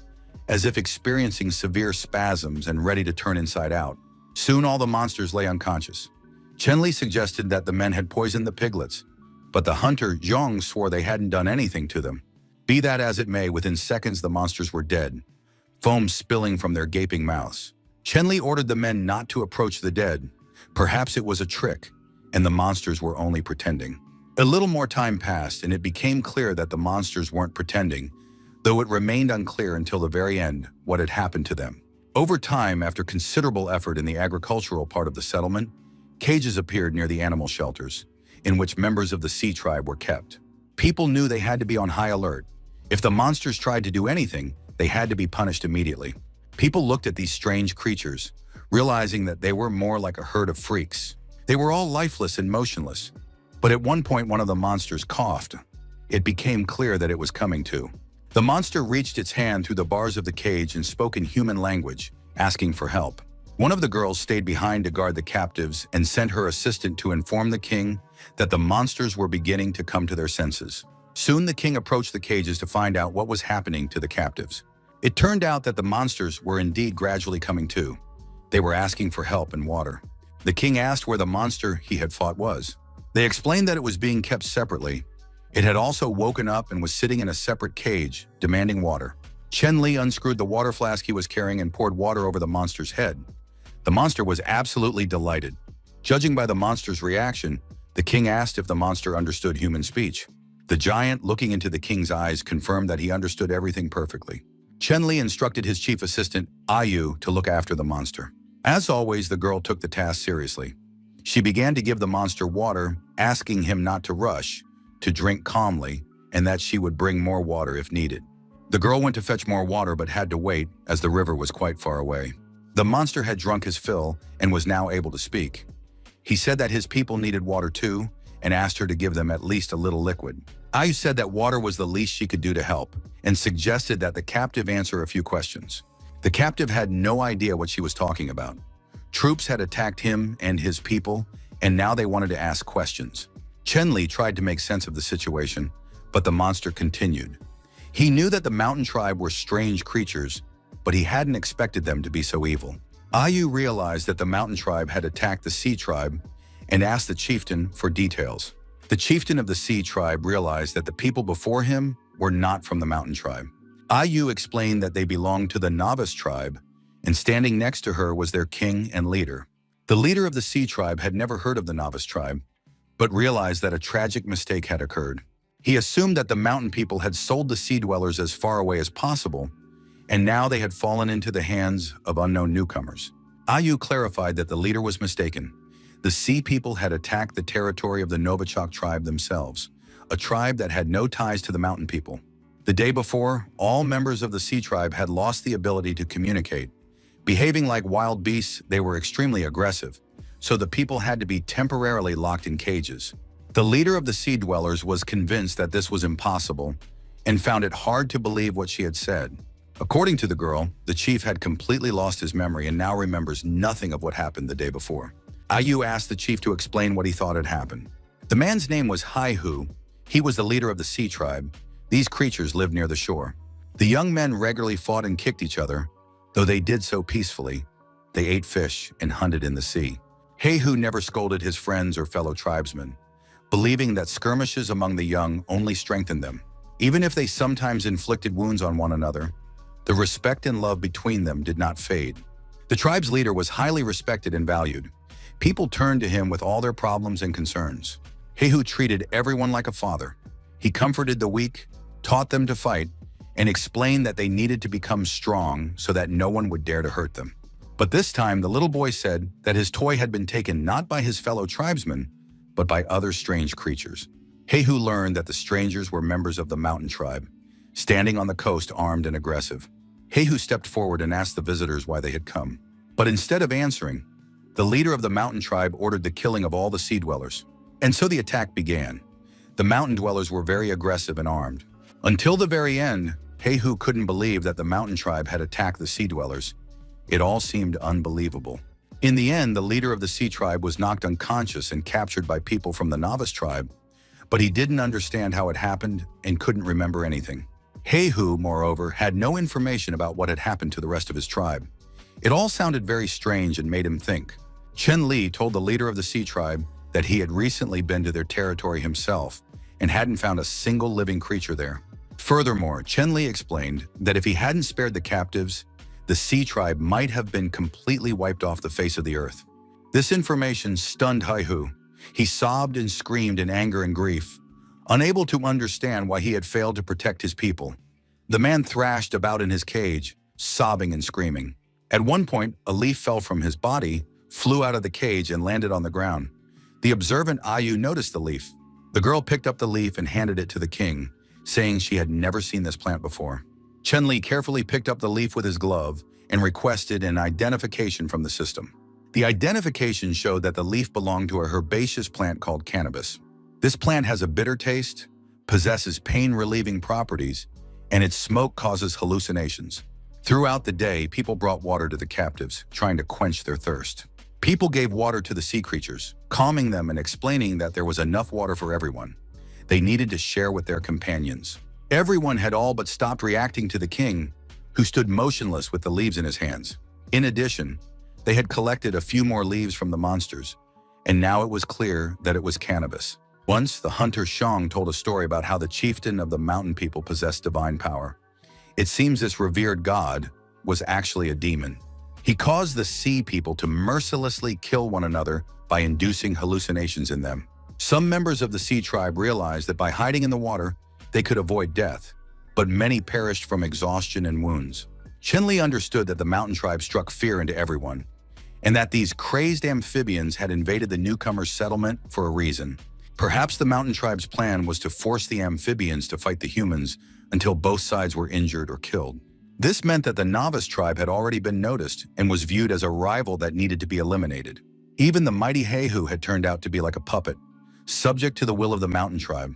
as if experiencing severe spasms and ready to turn inside out. Soon all the monsters lay unconscious. Chen Li suggested that the men had poisoned the piglets, but the hunter Zhang swore they hadn't done anything to them. Be that as it may, within seconds the monsters were dead, foam spilling from their gaping mouths. Chen Li ordered the men not to approach the dead. Perhaps it was a trick, and the monsters were only pretending. A little more time passed, and it became clear that the monsters weren't pretending, though it remained unclear until the very end what had happened to them. Over time, after considerable effort in the agricultural part of the settlement, cages appeared near the animal shelters, in which members of the sea tribe were kept. People knew they had to be on high alert. If the monsters tried to do anything, they had to be punished immediately. People looked at these strange creatures, realizing that they were more like a herd of freaks. They were all lifeless and motionless. But at one point, one of the monsters coughed. It became clear that it was coming to. The monster reached its hand through the bars of the cage and spoke in human language, asking for help. One of the girls stayed behind to guard the captives and sent her assistant to inform the king that the monsters were beginning to come to their senses. Soon the king approached the cages to find out what was happening to the captives. It turned out that the monsters were indeed gradually coming to. They were asking for help and water. The king asked where the monster he had fought was. They explained that it was being kept separately. It had also woken up and was sitting in a separate cage, demanding water. Chen Li unscrewed the water flask he was carrying and poured water over the monster's head. The monster was absolutely delighted. Judging by the monster's reaction, the king asked if the monster understood human speech. The giant, looking into the king's eyes, confirmed that he understood everything perfectly. Chen Li instructed his chief assistant, Ayu, to look after the monster. As always, the girl took the task seriously. She began to give the monster water, asking him not to rush, to drink calmly, and that she would bring more water if needed. The girl went to fetch more water but had to wait, as the river was quite far away. The monster had drunk his fill and was now able to speak. He said that his people needed water too, and asked her to give them at least a little liquid. Ayu said that water was the least she could do to help, and suggested that the captive answer a few questions. The captive had no idea what she was talking about. Troops had attacked him and his people, and now they wanted to ask questions. Chen Li tried to make sense of the situation, but the monster continued. He knew that the mountain tribe were strange creatures, but he hadn't expected them to be so evil. Ayu realized that the mountain tribe had attacked the sea tribe and asked the chieftain for details. The chieftain of the sea tribe realized that the people before him were not from the mountain tribe. Ayu explained that they belonged to the novice tribe, and standing next to her was their king and leader. The leader of the sea tribe had never heard of the novice tribe, but realized that a tragic mistake had occurred. He assumed that the mountain people had sold the sea dwellers as far away as possible, and now they had fallen into the hands of unknown newcomers. Ayu clarified that the leader was mistaken. The sea people had attacked the territory of the Novichok tribe themselves, a tribe that had no ties to the mountain people. The day before, all members of the sea tribe had lost the ability to communicate. Behaving like wild beasts, they were extremely aggressive, so the people had to be temporarily locked in cages. The leader of the sea dwellers was convinced that this was impossible and found it hard to believe what she had said. According to the girl, the chief had completely lost his memory and now remembers nothing of what happened the day before. Ayu asked the chief to explain what he thought had happened. The man's name was Hai-Hu. He was the leader of the sea tribe. These creatures lived near the shore. The young men regularly fought and kicked each other. Though they did so peacefully, they ate fish and hunted in the sea. Hai-Hu never scolded his friends or fellow tribesmen, believing that skirmishes among the young only strengthened them. Even if they sometimes inflicted wounds on one another, the respect and love between them did not fade. The tribe's leader was highly respected and valued. People turned to him with all their problems and concerns. Heihu treated everyone like a father. He comforted the weak, taught them to fight, and explained that they needed to become strong so that no one would dare to hurt them. But this time, the little boy said that his toy had been taken not by his fellow tribesmen, but by other strange creatures. Heihu learned that the strangers were members of the mountain tribe, standing on the coast armed and aggressive. Heihu stepped forward and asked the visitors why they had come. But instead of answering, the leader of the mountain tribe ordered the killing of all the sea dwellers. And so the attack began. The mountain dwellers were very aggressive and armed. Until the very end, Heihu couldn't believe that the mountain tribe had attacked the sea dwellers. It all seemed unbelievable. In the end, the leader of the sea tribe was knocked unconscious and captured by people from the novice tribe, but he didn't understand how it happened and couldn't remember anything. Heihu, moreover, had no information about what had happened to the rest of his tribe. It all sounded very strange and made him think. Chen Li told the leader of the sea tribe that he had recently been to their territory himself and hadn't found a single living creature there. Furthermore, Chen Li explained that if he hadn't spared the captives, the sea tribe might have been completely wiped off the face of the earth. This information stunned Heihu. He sobbed and screamed in anger and grief, unable to understand why he had failed to protect his people. The man thrashed about in his cage, sobbing and screaming. At one point, a leaf fell from his body, flew out of the cage and landed on the ground. The observant Ayu noticed the leaf. The girl picked up the leaf and handed it to the king, saying she had never seen this plant before. Chen Li carefully picked up the leaf with his glove and requested an identification from the system. The identification showed that the leaf belonged to a herbaceous plant called cannabis. This plant has a bitter taste, possesses pain-relieving properties, and its smoke causes hallucinations. Throughout the day, people brought water to the captives, trying to quench their thirst. People gave water to the sea creatures, calming them and explaining that there was enough water for everyone. They needed to share with their companions. Everyone had all but stopped reacting to the king, who stood motionless with the leaves in his hands. In addition, they had collected a few more leaves from the monsters, and now it was clear that it was cannabis. Once, the hunter Shang told a story about how the chieftain of the mountain people possessed divine power. It seems this revered god was actually a demon. He caused the sea people to mercilessly kill one another by inducing hallucinations in them. Some members of the sea tribe realized that by hiding in the water, they could avoid death, but many perished from exhaustion and wounds. Chen Li understood that the mountain tribe struck fear into everyone, and that these crazed amphibians had invaded the newcomers' settlement for a reason. Perhaps the mountain tribe's plan was to force the amphibians to fight the humans until both sides were injured or killed. This meant that the novice tribe had already been noticed and was viewed as a rival that needed to be eliminated. Even the mighty Heihu had turned out to be like a puppet, subject to the will of the mountain tribe.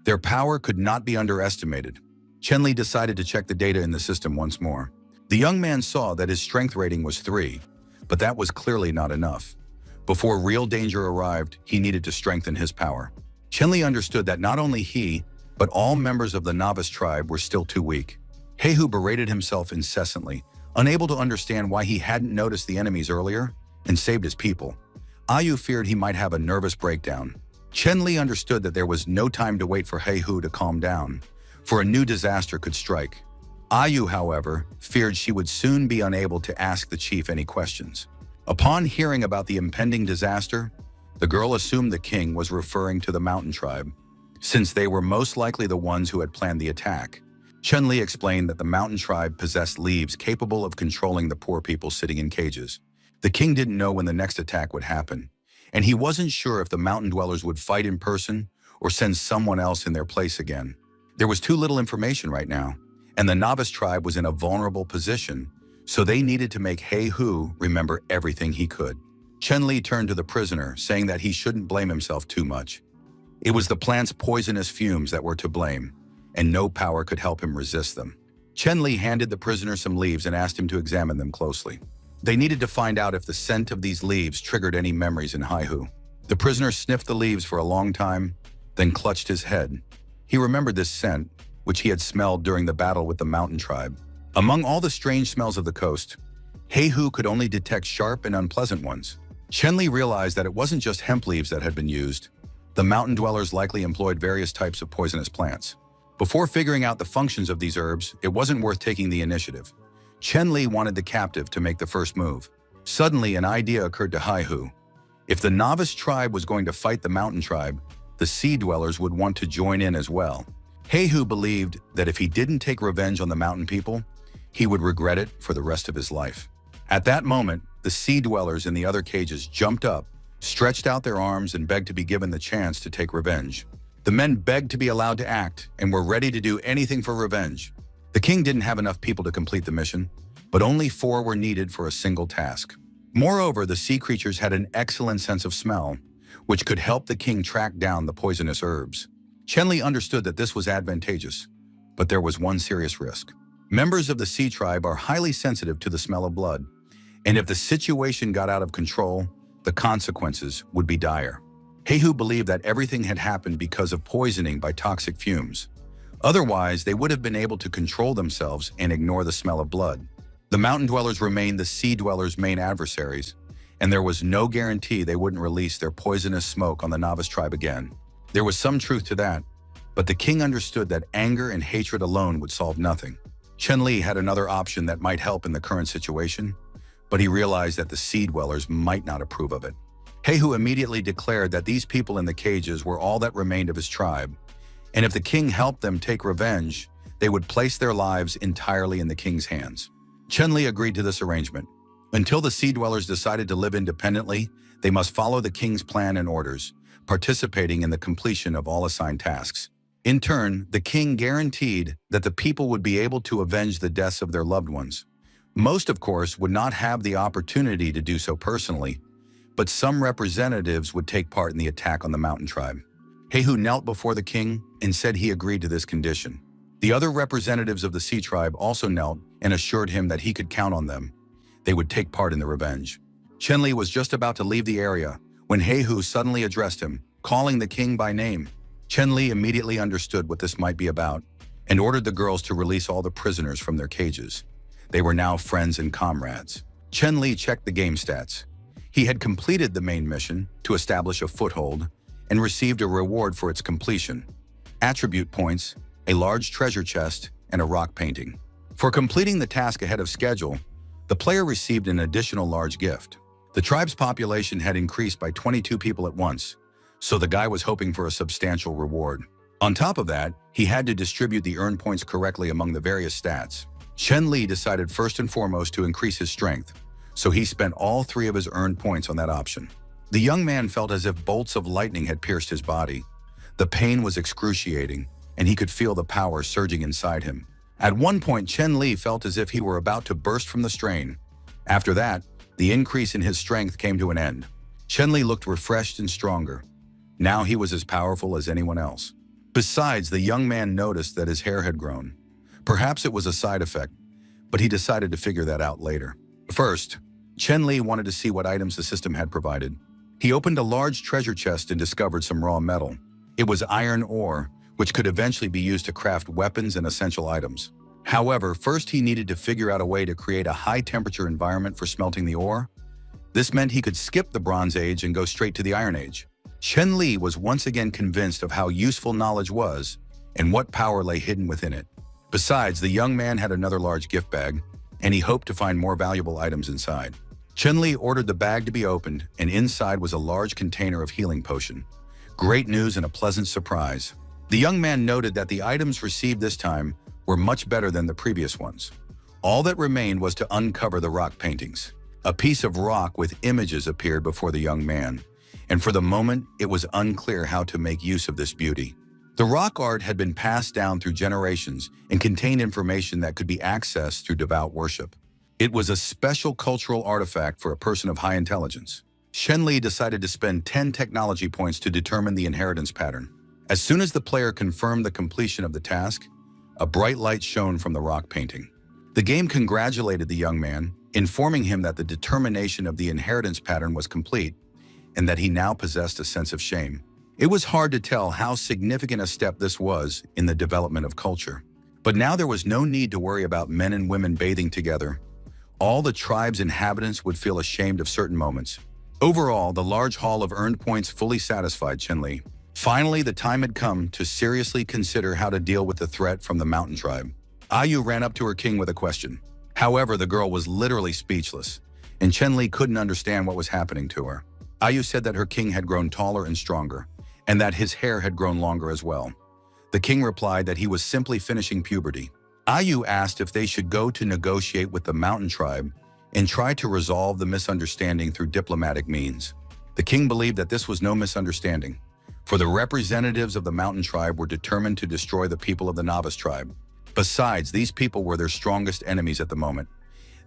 Their power could not be underestimated. Chen Li decided to check the data in the system once more. The young man saw that his strength rating was 3, but that was clearly not enough. Before real danger arrived, he needed to strengthen his power. Chen Li understood that not only he, but all members of the novice tribe were still too weak. Heihu berated himself incessantly, unable to understand why he hadn't noticed the enemies earlier and saved his people. Ayu feared he might have a nervous breakdown. Chen Li understood that there was no time to wait for Heihu to calm down, for a new disaster could strike. Ayu, however, feared she would soon be unable to ask the chief any questions. Upon hearing about the impending disaster, the girl assumed the king was referring to the mountain tribe, since they were most likely the ones who had planned the attack. Chen Li explained that the mountain tribe possessed leaves capable of controlling the poor people sitting in cages. The king didn't know when the next attack would happen, and he wasn't sure if the mountain dwellers would fight in person or send someone else in their place again. There was too little information right now, and the novice tribe was in a vulnerable position, so they needed to make Heihu remember everything he could. Chen Li turned to the prisoner, saying that he shouldn't blame himself too much. It was the plant's poisonous fumes that were to blame, and no power could help him resist them. Chen Li handed the prisoner some leaves and asked him to examine them closely. They needed to find out if the scent of these leaves triggered any memories in Heihu. The prisoner sniffed the leaves for a long time, then clutched his head. He remembered this scent, which he had smelled during the battle with the mountain tribe. Among all the strange smells of the coast, Heihu could only detect sharp and unpleasant ones. Chen Li realized that it wasn't just hemp leaves that had been used. The mountain dwellers likely employed various types of poisonous plants. Before figuring out the functions of these herbs, it wasn't worth taking the initiative. Chen Li wanted the captive to make the first move. Suddenly, an idea occurred to Heihu. If the novice tribe was going to fight the mountain tribe, the sea dwellers would want to join in as well. Heihu believed that if he didn't take revenge on the mountain people, he would regret it for the rest of his life. At that moment, the sea dwellers in the other cages jumped up, stretched out their arms, and begged to be given the chance to take revenge. The men begged to be allowed to act and were ready to do anything for revenge. The king didn't have enough people to complete the mission, but only 4 were needed for a single task. Moreover, the sea creatures had an excellent sense of smell, which could help the king track down the poisonous herbs. Chenli understood that this was advantageous, but there was one serious risk. Members of the sea tribe are highly sensitive to the smell of blood, and if the situation got out of control, the consequences would be dire. Heihu believed that everything had happened because of poisoning by toxic fumes. Otherwise, they would have been able to control themselves and ignore the smell of blood. The mountain dwellers remained the sea dwellers' main adversaries, and there was no guarantee they wouldn't release their poisonous smoke on the novice tribe again. There was some truth to that, but the king understood that anger and hatred alone would solve nothing. Chenli had another option that might help in the current situation, but he realized that the sea dwellers might not approve of it. Heihu immediately declared that these people in the cages were all that remained of his tribe, and if the king helped them take revenge, they would place their lives entirely in the king's hands. Chenli agreed to this arrangement. Until the sea dwellers decided to live independently, they must follow the king's plan and orders, participating in the completion of all assigned tasks. In turn, the king guaranteed that the people would be able to avenge the deaths of their loved ones. Most, of course, would not have the opportunity to do so personally, but some representatives would take part in the attack on the mountain tribe. Heihu knelt before the king and said he agreed to this condition. The other representatives of the sea tribe also knelt and assured him that he could count on them. They would take part in the revenge. Chenli was just about to leave the area when Heihu suddenly addressed him, calling the king by name. Chenli immediately understood what this might be about and ordered the girls to release all the prisoners from their cages. They were now friends and comrades. Chenli checked the game stats. He had completed the main mission to establish a foothold and received a reward for its completion: attribute points, a large treasure chest, and a rock painting. For completing the task ahead of schedule, the player received an additional large gift. The tribe's population had increased by 22 people at once, so the guy was hoping for a substantial reward. On top of that, he had to distribute the earned points correctly among the various stats. Chenli decided first and foremost to increase his strength, so he spent all 3 of his earned points on that option. The young man felt as if bolts of lightning had pierced his body. The pain was excruciating, and he could feel the power surging inside him. At one point, Chenli felt as if he were about to burst from the strain. After that, the increase in his strength came to an end. Chenli looked refreshed and stronger. Now he was as powerful as anyone else. Besides, the young man noticed that his hair had grown. Perhaps it was a side effect, but he decided to figure that out later. First, Chenli wanted to see what items the system had provided. He opened a large treasure chest and discovered some raw metal. It was iron ore, which could eventually be used to craft weapons and essential items. However, first he needed to figure out a way to create a high-temperature environment for smelting the ore. This meant he could skip the Bronze Age and go straight to the Iron Age. Chenli was once again convinced of how useful knowledge was and what power lay hidden within it. Besides, the young man had another large gift bag, and he hoped to find more valuable items inside. Chenli ordered the bag to be opened, and inside was a large container of healing potion. Great news and a pleasant surprise. The young man noted that the items received this time were much better than the previous ones. All that remained was to uncover the rock paintings. A piece of rock with images appeared before the young man, and for the moment, it was unclear how to make use of this beauty. The rock art had been passed down through generations and contained information that could be accessed through devout worship. It was a special cultural artifact for a person of high intelligence. Chenli decided to spend 10 technology points to determine the inheritance pattern. As soon as the player confirmed the completion of the task, a bright light shone from the rock painting. The game congratulated the young man, informing him that the determination of the inheritance pattern was complete and that he now possessed a sense of shame. It was hard to tell how significant a step this was in the development of culture. But now there was no need to worry about men and women bathing together. All the tribe's inhabitants would feel ashamed of certain moments. Overall, the large haul of earned points fully satisfied Chenli. Finally, the time had come to seriously consider how to deal with the threat from the mountain tribe. Ayu ran up to her king with a question. However, the girl was literally speechless, and Chenli couldn't understand what was happening to her. Ayu said that her king had grown taller and stronger, and that his hair had grown longer as well. The king replied that he was simply finishing puberty. Ayu asked if they should go to negotiate with the mountain tribe and try to resolve the misunderstanding through diplomatic means. The king believed that this was no misunderstanding, for the representatives of the mountain tribe were determined to destroy the people of the novice tribe. Besides, these people were their strongest enemies at the moment.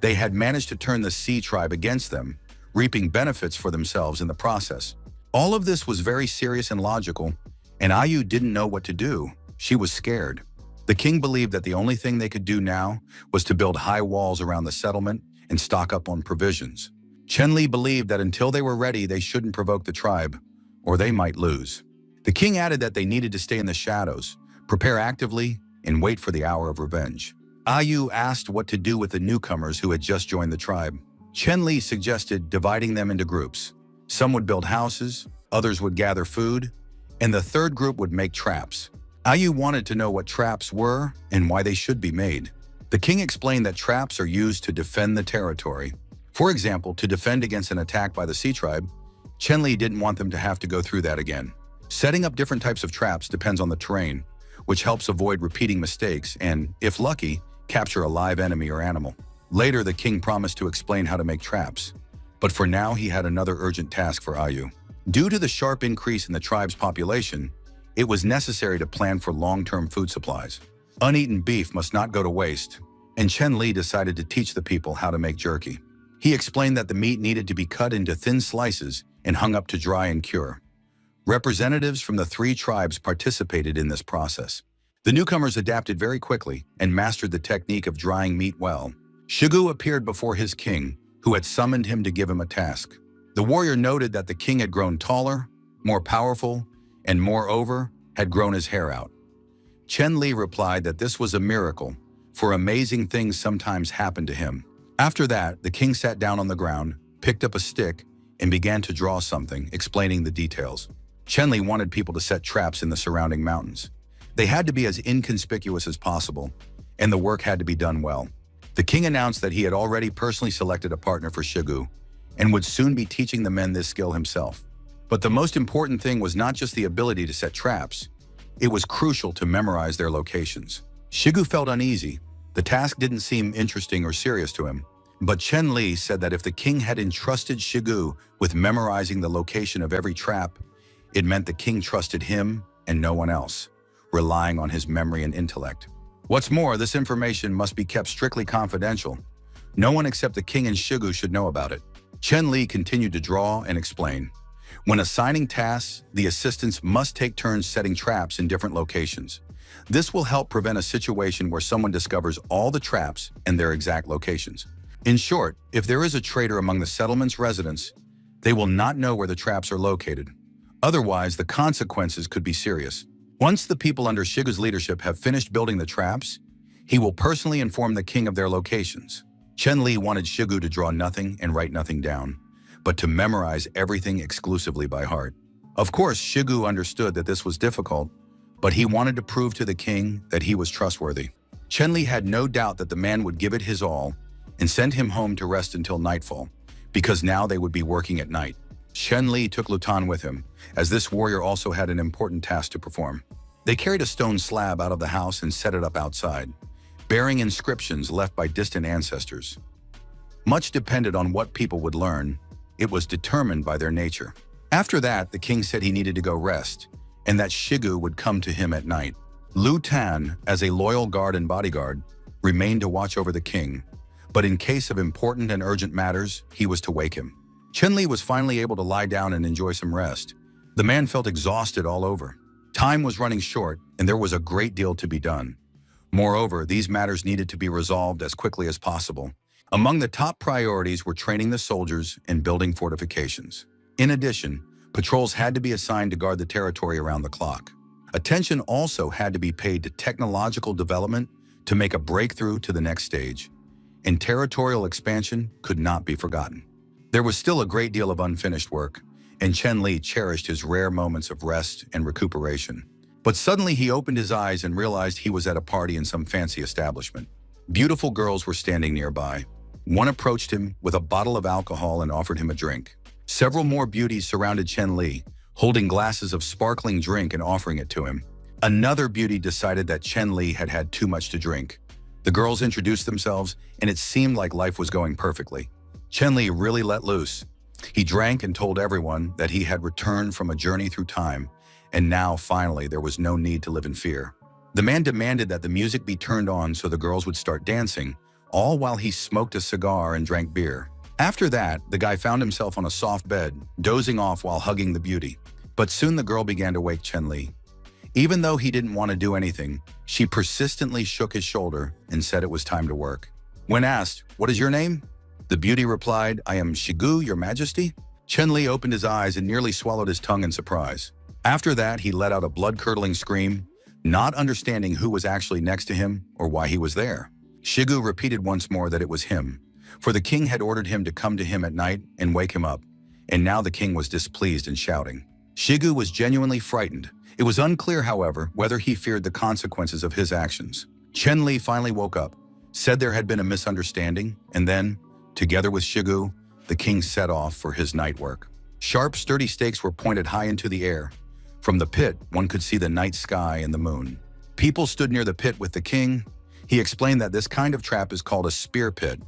They had managed to turn the sea tribe against them, reaping benefits for themselves in the process. All of this was very serious and logical, and Ayu didn't know what to do. She was scared. The king believed that the only thing they could do now was to build high walls around the settlement and stock up on provisions. Chen-Li believed that until they were ready, they shouldn't provoke the tribe, or they might lose. The king added that they needed to stay in the shadows, prepare actively, and wait for the hour of revenge. Ayu asked what to do with the newcomers who had just joined the tribe. Chen-Li suggested dividing them into groups. Some would build houses, others would gather food, and the third group would make traps. Ayu wanted to know what traps were and why they should be made. The king explained that traps are used to defend the territory. For example, to defend against an attack by the sea tribe, Chen-Li didn't want them to have to go through that again. Setting up different types of traps depends on the terrain, which helps avoid repeating mistakes and, if lucky, capture a live enemy or animal. Later, the king promised to explain how to make traps, but for now he had another urgent task for Ayu. Due to the sharp increase in the tribe's population, it was necessary to plan for long-term food supplies. Uneaten beef must not go to waste, and Chen-Li decided to teach the people how to make jerky. He explained that the meat needed to be cut into thin slices and hung up to dry and cure. Representatives from the 3 tribes participated in this process. The newcomers adapted very quickly and mastered the technique of drying meat well. Shigu appeared before his king, who had summoned him to give him a task. The warrior noted that the king had grown taller, more powerful, and moreover, had grown his hair out. Chen-Li replied that this was a miracle, for amazing things sometimes happened to him. After that, the king sat down on the ground, picked up a stick, and began to draw something, explaining the details. Chen-Li wanted people to set traps in the surrounding mountains. They had to be as inconspicuous as possible, and the work had to be done well. The king announced that he had already personally selected a partner for Shigu, and would soon be teaching the men this skill himself. But the most important thing was not just the ability to set traps. It was crucial to memorize their locations. Shigu felt uneasy. The task didn't seem interesting or serious to him. But Chen-Li said that if the king had entrusted Shigu with memorizing the location of every trap, it meant the king trusted him and no one else, relying on his memory and intellect. What's more, this information must be kept strictly confidential. No one except the king and Shigu should know about it. Chen-Li continued to draw and explain. When assigning tasks, the assistants must take turns setting traps in different locations. This will help prevent a situation where someone discovers all the traps and their exact locations. In short, if there is a traitor among the settlement's residents, they will not know where the traps are located. Otherwise, the consequences could be serious. Once the people under Shigu's leadership have finished building the traps, he will personally inform the king of their locations. Chen-Li wanted Shigu to draw nothing and write nothing down, but to memorize everything exclusively by heart. Of course, Shigu understood that this was difficult, but he wanted to prove to the king that he was trustworthy. Chen-Li had no doubt that the man would give it his all and send him home to rest until nightfall, because now they would be working at night. Chen-Li took Lutan with him, as this warrior also had an important task to perform. They carried a stone slab out of the house and set it up outside, bearing inscriptions left by distant ancestors. Much depended on what people would learn. It was determined by their nature. After that, the king said he needed to go rest, and that Shigu would come to him at night. Lu Tan, as a loyal guard and bodyguard, remained to watch over the king, but in case of important and urgent matters, he was to wake him. Chen-Li was finally able to lie down and enjoy some rest. The man felt exhausted all over. Time was running short, and there was a great deal to be done. Moreover, these matters needed to be resolved as quickly as possible. Among the top priorities were training the soldiers and building fortifications. In addition, patrols had to be assigned to guard the territory around the clock. Attention also had to be paid to technological development to make a breakthrough to the next stage, and territorial expansion could not be forgotten. There was still a great deal of unfinished work, and Chen-Li cherished his rare moments of rest and recuperation. But suddenly he opened his eyes and realized he was at a party in some fancy establishment. Beautiful girls were standing nearby. One approached him with a bottle of alcohol and offered him a drink. Several more beauties surrounded Chen-Li, holding glasses of sparkling drink and offering it to him. Another beauty decided that Chen Li had had too much to drink. The girls introduced themselves, and it seemed like life was going perfectly. Chen Li really let loose. He drank and told everyone that he had returned from a journey through time, and now, finally, there was no need to live in fear. The man demanded that the music be turned on so the girls would start dancing, all while he smoked a cigar and drank beer. After that, the guy found himself on a soft bed, dozing off while hugging the beauty. But soon the girl began to wake Chen Li. Even though he didn't want to do anything, she persistently shook his shoulder and said it was time to work. When asked, "What is your name?" the beauty replied, "I am Shigu, your majesty." Chen Li opened his eyes and nearly swallowed his tongue in surprise. After that, he let out a blood-curdling scream, not understanding who was actually next to him or why he was there. Shigu repeated once more that it was him, for the king had ordered him to come to him at night and wake him up, and now the king was displeased and shouting. Shigu was genuinely frightened. It was unclear, however, whether he feared the consequences of his actions. Chen Li finally woke up, said there had been a misunderstanding, and then, together with Shigu, the king set off for his night work. Sharp, sturdy stakes were pointed high into the air. From the pit, one could see the night sky and the moon. People stood near the pit with the king. He explained that this kind of trap is called a spear pit,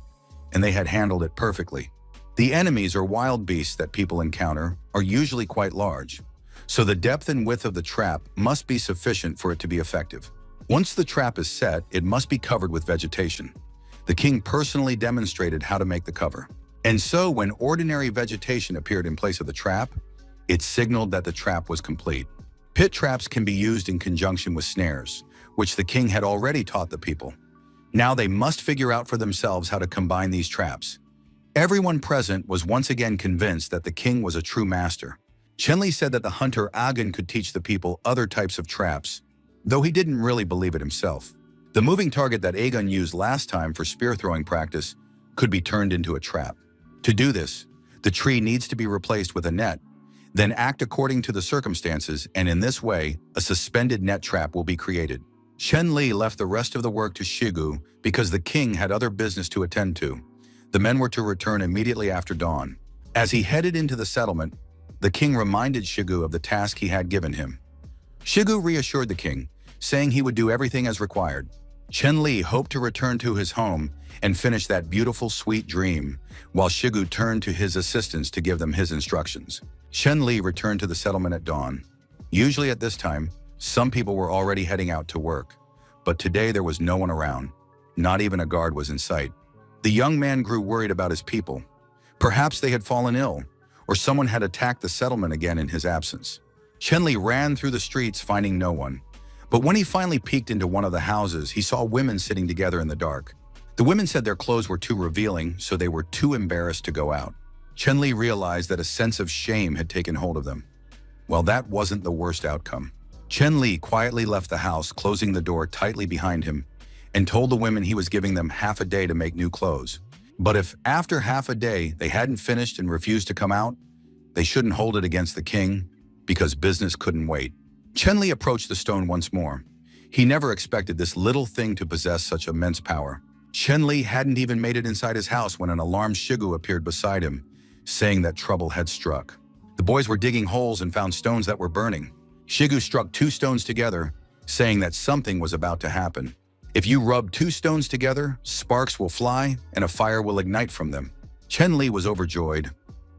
and they had handled it perfectly. The enemies or wild beasts that people encounter are usually quite large, so the depth and width of the trap must be sufficient for it to be effective. Once the trap is set, it must be covered with vegetation. The king personally demonstrated how to make the cover. And so when ordinary vegetation appeared in place of the trap, it signaled that the trap was complete. Pit traps can be used in conjunction with snares, which the king had already taught the people. Now they must figure out for themselves how to combine these traps. Everyone present was once again convinced that the king was a true master. Chen Li said that the hunter Agan could teach the people other types of traps, though he didn't really believe it himself. The moving target that Agan used last time for spear throwing practice could be turned into a trap. To do this, the tree needs to be replaced with a net, then act according to the circumstances, and in this way, a suspended net trap will be created. Chen Li left the rest of the work to Shigu because the king had other business to attend to. The men were to return immediately after dawn. As he headed into the settlement, the king reminded Shigu of the task he had given him. Shigu reassured the king, saying he would do everything as required. Chen Li hoped to return to his home and finish that beautiful, sweet dream, while Shigu turned to his assistants to give them his instructions. Chen Li returned to the settlement at dawn. Usually at this time, some people were already heading out to work, but today there was no one around. Not even a guard was in sight. The young man grew worried about his people. Perhaps they had fallen ill, or someone had attacked the settlement again in his absence. Chen Li ran through the streets, finding no one. But when he finally peeked into one of the houses, he saw women sitting together in the dark. The women said their clothes were too revealing, so they were too embarrassed to go out. Chen Li realized that a sense of shame had taken hold of them. Well, that wasn't the worst outcome. Chen Li quietly left the house, closing the door tightly behind him, and told the women he was giving them half a day to make new clothes. But if after half a day they hadn't finished and refused to come out, they shouldn't hold it against the king, because business couldn't wait. Chen Li approached the stone once more. He never expected this little thing to possess such immense power. Chen Li hadn't even made it inside his house when an alarmed Shigu appeared beside him, saying that trouble had struck. The boys were digging holes and found stones that were burning. Shigu struck two stones together, saying that something was about to happen. If you rub two stones together, sparks will fly and a fire will ignite from them. Chen Li was overjoyed.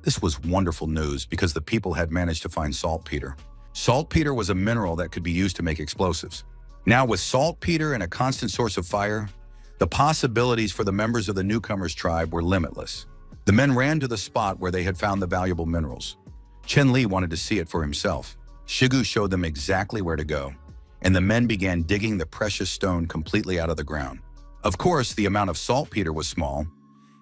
This was wonderful news because the people had managed to find saltpeter. Saltpeter was a mineral that could be used to make explosives. Now with saltpeter and a constant source of fire, the possibilities for the members of the newcomers' tribe were limitless. The men ran to the spot where they had found the valuable minerals. Chen Li wanted to see it for himself. Shigu showed them exactly where to go, and the men began digging the precious stone completely out of the ground. Of course, the amount of saltpeter was small.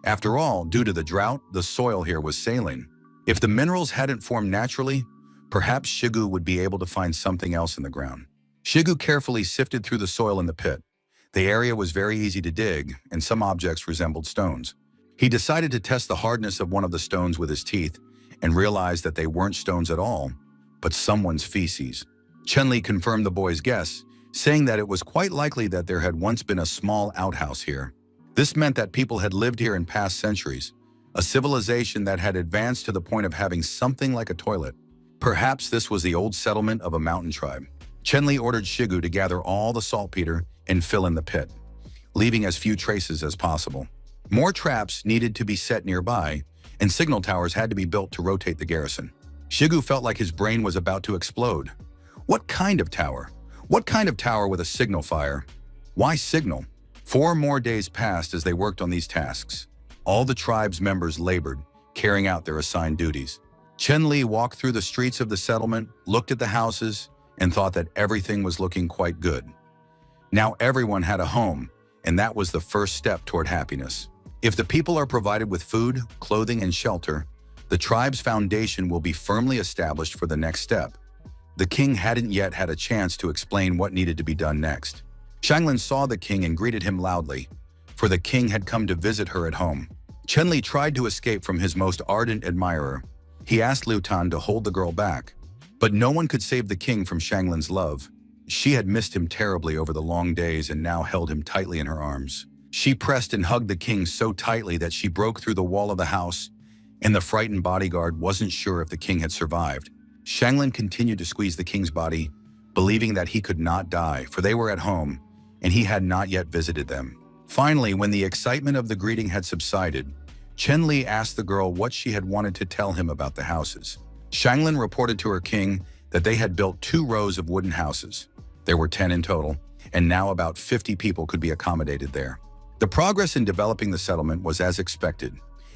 After all, due to the drought, the soil here was saline. If the minerals hadn't formed naturally, perhaps Shigu would be able to find something else in the ground. Shigu carefully sifted through the soil in the pit. The area was very easy to dig, and some objects resembled stones. He decided to test the hardness of one of the stones with his teeth and realized that they weren't stones at all, but someone's feces. Chen Li confirmed the boy's guess, saying that it was quite likely that there had once been a small outhouse here. This meant that people had lived here in past centuries, a civilization that had advanced to the point of having something like a toilet. Perhaps this was the old settlement of a mountain tribe. Chenli ordered Shigu to gather all the saltpeter and fill in the pit, leaving as few traces as possible. More traps needed to be set nearby, and signal towers had to be built to rotate the garrison. Shigu felt like his brain was about to explode. What kind of tower? What kind of tower with a signal fire? Why signal? 4 more days passed as they worked on these tasks. All the tribe's members labored, carrying out their assigned duties. Chenli walked through the streets of the settlement, looked at the houses, and thought that everything was looking quite good. Now everyone had a home, and that was the first step toward happiness. If the people are provided with food, clothing, and shelter, the tribe's foundation will be firmly established for the next step. The king hadn't yet had a chance to explain what needed to be done next. Shanglin saw the king and greeted him loudly, for the king had come to visit her at home. Chenli tried to escape from his most ardent admirer. He asked Liu Tan to hold the girl back, but no one could save the king from Shanglin's love. She had missed him terribly over the long days and now held him tightly in her arms. She pressed and hugged the king so tightly that she broke through the wall of the house, and the frightened bodyguard wasn't sure if the king had survived. Shanglin continued to squeeze the king's body, believing that he could not die, for they were at home, and he had not yet visited them. Finally, when the excitement of the greeting had subsided, Chenli asked the girl what she had wanted to tell him about the houses. Shanglin reported to her king that they had built 2 rows of wooden houses. There were 10 in total, and now about 50 people could be accommodated there. The progress in developing the settlement was as expected,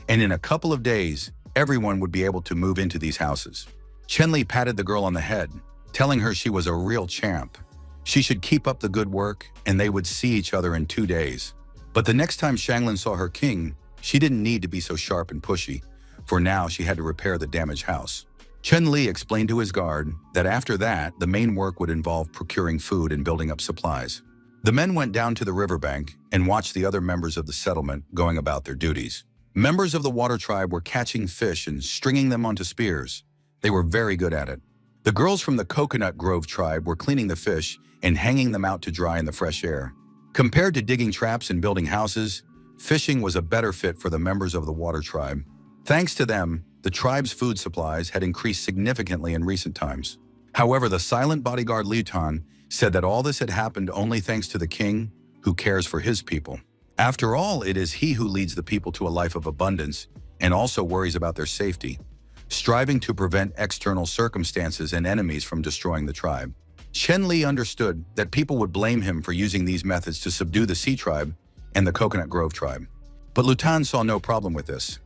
and in a couple of days, everyone would be able to move into these houses. Chenli patted the girl on the head, telling her she was a real champ. She should keep up the good work, and they would see each other in 2 days. But the next time Shanglin saw her king, she didn't need to be so sharp and pushy, for now she had to repair the damaged house. Chenli explained to his guard that after that, the main work would involve procuring food and building up supplies. The men went down to the riverbank and watched the other members of the settlement going about their duties. Members of the water tribe were catching fish and stringing them onto spears. They were very good at it. The girls from the Coconut Grove tribe were cleaning the fish and hanging them out to dry in the fresh air. Compared to digging traps and building houses, fishing was a better fit for the members of the water tribe. Thanks to them, the tribe's food supplies had increased significantly in recent times. However, the silent bodyguard Liu Tan said that all this had happened only thanks to the king, who cares for his people. After all, it is he who leads the people to a life of abundance and also worries about their safety, striving to prevent external circumstances and enemies from destroying the tribe. Chenli understood that people would blame him for using these methods to subdue the Sea tribe and the Coconut Grove tribe. But Liu Tan saw no problem with this.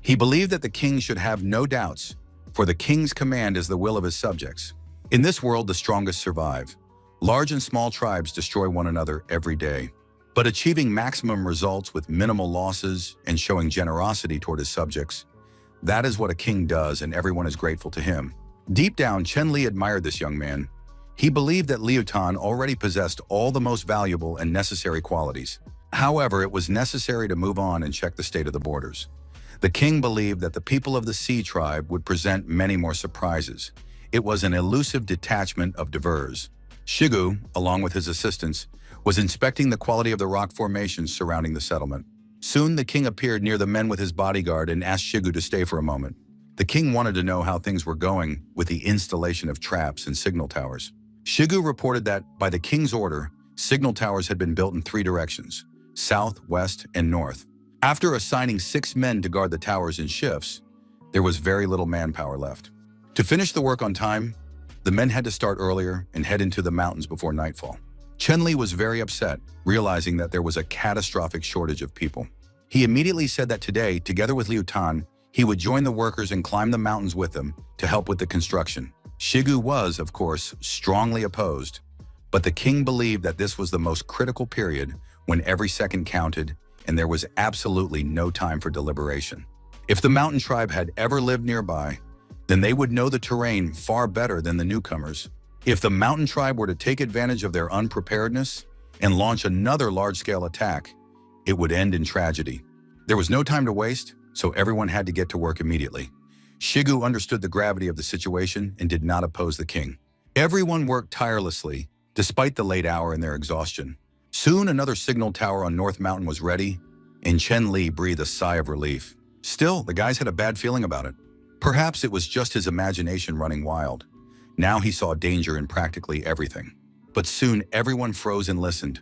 He believed that the king should have no doubts, for the king's command is the will of his subjects. In this world, the strongest survive. Large and small tribes destroy one another every day. But achieving maximum results with minimal losses and showing generosity toward his subjects, that is what a king does, and everyone is grateful to him. Deep down, Chenli admired this young man. He believed that Liu Tan already possessed all the most valuable and necessary qualities. However, it was necessary to move on and check the state of the borders. The king believed that the people of the Sea tribe would present many more surprises. It was an elusive detachment of divers. Shigu, along with his assistants, was inspecting the quality of the rock formations surrounding the settlement. Soon the king appeared near the men with his bodyguard and asked Shigu to stay for a moment. The king wanted to know how things were going with the installation of traps and signal towers. Shigu reported that, by the king's order, signal towers had been built in 3 directions: south, west, and north. After assigning 6 men to guard the towers in shifts, there was very little manpower left. To finish the work on time, the men had to start earlier and head into the mountains before nightfall. Chenli was very upset, realizing that there was a catastrophic shortage of people. He immediately said that today, together with Liu Tan, he would join the workers and climb the mountains with them to help with the construction. Shigu was, of course, strongly opposed, but the king believed that this was the most critical period when every second counted and there was absolutely no time for deliberation. If the mountain tribe had ever lived nearby, then they would know the terrain far better than the newcomers. If the mountain tribe were to take advantage of their unpreparedness and launch another large-scale attack, it would end in tragedy. There was no time to waste, so everyone had to get to work immediately. Shigu understood the gravity of the situation and did not oppose the king. Everyone worked tirelessly, despite the late hour and their exhaustion. Soon another signal tower on North Mountain was ready, and Chenli breathed a sigh of relief. Still, the guys had a bad feeling about it. Perhaps it was just his imagination running wild. Now he saw danger in practically everything. But soon everyone froze and listened,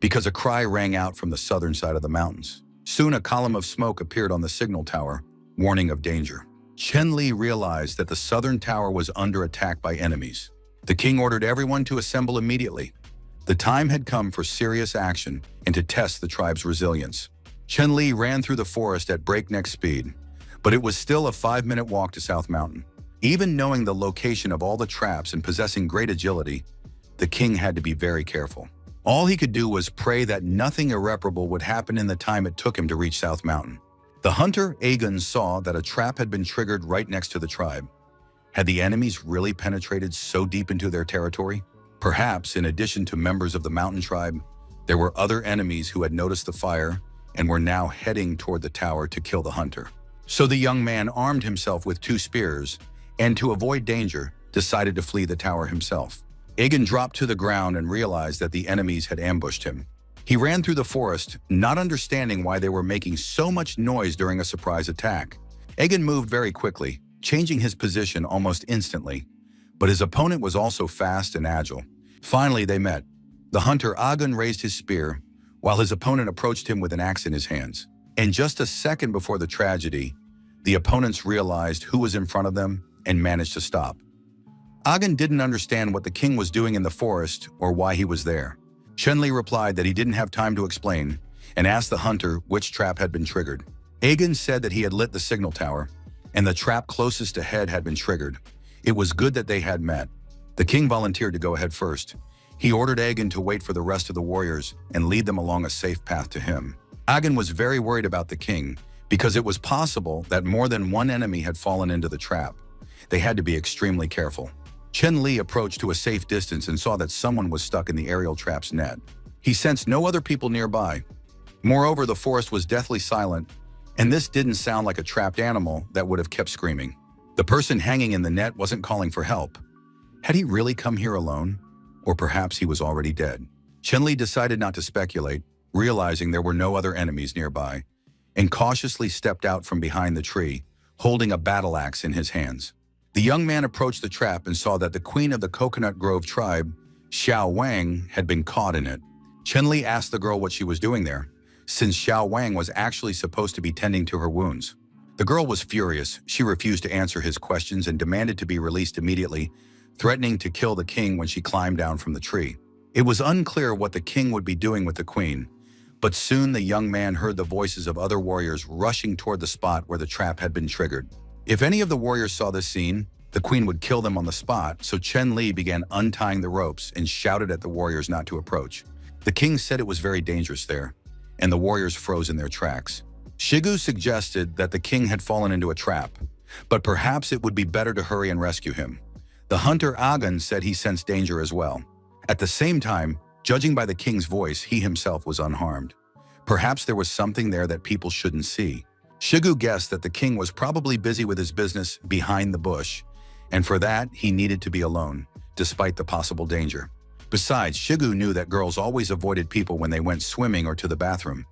because a cry rang out from the southern side of the mountains. Soon a column of smoke appeared on the signal tower, warning of danger. Chen Li realized that the southern tower was under attack by enemies. The king ordered everyone to assemble immediately. The time had come for serious action and to test the tribe's resilience. Chen Li ran through the forest at breakneck speed, but it was still a 5-minute walk to South Mountain. Even knowing the location of all the traps and possessing great agility, the king had to be very careful. All he could do was pray that nothing irreparable would happen in the time it took him to reach South Mountain. The hunter, Aegon, saw that a trap had been triggered right next to the tribe. Had the enemies really penetrated so deep into their territory? Perhaps, in addition to members of the mountain tribe, there were other enemies who had noticed the fire and were now heading toward the tower to kill the hunter. So the young man armed himself with 2 spears and, to avoid danger, decided to flee the tower himself. Aegon dropped to the ground and realized that the enemies had ambushed him. He ran through the forest, not understanding why they were making so much noise during a surprise attack. Aegon moved very quickly, changing his position almost instantly, but his opponent was also fast and agile. Finally, they met. The hunter Aegon raised his spear, while his opponent approached him with an axe in his hands. And just a second before the tragedy, the opponents realized who was in front of them and managed to stop. Aegon didn't understand what the king was doing in the forest or why he was there. Chen Li replied that he didn't have time to explain and asked the hunter which trap had been triggered. Aegon said that he had lit the signal tower and the trap closest ahead had been triggered. It was good that they had met. The king volunteered to go ahead first. He ordered Aegon to wait for the rest of the warriors and lead them along a safe path to him. Aegon was very worried about the king because it was possible that more than one enemy had fallen into the trap. They had to be extremely careful. Chen Li approached to a safe distance and saw that someone was stuck in the aerial trap's net. He sensed no other people nearby. Moreover, the forest was deathly silent, and this didn't sound like a trapped animal that would have kept screaming. The person hanging in the net wasn't calling for help. Had he really come here alone? Or perhaps he was already dead. Chen Li decided not to speculate, realizing there were no other enemies nearby, and cautiously stepped out from behind the tree, holding a battle axe in his hands. The young man approached the trap and saw that the queen of the Coconut Grove tribe, Xiao Wang, had been caught in it. Chen Li asked the girl what she was doing there, since Xiao Wang was actually supposed to be tending to her wounds. The girl was furious. She refused to answer his questions and demanded to be released immediately, threatening to kill the king when she climbed down from the tree. It was unclear what the king would be doing with the queen, but soon the young man heard the voices of other warriors rushing toward the spot where the trap had been triggered. If any of the warriors saw this scene, the queen would kill them on the spot, so Chen Li began untying the ropes and shouted at the warriors not to approach. The king said it was very dangerous there, and the warriors froze in their tracks. Shigu suggested that the king had fallen into a trap, but perhaps it would be better to hurry and rescue him. The hunter Aegon said he sensed danger as well. At the same time, judging by the king's voice, he himself was unharmed. Perhaps there was something there that people shouldn't see. Shigu guessed that the king was probably busy with his business behind the bush, and for that, he needed to be alone, despite the possible danger. Besides, Shigu knew that girls always avoided people when they went swimming or to the bathroom.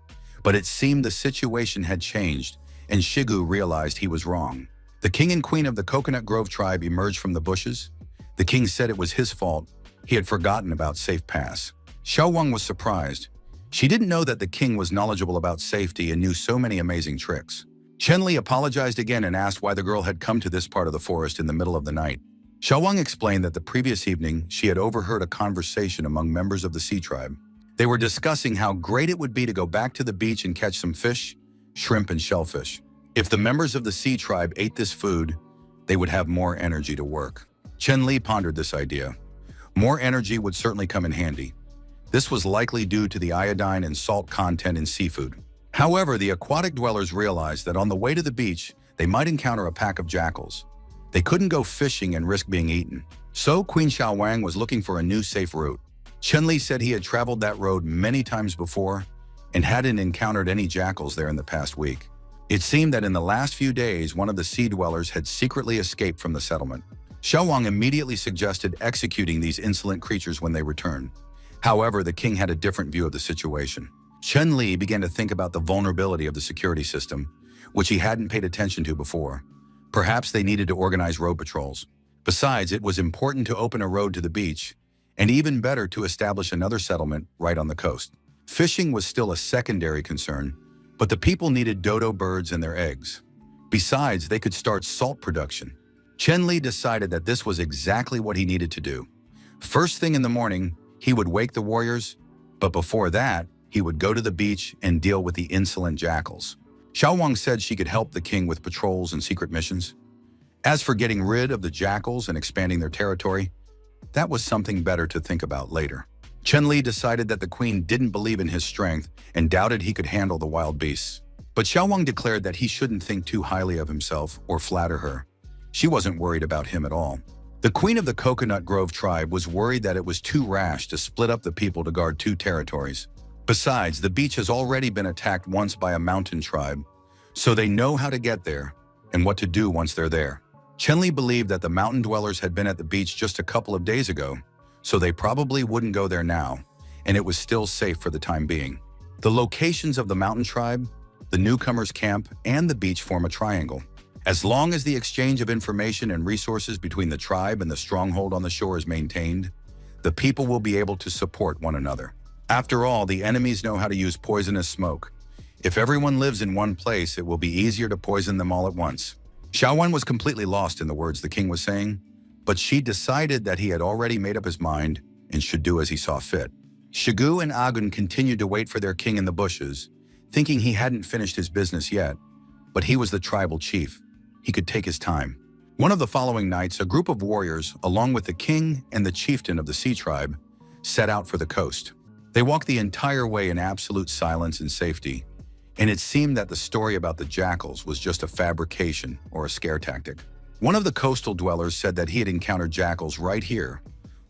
But it seemed the situation had changed, and Shigu realized he was wrong. The king and queen of the Coconut Grove tribe emerged from the bushes. The king said it was his fault. He had forgotten about Safe Pass. Xiao Wang was surprised. She didn't know that the king was knowledgeable about safety and knew so many amazing tricks. Chen Li apologized again and asked why the girl had come to this part of the forest in the middle of the night. Xiao Wang explained that the previous evening she had overheard a conversation among members of the Sea Tribe. They were discussing how great it would be to go back to the beach and catch some fish, shrimp, and shellfish. If the members of the Sea Tribe ate this food, they would have more energy to work. Chen Li pondered this idea. More energy would certainly come in handy. This was likely due to the iodine and salt content in seafood. However, the aquatic dwellers realized that on the way to the beach, they might encounter a pack of jackals. They couldn't go fishing and risk being eaten. So Queen Xiao Wang was looking for a new safe route. Chen Li said he had traveled that road many times before and hadn't encountered any jackals there in the past week. It seemed that in the last few days, one of the sea dwellers had secretly escaped from the settlement. Xiao Wang immediately suggested executing these insolent creatures when they returned. However, the king had a different view of the situation. Chen Li began to think about the vulnerability of the security system, which he hadn't paid attention to before. Perhaps they needed to organize road patrols. Besides, it was important to open a road to the beach, and even better to establish another settlement right on the coast. Fishing was still a secondary concern, but the people needed dodo birds and their eggs. Besides, they could start salt production. Chen Li decided that this was exactly what he needed to do. First thing in the morning, he would wake the warriors, but before that, he would go to the beach and deal with the insolent jackals. Xiao Wang said she could help the king with patrols and secret missions. As for getting rid of the jackals and expanding their territory, that was something better to think about later. Chen Li decided that the queen didn't believe in his strength and doubted he could handle the wild beasts. But Xiao Wang declared that he shouldn't think too highly of himself or flatter her. She wasn't worried about him at all. The queen of the Coconut Grove tribe was worried that it was too rash to split up the people to guard two territories. Besides, the beach has already been attacked once by a mountain tribe, so they know how to get there and what to do once they're there. Chen Li believed that the mountain dwellers had been at the beach just a couple of days ago, so they probably wouldn't go there now, and it was still safe for the time being. The locations of the mountain tribe, the newcomers' camp, and the beach form a triangle. As long as the exchange of information and resources between the tribe and the stronghold on the shore is maintained, the people will be able to support one another. After all, the enemies know how to use poisonous smoke. If everyone lives in one place, it will be easier to poison them all at once. Xiao Wan was completely lost in the words the king was saying, but she decided that he had already made up his mind and should do as he saw fit. Shigu and Agun continued to wait for their king in the bushes, thinking he hadn't finished his business yet, but he was the tribal chief. He could take his time. One of the following nights, a group of warriors, along with the king and the chieftain of the sea tribe, set out for the coast. They walked the entire way in absolute silence and safety, and it seemed that the story about the jackals was just a fabrication or a scare tactic. One of the coastal dwellers said that he had encountered jackals right here,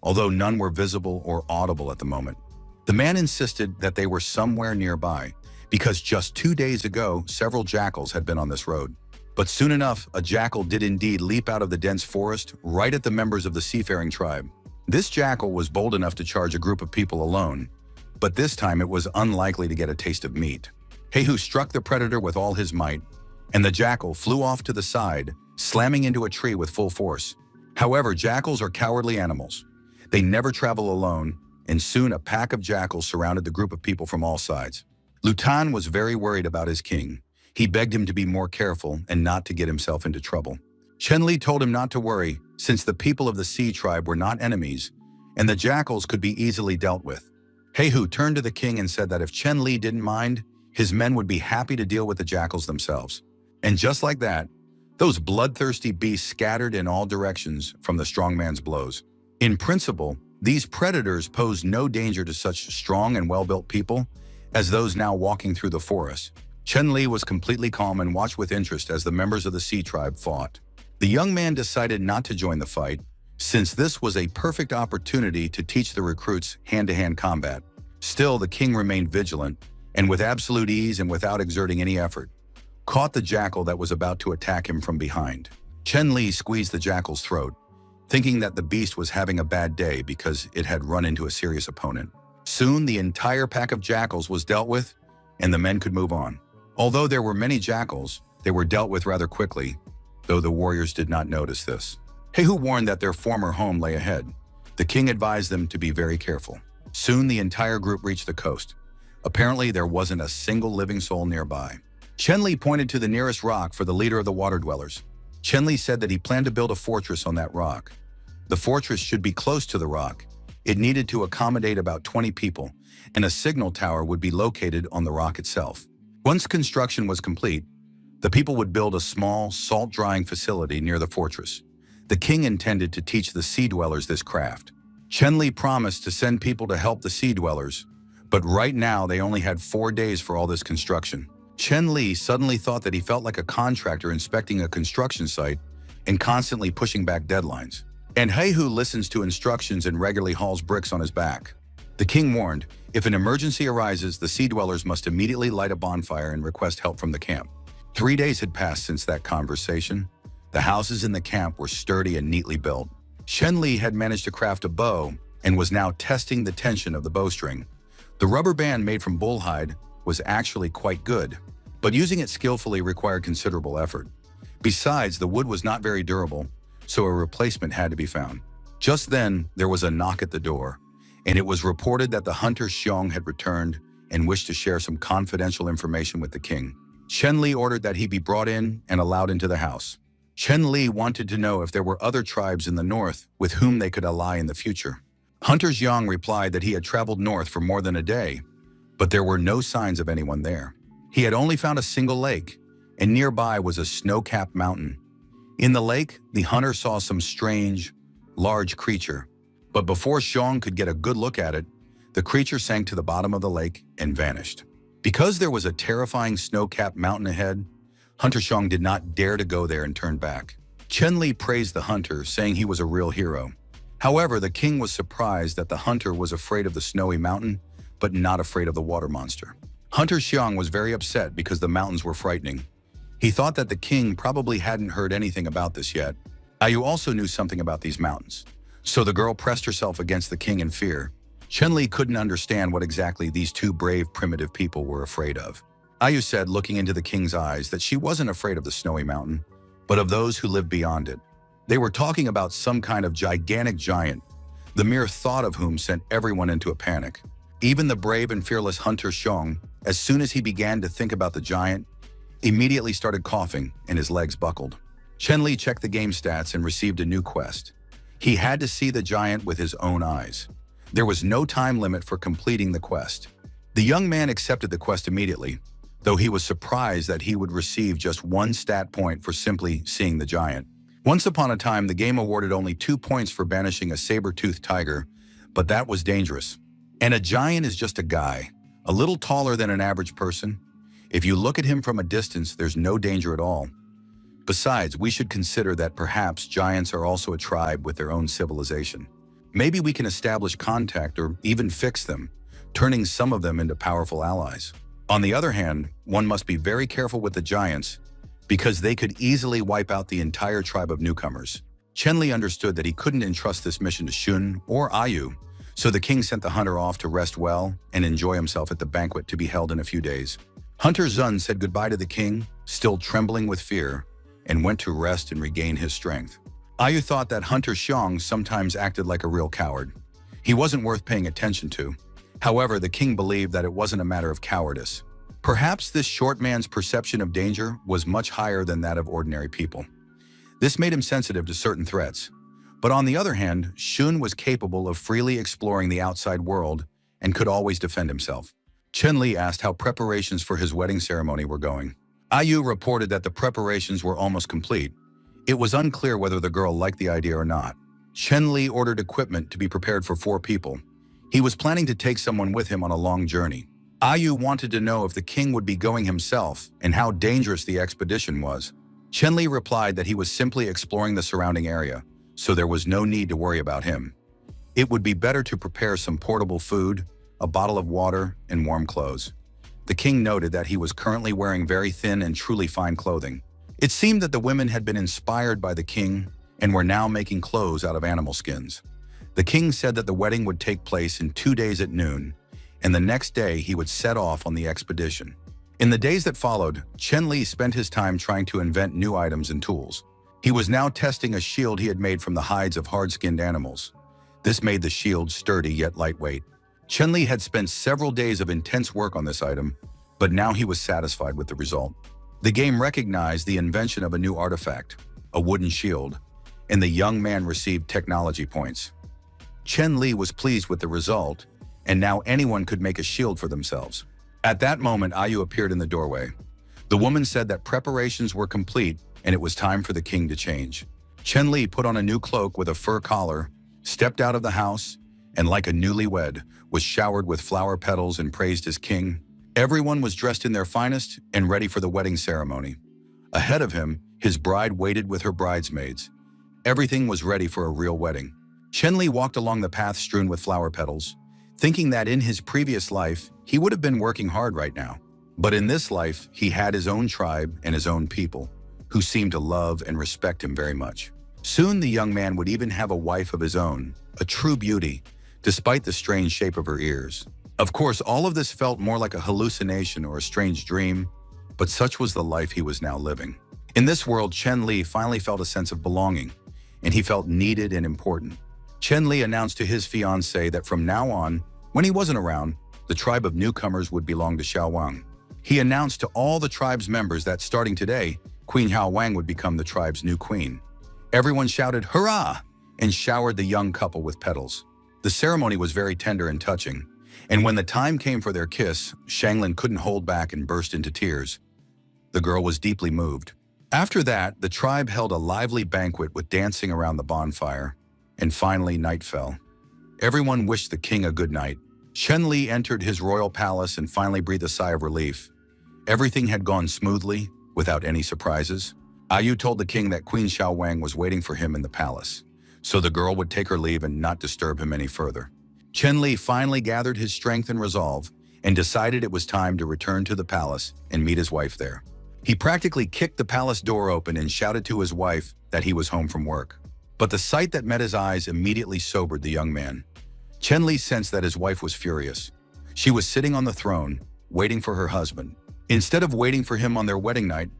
although none were visible or audible at the moment. The man insisted that they were somewhere nearby, because just 2 days ago, several jackals had been on this road. But soon enough, a jackal did indeed leap out of the dense forest right at the members of the seafaring tribe. This jackal was bold enough to charge a group of people alone, but this time it was unlikely to get a taste of meat. Heihu struck the predator with all his might, and the jackal flew off to the side, slamming into a tree with full force. However, jackals are cowardly animals. They never travel alone, and soon a pack of jackals surrounded the group of people from all sides. Lutan was very worried about his king. He begged him to be more careful and not to get himself into trouble. Chen Li told him not to worry, since the people of the sea tribe were not enemies, and the jackals could be easily dealt with. Heihu turned to the king and said that if Chen Li didn't mind, his men would be happy to deal with the jackals themselves. And just like that, those bloodthirsty beasts scattered in all directions from the strong man's blows. In principle, these predators posed no danger to such strong and well-built people as those now walking through the forest. Chen Li was completely calm and watched with interest as the members of the sea tribe fought. The young man decided not to join the fight, since this was a perfect opportunity to teach the recruits hand-to-hand combat. Still, the king remained vigilant, and with absolute ease and without exerting any effort, caught the jackal that was about to attack him from behind. Chen Li squeezed the jackal's throat, thinking that the beast was having a bad day because it had run into a serious opponent. Soon, the entire pack of jackals was dealt with, and the men could move on. Although there were many jackals, they were dealt with rather quickly, though the warriors did not notice this. Heihu warned that their former home lay ahead. The king advised them to be very careful. Soon, the entire group reached the coast. Apparently, there wasn't a single living soul nearby. Chen Li pointed to the nearest rock for the leader of the water dwellers. Chen Li said that he planned to build a fortress on that rock. The fortress should be close to the rock. It needed to accommodate about 20 people, and a signal tower would be located on the rock itself. Once construction was complete, the people would build a small, salt-drying facility near the fortress. The king intended to teach the sea dwellers this craft. Chen Li promised to send people to help the sea dwellers, but right now they only had 4 days for all this construction. Chen Li suddenly thought that he felt like a contractor inspecting a construction site and constantly pushing back deadlines. And Heihu listens to instructions and regularly hauls bricks on his back. The king warned, if an emergency arises, the sea dwellers must immediately light a bonfire and request help from the camp. 3 days had passed since that conversation. The houses in the camp were sturdy and neatly built. Chen Li had managed to craft a bow and was now testing the tension of the bowstring. The rubber band made from bullhide was actually quite good, but using it skillfully required considerable effort. Besides, the wood was not very durable, so a replacement had to be found. Just then, there was a knock at the door, and it was reported that the hunter Xiong had returned and wished to share some confidential information with the king. Chen Li ordered that he be brought in and allowed into the house. Chen Li wanted to know if there were other tribes in the north with whom they could ally in the future. Hunter Xiong replied that he had traveled north for more than a day, but there were no signs of anyone there. He had only found a single lake, and nearby was a snow-capped mountain. In the lake, the hunter saw some strange, large creature, but before Xiong could get a good look at it, the creature sank to the bottom of the lake and vanished. Because there was a terrifying snow-capped mountain ahead, Hunter Xiong did not dare to go there and turn back. Chen Li praised the hunter, saying he was a real hero. However, the king was surprised that the hunter was afraid of the snowy mountain, but not afraid of the water monster. Hunter Xiong was very upset because the mountains were frightening. He thought that the king probably hadn't heard anything about this yet. Ayu also knew something about these mountains, so the girl pressed herself against the king in fear. Chen Li couldn't understand what exactly these two brave, primitive people were afraid of. Ayu said, looking into the king's eyes, that she wasn't afraid of the snowy mountain, but of those who lived beyond it. They were talking about some kind of gigantic giant, the mere thought of whom sent everyone into a panic. Even the brave and fearless hunter Xiong, as soon as he began to think about the giant, immediately started coughing and his legs buckled. Chen Li checked the game stats and received a new quest. He had to see the giant with his own eyes. There was no time limit for completing the quest. The young man accepted the quest immediately, though he was surprised that he would receive just 1 stat point for simply seeing the giant. Once upon a time, the game awarded only 2 points for banishing a saber-toothed tiger, but that was dangerous. And a giant is just a guy, a little taller than an average person. If you look at him from a distance, there's no danger at all. Besides, we should consider that perhaps giants are also a tribe with their own civilization. Maybe we can establish contact or even fix them, turning some of them into powerful allies. On the other hand, one must be very careful with the giants because they could easily wipe out the entire tribe of newcomers. Chen Li understood that he couldn't entrust this mission to Shun or Ayu, so the king sent the hunter off to rest well and enjoy himself at the banquet to be held in a few days. Hunter Zun said goodbye to the king, still trembling with fear, and went to rest and regain his strength. Ayu thought that Hunter Xiong sometimes acted like a real coward. He wasn't worth paying attention to. However, the king believed that it wasn't a matter of cowardice. Perhaps this short man's perception of danger was much higher than that of ordinary people. This made him sensitive to certain threats. But on the other hand, Shun was capable of freely exploring the outside world and could always defend himself. Chen Li asked how preparations for his wedding ceremony were going. Ayu reported that the preparations were almost complete. It was unclear whether the girl liked the idea or not. Chen Li ordered equipment to be prepared for 4 people. He was planning to take someone with him on a long journey. Ayu wanted to know if the king would be going himself and how dangerous the expedition was. Chen Li replied that he was simply exploring the surrounding area, so there was no need to worry about him. It would be better to prepare some portable food, a bottle of water, and warm clothes. The king noted that he was currently wearing very thin and truly fine clothing. It seemed that the women had been inspired by the king and were now making clothes out of animal skins. The king said that the wedding would take place in 2 days at noon, and the next day he would set off on the expedition. In the days that followed, Chen Li spent his time trying to invent new items and tools. He was now testing a shield he had made from the hides of hard-skinned animals. This made the shield sturdy yet lightweight. Chen Li had spent several days of intense work on this item, but now he was satisfied with the result. The game recognized the invention of a new artifact, a wooden shield, and the young man received technology points. Chen Li was pleased with the result, and now anyone could make a shield for themselves. At that moment, Ayu appeared in the doorway. The woman said that preparations were complete and it was time for the king to change. Chen Li put on a new cloak with a fur collar, stepped out of the house, and like a newlywed, was showered with flower petals and praised his king. Everyone was dressed in their finest and ready for the wedding ceremony. Ahead of him, his bride waited with her bridesmaids. Everything was ready for a real wedding. Chen Li walked along the path strewn with flower petals, thinking that in his previous life, he would have been working hard right now. But in this life, he had his own tribe and his own people, who seemed to love and respect him very much. Soon the young man would even have a wife of his own, a true beauty, despite the strange shape of her ears. Of course, all of this felt more like a hallucination or a strange dream, but such was the life he was now living. In this world, Chen Li finally felt a sense of belonging, and he felt needed and important. Chen Li announced to his fiancée that from now on, when he wasn't around, the tribe of newcomers would belong to Xiao Wang. He announced to all the tribe's members that starting today, Queen Xiao Wang would become the tribe's new queen. Everyone shouted, "Hurrah!" and showered the young couple with petals. The ceremony was very tender and touching, and when the time came for their kiss, Shanglin couldn't hold back and burst into tears. The girl was deeply moved. After that, the tribe held a lively banquet with dancing around the bonfire, and finally night fell. Everyone wished the king a good night. Chen Li entered his royal palace and finally breathed a sigh of relief. Everything had gone smoothly, without any surprises. Ayu told the king that Queen Xiao Wang was waiting for him in the palace, so the girl would take her leave and not disturb him any further. Chen Li finally gathered his strength and resolve and decided it was time to return to the palace and meet his wife there. He practically kicked the palace door open and shouted to his wife that he was home from work. But the sight that met his eyes immediately sobered the young man. Chen Li sensed that his wife was furious. She was sitting on the throne, waiting for her husband. Instead of waiting for him on their wedding night,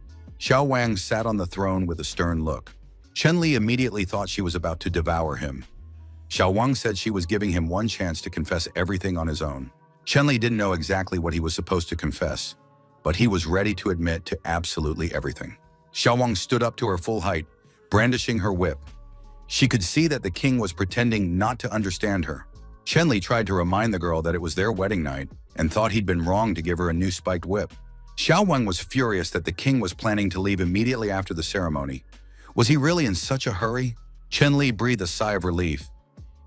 Xiao Wang sat on the throne with a stern look. Chen Li immediately thought she was about to devour him. Xiao Wang said she was giving him one chance to confess everything on his own. Chen Li didn't know exactly what he was supposed to confess, but he was ready to admit to absolutely everything. Xiao Wang stood up to her full height, brandishing her whip. She could see that the king was pretending not to understand her. Chen Li tried to remind the girl that it was their wedding night and thought he'd been wrong to give her a new spiked whip. Xiao Wang was furious that the king was planning to leave immediately after the ceremony. Was he really in such a hurry? Chen Li breathed a sigh of relief.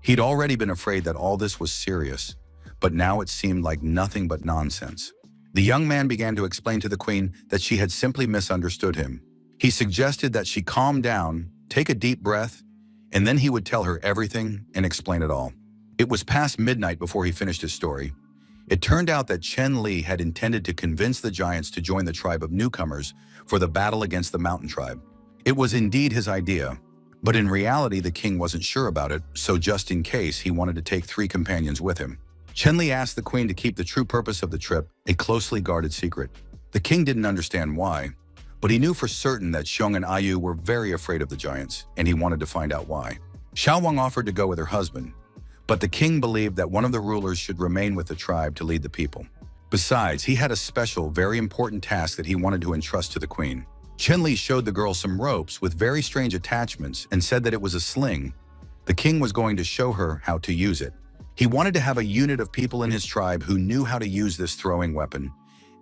He'd already been afraid that all this was serious, but now it seemed like nothing but nonsense. The young man began to explain to the queen that she had simply misunderstood him. He suggested that she calm down, take a deep breath, and then he would tell her everything and explain it all. It was past midnight before he finished his story. It turned out that Chen Li had intended to convince the giants to join the tribe of newcomers for the battle against the mountain tribe. It was indeed his idea, but in reality the king wasn't sure about it, so just in case he wanted to take 3 companions with him. Chen Li asked the queen to keep the true purpose of the trip a closely guarded secret. The king didn't understand why, but he knew for certain that Xiong and Ayu were very afraid of the giants, and he wanted to find out why. Xiao Wang offered to go with her husband, but the king believed that one of the rulers should remain with the tribe to lead the people. Besides, he had a special, very important task that he wanted to entrust to the queen. Chen Li showed the girl some ropes with very strange attachments and said that it was a sling. The king was going to show her how to use it. He wanted to have a unit of people in his tribe who knew how to use this throwing weapon,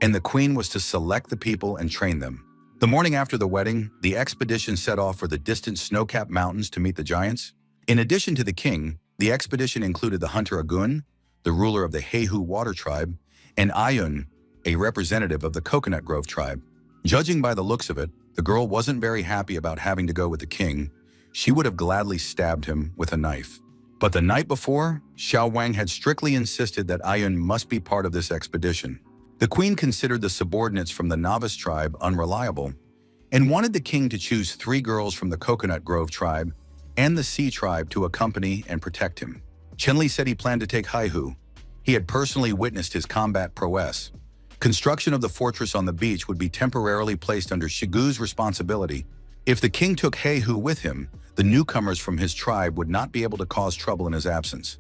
and the queen was to select the people and train them. The morning after the wedding, the expedition set off for the distant snow-capped mountains to meet the giants. In addition to the king, the expedition included the hunter Agun, the ruler of the Heihu water tribe, and Ayun, a representative of the Coconut Grove tribe. Judging by the looks of it, the girl wasn't very happy about having to go with the king. She would have gladly stabbed him with a knife. But the night before, Xiao Wang had strictly insisted that Ayun must be part of this expedition. The queen considered the subordinates from the novice tribe unreliable and wanted the king to choose 3 girls from the Coconut Grove tribe and the Sea tribe to accompany and protect him. Chen Li said he planned to take Heihu. He had personally witnessed his combat prowess. Construction of the fortress on the beach would be temporarily placed under Shigu's responsibility. If the king took Heihu with him, the newcomers from his tribe would not be able to cause trouble in his absence.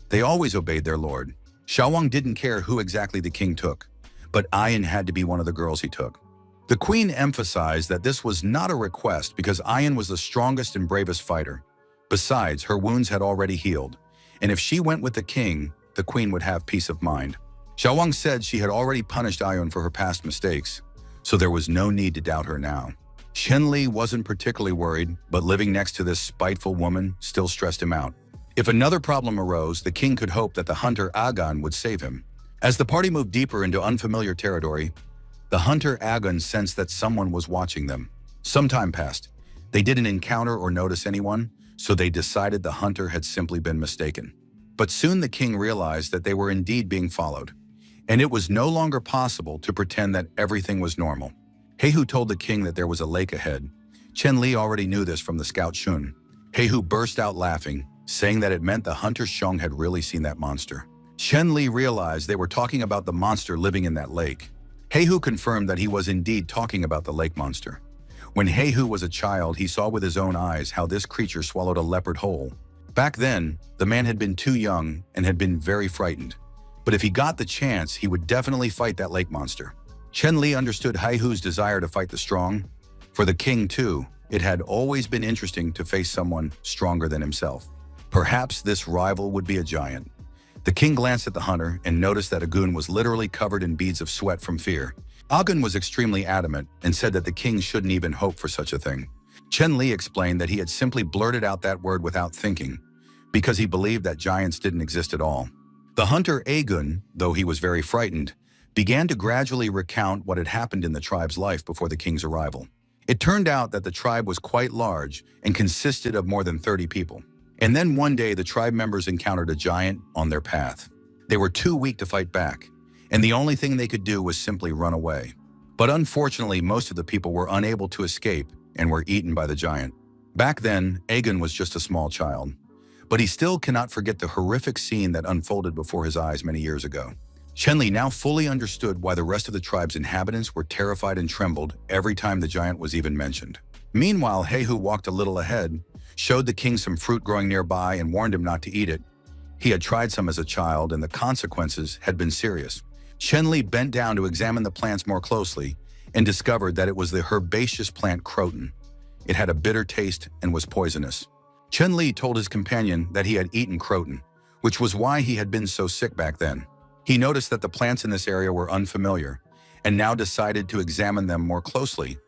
They always obeyed their lord. Xiao Wang didn't care who exactly the king took, but Ayin had to be one of the girls he took. The queen emphasized that this was not a request because Ayin was the strongest and bravest fighter. Besides, her wounds had already healed, and if she went with the king, the queen would have peace of mind. Xiao Wang said she had already punished Ayun for her past mistakes, so there was no need to doubt her now. Chen Li wasn't particularly worried, but living next to this spiteful woman still stressed him out. If another problem arose, the king could hope that the hunter Agan would save him. As the party moved deeper into unfamiliar territory, the hunter Agan sensed that someone was watching them. Some time passed. They didn't encounter or notice anyone, so they decided the hunter had simply been mistaken. But soon the king realized that they were indeed being followed, and it was no longer possible to pretend that everything was normal. Heihu told the king that there was a lake ahead. Chen Li already knew this from the scout Shun. Heihu burst out laughing, saying that it meant the hunter Xiong had really seen that monster. Chen Li realized they were talking about the monster living in that lake. Heihu confirmed that he was indeed talking about the lake monster. When Heihu was a child, he saw with his own eyes how this creature swallowed a leopard whole. Back then, the man had been too young and had been very frightened. But if he got the chance, he would definitely fight that lake monster. Chen Li understood Heihu's desire to fight the strong. For the king, too, it had always been interesting to face someone stronger than himself. Perhaps this rival would be a giant. The king glanced at the hunter and noticed that Agun was literally covered in beads of sweat from fear. Agun was extremely adamant and said that the king shouldn't even hope for such a thing. Chen Li explained that he had simply blurted out that word without thinking, because he believed that giants didn't exist at all. The hunter Agun, though he was very frightened, began to gradually recount what had happened in the tribe's life before the king's arrival. It turned out that the tribe was quite large and consisted of more than 30 people. And then one day the tribe members encountered a giant on their path. They were too weak to fight back, and the only thing they could do was simply run away. But unfortunately, most of the people were unable to escape and were eaten by the giant. Back then, Agun was just a small child, but he still cannot forget the horrific scene that unfolded before his eyes many years ago. Chen Li now fully understood why the rest of the tribe's inhabitants were terrified and trembled every time the giant was even mentioned. Meanwhile, Heihu walked a little ahead, showed the king some fruit growing nearby and warned him not to eat it. He had tried some as a child and the consequences had been serious. Chen Li bent down to examine the plants more closely and discovered that it was the herbaceous plant croton. It had a bitter taste and was poisonous. Chen Li told his companion that he had eaten croton, which was why he had been so sick back then. He noticed that the plants in this area were unfamiliar and now decided to examine them more closely,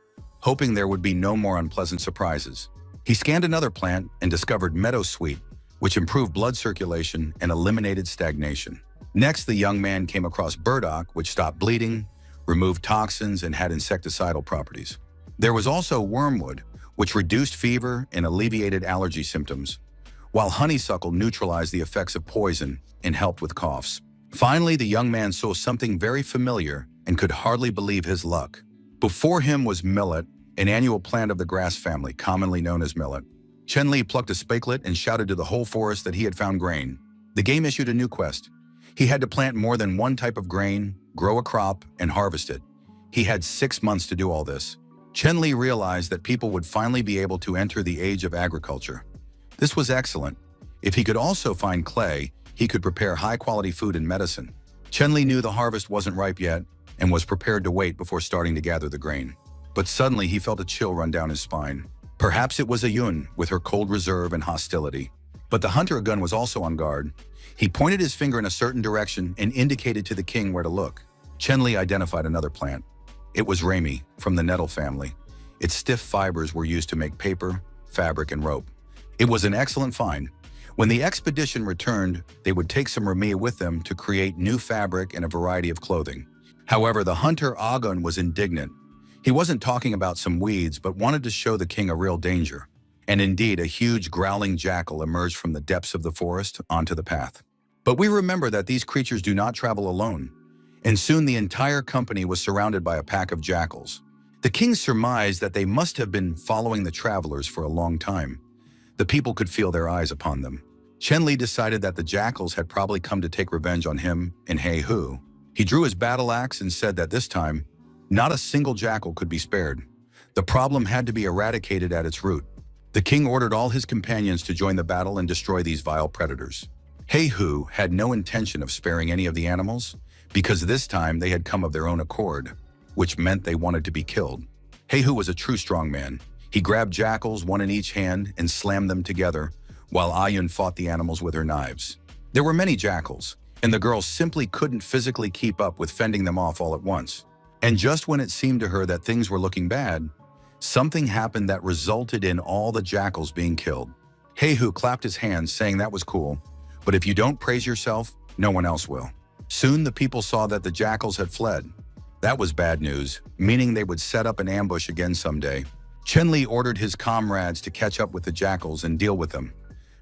hoping there would be no more unpleasant surprises. He scanned another plant and discovered meadowsweet, which improved blood circulation and eliminated stagnation. Next, the young man came across burdock, which stopped bleeding, removed toxins, and had insecticidal properties. There was also wormwood, which reduced fever and alleviated allergy symptoms, while honeysuckle neutralized the effects of poison and helped with coughs. Finally, the young man saw something very familiar and could hardly believe his luck. Before him was millet, an annual plant of the grass family, commonly known as millet. Chen Li plucked a spakelet and shouted to the whole forest that he had found grain. The game issued a new quest. He had to plant more than one type of grain, grow a crop, and harvest it. He had 6 months to do all this. Chen Li realized that people would finally be able to enter the age of agriculture. This was excellent. If he could also find clay, he could prepare high-quality food and medicine. Chen Li knew the harvest wasn't ripe yet and was prepared to wait before starting to gather the grain. But suddenly he felt a chill run down his spine. Perhaps it was a Yun with her cold reserve and hostility. But the hunter Agun was also on guard. He pointed his finger in a certain direction and indicated to the king where to look. Chen Li identified another plant. It was rami, from the nettle family. Its stiff fibers were used to make paper, fabric, and rope. It was an excellent find. When the expedition returned, they would take some rami with them to create new fabric and a variety of clothing. However, the hunter Agun was indignant. He wasn't talking about some weeds, but wanted to show the king a real danger. And indeed, a huge growling jackal emerged from the depths of the forest onto the path. But we remember that these creatures do not travel alone, and soon the entire company was surrounded by a pack of jackals. The king surmised that they must have been following the travelers for a long time. The people could feel their eyes upon them. Chen Li decided that the jackals had probably come to take revenge on him and Heihu. He drew his battle axe and said that this time, not a single jackal could be spared. The problem had to be eradicated at its root. The king ordered all his companions to join the battle and destroy these vile predators. Heihu had no intention of sparing any of the animals, because this time they had come of their own accord, which meant they wanted to be killed. Heihu was a true strong man. He grabbed jackals, one in each hand, and slammed them together, while Ayun fought the animals with her knives. There were many jackals, and the girl simply couldn't physically keep up with fending them off all at once. And just when it seemed to her that things were looking bad, something happened that resulted in all the jackals being killed. Heihu clapped his hands, saying that was cool, but if you don't praise yourself, no one else will. Soon the people saw that the jackals had fled. That was bad news, meaning they would set up an ambush again someday. Chen Li ordered his comrades to catch up with the jackals and deal with them,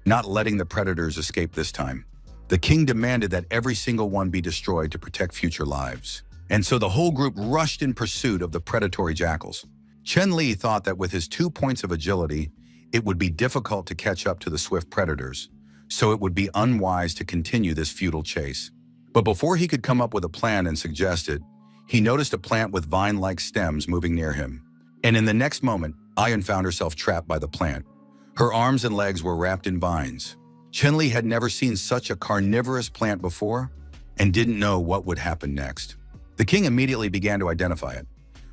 not letting the predators escape this time. The king demanded that every single one be destroyed to protect future lives. And so the whole group rushed in pursuit of the predatory jackals. Chen Li thought that with his 2 points of agility, it would be difficult to catch up to the swift predators, so it would be unwise to continue this futile chase. But before he could come up with a plan and suggest it, he noticed a plant with vine-like stems moving near him. And in the next moment, Ayun found herself trapped by the plant. Her arms and legs were wrapped in vines. Chenli had never seen such a carnivorous plant before and didn't know what would happen next. The king immediately began to identify it.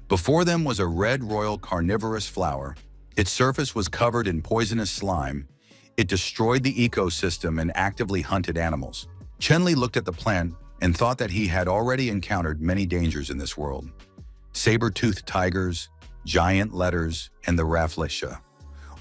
Before them was a red royal carnivorous flower. Its surface was covered in poisonous slime. It destroyed the ecosystem and actively hunted animals. Chenli looked at the plant and thought that he had already encountered many dangers in this world. Saber-toothed tigers, giant letters, and the Rafflesia.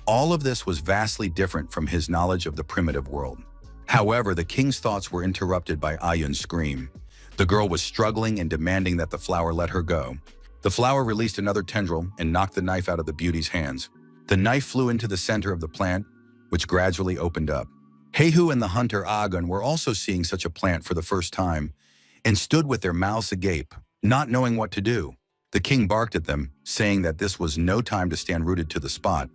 All of this was vastly different from his knowledge of the primitive world. However, the king's thoughts were interrupted by Ayun's scream. The girl was struggling and demanding that the flower let her go. The flower released another tendril and knocked the knife out of the beauty's hands. The knife flew into the center of the plant, which gradually opened up. Heihu and the hunter Agun were also seeing such a plant for the first time and stood with their mouths agape, not knowing what to do. The king barked at them, saying that this was no time to stand rooted to the spot.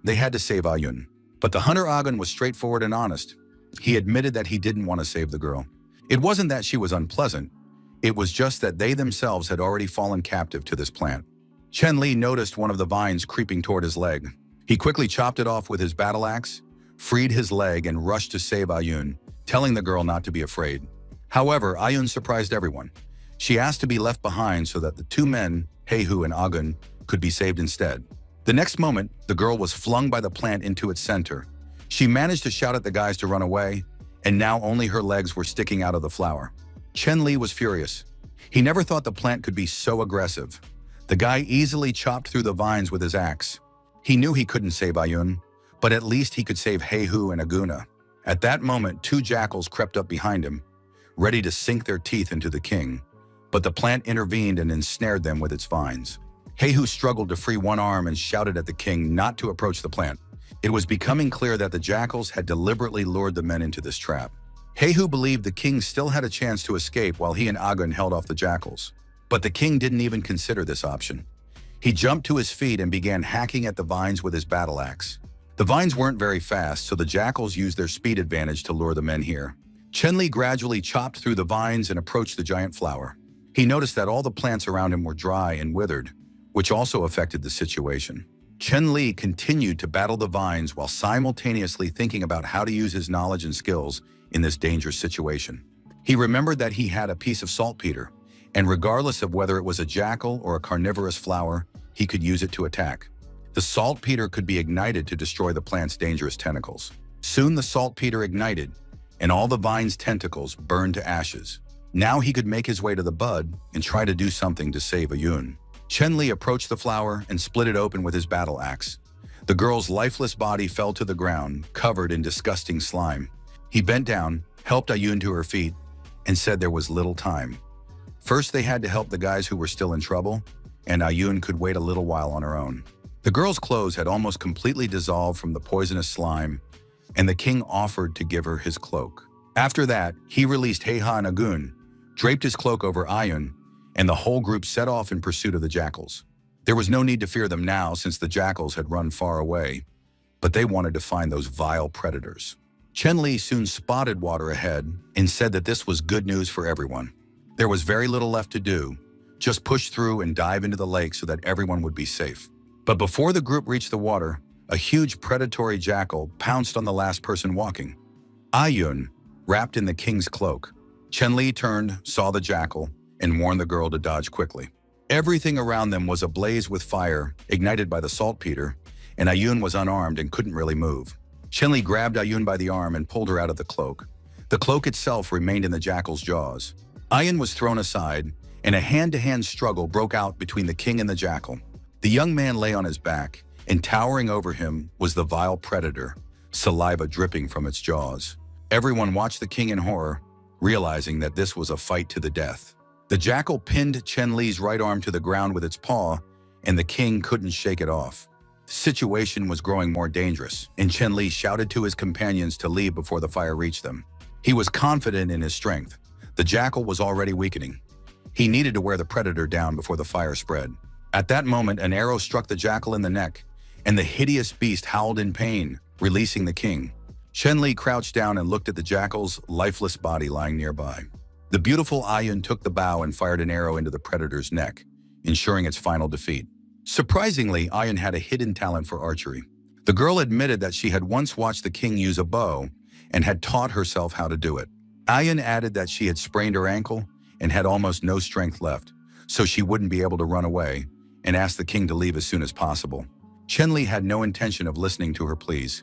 They had to save Ayun. But the hunter Agun was straightforward and honest. He admitted that he didn't want to save the girl. It wasn't that she was unpleasant. It was just that they themselves had already fallen captive to this plant. Chenli noticed one of the vines creeping toward his leg. He quickly chopped it off with his battle axe, freed his leg, and rushed to save Ayun, telling the girl not to be afraid. However, Ayun surprised everyone. She asked to be left behind so that the two men, Heihu and Agun, could be saved instead. The next moment, the girl was flung by the plant into its center. She managed to shout at the guys to run away, and now only her legs were sticking out of the flower. Chenli was furious. He never thought the plant could be so aggressive. The guy easily chopped through the vines with his axe. He knew he couldn't save Ayun, but at least he could save Heihu and Aguna. At that moment, two jackals crept up behind him, ready to sink their teeth into the king. But the plant intervened and ensnared them with its vines. Heihu struggled to free one arm and shouted at the king not to approach the plant. It was becoming clear that the jackals had deliberately lured the men into this trap. Heihu believed the king still had a chance to escape while he and Agun held off the jackals. But the king didn't even consider this option. He jumped to his feet and began hacking at the vines with his battle axe. The vines weren't very fast, so the jackals used their speed advantage to lure the men here. Chenli gradually chopped through the vines and approached the giant flower. He noticed that all the plants around him were dry and withered, which also affected the situation. Chenli continued to battle the vines while simultaneously thinking about how to use his knowledge and skills in this dangerous situation. He remembered that he had a piece of saltpeter, and regardless of whether it was a jackal or a carnivorous flower, he could use it to attack. The saltpeter could be ignited to destroy the plant's dangerous tentacles. Soon the saltpeter ignited, and all the vine's tentacles burned to ashes. Now he could make his way to the bud and try to do something to save Ayun. Chenli approached the flower and split it open with his battle axe. The girl's lifeless body fell to the ground, covered in disgusting slime. He bent down, helped Ayun to her feet, and said there was little time. First, they had to help the guys who were still in trouble, and Ayun could wait a little while on her own. The girl's clothes had almost completely dissolved from the poisonous slime, and the king offered to give her his cloak. After that, he released Heiha and Agun, draped his cloak over Ayun, and the whole group set off in pursuit of the jackals. There was no need to fear them now since the jackals had run far away, but they wanted to find those vile predators. Chenli soon spotted water ahead and said that this was good news for everyone. There was very little left to do, just push through and dive into the lake so that everyone would be safe. But before the group reached the water, a huge predatory jackal pounced on the last person walking. Ayun, wrapped in the king's cloak. Chenli turned, saw the jackal, and warned the girl to dodge quickly. Everything around them was ablaze with fire, ignited by the saltpeter, and Ayun was unarmed and couldn't really move. Chenli grabbed Ayun by the arm and pulled her out of the cloak. The cloak itself remained in the jackal's jaws. Ayun was thrown aside, and a hand-to-hand struggle broke out between the king and the jackal. The young man lay on his back, and towering over him was the vile predator, saliva dripping from its jaws. Everyone watched the king in horror, realizing that this was a fight to the death. The jackal pinned Chenli's right arm to the ground with its paw, and the king couldn't shake it off. The situation was growing more dangerous, and Chenli shouted to his companions to leave before the fire reached them. He was confident in his strength. The jackal was already weakening. He needed to wear the predator down before the fire spread. At that moment, an arrow struck the jackal in the neck, and the hideous beast howled in pain, releasing the king. Chenli crouched down and looked at the jackal's lifeless body lying nearby. The beautiful Ayun took the bow and fired an arrow into the predator's neck, ensuring its final defeat. Surprisingly, Ayan had a hidden talent for archery. The girl admitted that she had once watched the king use a bow and had taught herself how to do it. Ayan added that she had sprained her ankle and had almost no strength left, so she wouldn't be able to run away, and asked the king to leave as soon as possible. Chenli had no intention of listening to her pleas.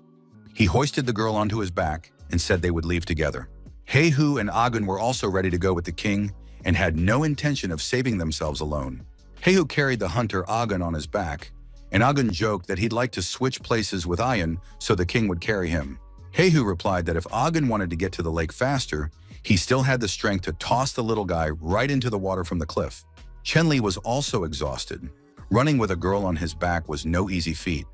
He hoisted the girl onto his back and said they would leave together. Heihu and Agun were also ready to go with the king and had no intention of saving themselves alone. Heihu carried the hunter Agun on his back, and Agun joked that he'd like to switch places with Ayan so the king would carry him. Heihu replied that if Agun wanted to get to the lake faster, he still had the strength to toss the little guy right into the water from the cliff. Chenli was also exhausted. Running with a girl on his back was no easy feat.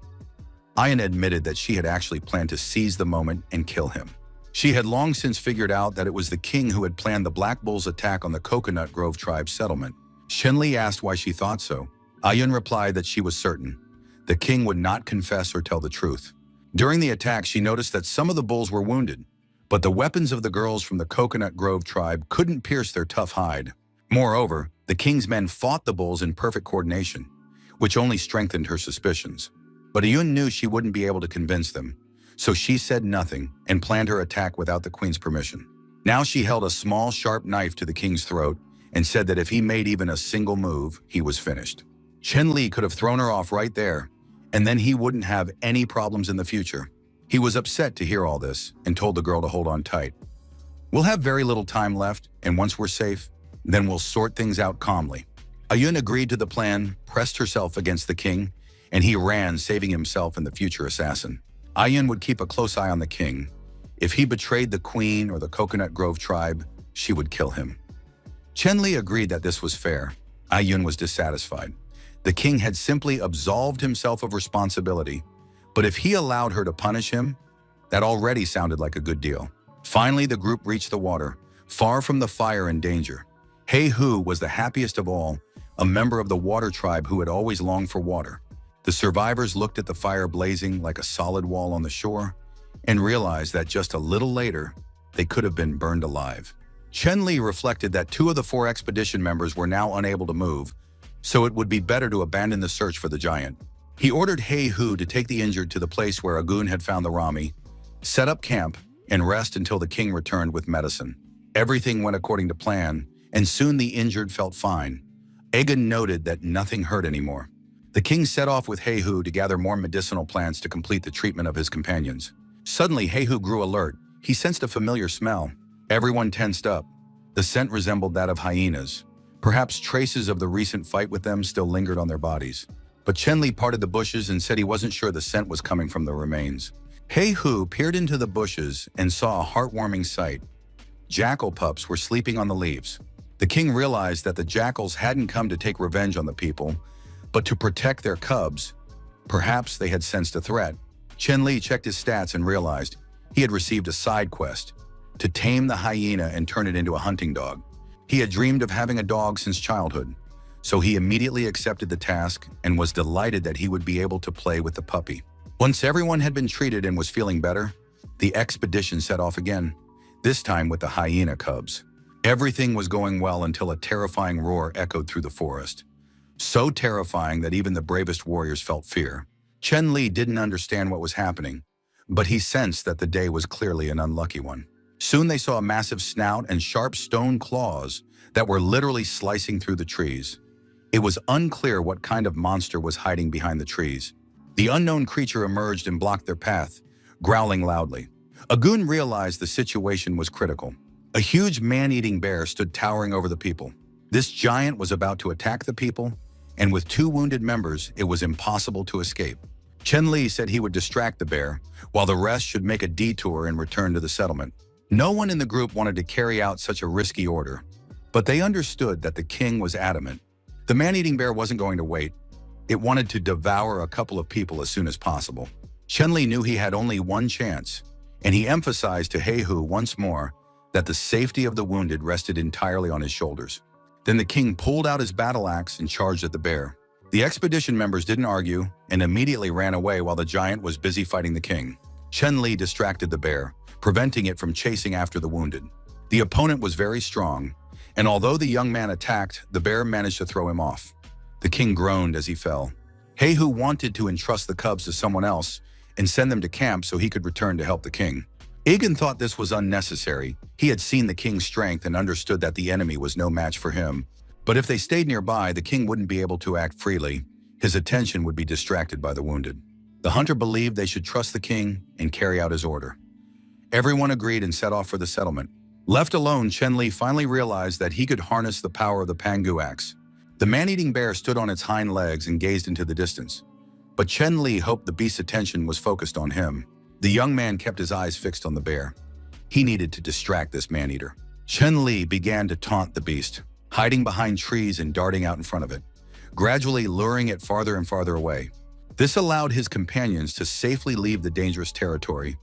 Ayan admitted that she had actually planned to seize the moment and kill him. She had long since figured out that it was the king who had planned the Black Bull's attack on the Coconut Grove tribe's settlement. Chenli asked why she thought so. Ayan replied that she was certain. The king would not confess or tell the truth. During the attack, she noticed that some of the bulls were wounded, but the weapons of the girls from the Coconut Grove tribe couldn't pierce their tough hide. Moreover, the king's men fought the bulls in perfect coordination, which only strengthened her suspicions. But Ayun knew she wouldn't be able to convince them, so she said nothing and planned her attack without the queen's permission. Now she held a small, sharp knife to the king's throat and said that if he made even a single move, he was finished. Chenli could have thrown her off right there, and then he wouldn't have any problems in the future. He was upset to hear all this and told the girl to hold on tight. "We'll have very little time left, and once we're safe, then we'll sort things out calmly." Ayun agreed to the plan, pressed herself against the king, and he ran, saving himself and the future assassin. Ayun would keep a close eye on the king. If he betrayed the queen or the Coconut Grove tribe, she would kill him. Chenli agreed that this was fair. Ayun was dissatisfied. The king had simply absolved himself of responsibility, but if he allowed her to punish him, that already sounded like a good deal. Finally, the group reached the water, far from the fire and danger. Heihu was the happiest of all, a member of the water tribe who had always longed for water. The survivors looked at the fire blazing like a solid wall on the shore and realized that just a little later, they could have been burned alive. Chenli reflected that 2 of the 4 expedition members were now unable to move, so it would be better to abandon the search for the giant. He ordered Heihu to take the injured to the place where Agun had found the Rami, set up camp, and rest until the king returned with medicine. Everything went according to plan, and soon the injured felt fine. Agun noted that nothing hurt anymore. The king set off with Heihu to gather more medicinal plants to complete the treatment of his companions. Suddenly, Heihu grew alert. He sensed a familiar smell. Everyone tensed up. The scent resembled that of hyenas. Perhaps traces of the recent fight with them still lingered on their bodies. But Chenli parted the bushes and said he wasn't sure the scent was coming from the remains. Heihu peered into the bushes and saw a heartwarming sight. Jackal pups were sleeping on the leaves. The king realized that the jackals hadn't come to take revenge on the people, but to protect their cubs. Perhaps they had sensed a threat. Chenli checked his stats and realized he had received a side quest to tame the hyena and turn it into a hunting dog. He had dreamed of having a dog since childhood, so he immediately accepted the task and was delighted that he would be able to play with the puppy. Once everyone had been treated and was feeling better, the expedition set off again, this time with the hyena cubs. Everything was going well until a terrifying roar echoed through the forest. So terrifying that even the bravest warriors felt fear. Chenli didn't understand what was happening, but he sensed that the day was clearly an unlucky one. Soon they saw a massive snout and sharp stone claws that were literally slicing through the trees. It was unclear what kind of monster was hiding behind the trees. The unknown creature emerged and blocked their path, growling loudly. Agun realized the situation was critical. A huge man-eating bear stood towering over the people. This giant was about to attack the people, and with 2 wounded members, it was impossible to escape. Chenli said he would distract the bear, while the rest should make a detour and return to the settlement. No one in the group wanted to carry out such a risky order, but they understood that the king was adamant. The man-eating bear wasn't going to wait. It wanted to devour a couple of people as soon as possible. Chenli knew he had only one chance, and he emphasized to Heihu once more that the safety of the wounded rested entirely on his shoulders. Then the king pulled out his battle axe and charged at the bear. The expedition members didn't argue and immediately ran away while the giant was busy fighting the king. Chenli distracted the bear, preventing it from chasing after the wounded. The opponent was very strong, and although the young man attacked, the bear managed to throw him off. The king groaned as he fell. Heihu wanted to entrust the cubs to someone else and send them to camp so he could return to help the king. Egan thought this was unnecessary. He had seen the king's strength and understood that the enemy was no match for him. But if they stayed nearby, the king wouldn't be able to act freely. His attention would be distracted by the wounded. The hunter believed they should trust the king and carry out his order. Everyone agreed and set off for the settlement. Left alone, Chen Li finally realized that he could harness the power of the pangu axe. The man-eating bear stood on its hind legs and gazed into the distance. But Chen Li hoped the beast's attention was focused on him. The young man kept his eyes fixed on the bear. He needed to distract this man-eater. Chen Li began to taunt the beast, hiding behind trees and darting out in front of it, gradually luring it farther and farther away. This allowed his companions to safely leave the dangerous territory,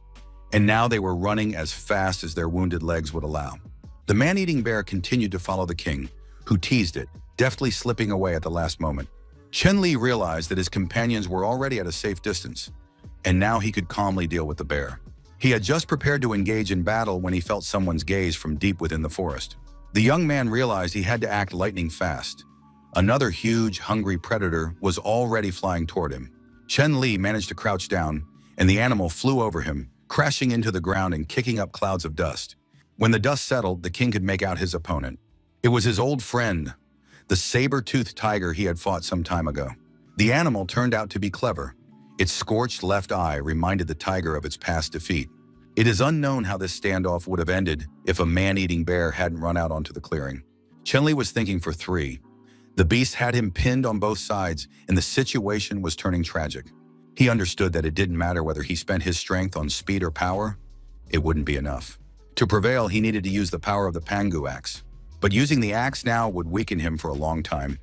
and now they were running as fast as their wounded legs would allow. The man-eating bear continued to follow the king, who teased it, deftly slipping away at the last moment. Chen Li realized that his companions were already at a safe distance, and now he could calmly deal with the bear. He had just prepared to engage in battle when he felt someone's gaze from deep within the forest. The young man realized he had to act lightning fast. Another huge, hungry predator was already flying toward him. Chen Li managed to crouch down, and the animal flew over him, crashing into the ground and kicking up clouds of dust. When the dust settled, the king could make out his opponent. It was his old friend, the saber-toothed tiger he had fought some time ago. The animal turned out to be clever. Its scorched left eye reminded the tiger of its past defeat. It is unknown how this standoff would have ended if a man-eating bear hadn't run out onto the clearing. Chen Li was thinking for three. The beast had him pinned on both sides, and the situation was turning tragic. He understood that it didn't matter whether he spent his strength on speed or power, it wouldn't be enough. To prevail, he needed to use the power of the pangu axe. But using the axe now would weaken him for a long time,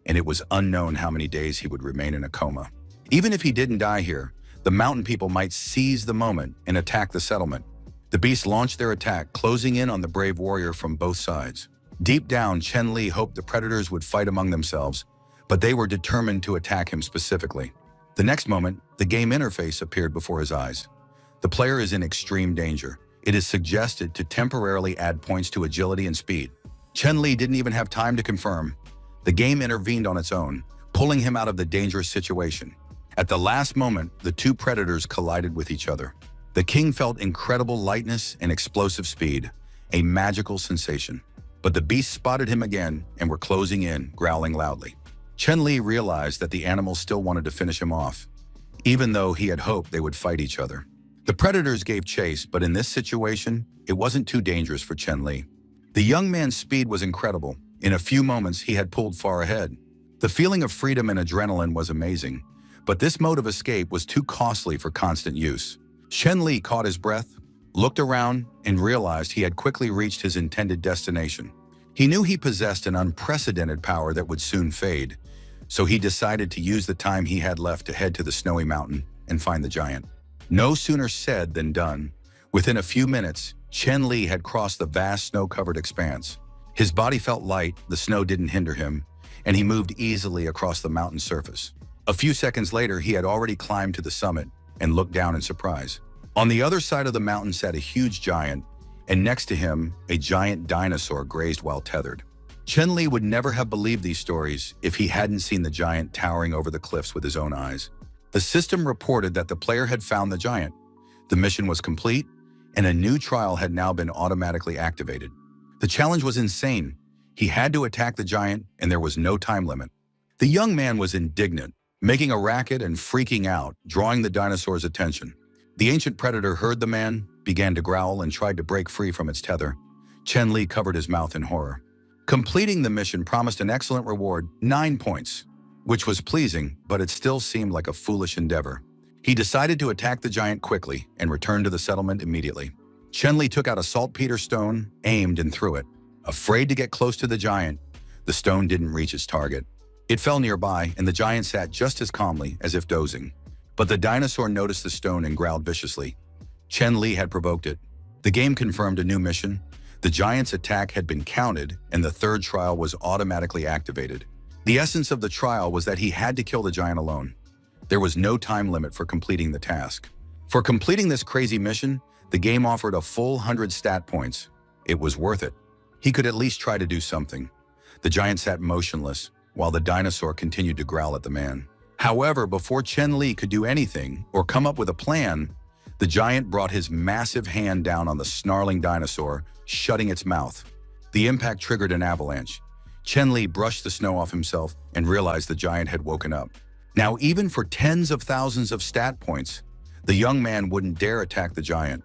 and it was unknown how many days he would remain in a coma. Even if he didn't die here, the mountain people might seize the moment and attack the settlement. The beast launched their attack, closing in on the brave warrior from both sides. Deep down, Chen Li hoped the predators would fight among themselves, but they were determined to attack him specifically. The next moment, the game interface appeared before his eyes. The player is in extreme danger. It is suggested to temporarily add points to agility and speed. Chen Li didn't even have time to confirm. The game intervened on its own, pulling him out of the dangerous situation. At the last moment, the two predators collided with each other. The king felt incredible lightness and explosive speed, a magical sensation. But the beasts spotted him again and were closing in, growling loudly. Chen Li realized that the animals still wanted to finish him off, even though he had hoped they would fight each other. The predators gave chase, but in this situation, it wasn't too dangerous for Chen Li. The young man's speed was incredible. In a few moments, he had pulled far ahead. The feeling of freedom and adrenaline was amazing, but this mode of escape was too costly for constant use. Chen Li caught his breath, looked around, and realized he had quickly reached his intended destination. He knew he possessed an unprecedented power that would soon fade, so he decided to use the time he had left to head to the snowy mountain and find the giant. No sooner said than done. Within a few minutes, Chen Li had crossed the vast snow-covered expanse. His body felt light, the snow didn't hinder him, and he moved easily across the mountain surface. A few seconds later, he had already climbed to the summit and looked down in surprise. On the other side of the mountain sat a huge giant, and next to him, a giant dinosaur grazed while tethered. Chen Li would never have believed these stories if he hadn't seen the giant towering over the cliffs with his own eyes. The system reported that the player had found the giant. The mission was complete, and a new trial had now been automatically activated. The challenge was insane. He had to attack the giant, and there was no time limit. The young man was indignant, making a racket and freaking out, drawing the dinosaur's attention. The ancient predator heard the man, began to growl, and tried to break free from its tether. Chen Li covered his mouth in horror. Completing the mission promised an excellent reward, 9 points, which was pleasing, but it still seemed like a foolish endeavor. He decided to attack the giant quickly and return to the settlement immediately. Chen Li took out a saltpeter stone, aimed, and threw it. Afraid to get close to the giant, the stone didn't reach its target. It fell nearby, and the giant sat just as calmly as if dozing. But the dinosaur noticed the stone and growled viciously. Chen Li had provoked it. The game confirmed a new mission. The giant's attack had been counted, and the third trial was automatically activated. The essence of the trial was that he had to kill the giant alone. There was no time limit for completing the task. For completing this crazy mission, the game offered a full 100 stat points. It was worth it. He could at least try to do something. The giant sat motionless, while the dinosaur continued to growl at the man. However, before Chen Li could do anything or come up with a plan, the giant brought his massive hand down on the snarling dinosaur, shutting its mouth. The impact triggered an avalanche. Chen Li brushed the snow off himself and realized the giant had woken up. Now, even for tens of thousands of stat points, the young man wouldn't dare attack the giant.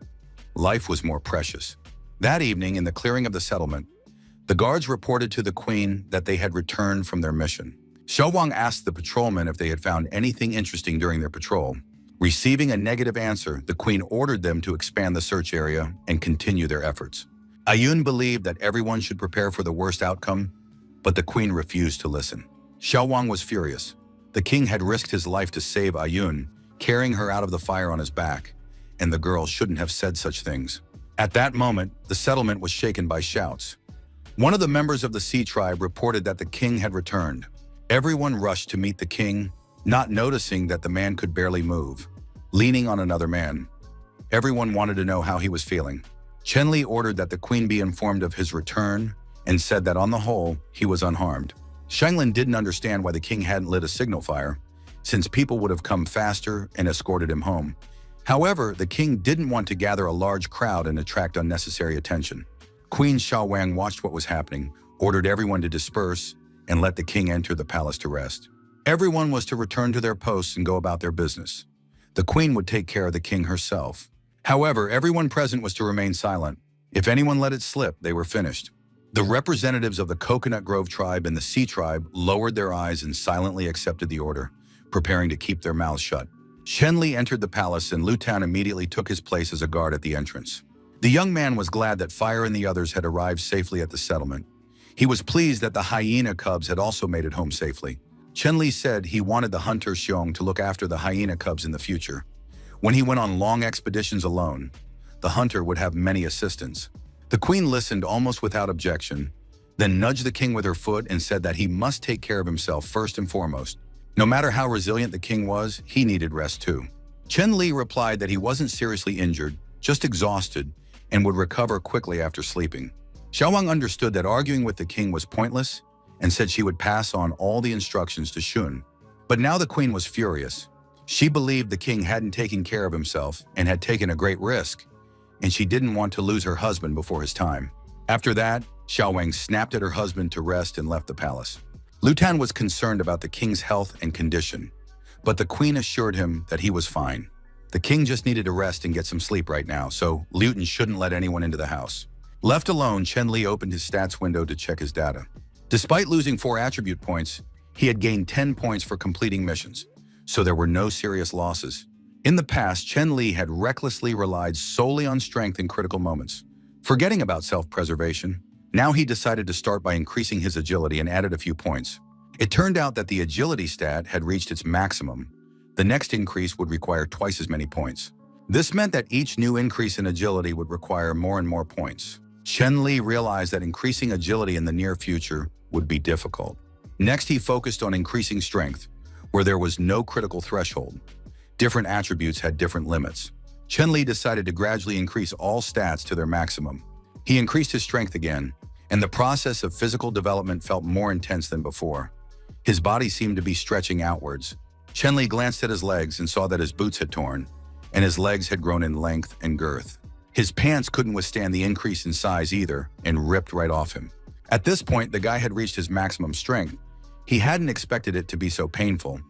Life was more precious. That evening, in the clearing of the settlement, the guards reported to the queen that they had returned from their mission. Xiao Wang asked the patrolmen if they had found anything interesting during their patrol. Receiving a negative answer, the queen ordered them to expand the search area and continue their efforts. Ayun believed that everyone should prepare for the worst outcome, but the queen refused to listen. Xiao Wang was furious. The king had risked his life to save Ayun, carrying her out of the fire on his back, and the girl shouldn't have said such things. At that moment, the settlement was shaken by shouts. One of the members of the Sea tribe reported that the king had returned. Everyone rushed to meet the king, not noticing that the man could barely move, leaning on another man. Everyone wanted to know how he was feeling. Chen Li ordered that the queen be informed of his return and said that on the whole, he was unharmed. Shanglin didn't understand why the king hadn't lit a signal fire, since people would have come faster and escorted him home. However, the king didn't want to gather a large crowd and attract unnecessary attention. Queen Xiao Wang watched what was happening, ordered everyone to disperse, and let the king enter the palace to rest. Everyone was to return to their posts and go about their business. The queen would take care of the king herself. However, everyone present was to remain silent. If anyone let it slip, they were finished. The representatives of the Coconut Grove tribe and the Sea tribe lowered their eyes and silently accepted the order, preparing to keep their mouths shut. Chen Li entered the palace and Lu Tan immediately took his place as a guard at the entrance. The young man was glad that Fire and the others had arrived safely at the settlement. He was pleased that the hyena cubs had also made it home safely. Chen Li said he wanted the hunter Xiong to look after the hyena cubs in the future. When he went on long expeditions alone, the hunter would have many assistants. The queen listened almost without objection, then nudged the king with her foot and said that he must take care of himself first and foremost. No matter how resilient the king was, he needed rest too. Chen Li replied that he wasn't seriously injured, just exhausted, and would recover quickly after sleeping. Xiao Wang understood that arguing with the king was pointless and said she would pass on all the instructions to Shun. But now the queen was furious. She believed the king hadn't taken care of himself and had taken a great risk, and she didn't want to lose her husband before his time. After that, Xiao Wang snapped at her husband to rest and left the palace. Lu Tan was concerned about the king's health and condition, but the queen assured him that he was fine. The king just needed to rest and get some sleep right now, so Lu Tan shouldn't let anyone into the house. Left alone, Chen Li opened his stats window to check his data. Despite losing 4 attribute points, he had gained 10 points for completing missions, so there were no serious losses. In the past, Chen Li had recklessly relied solely on strength in critical moments, forgetting about self-preservation. Now he decided to start by increasing his agility and added a few points. It turned out that the agility stat had reached its maximum. The next increase would require twice as many points. This meant that each new increase in agility would require more and more points. Chen Li realized that increasing agility in the near future would be difficult. Next, he focused on increasing strength, where there was no critical threshold. Different attributes had different limits. Chen Li decided to gradually increase all stats to their maximum. He increased his strength again, and the process of physical development felt more intense than before. His body seemed to be stretching outwards. Chen Li glanced at his legs and saw that his boots had torn, and his legs had grown in length and girth. His pants couldn't withstand the increase in size either and ripped right off him. At this point, the guy had reached his maximum strength. He hadn't expected it to be so painful,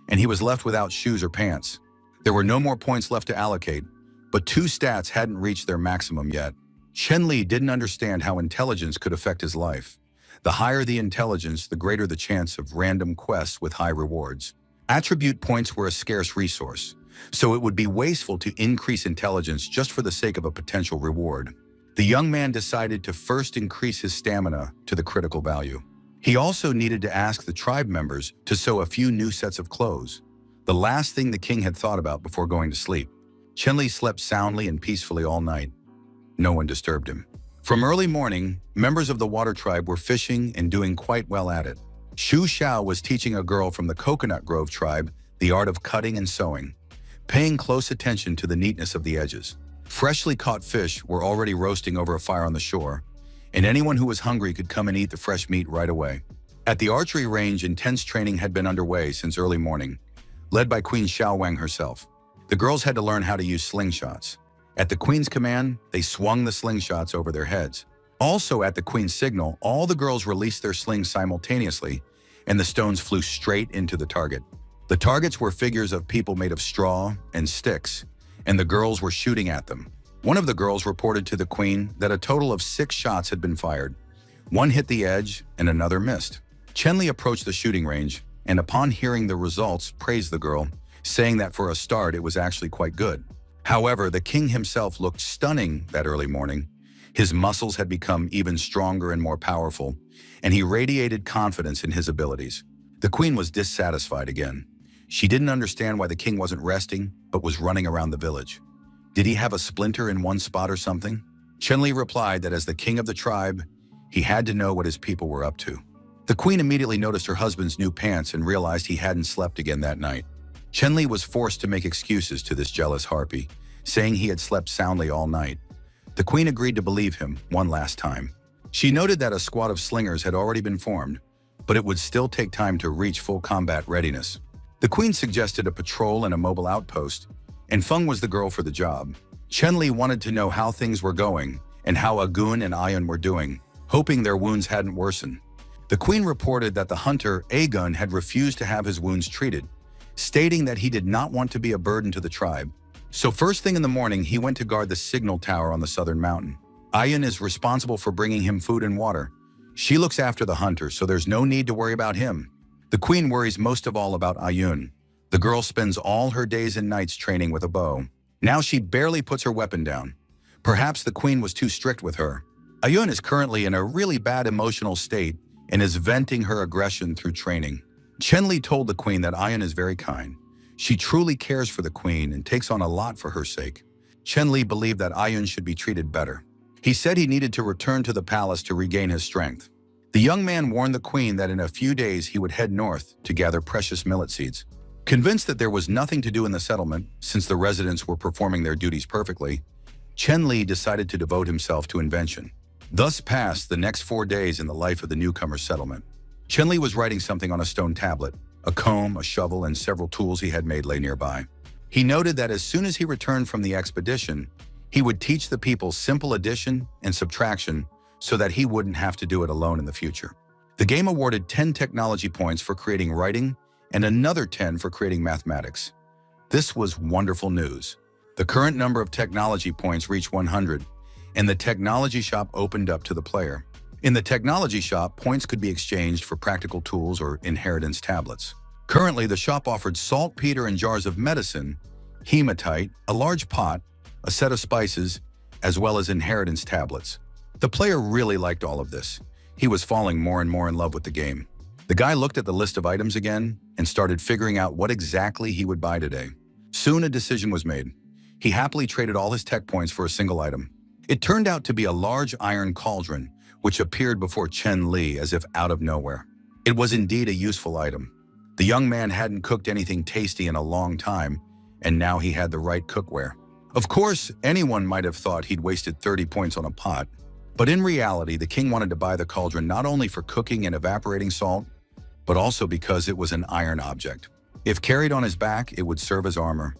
and he was left without shoes or pants. There were no more points left to allocate, but 2 stats hadn't reached their maximum yet. Chen Li didn't understand how intelligence could affect his life. The higher the intelligence, the greater the chance of random quests with high rewards. Attribute points were a scarce resource, so it would be wasteful to increase intelligence just for the sake of a potential reward. The young man decided to first increase his stamina to the critical value. He also needed to ask the tribe members to sew a few new sets of clothes, the last thing the king had thought about before going to sleep. Chen Li slept soundly and peacefully all night. No one disturbed him. From early morning, members of the Water Tribe were fishing and doing quite well at it. Xu Xiao was teaching a girl from the Coconut Grove tribe the art of cutting and sewing, paying close attention to the neatness of the edges. Freshly caught fish were already roasting over a fire on the shore, and anyone who was hungry could come and eat the fresh meat right away. At the archery range, intense training had been underway since early morning. led by Queen Xiaowang herself. The girls had to learn how to use slingshots. At the queen's command, they swung the slingshots over their heads. Also, at the queen's signal, all the girls released their slings simultaneously, and the stones flew straight into the target. The targets were figures of people made of straw and sticks, and the girls were shooting at them. One of the girls reported to the queen that a total of 6 shots had been fired. One hit the edge, and another missed. Chenli approached the shooting range, and upon hearing the results, praised the girl, saying that for a start it was actually quite good. However, the king himself looked stunning that early morning. His muscles had become even stronger and more powerful, and he radiated confidence in his abilities. The queen was dissatisfied again. She didn't understand why the king wasn't resting, but was running around the village. Did he have a splinter in one spot or something? Chenli replied that as the king of the tribe, he had to know what his people were up to. The queen immediately noticed her husband's new pants and realized he hadn't slept again that night. Chenli was forced to make excuses to this jealous harpy, saying he had slept soundly all night. The queen agreed to believe him one last time. She noted that a squad of slingers had already been formed, but it would still take time to reach full combat readiness. The queen suggested a patrol and a mobile outpost, and Feng was the girl for the job. Chenli wanted to know how things were going and how Agun and Ayun were doing, hoping their wounds hadn't worsened. The queen reported that the hunter, Agun, had refused to have his wounds treated, stating that he did not want to be a burden to the tribe. So first thing in the morning, he went to guard the signal tower on the southern mountain. Ayun is responsible for bringing him food and water. She looks after the hunter, so there's no need to worry about him. The queen worries most of all about Ayun. The girl spends all her days and nights training with a bow. Now she barely puts her weapon down. Perhaps the queen was too strict with her. Ayun is currently in a really bad emotional state and is venting her aggression through training. Chenli told the queen that Ayun is very kind. She truly cares for the queen and takes on a lot for her sake. Chenli believed that Ayun should be treated better. He said he needed to return to the palace to regain his strength. The young man warned the queen that in a few days he would head north to gather precious millet seeds. Convinced that there was nothing to do in the settlement, since the residents were performing their duties perfectly, Chenli decided to devote himself to invention. Thus passed the next 4 days in the life of the newcomer settlement. Chenli was writing something on a stone tablet. A comb, a shovel, and several tools he had made lay nearby. He noted that as soon as he returned from the expedition, he would teach the people simple addition and subtraction so that he wouldn't have to do it alone in the future. The game awarded 10 technology points for creating writing and another 10 for creating mathematics. This was wonderful news. The current number of technology points reached 100, and the technology shop opened up to the player. In the technology shop, points could be exchanged for practical tools or inheritance tablets. Currently, the shop offered saltpeter and jars of medicine, hematite, a large pot, a set of spices, as well as inheritance tablets. The player really liked all of this. He was falling more and more in love with the game. The guy looked at the list of items again and started figuring out what exactly he would buy today. Soon a decision was made. He happily traded all his tech points for a single item. It turned out to be a large iron cauldron, which appeared before Chenli as if out of nowhere. It was indeed a useful item. The young man hadn't cooked anything tasty in a long time, and now he had the right cookware. Of course, anyone might have thought he'd wasted 30 points on a pot, but in reality, the king wanted to buy the cauldron not only for cooking and evaporating salt, but also because it was an iron object. If carried on his back, it would serve as armor.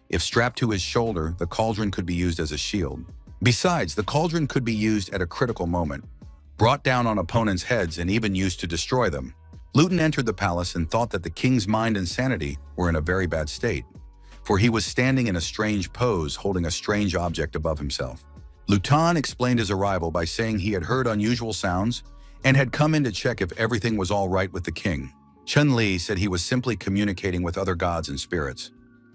If strapped to his shoulder, the cauldron could be used as a shield. Besides, the cauldron could be used at a critical moment, brought down on opponents' heads and even used to destroy them. Luton entered the palace and thought that the king's mind and sanity were in a very bad state, for he was standing in a strange pose holding a strange object above himself. Luton explained his arrival by saying he had heard unusual sounds and had come in to check if everything was all right with the king. Chenli said he was simply communicating with other gods and spirits,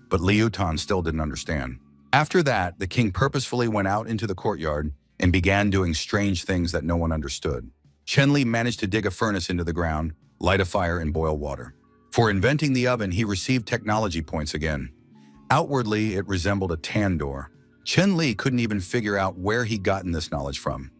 but Liutan still didn't understand. After that, the king purposefully went out into the courtyard and began doing strange things that no one understood. Chenli managed to dig a furnace into the ground, light a fire, and boil water. For inventing the oven, he received technology points again. Outwardly, it resembled a tandoor. Chenli couldn't even figure out where he'd gotten this knowledge from.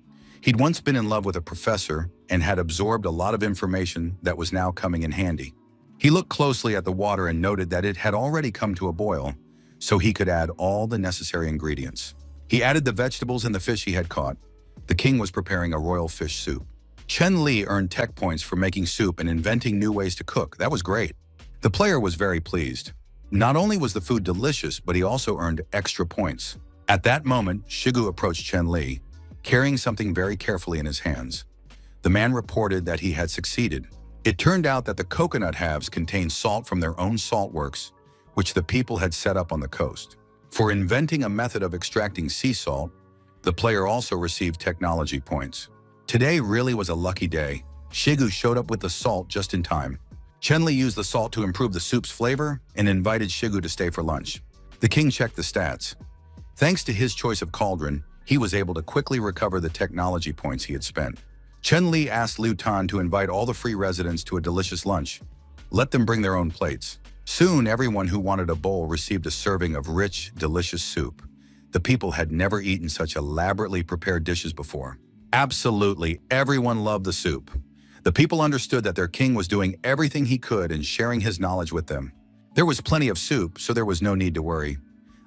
He'd once been in love with a professor and had absorbed a lot of information that was now coming in handy. He looked closely at the water and noted that it had already come to a boil, so he could add all the necessary ingredients. He added the vegetables and the fish he had caught. The king was preparing a royal fish soup. Chenli earned tech points for making soup and inventing new ways to cook. That was great. The player was very pleased. Not only was the food delicious, but he also earned extra points. At that moment, Shigu approached Chen Li, carrying something very carefully in his hands. The man reported that he had succeeded. It turned out that the coconut halves contained salt from their own salt works, which the people had set up on the coast. For inventing a method of extracting sea salt, the player also received technology points. Today really was a lucky day. Shigu showed up with the salt just in time. Chen Li used the salt to improve the soup's flavor and invited Shigu to stay for lunch. The king checked the stats. Thanks to his choice of cauldron, he was able to quickly recover the technology points he had spent. Chen Li asked Liu Tan to invite all the free residents to a delicious lunch. Let them bring their own plates. Soon, everyone who wanted a bowl received a serving of rich, delicious soup. The people had never eaten such elaborately prepared dishes before. Absolutely, everyone loved the soup. The people understood that their king was doing everything he could and sharing his knowledge with them. There was plenty of soup, so there was no need to worry.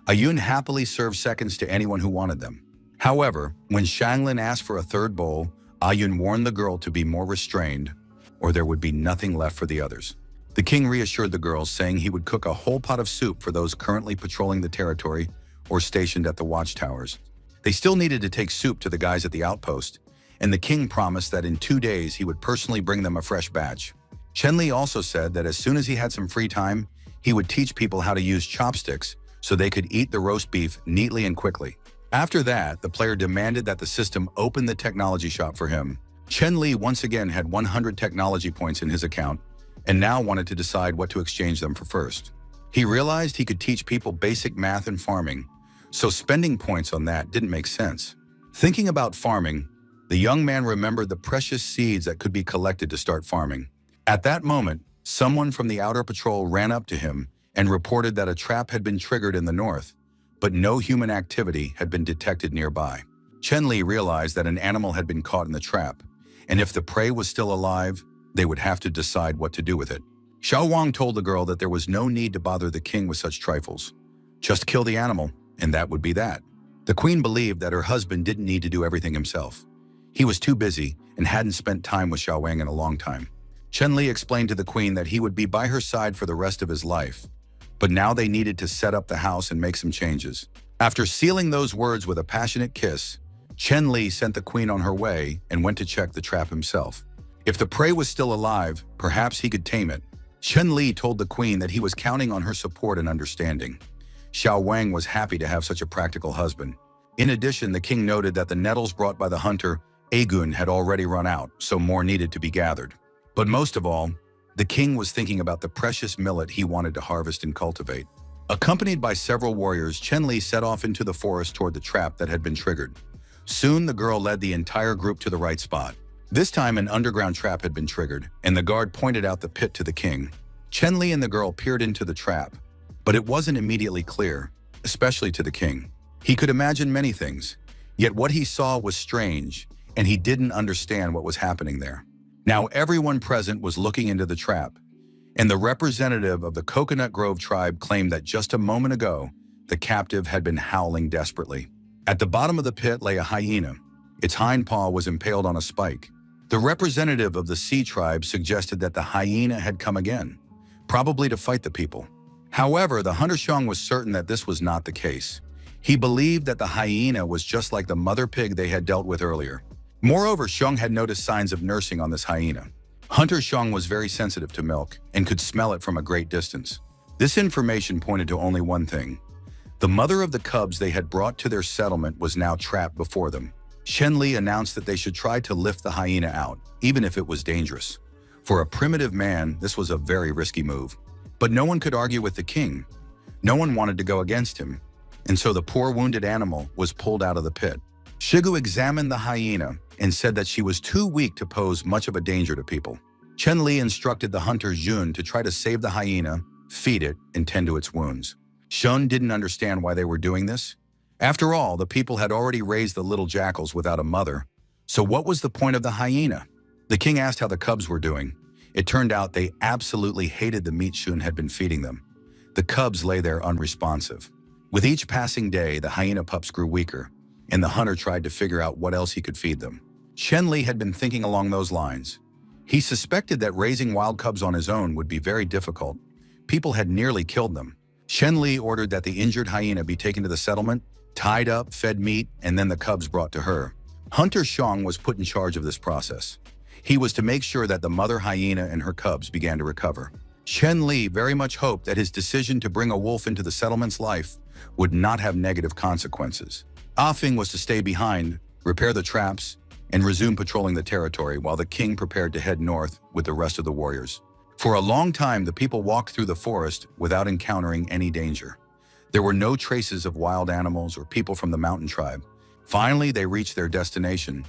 Ayun happily served seconds to anyone who wanted them. However, when Shanglin asked for a third bowl, Ayun warned the girl to be more restrained, or there would be nothing left for the others. The king reassured the girls, saying he would cook a whole pot of soup for those currently patrolling the territory or stationed at the watchtowers. They still needed to take soup to the guys at the outpost, and the king promised that in 2 days he would personally bring them a fresh batch. Chen Li also said that as soon as he had some free time, he would teach people how to use chopsticks so they could eat the roast beef neatly and quickly. After that, the player demanded that the system open the technology shop for him. Chen Li once again had 100 technology points in his account and now wanted to decide what to exchange them for first. He realized he could teach people basic math and farming, so spending points on that didn't make sense. Thinking about farming, the young man remembered the precious seeds that could be collected to start farming. At that moment, someone from the outer patrol ran up to him and reported that a trap had been triggered in the north, but no human activity had been detected nearby. Chen Li realized that an animal had been caught in the trap, and if the prey was still alive, they would have to decide what to do with it. Xiao Wang told the girl that there was no need to bother the king with such trifles. Just kill the animal, and that would be that. The queen believed that her husband didn't need to do everything himself. He was too busy and hadn't spent time with Xiao Wang in a long time. Chen Li explained to the queen that he would be by her side for the rest of his life, but now they needed to set up the house and make some changes. After sealing those words with a passionate kiss, Chen Li sent the queen on her way and went to check the trap himself. If the prey was still alive, perhaps he could tame it. Chen Li told the queen that he was counting on her support and understanding. Xiao Wang was happy to have such a practical husband. In addition, the king noted that the nettles brought by the hunter, Agun, had already run out, so more needed to be gathered. But most of all, the king was thinking about the precious millet he wanted to harvest and cultivate. Accompanied by several warriors, Chen Li set off into the forest toward the trap that had been triggered. Soon, the girl led the entire group to the right spot. This time, an underground trap had been triggered, and the guard pointed out the pit to the king. Chen Li and the girl peered into the trap, but it wasn't immediately clear, especially to the king. He could imagine many things, yet what he saw was strange, and he didn't understand what was happening there. Now everyone present was looking into the trap, and the representative of the Coconut Grove tribe claimed that just a moment ago, the captive had been howling desperately. At the bottom of the pit lay a hyena. Its hind paw was impaled on a spike. The representative of the Sea tribe suggested that the hyena had come again, probably to fight the people. However, the hunter Xiong was certain that this was not the case. He believed that the hyena was just like the mother pig they had dealt with earlier. Moreover, Xiong had noticed signs of nursing on this hyena. Hunter Xiong was very sensitive to milk and could smell it from a great distance. This information pointed to only one thing. The mother of the cubs they had brought to their settlement was now trapped before them. Chen Li announced that they should try to lift the hyena out, even if it was dangerous. For a primitive man, this was a very risky move. But no one could argue with the king. No one wanted to go against him, and so the poor wounded animal was pulled out of the pit. Shigu examined the hyena and said that she was too weak to pose much of a danger to people. Chen Li instructed the hunter Jun to try to save the hyena, feed it, and tend to its wounds. Shun didn't understand why they were doing this. After all, the people had already raised the little jackals without a mother, so what was the point of the hyena? The king asked how the cubs were doing. It turned out they absolutely hated the meat Shun had been feeding them. The cubs lay there unresponsive. With each passing day, the hyena pups grew weaker, and the hunter tried to figure out what else he could feed them. Chen Li had been thinking along those lines. He suspected that raising wild cubs on his own would be very difficult. People had nearly killed them. Shen Li ordered that the injured hyena be taken to the settlement, tied up, fed meat, and then the cubs brought to her. Hunter Xiong was put in charge of this process. He was to make sure that the mother hyena and her cubs began to recover. Shen Li very much hoped that his decision to bring a wolf into the settlement's life would not have negative consequences. Ah Fing was to stay behind, repair the traps, and resume patrolling the territory while the king prepared to head north with the rest of the warriors. For a long time, the people walked through the forest without encountering any danger. There were no traces of wild animals or people from the mountain tribe. Finally, they reached their destination,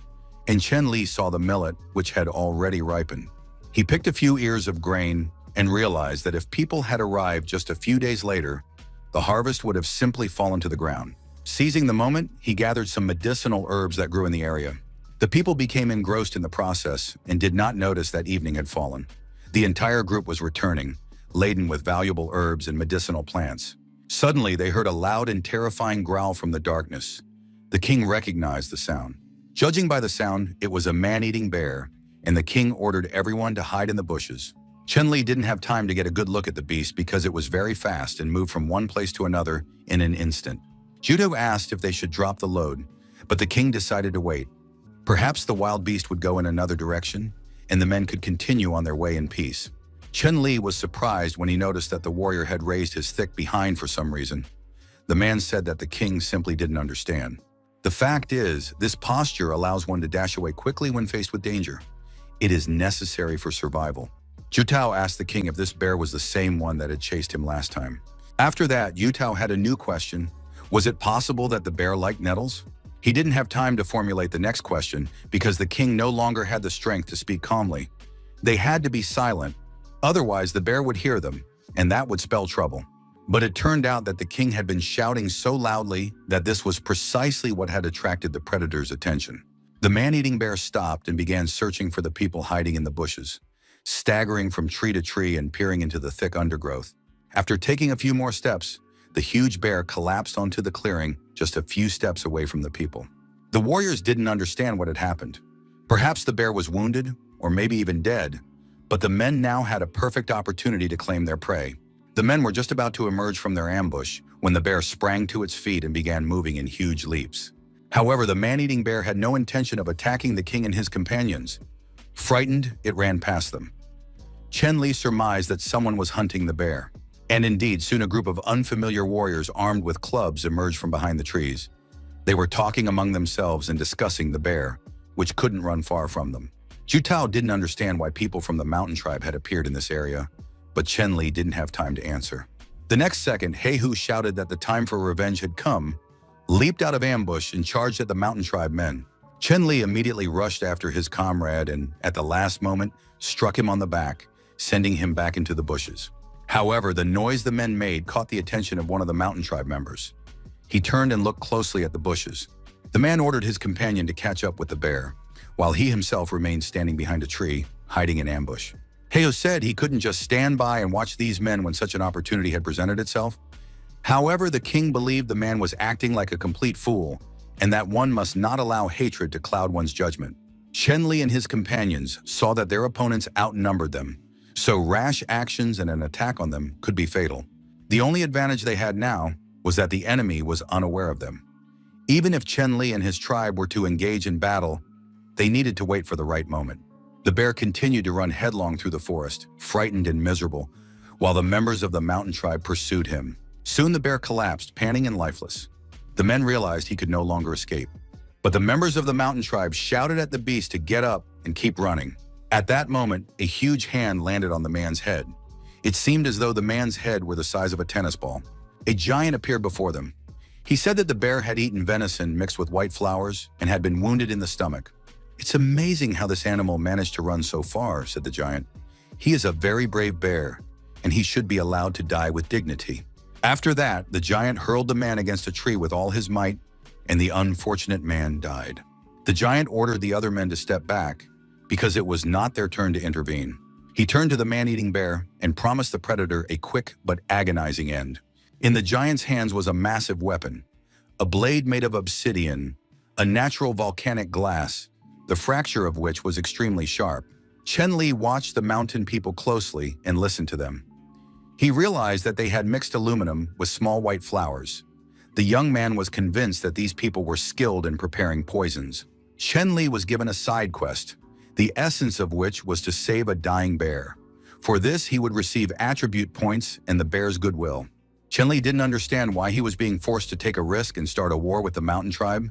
and Chen Li saw the millet, which had already ripened. He picked a few ears of grain and realized that if people had arrived just a few days later, the harvest would have simply fallen to the ground. Seizing the moment, he gathered some medicinal herbs that grew in the area. The people became engrossed in the process and did not notice that evening had fallen. The entire group was returning, laden with valuable herbs and medicinal plants. Suddenly, they heard a loud and terrifying growl from the darkness. The king recognized the sound. Judging by the sound, it was a man-eating bear, and the king ordered everyone to hide in the bushes. Chen Li didn't have time to get a good look at the beast because it was very fast and moved from one place to another in an instant. Judo asked if they should drop the load, but the king decided to wait. Perhaps the wild beast would go in another direction, and the men could continue on their way in peace. Chen Li was surprised when he noticed that the warrior had raised his thick behind for some reason. The man said that the king simply didn't understand. The fact is, this posture allows one to dash away quickly when faced with danger. It is necessary for survival. Jutao asked the king if this bear was the same one that had chased him last time. After that, Jutao had a new question. Was it possible that the bear liked nettles? He didn't have time to formulate the next question because the king no longer had the strength to speak calmly. They had to be silent, otherwise the bear would hear them, and that would spell trouble. But it turned out that the king had been shouting so loudly that this was precisely what had attracted the predator's attention. The man-eating bear stopped and began searching for the people hiding in the bushes, staggering from tree to tree and peering into the thick undergrowth. After taking a few more steps, the huge bear collapsed onto the clearing just a few steps away from the people. The warriors didn't understand what had happened. Perhaps the bear was wounded, or maybe even dead, but the men now had a perfect opportunity to claim their prey. The men were just about to emerge from their ambush when the bear sprang to its feet and began moving in huge leaps. However, the man-eating bear had no intention of attacking the king and his companions. Frightened, it ran past them. Chen Li surmised that someone was hunting the bear. And indeed, soon a group of unfamiliar warriors armed with clubs emerged from behind the trees. They were talking among themselves and discussing the bear, which couldn't run far from them. Jutao didn't understand why people from the mountain tribe had appeared in this area, but Chen Li didn't have time to answer. The next second, Heihu shouted that the time for revenge had come, leaped out of ambush, and charged at the mountain tribe men. Chen Li immediately rushed after his comrade and, at the last moment, struck him on the back, sending him back into the bushes. However, the noise the men made caught the attention of one of the mountain tribe members. He turned and looked closely at the bushes. The man ordered his companion to catch up with the bear, while he himself remained standing behind a tree, hiding in ambush. Heihu said he couldn't just stand by and watch these men when such an opportunity had presented itself. However, the king believed the man was acting like a complete fool, and that one must not allow hatred to cloud one's judgment. Chen Li and his companions saw that their opponents outnumbered them, so rash actions and an attack on them could be fatal. The only advantage they had now was that the enemy was unaware of them. Even if Chen Li and his tribe were to engage in battle, they needed to wait for the right moment. The bear continued to run headlong through the forest, frightened and miserable, while the members of the mountain tribe pursued him. Soon the bear collapsed, panting and lifeless. The men realized he could no longer escape. But the members of the mountain tribe shouted at the beast to get up and keep running. At that moment, a huge hand landed on the man's head. It seemed as though the man's head were the size of a tennis ball. A giant appeared before them. He said that the bear had eaten venison mixed with white flowers and had been wounded in the stomach. "It's amazing how this animal managed to run so far," said the giant. "He is a very brave bear, and he should be allowed to die with dignity." After that, the giant hurled the man against a tree with all his might, and the unfortunate man died. The giant ordered the other men to step back, because it was not their turn to intervene. He turned to the man-eating bear and promised the predator a quick but agonizing end. In the giant's hands was a massive weapon, a blade made of obsidian, a natural volcanic glass, the fracture of which was extremely sharp. Chen Li watched the mountain people closely and listened to them. He realized that they had mixed aluminum with small white flowers. The young man was convinced that these people were skilled in preparing poisons. Chen Li was given a side quest, the essence of which was to save a dying bear. For this, he would receive attribute points and the bear's goodwill. Chen Li didn't understand why he was being forced to take a risk and start a war with the mountain tribe,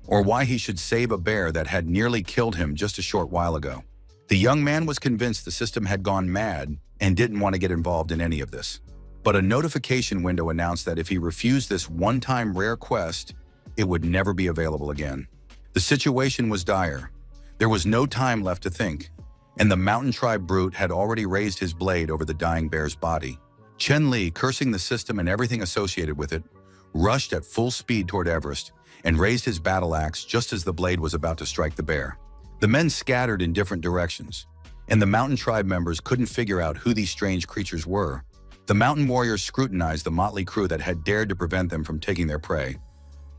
or why he should save a bear that had nearly killed him just a short while ago. The young man was convinced the system had gone mad and didn't want to get involved in any of this. But a notification window announced that if he refused this one-time rare quest, it would never be available again. The situation was dire. There was no time left to think, and the mountain tribe brute had already raised his blade over the dying bear's body. Chen Li, cursing the system and everything associated with it, rushed at full speed toward Everest and raised his battle axe just as the blade was about to strike the bear. The men scattered in different directions, and the mountain tribe members couldn't figure out who these strange creatures were. The mountain warriors scrutinized the motley crew that had dared to prevent them from taking their prey.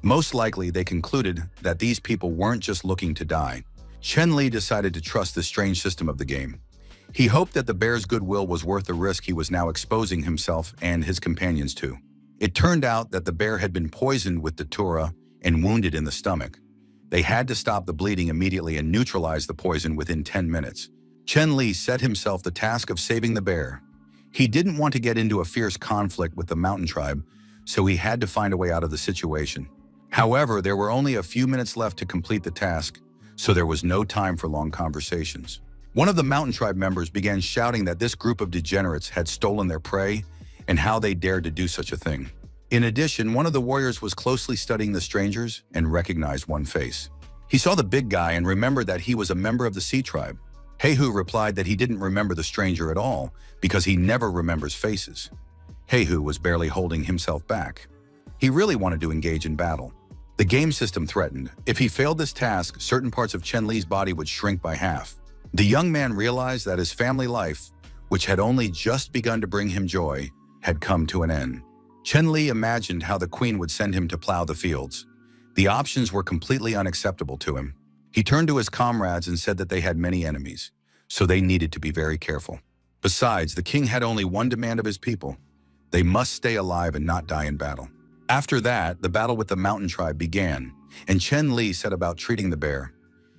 Most likely, they concluded that these people weren't just looking to die. Chen Li decided to trust the strange system of the game. He hoped that the bear's goodwill was worth the risk he was now exposing himself and his companions to. It turned out that the bear had been poisoned with datura and wounded in the stomach. They had to stop the bleeding immediately and neutralize the poison within 10 minutes. Chen Li set himself the task of saving the bear. He didn't want to get into a fierce conflict with the mountain tribe, so he had to find a way out of the situation. However, there were only a few minutes left to complete the task, so there was no time for long conversations. One of the mountain tribe members began shouting that this group of degenerates had stolen their prey and how they dared to do such a thing. In addition, one of the warriors was closely studying the strangers and recognized one face. He saw the big guy and remembered that he was a member of the Sea tribe. Heihu replied that he didn't remember the stranger at all because he never remembers faces. Heihu was barely holding himself back. He really wanted to engage in battle. The game system threatened. If he failed this task, certain parts of Chen Li's body would shrink by half. The young man realized that his family life, which had only just begun to bring him joy, had come to an end. Chen Li imagined how the queen would send him to plow the fields. The options were completely unacceptable to him. He turned to his comrades and said that they had many enemies, so they needed to be very careful. Besides, the king had only one demand of his people. They must stay alive and not die in battle. After that, the battle with the mountain tribe began, and Chen Li set about treating the bear.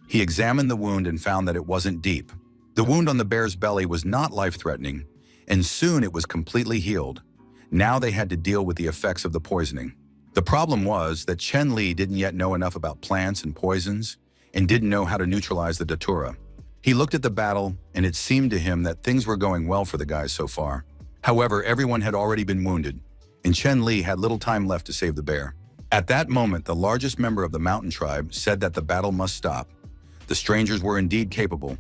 He examined the wound and found that it wasn't deep. The wound on the bear's belly was not life-threatening, and soon it was completely healed. Now they had to deal with the effects of the poisoning. The problem was that Chen Li didn't yet know enough about plants and poisons, and didn't know how to neutralize the datura. He looked at the battle, and it seemed to him that things were going well for the guys so far. However, everyone had already been wounded, and Chen Li had little time left to save the bear. At that moment, the largest member of the mountain tribe said that the battle must stop. The strangers were indeed capable,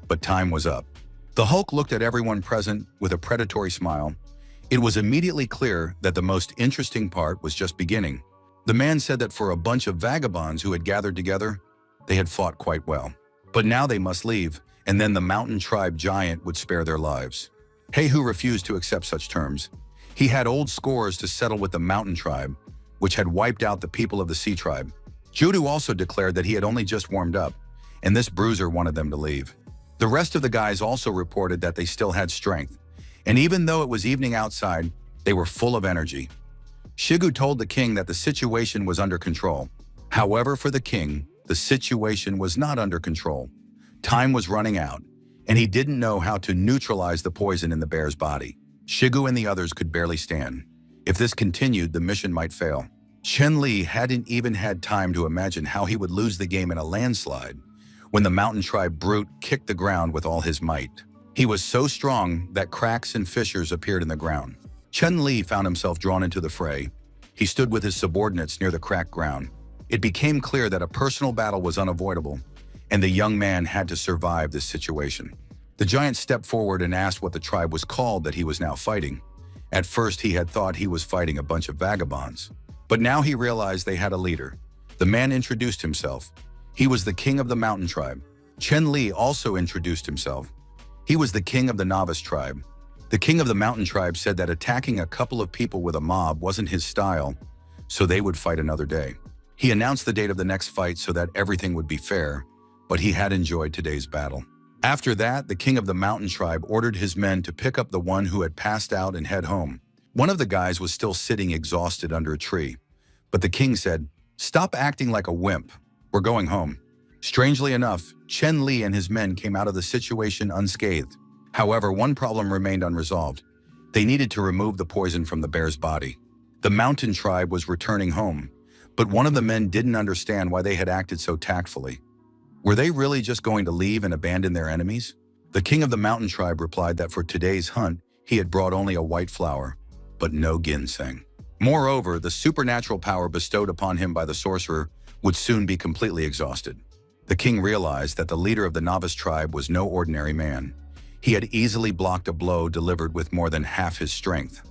but time was up. The Hulk looked at everyone present with a predatory smile. It was immediately clear that the most interesting part was just beginning. The man said that for a bunch of vagabonds who had gathered together, they had fought quite well. But now they must leave, and then the mountain tribe giant would spare their lives. Heihu refused to accept such terms. He had old scores to settle with the mountain tribe, which had wiped out the people of the Sea tribe. Judu also declared that he had only just warmed up, and this bruiser wanted them to leave. The rest of the guys also reported that they still had strength, and even though it was evening outside, they were full of energy. Shigu told the king that the situation was under control. However, for the king, the situation was not under control. Time was running out, and he didn't know how to neutralize the poison in the bear's body. Shigu and the others could barely stand. If this continued, the mission might fail. Chen Li hadn't even had time to imagine how he would lose the game in a landslide when the mountain tribe brute kicked the ground with all his might. He was so strong that cracks and fissures appeared in the ground. Chen Li found himself drawn into the fray. He stood with his subordinates near the cracked ground. It became clear that a personal battle was unavoidable, and the young man had to survive this situation. The giant stepped forward and asked what the tribe was called that he was now fighting. At first, he had thought he was fighting a bunch of vagabonds, but now he realized they had a leader. The man introduced himself. He was the king of the mountain tribe. Chen Li also introduced himself. He was the king of the novice tribe. The king of the mountain tribe said that attacking a couple of people with a mob wasn't his style, so they would fight another day. He announced the date of the next fight so that everything would be fair, but he had enjoyed today's battle. After that, the king of the mountain tribe ordered his men to pick up the one who had passed out and head home. One of the guys was still sitting exhausted under a tree, but the king said, "Stop acting like a wimp. We're going home." Strangely enough, Chen Li and his men came out of the situation unscathed. However, one problem remained unresolved. They needed to remove the poison from the bear's body. The mountain tribe was returning home, but one of the men didn't understand why they had acted so tactfully. Were they really just going to leave and abandon their enemies? The king of the mountain tribe replied that for today's hunt, he had brought only a white flower, but no ginseng. Moreover, the supernatural power bestowed upon him by the sorcerer would soon be completely exhausted. The king realized that the leader of the novice tribe was no ordinary man. He had easily blocked a blow delivered with more than half his strength.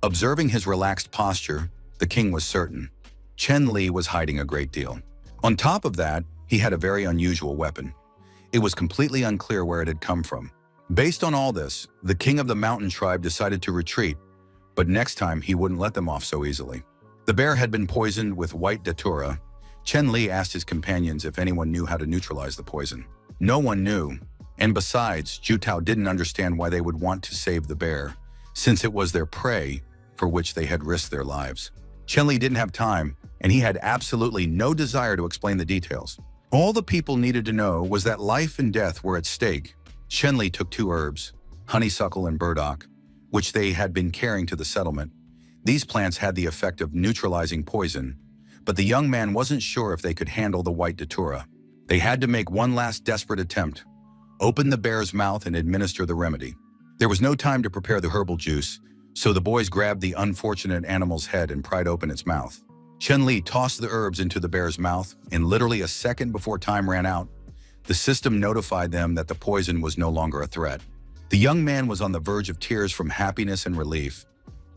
Observing his relaxed posture, the king was certain Chen Li was hiding a great deal. On top of that, he had a very unusual weapon. It was completely unclear where it had come from. Based on all this, the king of the mountain tribe decided to retreat, but next time he wouldn't let them off so easily. The bear had been poisoned with white datura. Chen Li asked his companions if anyone knew how to neutralize the poison. No one knew, and besides, Jutao didn't understand why they would want to save the bear, since it was their prey for which they had risked their lives. Chen Li didn't have time, and he had absolutely no desire to explain the details. All the people needed to know was that life and death were at stake. Chen Li took 2 herbs, honeysuckle and burdock, which they had been carrying to the settlement. These plants had the effect of neutralizing poison, but the young man wasn't sure if they could handle the white datura. They had to make one last desperate attempt: open the bear's mouth and administer the remedy. There was no time to prepare the herbal juice, so the boys grabbed the unfortunate animal's head and pried open its mouth. Chen Li tossed the herbs into the bear's mouth, and literally a second before time ran out, the system notified them that the poison was no longer a threat. The young man was on the verge of tears from happiness and relief.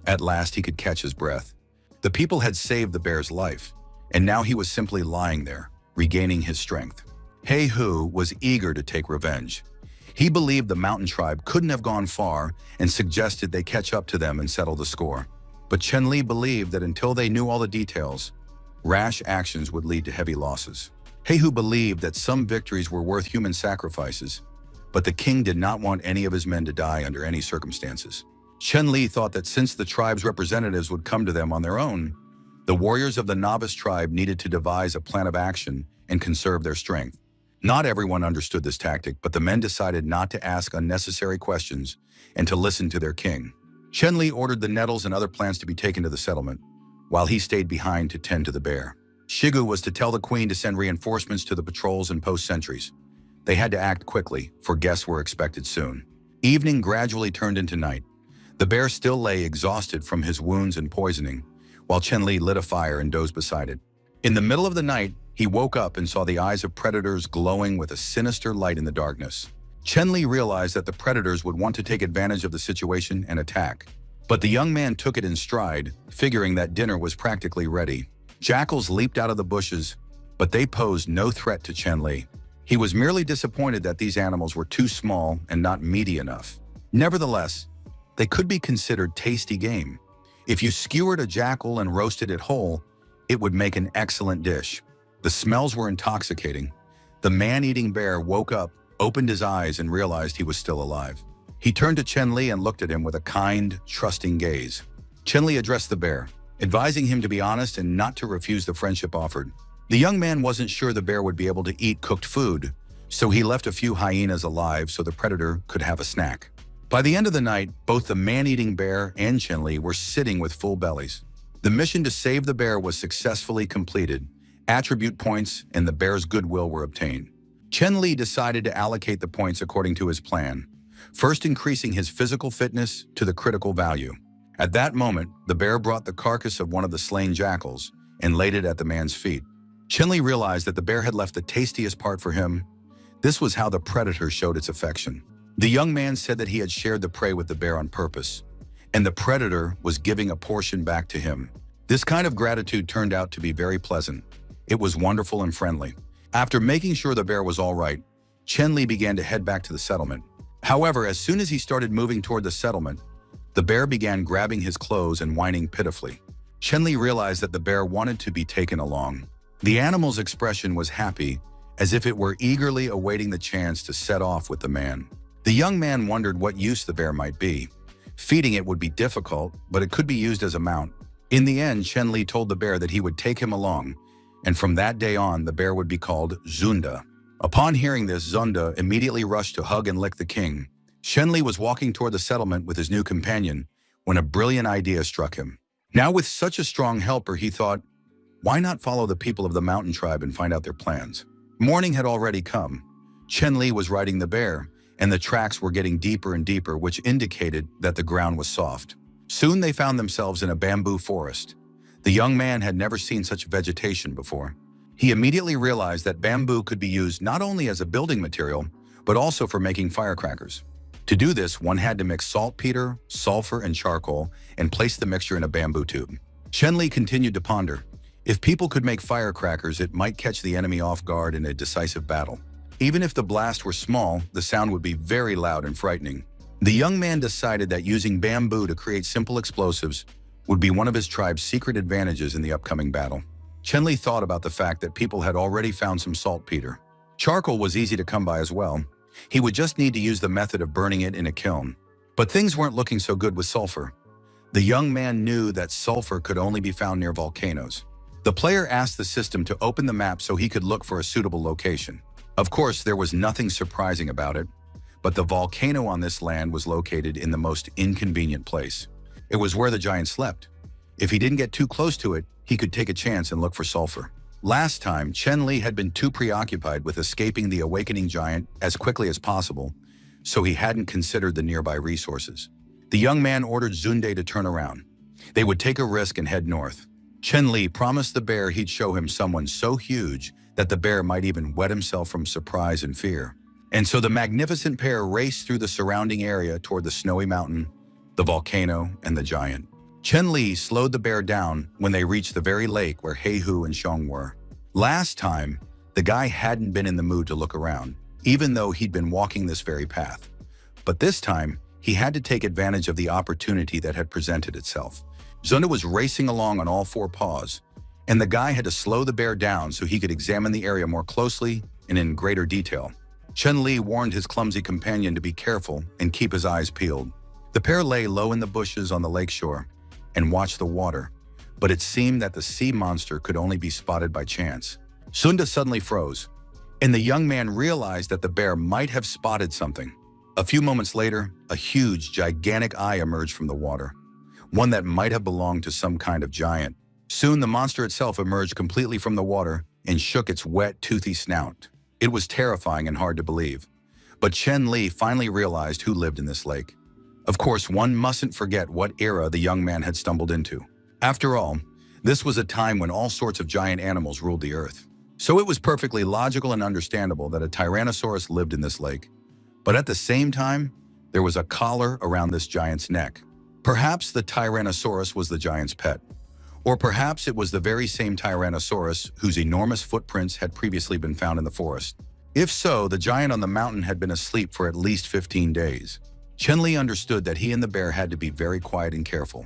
At last he could catch his breath. The people had saved the bear's life, and now he was simply lying there, regaining his strength. He Hu was eager to take revenge. He believed the mountain tribe couldn't have gone far and suggested they catch up to them and settle the score. But Chen Li believed that until they knew all the details, rash actions would lead to heavy losses. He Hu believed that some victories were worth human sacrifices, but the king did not want any of his men to die under any circumstances. Chen Li thought that since the tribe's representatives would come to them on their own, the warriors of the novice tribe needed to devise a plan of action and conserve their strength. Not everyone understood this tactic, but the men decided not to ask unnecessary questions and to listen to their king. Chen Li ordered the nettles and other plants to be taken to the settlement, while he stayed behind to tend to the bear. Shigu was to tell the queen to send reinforcements to the patrols and post sentries. They had to act quickly, for guests were expected soon. Evening gradually turned into night. The bear still lay exhausted from his wounds and poisoning, while Chen Li lit a fire and dozed beside it. In the middle of the night, he woke up and saw the eyes of predators glowing with a sinister light in the darkness. Chen Li realized that the predators would want to take advantage of the situation and attack. But the young man took it in stride, figuring that dinner was practically ready. Jackals leaped out of the bushes, but they posed no threat to Chen Li. He was merely disappointed that these animals were too small and not meaty enough. Nevertheless, they could be considered tasty game. If you skewered a jackal and roasted it whole, it would make an excellent dish. The smells were intoxicating. The man-eating bear woke up, opened his eyes, and realized he was still alive. He turned to Chen Li and looked at him with a kind, trusting gaze. Chen Li addressed the bear, advising him to be honest and not to refuse the friendship offered. The young man wasn't sure the bear would be able to eat cooked food, so he left a few hyenas alive so the predator could have a snack. By the end of the night, both the man-eating bear and Chen Li were sitting with full bellies. The mission to save the bear was successfully completed. Attribute points and the bear's goodwill were obtained. Chen Li decided to allocate the points according to his plan, first increasing his physical fitness to the critical value. At that moment, the bear brought the carcass of one of the slain jackals and laid it at the man's feet. Chen Li realized that the bear had left the tastiest part for him. This was how the predator showed its affection. The young man said that he had shared the prey with the bear on purpose, and the predator was giving a portion back to him. This kind of gratitude turned out to be very pleasant. It was wonderful and friendly. After making sure the bear was all right, Chen Li began to head back to the settlement. However, as soon as he started moving toward the settlement, the bear began grabbing his clothes and whining pitifully. Chen Li realized that the bear wanted to be taken along. The animal's expression was happy, as if it were eagerly awaiting the chance to set off with the man. The young man wondered what use the bear might be. Feeding it would be difficult, but it could be used as a mount. In the end, Chen Li told the bear that he would take him along, and from that day on, the bear would be called Zunda. Upon hearing this, Zunda immediately rushed to hug and lick the king. Chen Li was walking toward the settlement with his new companion when a brilliant idea struck him. Now with such a strong helper, he thought, why not follow the people of the mountain tribe and find out their plans? Morning had already come. Chen Li was riding the bear, and the tracks were getting deeper and deeper, which indicated that the ground was soft. Soon they found themselves in a bamboo forest. The young man had never seen such vegetation before. He immediately realized that bamboo could be used not only as a building material, but also for making firecrackers. To do this, one had to mix saltpeter, sulfur, and charcoal and place the mixture in a bamboo tube. Chen Li continued to ponder. If people could make firecrackers, it might catch the enemy off guard in a decisive battle. Even if the blast were small, the sound would be very loud and frightening. The young man decided that using bamboo to create simple explosives would be one of his tribe's secret advantages in the upcoming battle. Chen Li thought about the fact that people had already found some saltpeter. Charcoal was easy to come by as well. He would just need to use the method of burning it in a kiln. But things weren't looking so good with sulfur. The young man knew that sulfur could only be found near volcanoes. The player asked the system to open the map so he could look for a suitable location. Of course, there was nothing surprising about it, but the volcano on this land was located in the most inconvenient place. It was where the giant slept. If he didn't get too close to it, he could take a chance and look for sulfur. Last time, Chen Li had been too preoccupied with escaping the awakening giant as quickly as possible, so he hadn't considered the nearby resources. The young man ordered Zunde to turn around. They would take a risk and head north. Chen Li promised the bear he'd show him someone so huge that the bear might even wet himself from surprise and fear. And so the magnificent pair raced through the surrounding area toward the snowy mountain, the volcano, and the giant. Chen Li slowed the bear down when they reached the very lake where Heihu and Xiong were. Last time, the guy hadn't been in the mood to look around, even though he'd been walking this very path. But this time, he had to take advantage of the opportunity that had presented itself. Zunda was racing along on all four paws, and the guy had to slow the bear down so he could examine the area more closely and in greater detail. Chen Li warned his clumsy companion to be careful and keep his eyes peeled. The pair lay low in the bushes on the lakeshore and watched the water, but it seemed that the sea monster could only be spotted by chance. Zunda suddenly froze, and the young man realized that the bear might have spotted something. A few moments later, a huge, gigantic eye emerged from the water, one that might have belonged to some kind of giant. Soon the monster itself emerged completely from the water and shook its wet, toothy snout. It was terrifying and hard to believe. But Chen Li finally realized who lived in this lake. Of course, one mustn't forget what era the young man had stumbled into. After all, this was a time when all sorts of giant animals ruled the earth. So it was perfectly logical and understandable that a Tyrannosaurus lived in this lake. But at the same time, there was a collar around this giant's neck. Perhaps the Tyrannosaurus was the giant's pet. Or perhaps it was the very same Tyrannosaurus whose enormous footprints had previously been found in the forest. If so, the giant on the mountain had been asleep for at least 15 days. Chen Li understood that he and the bear had to be very quiet and careful.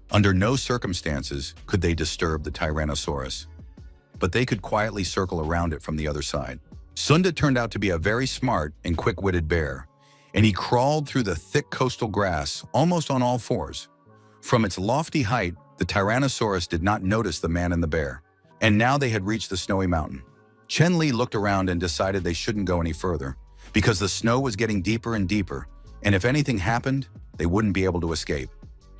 Under no circumstances could they disturb the Tyrannosaurus, but they could quietly circle around it from the other side. Zunda turned out to be a very smart and quick-witted bear, and he crawled through the thick coastal grass almost on all fours. From its lofty height, the Tyrannosaurus did not notice the man and the bear, and now they had reached the snowy mountain. Chen Li looked around and decided they shouldn't go any further, because the snow was getting deeper and deeper, and if anything happened, they wouldn't be able to escape.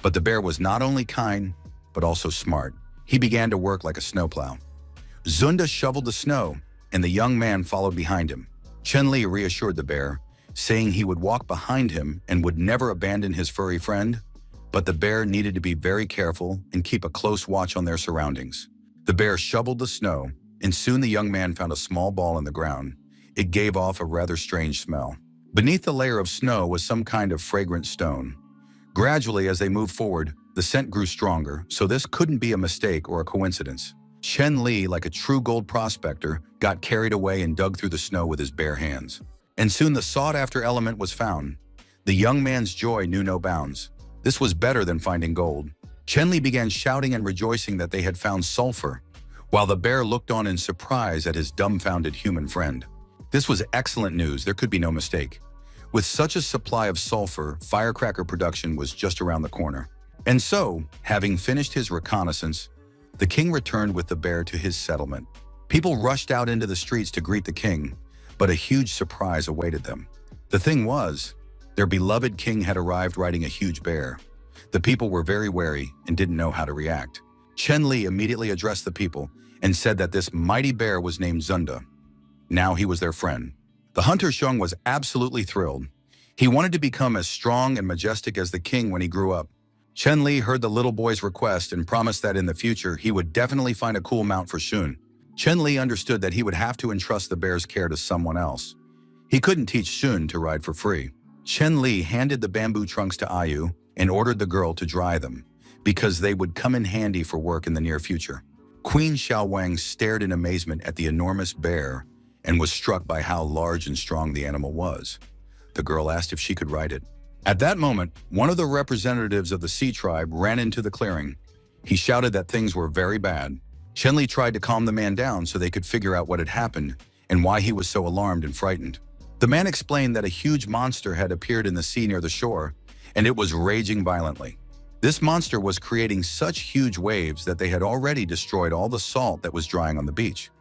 But the bear was not only kind, but also smart. He began to work like a snowplow. Zunda shoveled the snow, and the young man followed behind him. Chen Li reassured the bear, saying he would walk behind him and would never abandon his furry friend, but the bear needed to be very careful and keep a close watch on their surroundings. The bear shoveled the snow, and soon the young man found a small ball in the ground. It gave off a rather strange smell. Beneath the layer of snow was some kind of fragrant stone. Gradually, as they moved forward, the scent grew stronger, so this couldn't be a mistake or a coincidence. Chen Li, like a true gold prospector, got carried away and dug through the snow with his bare hands. And soon the sought-after element was found. The young man's joy knew no bounds. This was better than finding gold. Chen Li began shouting and rejoicing that they had found sulfur, while the bear looked on in surprise at his dumbfounded human friend. This was excellent news, there could be no mistake. With such a supply of sulfur, firecracker production was just around the corner. And so, having finished his reconnaissance, the king returned with the bear to his settlement. People rushed out into the streets to greet the king, but a huge surprise awaited them. The thing was, their beloved king had arrived riding a huge bear. The people were very wary and didn't know how to react. Chen Li immediately addressed the people and said that this mighty bear was named Zunda. Now he was their friend. The hunter Xiong was absolutely thrilled. He wanted to become as strong and majestic as the king when he grew up. Chen Li heard the little boy's request and promised that in the future he would definitely find a cool mount for Shun. Chen Li understood that he would have to entrust the bear's care to someone else. He couldn't teach Shun to ride for free. Chen Li handed the bamboo trunks to Ayu and ordered the girl to dry them, because they would come in handy for work in the near future. Queen Xiaowang stared in amazement at the enormous bear and was struck by how large and strong the animal was. The girl asked if she could ride it. At that moment, one of the representatives of the Sea tribe ran into the clearing. He shouted that things were very bad. Chen Li tried to calm the man down so they could figure out what had happened and why he was so alarmed and frightened. The man explained that a huge monster had appeared in the sea near the shore, and it was raging violently. This monster was creating such huge waves that they had already destroyed all the salt that was drying on the beach.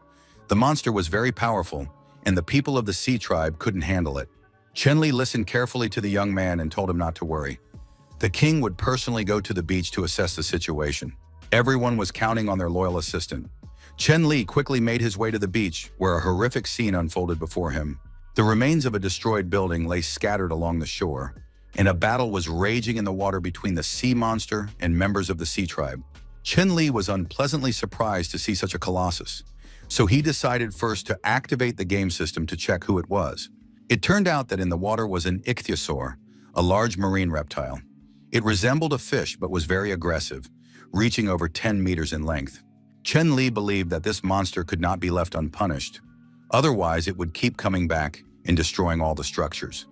The monster was very powerful, and the people of the Sea tribe couldn't handle it. Chen Li listened carefully to the young man and told him not to worry. The king would personally go to the beach to assess the situation. Everyone was counting on their loyal assistant. Chen Li quickly made his way to the beach, where a horrific scene unfolded before him. The remains of a destroyed building lay scattered along the shore, and a battle was raging in the water between the sea monster and members of the Sea tribe. Chen Li was unpleasantly surprised to see such a colossus, so he decided first to activate the game system to check who it was. It turned out that in the water was an ichthyosaur, a large marine reptile. It resembled a fish but was very aggressive, reaching over 10 meters in length. Chen Li believed that this monster could not be left unpunished. Otherwise, it would keep coming back and destroying all the structures.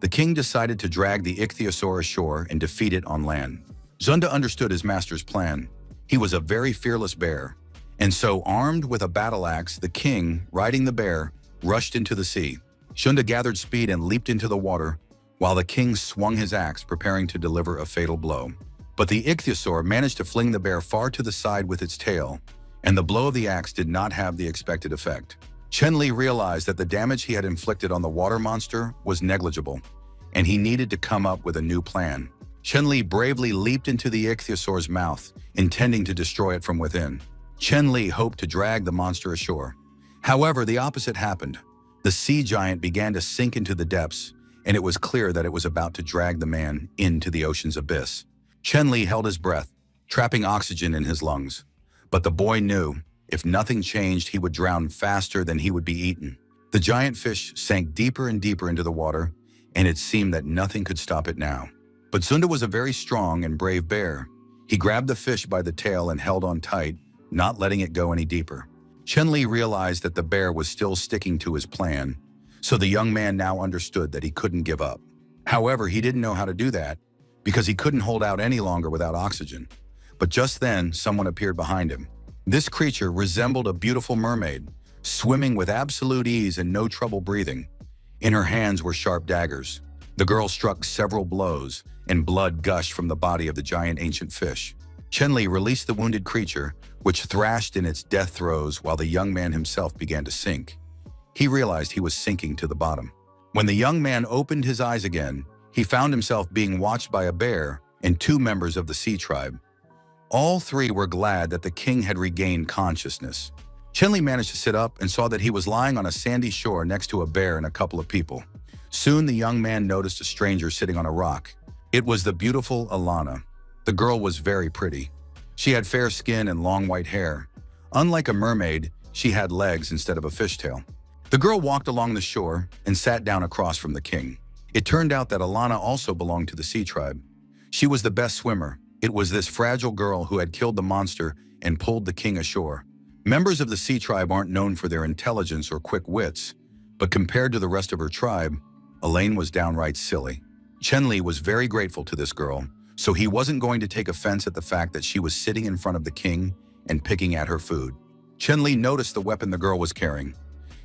The king decided to drag the ichthyosaur ashore and defeat it on land. Zunda understood his master's plan. He was a very fearless bear, and so armed with a battle axe, the king, riding the bear, rushed into the sea. Zunda gathered speed and leaped into the water, while the king swung his axe, preparing to deliver a fatal blow. But the ichthyosaur managed to fling the bear far to the side with its tail, and the blow of the axe did not have the expected effect. Chen Li realized that the damage he had inflicted on the water monster was negligible, and he needed to come up with a new plan. Chen Li bravely leaped into the ichthyosaur's mouth, intending to destroy it from within. Chen Li hoped to drag the monster ashore. However, the opposite happened. The sea giant began to sink into the depths, and it was clear that it was about to drag the man into the ocean's abyss. Chen Li held his breath, trapping oxygen in his lungs. But the boy knew, if nothing changed, he would drown faster than he would be eaten. The giant fish sank deeper and deeper into the water, and it seemed that nothing could stop it now. But Zunda was a very strong and brave bear. He grabbed the fish by the tail and held on tight, not letting it go any deeper. Chen Li realized that the bear was still sticking to his plan, so the young man now understood that he couldn't give up. However, he didn't know how to do that, because he couldn't hold out any longer without oxygen. But just then, someone appeared behind him. This creature resembled a beautiful mermaid, swimming with absolute ease and no trouble breathing. In her hands were sharp daggers. The girl struck several blows, and blood gushed from the body of the giant ancient fish. Chen Li released the wounded creature, which thrashed in its death throes while the young man himself began to sink. He realized he was sinking to the bottom. When the young man opened his eyes again, he found himself being watched by a bear and 2 members of the Sea tribe. All 3 were glad that the king had regained consciousness. Chen Li managed to sit up and saw that he was lying on a sandy shore next to a bear and a couple of people. Soon the young man noticed a stranger sitting on a rock. It was the beautiful Alana. The girl was very pretty. She had fair skin and long white hair. Unlike a mermaid, she had legs instead of a fishtail. The girl walked along the shore and sat down across from the king. It turned out that Alana also belonged to the Sea tribe. She was the best swimmer. It was this fragile girl who had killed the monster and pulled the king ashore. Members of the Sea tribe aren't known for their intelligence or quick wits, but compared to the rest of her tribe, Elaine was downright silly. Chen Li was very grateful to this girl, so he wasn't going to take offense at the fact that she was sitting in front of the king and picking at her food. Chen-Li noticed the weapon the girl was carrying.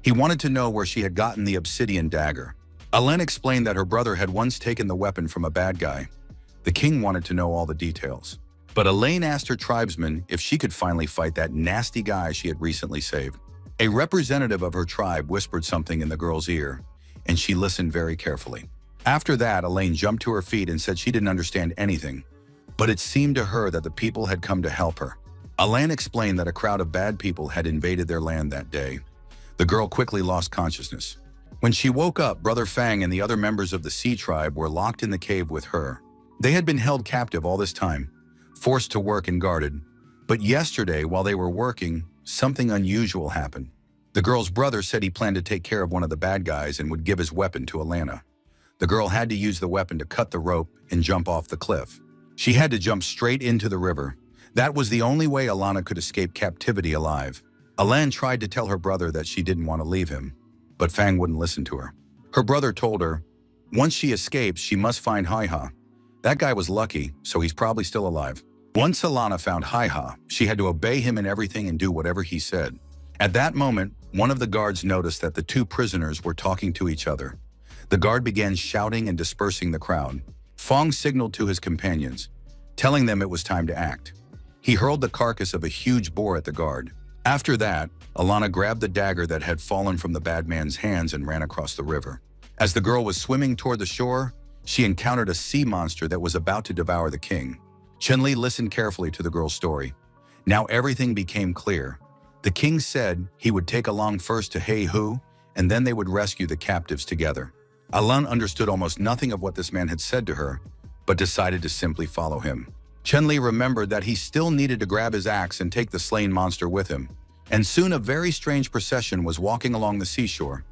He wanted to know where she had gotten the obsidian dagger. Alain explained that her brother had once taken the weapon from a bad guy. The king wanted to know all the details. But Elaine asked her tribesmen if she could finally fight that nasty guy she had recently saved. A representative of her tribe whispered something in the girl's ear, and she listened very carefully. After that, Elaine jumped to her feet and said she didn't understand anything, but it seemed to her that the people had come to help her. Elaine explained that a crowd of bad people had invaded their land that day. The girl quickly lost consciousness. When she woke up, Brother Fang and the other members of the Sea Tribe were locked in the cave with her. They had been held captive all this time, forced to work and guarded. But yesterday, while they were working, something unusual happened. The girl's brother said he planned to take care of one of the bad guys and would give his weapon to Alana. The girl had to use the weapon to cut the rope and jump off the cliff. She had to jump straight into the river. That was the only way Alana could escape captivity alive. Alan tried to tell her brother that she didn't want to leave him, but Fang wouldn't listen to her. Her brother told her, once she escapes, she must find Hai-Ha. That guy was lucky, so he's probably still alive. Once Alana found Hai-Ha, she had to obey him in everything and do whatever he said. At that moment, one of the guards noticed that the two prisoners were talking to each other. The guard began shouting and dispersing the crowd. Fong signaled to his companions, telling them it was time to act. He hurled the carcass of a huge boar at the guard. After that, Alana grabbed the dagger that had fallen from the bad man's hands and ran across the river. As the girl was swimming toward the shore, she encountered a sea monster that was about to devour the king. Chen-Li listened carefully to the girl's story. Now everything became clear. The king said he would take along first to He-Hu, and then they would rescue the captives together. Alan understood almost nothing of what this man had said to her, but decided to simply follow him. Chen-Li remembered that he still needed to grab his axe and take the slain monster with him. And soon a very strange procession was walking along the seashore.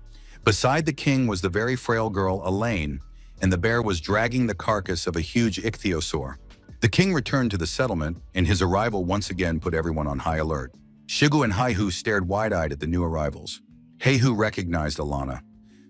Beside the king was the very frail girl, Elaine, and the bear was dragging the carcass of a huge ichthyosaur. The king returned to the settlement, and his arrival once again put everyone on high alert. Shigu and Hai-Hu stared wide-eyed at the new arrivals. He-Hu recognized Alana.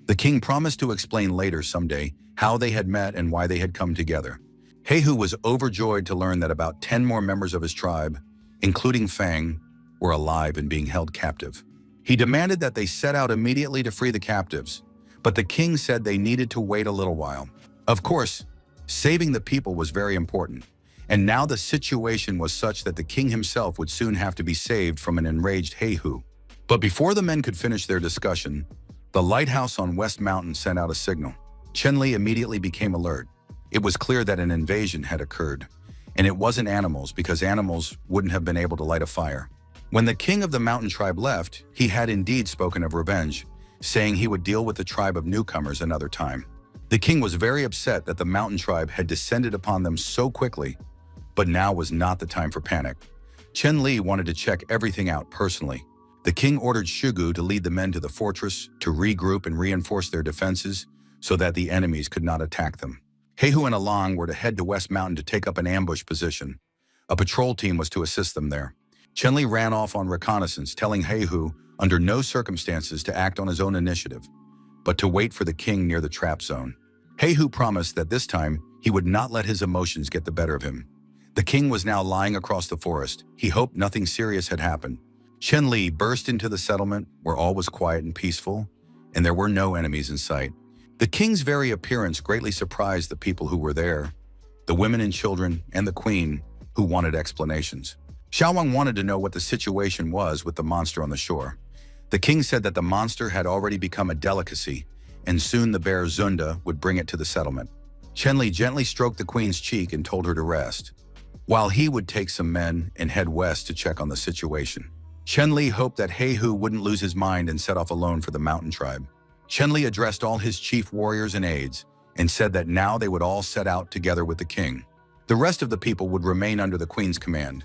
The king promised to explain later someday how they had met and why they had come together. He-Hu was overjoyed to learn that about 10 more members of his tribe, including Fang, were alive and being held captive. He demanded that they set out immediately to free the captives, but the king said they needed to wait a little while. Of course, saving the people was very important, and now the situation was such that the king himself would soon have to be saved from an enraged He-Hu. But before the men could finish their discussion, the lighthouse on West Mountain sent out a signal. Chen-Li immediately became alert. It was clear that an invasion had occurred, and it wasn't animals because animals wouldn't have been able to light a fire. When the king of the mountain tribe left, he had indeed spoken of revenge, saying he would deal with the tribe of newcomers another time. The king was very upset that the mountain tribe had descended upon them so quickly, but now was not the time for panic. Chen-Li wanted to check everything out personally. The king ordered Shigu to lead the men to the fortress to regroup and reinforce their defenses so that the enemies could not attack them. He-Hu and Along were to head to West Mountain to take up an ambush position. A patrol team was to assist them there. Chen-Li ran off on reconnaissance, telling He-Hu under no circumstances to act on his own initiative, but to wait for the king near the trap zone. He-Hu promised that this time he would not let his emotions get the better of him. The king was now lying across the forest. He hoped nothing serious had happened. Chen-Li burst into the settlement where all was quiet and peaceful, and there were no enemies in sight. The king's very appearance greatly surprised the people who were there, the women and children, and the queen, who wanted explanations. Xiaowang wanted to know what the situation was with the monster on the shore. The king said that the monster had already become a delicacy, and soon the bear Zunda would bring it to the settlement. Chen-Li gently stroked the queen's cheek and told her to rest, while he would take some men and head west to check on the situation. Chen-Li hoped that He-Hu wouldn't lose his mind and set off alone for the mountain tribe. Chen-Li addressed all his chief warriors and aides and said that now they would all set out together with the king. The rest of the people would remain under the queen's command.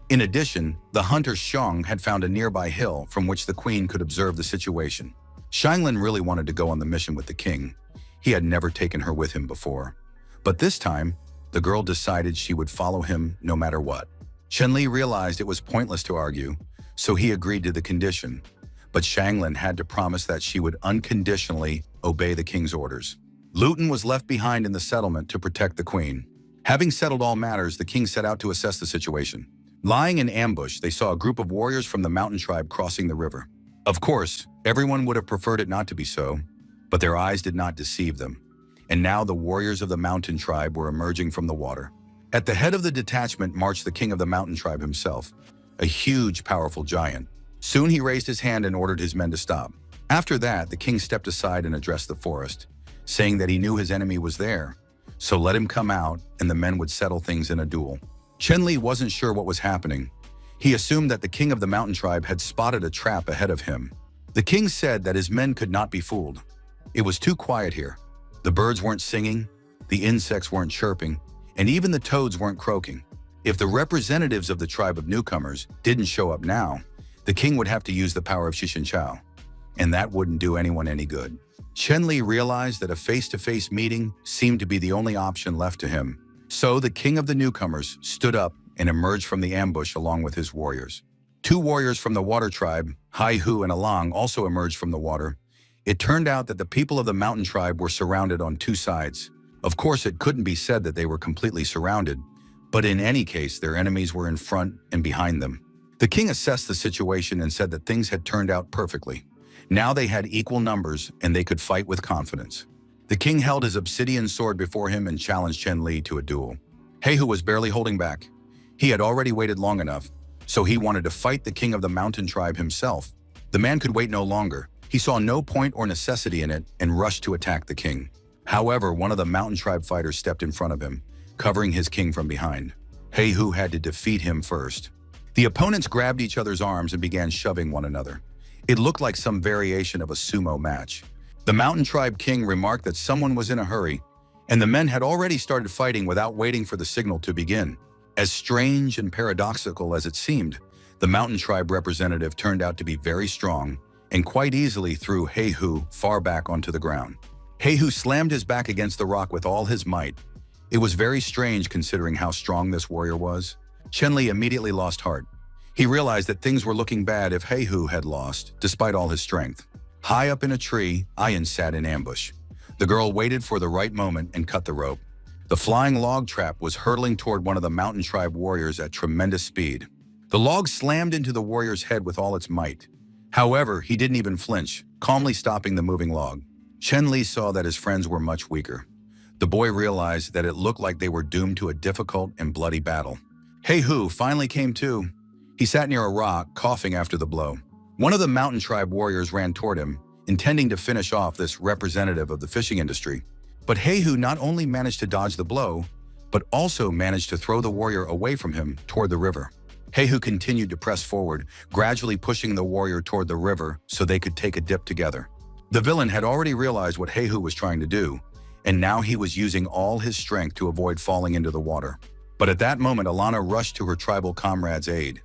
In addition, the hunter Xiong had found a nearby hill from which the queen could observe the situation. Xianglin really wanted to go on the mission with the king. He had never taken her with him before. But this time, the girl decided she would follow him no matter what. Chen-Li realized it was pointless to argue, so he agreed to the condition. But Xianglin had to promise that she would unconditionally obey the king's orders. Luton was left behind in the settlement to protect the queen. Having settled all matters, the king set out to assess the situation. Lying in ambush, they saw a group of warriors from the mountain tribe crossing the river. Of course, everyone would have preferred it not to be so, but their eyes did not deceive them. And now the warriors of the mountain tribe were emerging from the water. At the head of the detachment marched the king of the mountain tribe himself, a huge, powerful giant. Soon he raised his hand and ordered his men to stop. After that, the king stepped aside and addressed the forest, saying that he knew his enemy was there, so let him come out and the men would settle things in a duel. Chen Li wasn't sure what was happening. He assumed that the king of the mountain tribe had spotted a trap ahead of him. The king said that his men could not be fooled. It was too quiet here. The birds weren't singing, the insects weren't chirping, and even the toads weren't croaking. If the representatives of the tribe of newcomers didn't show up now, the king would have to use the power of Shishin-Chao, and that wouldn't do anyone any good. Chen Li realized that a face-to-face meeting seemed to be the only option left to him. So the king of the newcomers stood up and emerged from the ambush along with his warriors. Two warriors from the water tribe, Hai Hu and Alang, also emerged from the water. It turned out that the people of the mountain tribe were surrounded on two sides. Of course, it couldn't be said that they were completely surrounded, but in any case, their enemies were in front and behind them. The king assessed the situation and said that things had turned out perfectly. Now they had equal numbers and they could fight with confidence. The king held his obsidian sword before him and challenged Chen Li to a duel. Heihu was barely holding back. He had already waited long enough, so he wanted to fight the king of the mountain tribe himself. The man could wait no longer. He saw no point or necessity in it and rushed to attack the king. However, one of the mountain tribe fighters stepped in front of him, covering his king from behind. Heihu had to defeat him first. The opponents grabbed each other's arms and began shoving one another. It looked like some variation of a sumo match. The mountain tribe king remarked that someone was in a hurry, and the men had already started fighting without waiting for the signal to begin. As strange and paradoxical as it seemed, the mountain tribe representative turned out to be very strong and quite easily threw Heihu far back onto the ground. Heihu slammed his back against the rock with all his might. It was very strange considering how strong this warrior was. Chen Li immediately lost heart. He realized that things were looking bad if Heihu had lost, despite all his strength. High up in a tree, Ayan sat in ambush. The girl waited for the right moment and cut the rope. The flying log trap was hurtling toward one of the mountain tribe warriors at tremendous speed. The log slammed into the warrior's head with all its might. However, he didn't even flinch, calmly stopping the moving log. Chen Li saw that his friends were much weaker. The boy realized that it looked like they were doomed to a difficult and bloody battle. Heihu finally came to. He sat near a rock, coughing after the blow. One of the mountain tribe warriors ran toward him, intending to finish off this representative of the fishing industry. But Heihu not only managed to dodge the blow, but also managed to throw the warrior away from him toward the river. Heihu continued to press forward, gradually pushing the warrior toward the river so they could take a dip together. The villain had already realized what Heihu was trying to do, and now he was using all his strength to avoid falling into the water. But at that moment, Alana rushed to her tribal comrade's aid.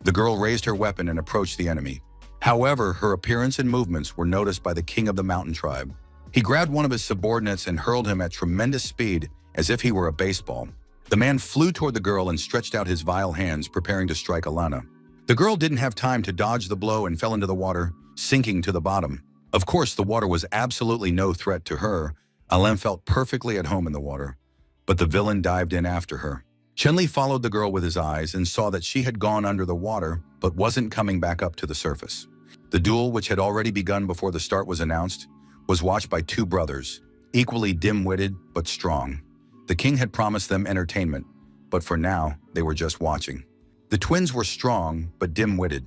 The girl raised her weapon and approached the enemy. However, her appearance and movements were noticed by the king of the mountain tribe. He grabbed one of his subordinates and hurled him at tremendous speed as if he were a baseball. The man flew toward the girl and stretched out his vile hands, preparing to strike Alana. The girl didn't have time to dodge the blow and fell into the water, sinking to the bottom. Of course, the water was absolutely no threat to her. Alain felt perfectly at home in the water, but the villain dived in after her. Chen Li followed the girl with his eyes and saw that she had gone under the water but wasn't coming back up to the surface. The duel, which had already begun before the start was announced, was watched by two brothers, equally dim-witted but strong. The king had promised them entertainment, but for now, they were just watching. The twins were strong but dim-witted.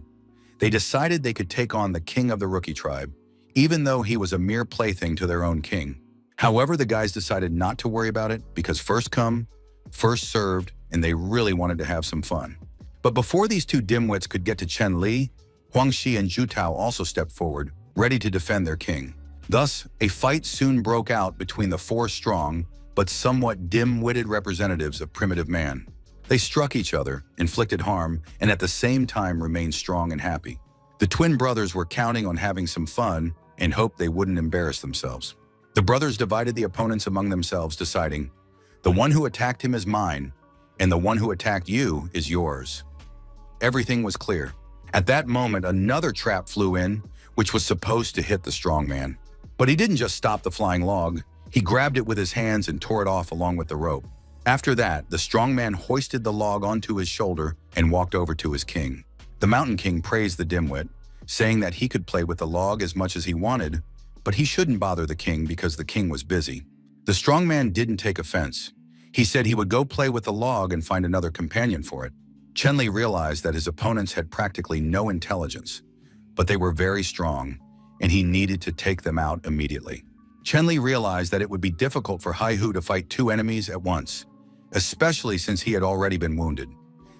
They decided they could take on the king of the rookie tribe, even though he was a mere plaything to their own king. However, the guys decided not to worry about it because first come, first served, and they really wanted to have some fun. But before these two dimwits could get to Chen Li, Huang Shi and Zhu Tao also stepped forward, ready to defend their king. Thus, a fight soon broke out between the four strong but somewhat dim-witted representatives of primitive man. They struck each other, inflicted harm, and at the same time remained strong and happy. The twin brothers were counting on having some fun and hoped they wouldn't embarrass themselves. The brothers divided the opponents among themselves, deciding, "The one who attacked him is mine, and the one who attacked you is yours." Everything was clear. At that moment, another trap flew in, which was supposed to hit the strong man. But he didn't just stop the flying log. He grabbed it with his hands and tore it off along with the rope. After that, the strong man hoisted the log onto his shoulder and walked over to his king. The Mountain King praised the dimwit, saying that he could play with the log as much as he wanted, but he shouldn't bother the king because the king was busy. The strong man didn't take offense. He said he would go play with the log and find another companion for it. Chen Li realized that his opponents had practically no intelligence, but they were very strong, and he needed to take them out immediately. Chen Li realized that it would be difficult for Hai-Hu to fight two enemies at once, especially since he had already been wounded.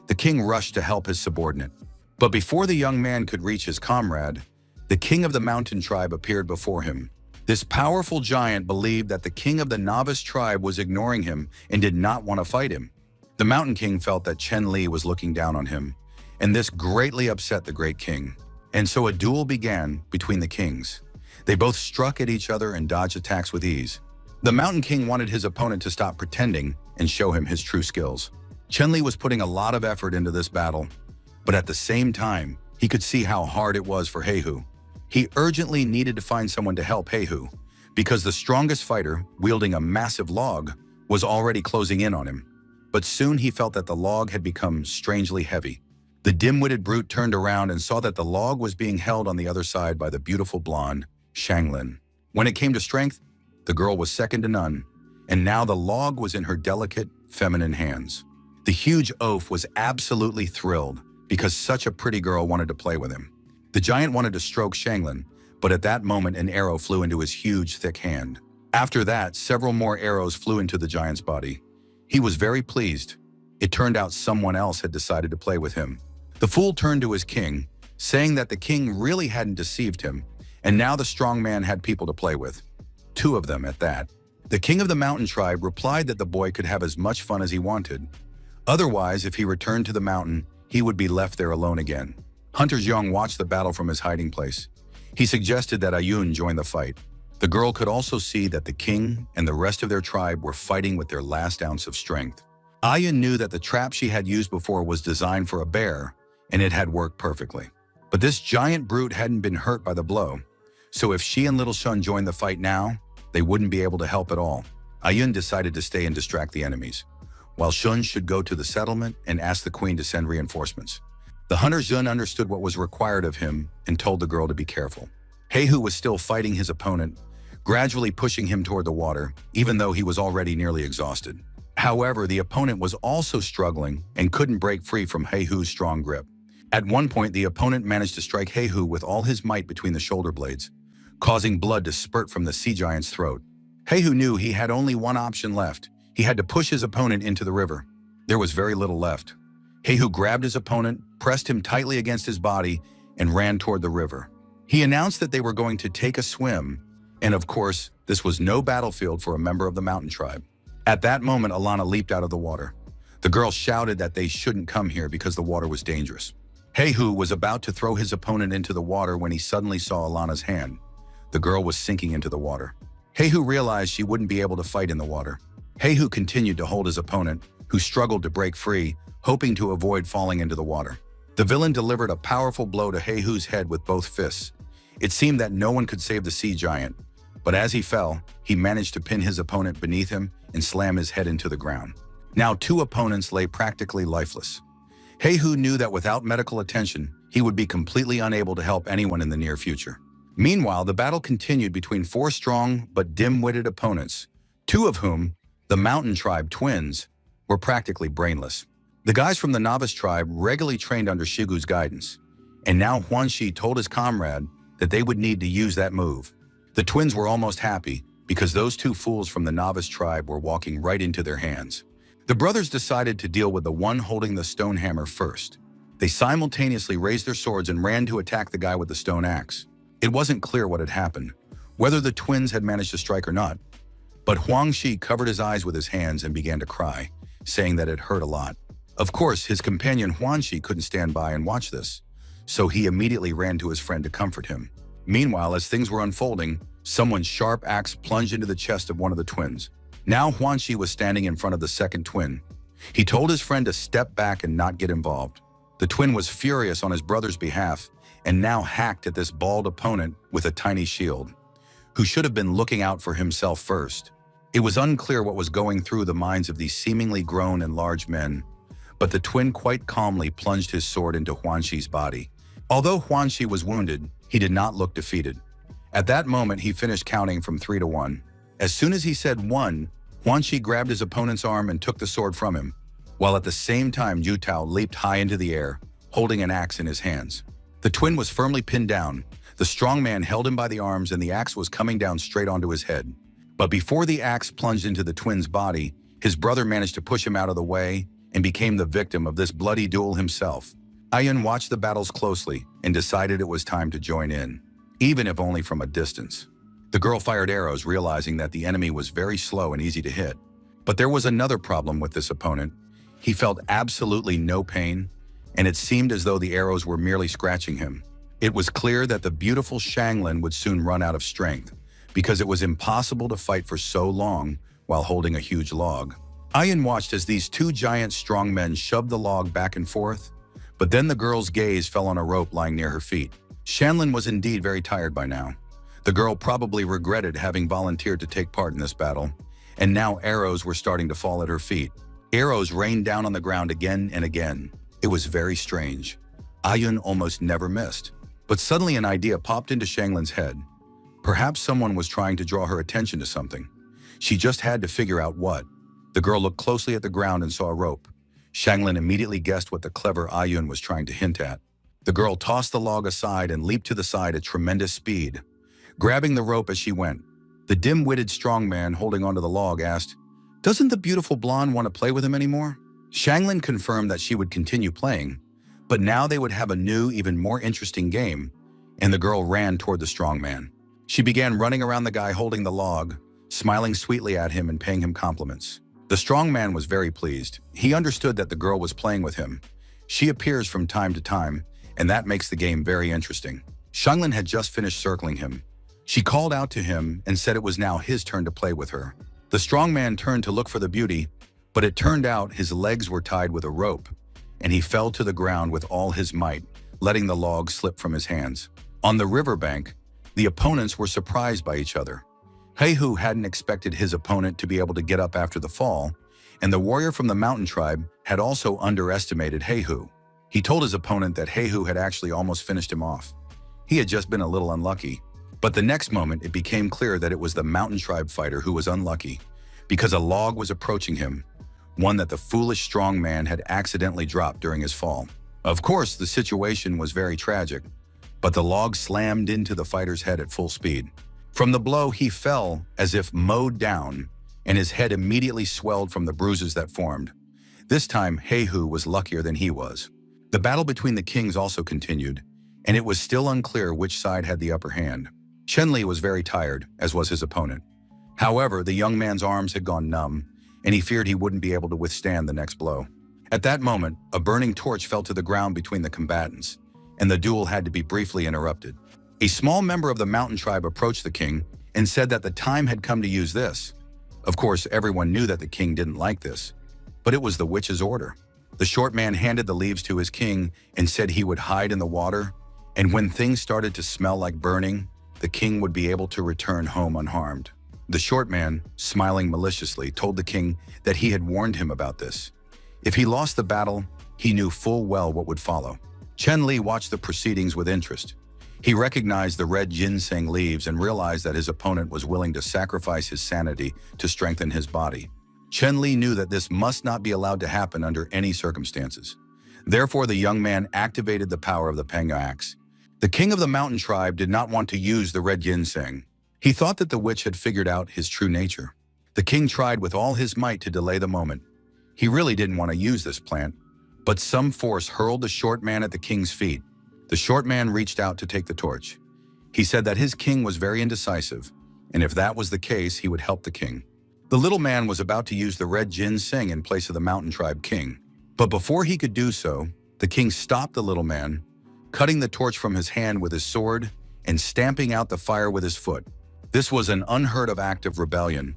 The king rushed to help his subordinate. But before the young man could reach his comrade, the king of the mountain tribe appeared before him. This powerful giant believed that the king of the novice tribe was ignoring him and did not want to fight him. The Mountain King felt that Chen Li was looking down on him, and this greatly upset the great king. And so a duel began between the kings. They both struck at each other and dodged attacks with ease. The Mountain King wanted his opponent to stop pretending and show him his true skills. Chen Li was putting a lot of effort into this battle, but at the same time, he could see how hard it was for Hai-Hu. He urgently needed to find someone to help Hai-Hu, because the strongest fighter, wielding a massive log, was already closing in on him. But soon he felt that the log had become strangely heavy. The dim-witted brute turned around and saw that the log was being held on the other side by the beautiful blonde, Shanglin. When it came to strength, the girl was second to none, and now the log was in her delicate, feminine hands. The huge oaf was absolutely thrilled because such a pretty girl wanted to play with him. The giant wanted to stroke Shanglin, but at that moment an arrow flew into his huge, thick hand. After that, several more arrows flew into the giant's body. He was very pleased. It turned out someone else had decided to play with him. The fool turned to his king, saying that the king really hadn't deceived him, and now the strong man had people to play with. Two of them at that. The king of the mountain tribe replied that the boy could have as much fun as he wanted. Otherwise, if he returned to the mountain, he would be left there alone again. Hunter Zhang watched the battle from his hiding place. He suggested that Ayun join the fight. The girl could also see that the king and the rest of their tribe were fighting with their last ounce of strength. Ayun knew that the trap she had used before was designed for a bear, and it had worked perfectly. But this giant brute hadn't been hurt by the blow, so if she and Little Shun joined the fight now, they wouldn't be able to help at all. Ayun decided to stay and distract the enemies, while Shun should go to the settlement and ask the queen to send reinforcements. The hunter Zun understood what was required of him and told the girl to be careful. Hai-Hu was still fighting his opponent, gradually pushing him toward the water, even though he was already nearly exhausted. However, the opponent was also struggling and couldn't break free from Hai-Hu's strong grip. At one point, the opponent managed to strike Hai-Hu with all his might between the shoulder blades, causing blood to spurt from the sea giant's throat. Hai-Hu knew he had only one option left. He had to push his opponent into the river. There was very little left. Hai-Hu grabbed his opponent, pressed him tightly against his body, and ran toward the river. He announced that they were going to take a swim, and of course, this was no battlefield for a member of the mountain tribe. At that moment, Alana leaped out of the water. The girl shouted that they shouldn't come here because the water was dangerous. Hai-Hu was about to throw his opponent into the water when he suddenly saw Alana's hand. The girl was sinking into the water. Hai-Hu realized she wouldn't be able to fight in the water. Hai-Hu continued to hold his opponent, who struggled to break free, hoping to avoid falling into the water. The villain delivered a powerful blow to Hai-Hu's head with both fists. It seemed that no one could save the sea giant, but as he fell, he managed to pin his opponent beneath him and slam his head into the ground. Now two opponents lay practically lifeless. Hai-Hu knew that without medical attention, he would be completely unable to help anyone in the near future. Meanwhile, the battle continued between four strong but dim-witted opponents, two of whom, the mountain tribe twins, were practically brainless. The guys from the novice tribe regularly trained under Shigu's guidance, and now Huan Shi told his comrade that they would need to use that move. The twins were almost happy because those two fools from the novice tribe were walking right into their hands. The brothers decided to deal with the one holding the stone hammer first. They simultaneously raised their swords and ran to attack the guy with the stone axe. It wasn't clear what had happened, whether the twins had managed to strike or not, but Huang Shi covered his eyes with his hands and began to cry, saying that it hurt a lot. Of course, his companion Huan Shi couldn't stand by and watch this, so he immediately ran to his friend to comfort him. Meanwhile, as things were unfolding, someone's sharp axe plunged into the chest of one of the twins. Now Huan Shi was standing in front of the second twin. He told his friend to step back and not get involved. The twin was furious on his brother's behalf and now hacked at this bald opponent with a tiny shield, who should have been looking out for himself first. It was unclear what was going through the minds of these seemingly grown and large men, but the twin quite calmly plunged his sword into Huanshi's body. Although Huanshi was wounded, he did not look defeated. At that moment, he finished counting from 3 to 1. As soon as he said 1, Huanshi grabbed his opponent's arm and took the sword from him, while at the same time Yutao leaped high into the air, holding an axe in his hands. The twin was firmly pinned down. The strong man held him by the arms and the axe was coming down straight onto his head. But before the axe plunged into the twin's body, his brother managed to push him out of the way and became the victim of this bloody duel himself. Ayun watched the battles closely and decided it was time to join in, even if only from a distance. The girl fired arrows, realizing that the enemy was very slow and easy to hit. But there was another problem with this opponent. He felt absolutely no pain, and it seemed as though the arrows were merely scratching him. It was clear that the beautiful Shanglin would soon run out of strength, because it was impossible to fight for so long while holding a huge log. Ayun watched as these two giant strong men shoved the log back and forth, but then the girl's gaze fell on a rope lying near her feet. Shanlin was indeed very tired by now. The girl probably regretted having volunteered to take part in this battle, and now arrows were starting to fall at her feet. Arrows rained down on the ground again and again. It was very strange. Ayun almost never missed. But suddenly an idea popped into Shanglin's head. Perhaps someone was trying to draw her attention to something. She just had to figure out what. The girl looked closely at the ground and saw a rope. Shanglin immediately guessed what the clever Ayun was trying to hint at. The girl tossed the log aside and leaped to the side at tremendous speed, grabbing the rope as she went. The dim-witted strong man holding onto the log asked, "Doesn't the beautiful blonde want to play with him anymore?" Shanglin confirmed that she would continue playing, but now they would have a new, even more interesting game, and the girl ran toward the strong man. She began running around the guy holding the log, smiling sweetly at him and paying him compliments. The strong man was very pleased. He understood that the girl was playing with him. She appears from time to time, and that makes the game very interesting. Shanglin had just finished circling him. She called out to him and said it was now his turn to play with her. The strong man turned to look for the beauty, but it turned out his legs were tied with a rope, and he fell to the ground with all his might, letting the log slip from his hands. On the riverbank, the opponents were surprised by each other. Heihu hadn't expected his opponent to be able to get up after the fall, and the warrior from the mountain tribe had also underestimated Heihu. He told his opponent that Heihu had actually almost finished him off. He had just been a little unlucky. But the next moment, it became clear that it was the mountain tribe fighter who was unlucky, because a log was approaching him, one that the foolish strong man had accidentally dropped during his fall. Of course, the situation was very tragic, but the log slammed into the fighter's head at full speed. From the blow, he fell as if mowed down, and his head immediately swelled from the bruises that formed. This time, Heihu was luckier than he was. The battle between the kings also continued, and it was still unclear which side had the upper hand. Chenli was very tired, as was his opponent. However, the young man's arms had gone numb, and he feared he wouldn't be able to withstand the next blow. At that moment, a burning torch fell to the ground between the combatants, and the duel had to be briefly interrupted. A small member of the mountain tribe approached the king and said that the time had come to use this. Of course, everyone knew that the king didn't like this, but it was the witch's order. The short man handed the leaves to his king and said he would hide in the water, and when things started to smell like burning, the king would be able to return home unharmed. The short man, smiling maliciously, told the king that he had warned him about this. If he lost the battle, he knew full well what would follow. Chen Li watched the proceedings with interest. He recognized the red ginseng leaves and realized that his opponent was willing to sacrifice his sanity to strengthen his body. Chen Li knew that this must not be allowed to happen under any circumstances. Therefore, the young man activated the power of the Panga axe. The king of the mountain tribe did not want to use the red ginseng. He thought that the witch had figured out his true nature. The king tried with all his might to delay the moment. He really didn't want to use this plant, but some force hurled the short man at the king's feet. The short man reached out to take the torch. He said that his king was very indecisive, and if that was the case, he would help the king. The little man was about to use the red ginseng in place of the mountain tribe king. But before he could do so, the king stopped the little man, cutting the torch from his hand with his sword and stamping out the fire with his foot. This was an unheard of act of rebellion,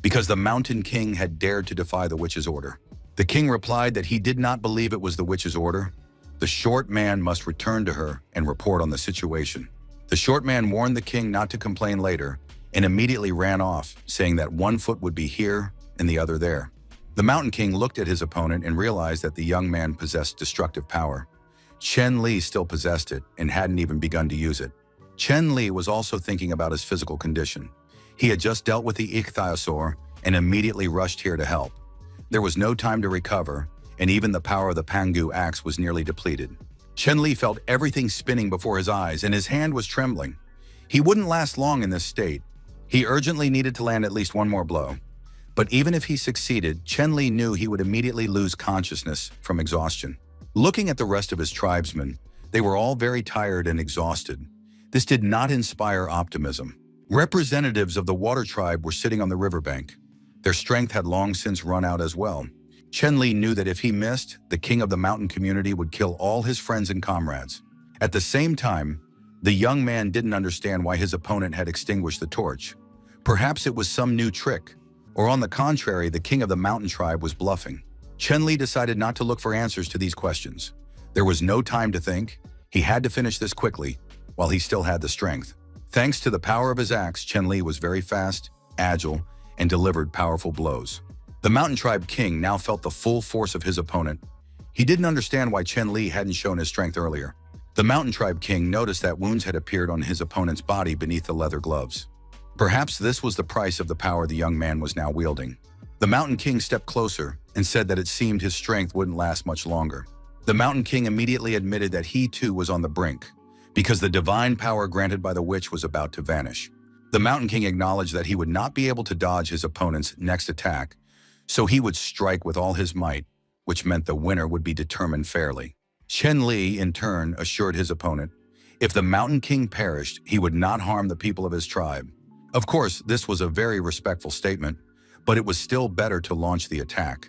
because the mountain king had dared to defy the witch's order. The king replied that he did not believe it was the witch's order. The short man must return to her and report on the situation. The short man warned the king not to complain later and immediately ran off, saying that one foot would be here and the other there. The Mountain King looked at his opponent and realized that the young man possessed destructive power. Chen Li still possessed it and hadn't even begun to use it. Chen Li was also thinking about his physical condition. He had just dealt with the ichthyosaur and immediately rushed here to help. There was no time to recover, and even the power of the Pangu axe was nearly depleted. Chen Li felt everything spinning before his eyes, and his hand was trembling. He wouldn't last long in this state. He urgently needed to land at least one more blow. But even if he succeeded, Chen Li knew he would immediately lose consciousness from exhaustion. Looking at the rest of his tribesmen, they were all very tired and exhausted. This did not inspire optimism. Representatives of the water tribe were sitting on the riverbank. Their strength had long since run out as well. Chen Li knew that if he missed, the king of the mountain community would kill all his friends and comrades. At the same time, the young man didn't understand why his opponent had extinguished the torch. Perhaps it was some new trick, or on the contrary, the king of the mountain tribe was bluffing. Chen Li decided not to look for answers to these questions. There was no time to think. He had to finish this quickly, while he still had the strength. Thanks to the power of his axe, Chen Li was very fast, agile, and delivered powerful blows. The mountain tribe king now felt the full force of his opponent. He didn't understand why Chen Li hadn't shown his strength earlier. The mountain tribe king noticed that wounds had appeared on his opponent's body beneath the leather gloves. Perhaps this was the price of the power the young man was now wielding. The mountain king stepped closer and said that it seemed his strength wouldn't last much longer. The mountain king immediately admitted that he too was on the brink, because the divine power granted by the witch was about to vanish. The mountain king acknowledged that he would not be able to dodge his opponent's next attack, so he would strike with all his might, which meant the winner would be determined fairly. Chen Li, in turn, assured his opponent, if the mountain king perished, he would not harm the people of his tribe. Of course, this was a very respectful statement, but it was still better to launch the attack.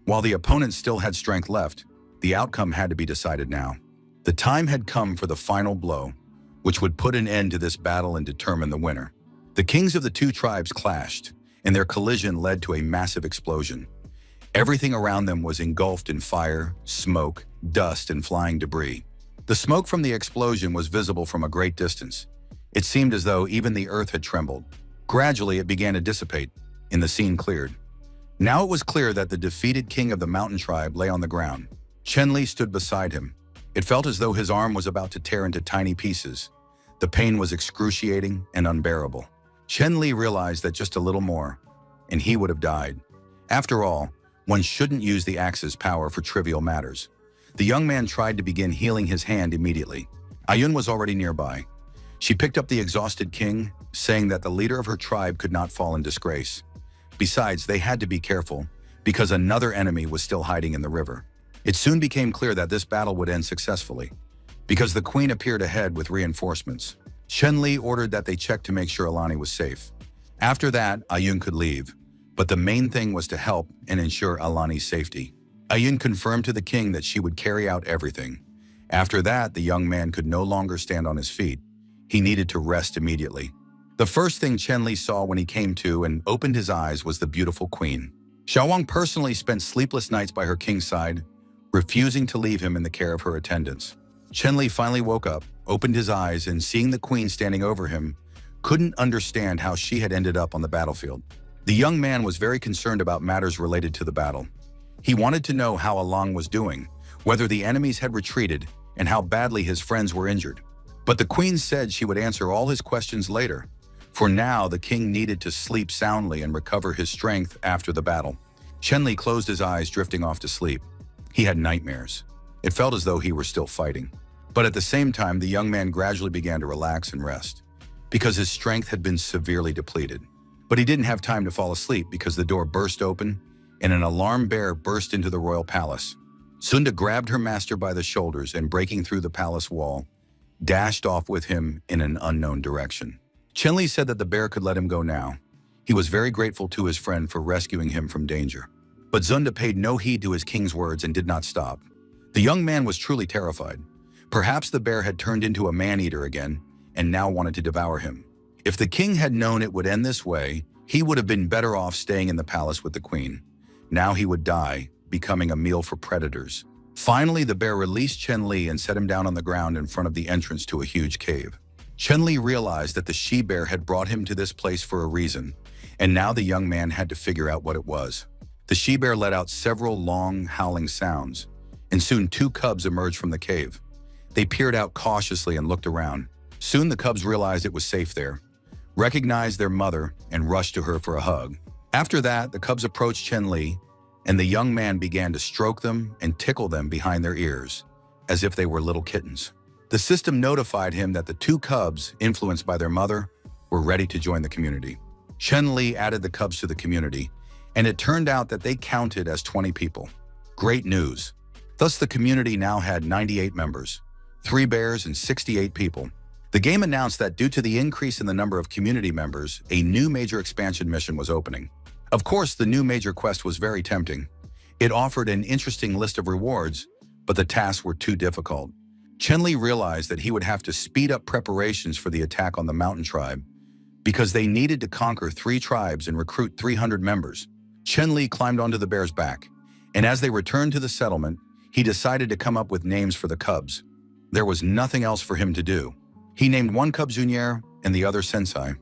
While the opponent still had strength left, the outcome had to be decided now. The time had come for the final blow, which would put an end to this battle and determine the winner. The kings of the two tribes clashed, and their collision led to a massive explosion. Everything around them was engulfed in fire, smoke, dust, and flying debris. The smoke from the explosion was visible from a great distance. It seemed as though even the earth had trembled. Gradually, it began to dissipate, and the scene cleared. Now it was clear that the defeated king of the mountain tribe lay on the ground. Chen Li stood beside him. It felt as though his arm was about to tear into tiny pieces. The pain was excruciating and unbearable. Chen Li realized that just a little more, and he would have died. After all, one shouldn't use the axe's power for trivial matters. The young man tried to begin healing his hand immediately. Ayun was already nearby. She picked up the exhausted king, saying that the leader of her tribe could not fall in disgrace. Besides, they had to be careful, because another enemy was still hiding in the river. It soon became clear that this battle would end successfully, because the queen appeared ahead with reinforcements. Chen Li ordered that they check to make sure Alani was safe. After that, Ayun could leave, but the main thing was to help and ensure Alani's safety. Ayun confirmed to the king that she would carry out everything. After that, the young man could no longer stand on his feet. He needed to rest immediately. The first thing Chen Li saw when he came to and opened his eyes was the beautiful queen. Xiaowang personally spent sleepless nights by her king's side, refusing to leave him in the care of her attendants. Chen Li finally woke up, opened his eyes, and seeing the queen standing over him, couldn't understand how she had ended up on the battlefield. The young man was very concerned about matters related to the battle. He wanted to know how Alang was doing, whether the enemies had retreated, and how badly his friends were injured. But the queen said she would answer all his questions later. For now, the king needed to sleep soundly and recover his strength after the battle. Chen Li closed his eyes, drifting off to sleep. He had nightmares. It felt as though he were still fighting. But at the same time, the young man gradually began to relax and rest, because his strength had been severely depleted. But he didn't have time to fall asleep because the door burst open and an alarmed bear burst into the royal palace. Sunda grabbed her master by the shoulders and, breaking through the palace wall, dashed off with him in an unknown direction. Chen Li said that the bear could let him go now. He was very grateful to his friend for rescuing him from danger. But Zunda paid no heed to his king's words and did not stop. The young man was truly terrified. Perhaps the bear had turned into a man-eater again and now wanted to devour him. If the king had known it would end this way, he would have been better off staying in the palace with the queen. Now he would die, becoming a meal for predators. Finally, the bear released Chen Li and set him down on the ground in front of the entrance to a huge cave. Chen-Li realized that the she-bear had brought him to this place for a reason, and now the young man had to figure out what it was. The she-bear let out several long, howling sounds, and soon 2 cubs emerged from the cave. They peered out cautiously and looked around. Soon the cubs realized it was safe there, recognized their mother, and rushed to her for a hug. After that, the cubs approached Chen-Li, and the young man began to stroke them and tickle them behind their ears, as if they were little kittens. The system notified him that the 2 cubs, influenced by their mother, were ready to join the community. Chen-Li added the cubs to the community, and it turned out that they counted as 20 people. Great news! Thus, the community now had 98 members, 3 bears and 68 people. The game announced that due to the increase in the number of community members, a new major expansion mission was opening. Of course, the new major quest was very tempting. It offered an interesting list of rewards, but the tasks were too difficult. Chen-Li realized that he would have to speed up preparations for the attack on the mountain tribe because they needed to conquer 3 tribes and recruit 300 members. Chen-Li climbed onto the bear's back, and as they returned to the settlement, he decided to come up with names for the cubs. There was nothing else for him to do. He named one cub Junior and the other Sensei.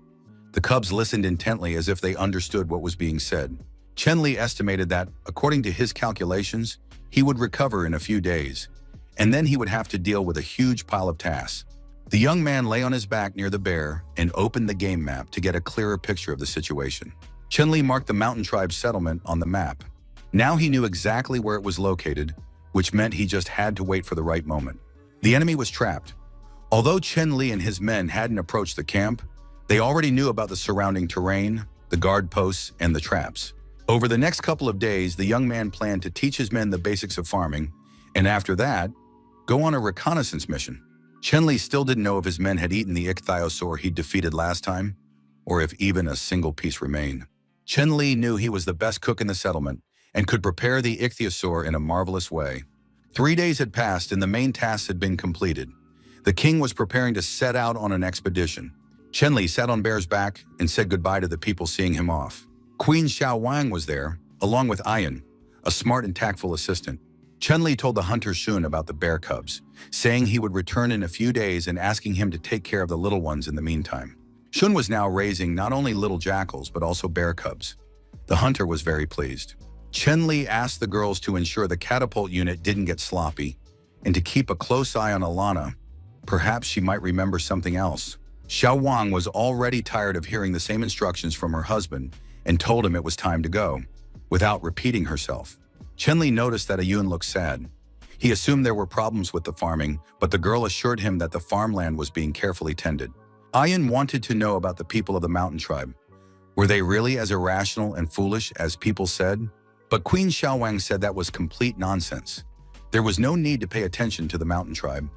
The cubs listened intently as if they understood what was being said. Chen-Li estimated that, according to his calculations, he would recover in a few days, and then he would have to deal with a huge pile of tasks. The young man lay on his back near the bear and opened the game map to get a clearer picture of the situation. Chen-Li marked the mountain tribe's settlement on the map. Now he knew exactly where it was located, which meant he just had to wait for the right moment. The enemy was trapped. Although Chen-Li and his men hadn't approached the camp, they already knew about the surrounding terrain, the guard posts, and the traps. Over the next couple of days, the young man planned to teach his men the basics of farming, and after that, go on a reconnaissance mission. Chen-Li still didn't know if his men had eaten the ichthyosaur he'd defeated last time, or if even a single piece remained. Chen-Li knew he was the best cook in the settlement and could prepare the ichthyosaur in a marvelous way. 3 days had passed and the main tasks had been completed. The king was preparing to set out on an expedition. Chen-Li sat on Bear's back and said goodbye to the people seeing him off. Queen Xiao Wang was there, along with Ayan, a smart and tactful assistant. Chen-Li told the hunter Shun about the bear cubs, saying he would return in a few days and asking him to take care of the little ones in the meantime. Shun was now raising not only little jackals but also bear cubs. The hunter was very pleased. Chen-Li asked the girls to ensure the catapult unit didn't get sloppy and to keep a close eye on Alana. Perhaps she might remember something else. Xiao Wang was already tired of hearing the same instructions from her husband and told him it was time to go, without repeating herself. Chen-Li noticed that Ayun looked sad. He assumed there were problems with the farming, but the girl assured him that the farmland was being carefully tended. Ayun wanted to know about the people of the mountain tribe. Were they really as irrational and foolish as people said? But Queen Xiaowang said that was complete nonsense. There was no need to pay attention to the mountain tribe.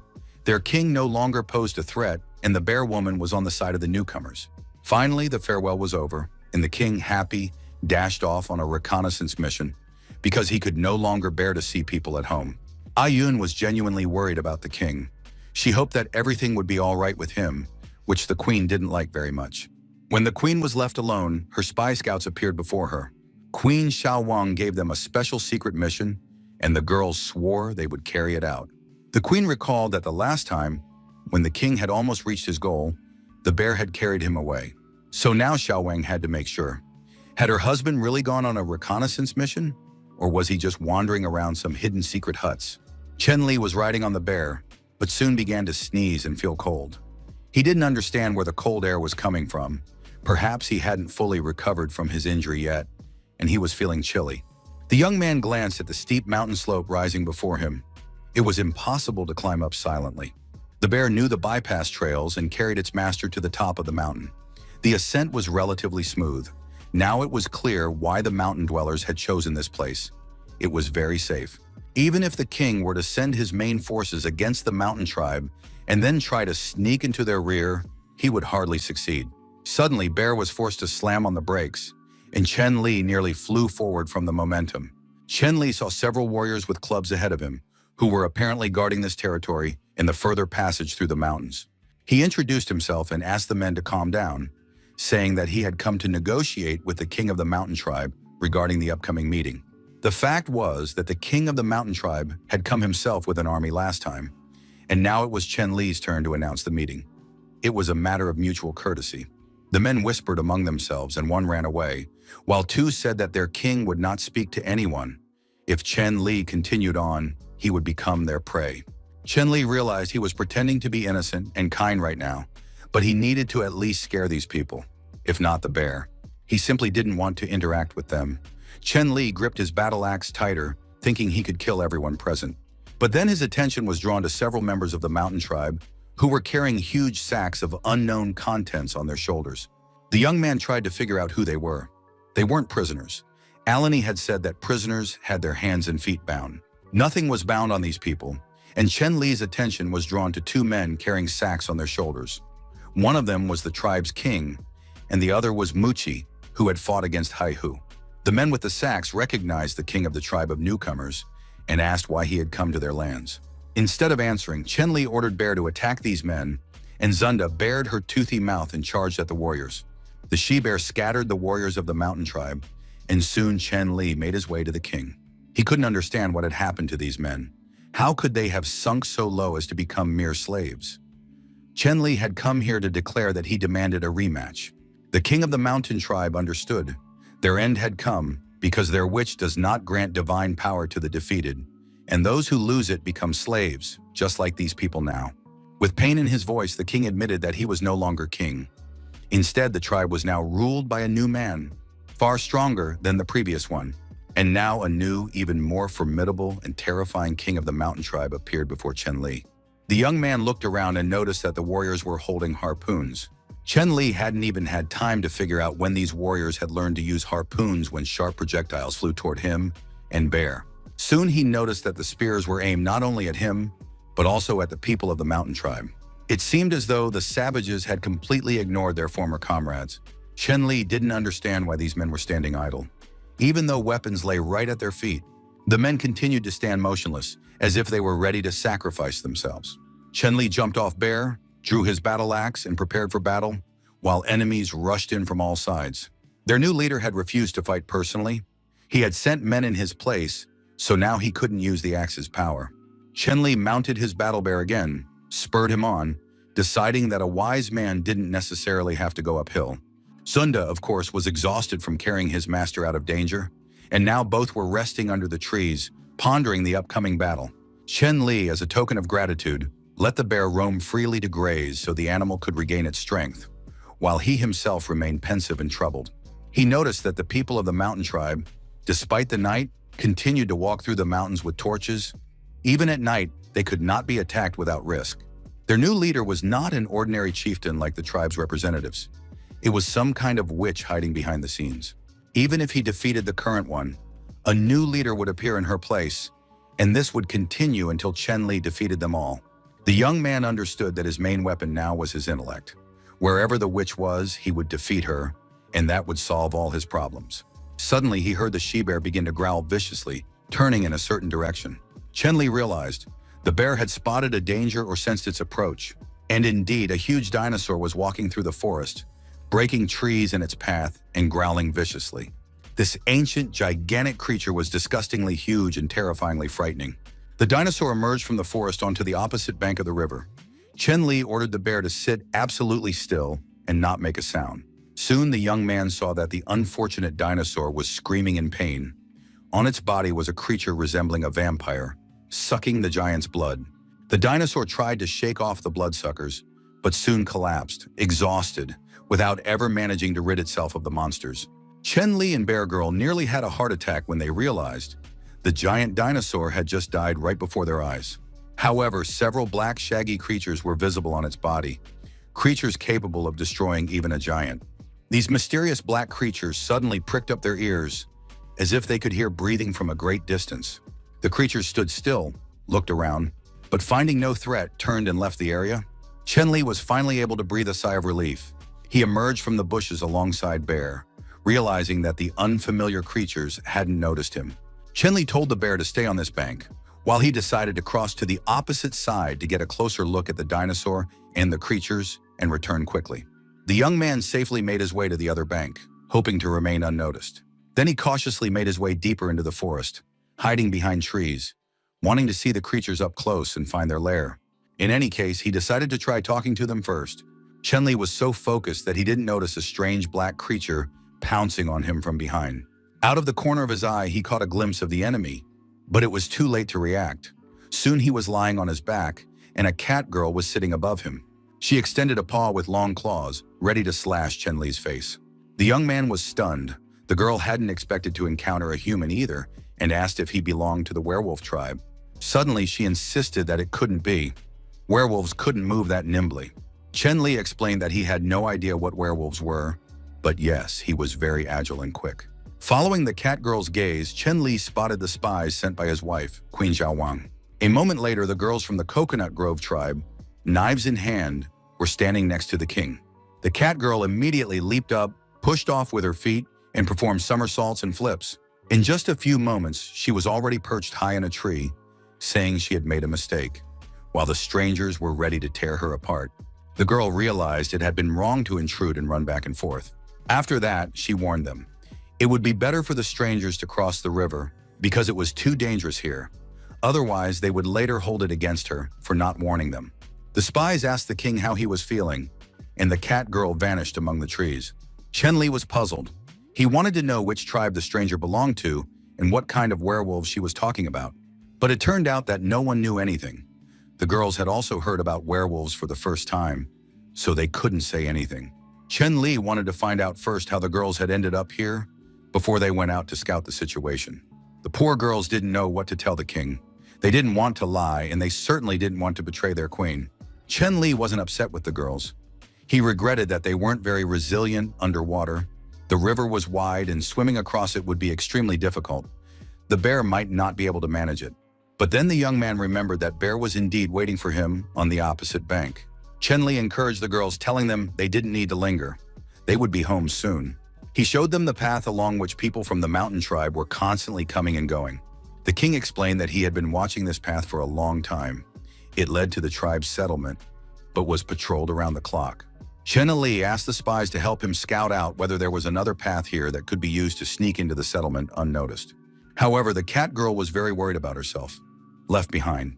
Their king no longer posed a threat, and the bear woman was on the side of the newcomers. Finally, the farewell was over, and the king, happy, dashed off on a reconnaissance mission because he could no longer bear to see people at home. Ayun was genuinely worried about the king. She hoped that everything would be all right with him, which the queen didn't like very much. When the queen was left alone, her spy scouts appeared before her. Queen Xiaowang gave them a special secret mission, and the girls swore they would carry it out. The queen recalled that the last time, when the king had almost reached his goal, the bear had carried him away. So now Xiaowang had to make sure. Had her husband really gone on a reconnaissance mission? Or was he just wandering around some hidden secret huts? Chen-Li was riding on the bear, but soon began to sneeze and feel cold. He didn't understand where the cold air was coming from. Perhaps he hadn't fully recovered from his injury yet, and he was feeling chilly. The young man glanced at the steep mountain slope rising before him. It was impossible to climb up silently. The bear knew the bypass trails and carried its master to the top of the mountain. The ascent was relatively smooth. Now it was clear why the mountain dwellers had chosen this place. It was very safe. Even if the king were to send his main forces against the mountain tribe and then try to sneak into their rear, he would hardly succeed. Suddenly, Bear was forced to slam on the brakes, and Chen-Li nearly flew forward from the momentum. Chen-Li saw several warriors with clubs ahead of him, who were apparently guarding this territory in the further passage through the mountains. He introduced himself and asked the men to calm down, saying that he had come to negotiate with the king of the mountain tribe regarding the upcoming meeting. The fact was that the king of the mountain tribe had come himself with an army last time, and now it was Chen-Li's turn to announce the meeting. It was a matter of mutual courtesy. The men whispered among themselves and one ran away, while two said that their king would not speak to anyone. If Chen Li continued on, he would become their prey. Chen Li realized he was pretending to be innocent and kind right now, but he needed to at least scare these people, if not the bear. He simply didn't want to interact with them. Chen Li gripped his battle axe tighter, thinking he could kill everyone present. But then his attention was drawn to several members of the mountain tribe who were carrying huge sacks of unknown contents on their shoulders. The young man tried to figure out who they were. They weren't prisoners. Alani had said that prisoners had their hands and feet bound. Nothing was bound on these people, and Chen Li's attention was drawn to two men carrying sacks on their shoulders. One of them was the tribe's king, and the other was Muchi, who had fought against Haihu. The men with the sacks recognized the king of the tribe of newcomers and asked why he had come to their lands. Instead of answering, Chen Li ordered Bear to attack these men, and Zunda bared her toothy mouth and charged at the warriors. The she-bear scattered the warriors of the mountain tribe, and soon Chen Li made his way to the king. He couldn't understand what had happened to these men. How could they have sunk so low as to become mere slaves? Chen Li had come here to declare that he demanded a rematch. The king of the mountain tribe understood. Their end had come because their witch does not grant divine power to the defeated, and those who lose it become slaves, just like these people now. With pain in his voice, the king admitted that he was no longer king. Instead, the tribe was now ruled by a new man, far stronger than the previous one. And now a new, even more formidable and terrifying king of the mountain tribe appeared before Chen Li. The young man looked around and noticed that the warriors were holding harpoons. Chen Li hadn't even had time to figure out when these warriors had learned to use harpoons when sharp projectiles flew toward him and Bear. Soon he noticed that the spears were aimed not only at him, but also at the people of the mountain tribe. It seemed as though the savages had completely ignored their former comrades. Chen Li didn't understand why these men were standing idle. Even though weapons lay right at their feet, the men continued to stand motionless, as if they were ready to sacrifice themselves. Chen Li jumped off Bear, drew his battle axe, and prepared for battle, while enemies rushed in from all sides. Their new leader had refused to fight personally. He had sent men in his place, so now he couldn't use the axe's power. Chen Li mounted his battle bear again, spurred him on, deciding that a wise man didn't necessarily have to go uphill. Zunda, of course, was exhausted from carrying his master out of danger, and now both were resting under the trees, pondering the upcoming battle. Chen Li, as a token of gratitude, let the bear roam freely to graze so the animal could regain its strength, while he himself remained pensive and troubled. He noticed that the people of the mountain tribe, despite the night, continued to walk through the mountains with torches. Even at night, they could not be attacked without risk. Their new leader was not an ordinary chieftain like the tribe's representatives. It was some kind of witch hiding behind the scenes. Even if he defeated the current one, a new leader would appear in her place, and this would continue until Chen Li defeated them all. The young man understood that his main weapon now was his intellect. Wherever the witch was, he would defeat her, and that would solve all his problems. Suddenly, he heard the she-bear begin to growl viciously, turning in a certain direction. Chen Li realized the bear had spotted a danger or sensed its approach, and indeed, a huge dinosaur was walking through the forest, breaking trees in its path and growling viciously. This ancient, gigantic creature was disgustingly huge and terrifyingly frightening. The dinosaur emerged from the forest onto the opposite bank of the river. Chen Li ordered the bear to sit absolutely still and not make a sound. Soon the young man saw that the unfortunate dinosaur was screaming in pain. On its body was a creature resembling a vampire, sucking the giant's blood. The dinosaur tried to shake off the bloodsuckers, but soon collapsed, exhausted, without ever managing to rid itself of the monsters. Chen Li and Bear Girl nearly had a heart attack when they realized the giant dinosaur had just died right before their eyes. However, several black shaggy creatures were visible on its body, creatures capable of destroying even a giant. These mysterious black creatures suddenly pricked up their ears, as if they could hear breathing from a great distance. The creatures stood still, looked around, but finding no threat, turned and left the area. Chen Li was finally able to breathe a sigh of relief. He emerged from the bushes alongside Bear, realizing that the unfamiliar creatures hadn't noticed him. Chen Li told the bear to stay on this bank, while he decided to cross to the opposite side to get a closer look at the dinosaur and the creatures and return quickly. The young man safely made his way to the other bank, hoping to remain unnoticed. Then he cautiously made his way deeper into the forest, hiding behind trees, wanting to see the creatures up close and find their lair. In any case, he decided to try talking to them first. Chen-Li was so focused that he didn't notice a strange black creature pouncing on him from behind. Out of the corner of his eye, he caught a glimpse of the enemy, but it was too late to react. Soon he was lying on his back, and a cat girl was sitting above him. She extended a paw with long claws, ready to slash Chen-Li's face. The young man was stunned. The girl hadn't expected to encounter a human either, and asked if he belonged to the werewolf tribe. Suddenly, she insisted that it couldn't be. Werewolves couldn't move that nimbly. Chen-Li explained that he had no idea what werewolves were, but yes, he was very agile and quick. Following the cat girl's gaze, Chen-Li spotted the spies sent by his wife, Queen Xiaowang. A moment later, the girls from the Coconut Grove tribe, knives in hand, were standing next to the king. The cat girl immediately leaped up, pushed off with her feet, and performed somersaults and flips. In just a few moments, she was already perched high in a tree, saying she had made a mistake, while the strangers were ready to tear her apart. The girl realized it had been wrong to intrude and run back and forth. After that, she warned them. It would be better for the strangers to cross the river because it was too dangerous here. Otherwise, they would later hold it against her for not warning them. The spies asked the king how he was feeling, and the cat girl vanished among the trees. Chen-Li was puzzled. He wanted to know which tribe the stranger belonged to and what kind of werewolves she was talking about. But it turned out that no one knew anything. The girls had also heard about werewolves for the first time, so they couldn't say anything. Chen-Li wanted to find out first how the girls had ended up here before they went out to scout the situation. The poor girls didn't know what to tell the king. They didn't want to lie, and they certainly didn't want to betray their queen. Chen-Li wasn't upset with the girls. He regretted that they weren't very resilient underwater. The river was wide, and swimming across it would be extremely difficult. The bear might not be able to manage it. But then the young man remembered that Bear was indeed waiting for him on the opposite bank. Chen-Li encouraged the girls, telling them they didn't need to linger. They would be home soon. He showed them the path along which people from the mountain tribe were constantly coming and going. The king explained that he had been watching this path for a long time. It led to the tribe's settlement, but was patrolled around the clock. Chen-Li asked the spies to help him scout out whether there was another path here that could be used to sneak into the settlement unnoticed. However, the cat girl was very worried about herself. Left behind.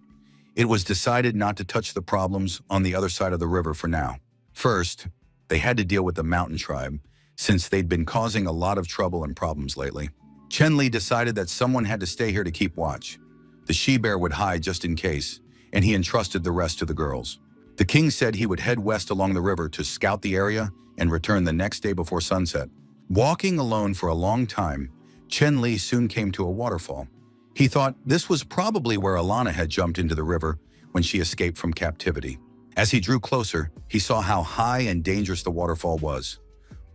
It was decided not to touch the problems on the other side of the river for now. First, they had to deal with the mountain tribe, since they'd been causing a lot of trouble and problems lately. Chen-Li decided that someone had to stay here to keep watch. The she-bear would hide just in case, and he entrusted the rest to the girls. The king said he would head west along the river to scout the area and return the next day before sunset. Walking alone for a long time, Chen-Li soon came to a waterfall. He thought this was probably where Alana had jumped into the river when she escaped from captivity. As he drew closer, he saw how high and dangerous the waterfall was.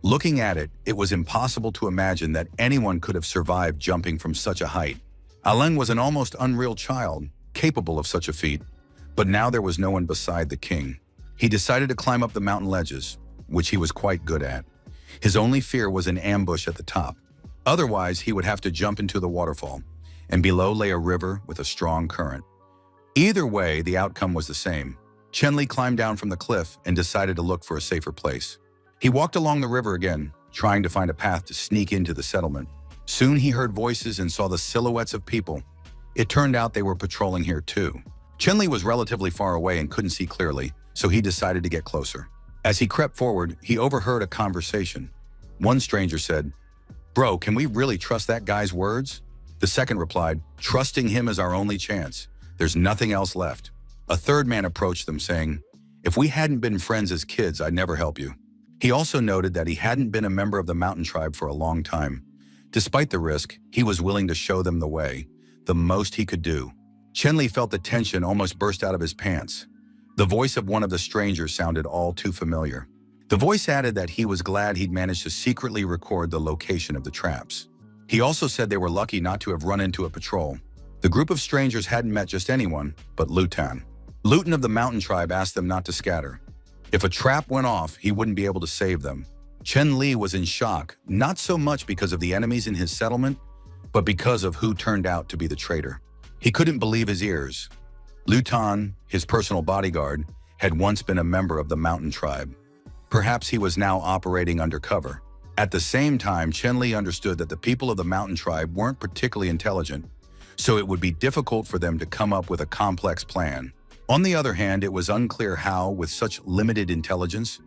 Looking at it, it was impossible to imagine that anyone could have survived jumping from such a height. Alain was an almost unreal child, capable of such a feat, but now there was no one beside the king. He decided to climb up the mountain ledges, which he was quite good at. His only fear was an ambush at the top. Otherwise, he would have to jump into the waterfall, and below lay a river with a strong current. Either way, the outcome was the same. Chen-Li climbed down from the cliff and decided to look for a safer place. He walked along the river again, trying to find a path to sneak into the settlement. Soon he heard voices and saw the silhouettes of people. It turned out they were patrolling here too. Chen-Li was relatively far away and couldn't see clearly, so he decided to get closer. As he crept forward, he overheard a conversation. One stranger said, "Bro, can we really trust that guy's words?" The second replied, "Trusting him is our only chance. There's nothing else left." A third man approached them saying, "If we hadn't been friends as kids, I'd never help you." He also noted that he hadn't been a member of the mountain tribe for a long time. Despite the risk, he was willing to show them the way, the most he could do. Chen-Li felt the tension almost burst out of his pants. The voice of one of the strangers sounded all too familiar. The voice added that he was glad he'd managed to secretly record the location of the traps. He also said they were lucky not to have run into a patrol. The group of strangers hadn't met just anyone, but Lutan. Lutan of the mountain tribe asked them not to scatter. If a trap went off, he wouldn't be able to save them. Chen-Li was in shock, not so much because of the enemies in his settlement, but because of who turned out to be the traitor. He couldn't believe his ears. Lutan, his personal bodyguard, had once been a member of the mountain tribe. Perhaps he was now operating undercover. At the same time, Chen-Li understood that the people of the mountain tribe weren't particularly intelligent, so it would be difficult for them to come up with a complex plan. On the other hand, it was unclear how, with such limited intelligence,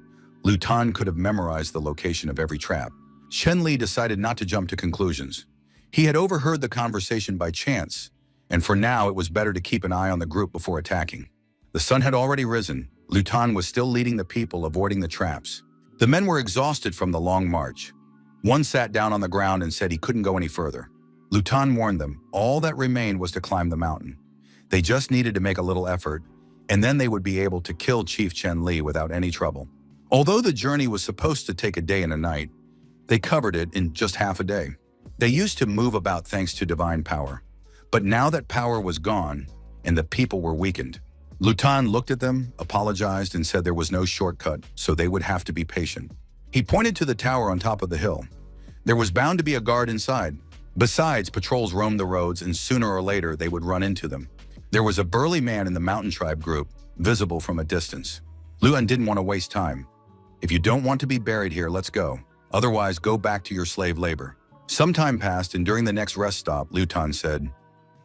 Liu Tan could have memorized the location of every trap. Chen Li decided not to jump to conclusions. He had overheard the conversation by chance, and for now it was better to keep an eye on the group before attacking. The sun had already risen. Liu Tan was still leading the people, avoiding the traps. The men were exhausted from the long march. One sat down on the ground and said he couldn't go any further. Liu Tan warned them all that remained was to climb the mountain. They just needed to make a little effort, and then they would be able to kill Chief Chen Li without any trouble. Although the journey was supposed to take a day and a night, they covered it in just half a day. They used to move about thanks to divine power. But now that power was gone and the people were weakened, Liu Tan looked at them, apologized, and said there was no shortcut, so they would have to be patient. He pointed to the tower on top of the hill. There was bound to be a guard inside. Besides, patrols roamed the roads, and sooner or later they would run into them. There was a burly man in the mountain tribe group, visible from a distance. Liu Tan didn't want to waste time. If you don't want to be buried here, let's go. Otherwise, go back to your slave labor. Some time passed, and during the next rest stop, Liu Tan said,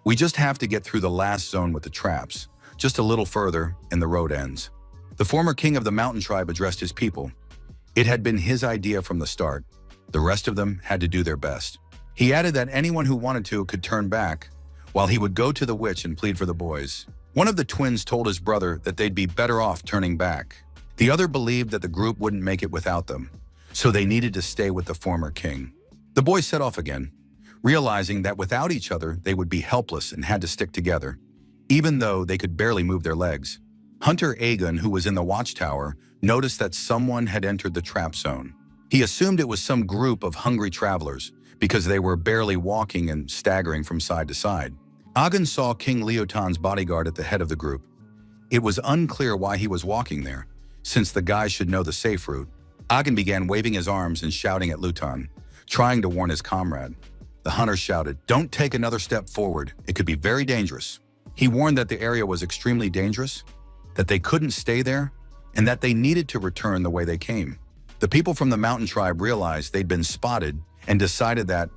"We just have to get through the last zone with the traps. Just a little further, and the road ends." The former king of the mountain tribe addressed his people. It had been his idea from the start. The rest of them had to do their best. He added that anyone who wanted to could turn back, while he would go to the witch and plead for the boys. One of the twins told his brother that they'd be better off turning back. The other believed that the group wouldn't make it without them, so they needed to stay with the former king. The boys set off again, realizing that without each other they would be helpless and had to stick together, even though they could barely move their legs. Hunter Aegon, who was in the watchtower, noticed that someone had entered the trap zone. He assumed it was some group of hungry travelers because they were barely walking and staggering from side to side. Aegon saw King Liu Tan's bodyguard at the head of the group. It was unclear why he was walking there, since the guy should know the safe route. Aegon began waving his arms and shouting at Liu Tan, trying to warn his comrade. The hunter shouted, "Don't take another step forward. It could be very dangerous." He warned that the area was extremely dangerous, that they couldn't stay there, and that they needed to return the way they came. The people from the mountain tribe realized they'd been spotted and decided that,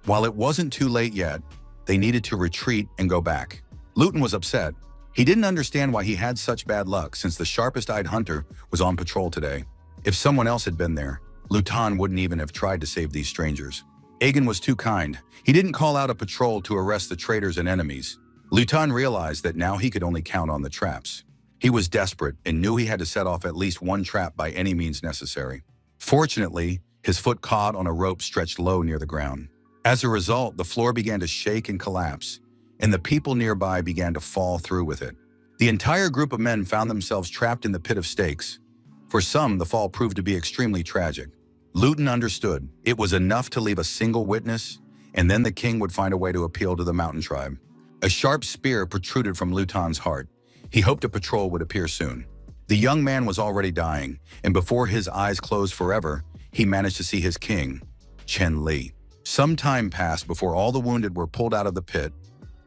while it wasn't too late yet, they needed to retreat and go back. Liu Tan was upset. He didn't understand why he had such bad luck, since the sharpest-eyed hunter was on patrol today. If someone else had been there, Liu Tan wouldn't even have tried to save these strangers. Aegon was too kind. He didn't call out a patrol to arrest the traitors and enemies. Liu Tan realized that now he could only count on the traps. He was desperate and knew he had to set off at least one trap by any means necessary. Fortunately, his foot caught on a rope stretched low near the ground. As a result, the floor began to shake and collapse, and the people nearby began to fall through with it. The entire group of men found themselves trapped in the pit of stakes. For some, the fall proved to be extremely tragic. Liu Tan understood it was enough to leave a single witness, and then the king would find a way to appeal to the mountain tribe. A sharp spear protruded from Liu Tan's heart. He hoped a patrol would appear soon. The young man was already dying, and before his eyes closed forever, he managed to see his king, Chen Li. Some time passed before all the wounded were pulled out of the pit,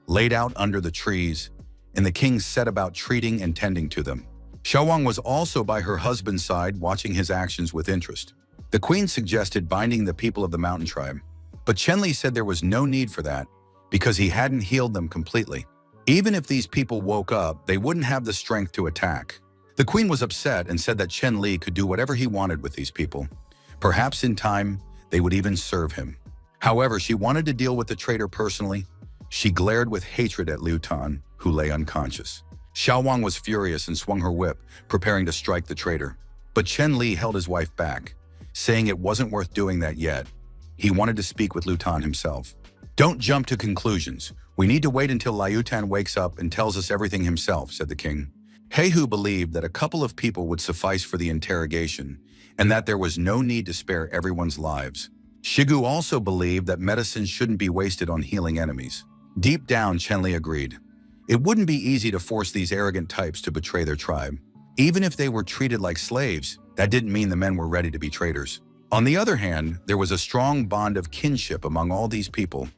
laid out under the trees, and the king set about treating and tending to them. Xiaowang was also by her husband's side, watching his actions with interest. The queen suggested binding the people of the mountain tribe, but Chen Li said there was no need for that because he hadn't healed them completely. Even if these people woke up, they wouldn't have the strength to attack. The queen was upset and said that Chen Li could do whatever he wanted with these people. Perhaps in time, they would even serve him. However, she wanted to deal with the traitor personally. She glared with hatred at Liu Tan, who lay unconscious. Xiaowang was furious and swung her whip, preparing to strike the traitor. But Chen Li held his wife back, saying it wasn't worth doing that yet. He wanted to speak with Liu Tan himself. "Don't jump to conclusions. We need to wait until Liu Tan wakes up and tells us everything himself," said the king. Heihu believed that a couple of people would suffice for the interrogation, and that there was no need to spare everyone's lives. Shigu also believed that medicine shouldn't be wasted on healing enemies. Deep down, Chen Li agreed. It wouldn't be easy to force these arrogant types to betray their tribe. Even if they were treated like slaves, that didn't mean the men were ready to be traitors. On the other hand, there was a strong bond of kinship among all these people.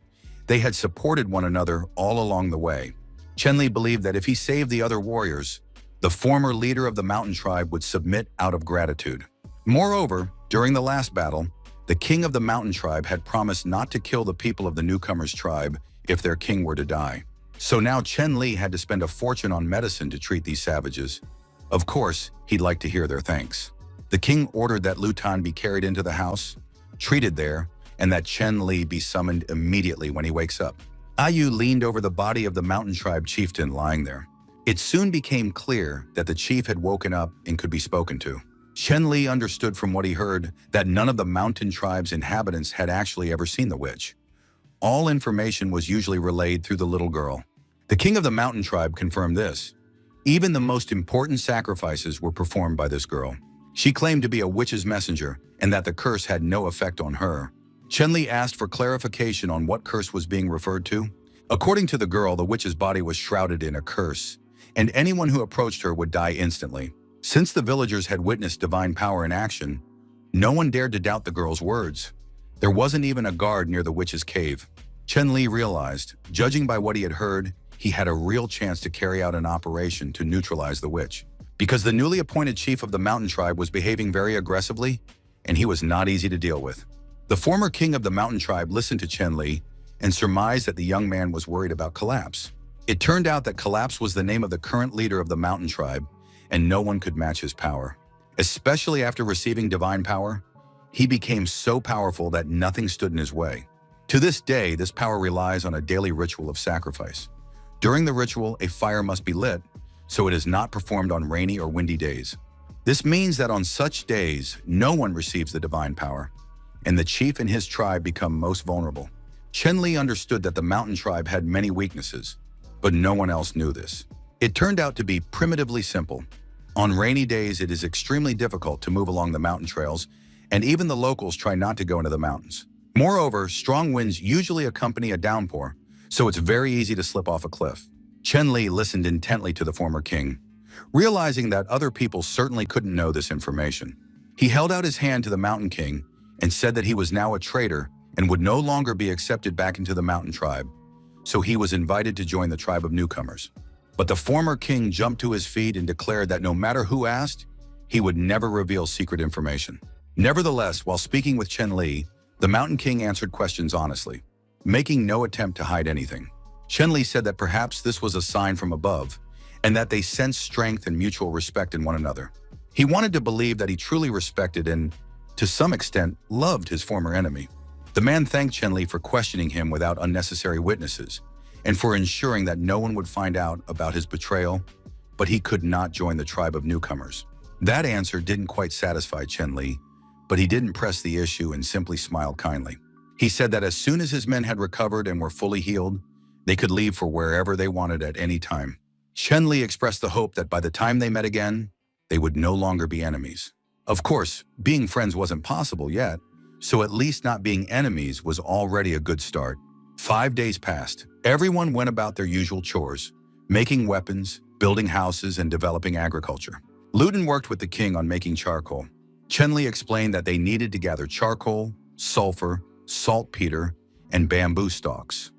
They had supported one another all along the way. Chen Li believed that if he saved the other warriors, the former leader of the mountain tribe would submit out of gratitude. Moreover, during the last battle, the king of the mountain tribe had promised not to kill the people of the newcomers' tribe if their king were to die. So now Chen Li had to spend a fortune on medicine to treat these savages. Of course, he'd like to hear their thanks. The king ordered that Liu Tan be carried into the house, treated there, and that Chen Li be summoned immediately when he wakes up. Ayu leaned over the body of the mountain tribe chieftain lying there. It soon became clear that the chief had woken up and could be spoken to. Chen Li understood from what he heard that none of the mountain tribe's inhabitants had actually ever seen the witch. All information was usually relayed through the little girl. The king of the mountain tribe confirmed this. Even the most important sacrifices were performed by this girl. She claimed to be a witch's messenger and that the curse had no effect on her. Chen Li asked for clarification on what curse was being referred to. According to the girl, the witch's body was shrouded in a curse, and anyone who approached her would die instantly. Since the villagers had witnessed divine power in action, no one dared to doubt the girl's words. There wasn't even a guard near the witch's cave. Chen Li realized, judging by what he had heard, he had a real chance to carry out an operation to neutralize the witch. Because the newly appointed chief of the mountain tribe was behaving very aggressively, and he was not easy to deal with. The former king of the mountain tribe listened to Chen Li and surmised that the young man was worried about Collapse. It turned out that Collapse was the name of the current leader of the mountain tribe, and no one could match his power. Especially after receiving divine power, he became so powerful that nothing stood in his way. To this day, this power relies on a daily ritual of sacrifice. During the ritual, a fire must be lit, so it is not performed on rainy or windy days. This means that on such days, no one receives the divine power, and the chief and his tribe become most vulnerable. Chen Li understood that the mountain tribe had many weaknesses, but no one else knew this. It turned out to be primitively simple. On rainy days, it is extremely difficult to move along the mountain trails, and even the locals try not to go into the mountains. Moreover, strong winds usually accompany a downpour, so it's very easy to slip off a cliff. Chen Li listened intently to the former king, realizing that other people certainly couldn't know this information. He held out his hand to the mountain king and said that he was now a traitor and would no longer be accepted back into the mountain tribe, so he was invited to join the tribe of newcomers. But the former king jumped to his feet and declared that no matter who asked, he would never reveal secret information. Nevertheless, while speaking with Chen Li, the mountain king answered questions honestly, making no attempt to hide anything. Chen Li said that perhaps this was a sign from above, and that they sensed strength and mutual respect in one another. He wanted to believe that he truly respected and, to some extent, loved his former enemy. The man thanked Chen Li for questioning him without unnecessary witnesses, and for ensuring that no one would find out about his betrayal, but he could not join the tribe of newcomers. That answer didn't quite satisfy Chen Li, but he didn't press the issue and simply smiled kindly. He said that as soon as his men had recovered and were fully healed, they could leave for wherever they wanted at any time. Chen Li expressed the hope that by the time they met again, they would no longer be enemies. Of course, being friends wasn't possible yet, so at least not being enemies was already a good start. 5 days passed. Everyone went about their usual chores, making weapons, building houses, and developing agriculture. Luden worked with the king on making charcoal. Chen Li explained that they needed to gather charcoal, sulfur, saltpeter, and bamboo stalks.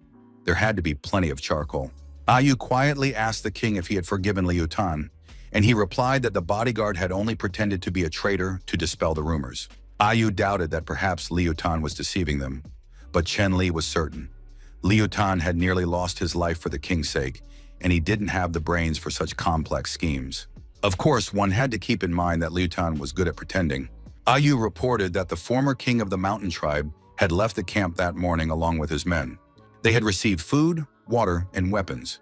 There had to be plenty of charcoal. Ayu quietly asked the king if he had forgiven Liu Tan, and he replied that the bodyguard had only pretended to be a traitor to dispel the rumors. Ayu doubted that perhaps Liu Tan was deceiving them, but Chen Li was certain. Liu Tan had nearly lost his life for the king's sake, and he didn't have the brains for such complex schemes. Of course, one had to keep in mind that Liu Tan was good at pretending. Ayu reported that the former king of the mountain tribe had left the camp that morning along with his men. They had received food, water, and weapons.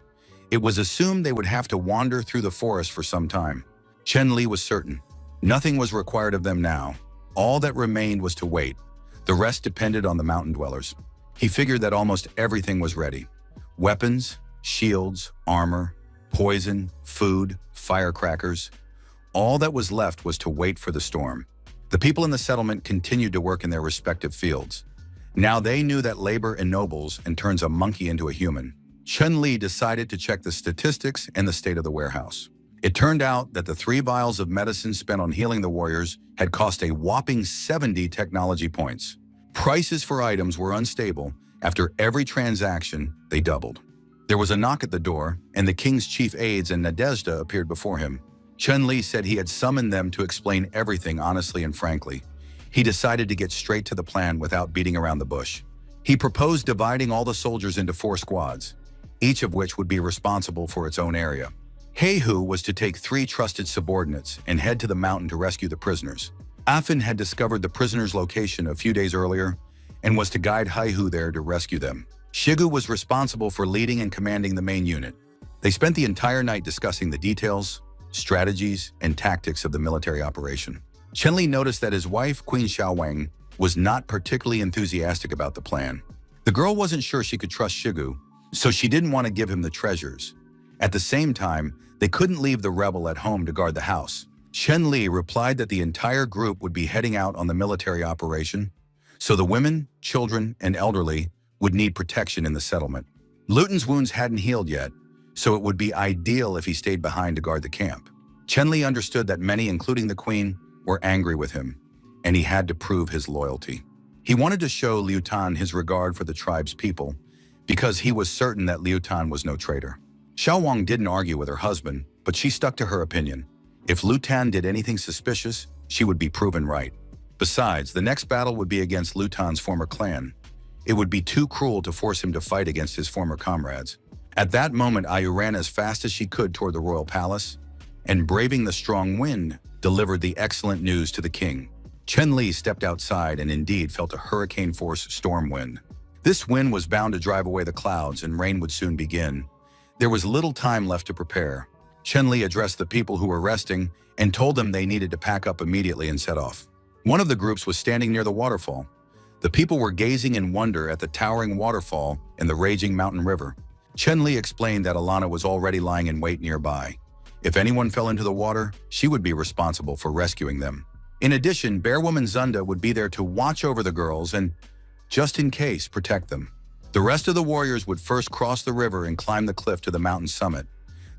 It was assumed they would have to wander through the forest for some time. Chen Li was certain. Nothing was required of them now. All that remained was to wait. The rest depended on the mountain dwellers. He figured that almost everything was ready. Weapons, shields, armor, poison, food, firecrackers. All that was left was to wait for the storm. The people in the settlement continued to work in their respective fields. Now they knew that labor ennobles and turns a monkey into a human. Chen Li decided to check the statistics and the state of the warehouse. It turned out that the 3 vials of medicine spent on healing the warriors had cost a whopping 70 technology points. Prices for items were unstable. After every transaction, they doubled. There was a knock at the door, and the king's chief aides and Nadezhda appeared before him. Chen Li said he had summoned them to explain everything honestly and frankly. He decided to get straight to the plan without beating around the bush. He proposed dividing all the soldiers into 4 squads, each of which would be responsible for its own area. Heihu was to take 3 trusted subordinates and head to the mountain to rescue the prisoners. Afin had discovered the prisoners' location a few days earlier and was to guide Heihu there to rescue them. Shigu was responsible for leading and commanding the main unit. They spent the entire night discussing the details, strategies, and tactics of the military operation. Chenli noticed that his wife, Queen Xiaowang, was not particularly enthusiastic about the plan. The girl wasn't sure she could trust Shigu, so she didn't want to give him the treasures. At the same time, they couldn't leave the rebel at home to guard the house. Chenli replied that the entire group would be heading out on the military operation, so the women, children, and elderly would need protection in the settlement. Luton's wounds hadn't healed yet, so it would be ideal if he stayed behind to guard the camp. Chenli understood that many, including the queen, were angry with him, and he had to prove his loyalty. He wanted to show Liu Tan his regard for the tribe's people, because he was certain that Liu Tan was no traitor. Xiaowang didn't argue with her husband, but she stuck to her opinion. If Liu Tan did anything suspicious, she would be proven right. Besides, the next battle would be against Liu Tan's former clan. It would be too cruel to force him to fight against his former comrades. At that moment, Ayu ran as fast as she could toward the royal palace, and braving the strong wind, delivered the excellent news to the king. Chenli stepped outside and indeed felt a hurricane-force storm wind. This wind was bound to drive away the clouds and rain would soon begin. There was little time left to prepare. Chenli addressed the people who were resting and told them they needed to pack up immediately and set off. One of the groups was standing near the waterfall. The people were gazing in wonder at the towering waterfall and the raging mountain river. Chenli explained that Alana was already lying in wait nearby. If anyone fell into the water, she would be responsible for rescuing them. In addition, Bearwoman Zunda would be there to watch over the girls and, just in case, protect them. The rest of the warriors would first cross the river and climb the cliff to the mountain summit.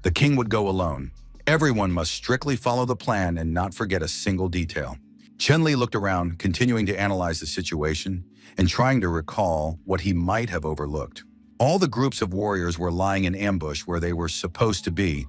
The king would go alone. Everyone must strictly follow the plan and not forget a single detail. Chenli looked around, continuing to analyze the situation and trying to recall what he might have overlooked. All the groups of warriors were lying in ambush where they were supposed to be,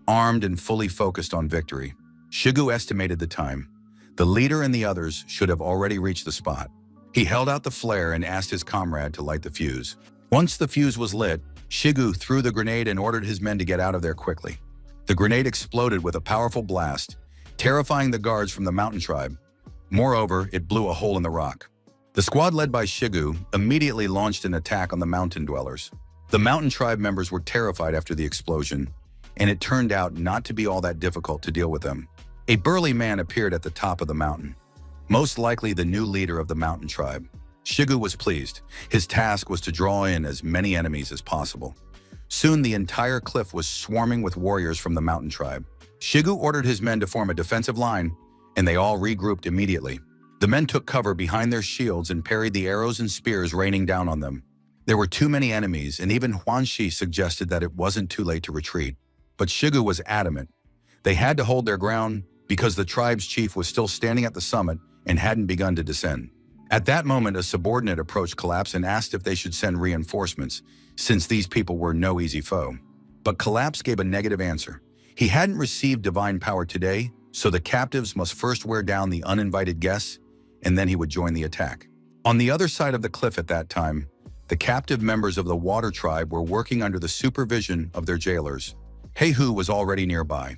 armed and fully focused on victory. Shigu estimated the time. The leader and the others should have already reached the spot. He held out the flare and asked his comrade to light the fuse. Once the fuse was lit, Shigu threw the grenade and ordered his men to get out of there quickly. The grenade exploded with a powerful blast, terrifying the guards from the mountain tribe. Moreover, it blew a hole in the rock. The squad led by Shigu immediately launched an attack on the mountain dwellers. The mountain tribe members were terrified after the explosion, and it turned out not to be all that difficult to deal with them. A burly man appeared at the top of the mountain, most likely the new leader of the mountain tribe. Shigu was pleased. His task was to draw in as many enemies as possible. Soon the entire cliff was swarming with warriors from the mountain tribe. Shigu ordered his men to form a defensive line, and they all regrouped immediately. The men took cover behind their shields and parried the arrows and spears raining down on them. There were too many enemies, and even Huanxi suggested that it wasn't too late to retreat. But Shigu was adamant. They had to hold their ground because the tribe's chief was still standing at the summit and hadn't begun to descend. At that moment, a subordinate approached Collapse and asked if they should send reinforcements, since these people were no easy foe. But Collapse gave a negative answer. He hadn't received divine power today, so the captives must first wear down the uninvited guests, and then he would join the attack. On the other side of the cliff at that time, the captive members of the Water Tribe were working under the supervision of their jailers. Heihu was already nearby.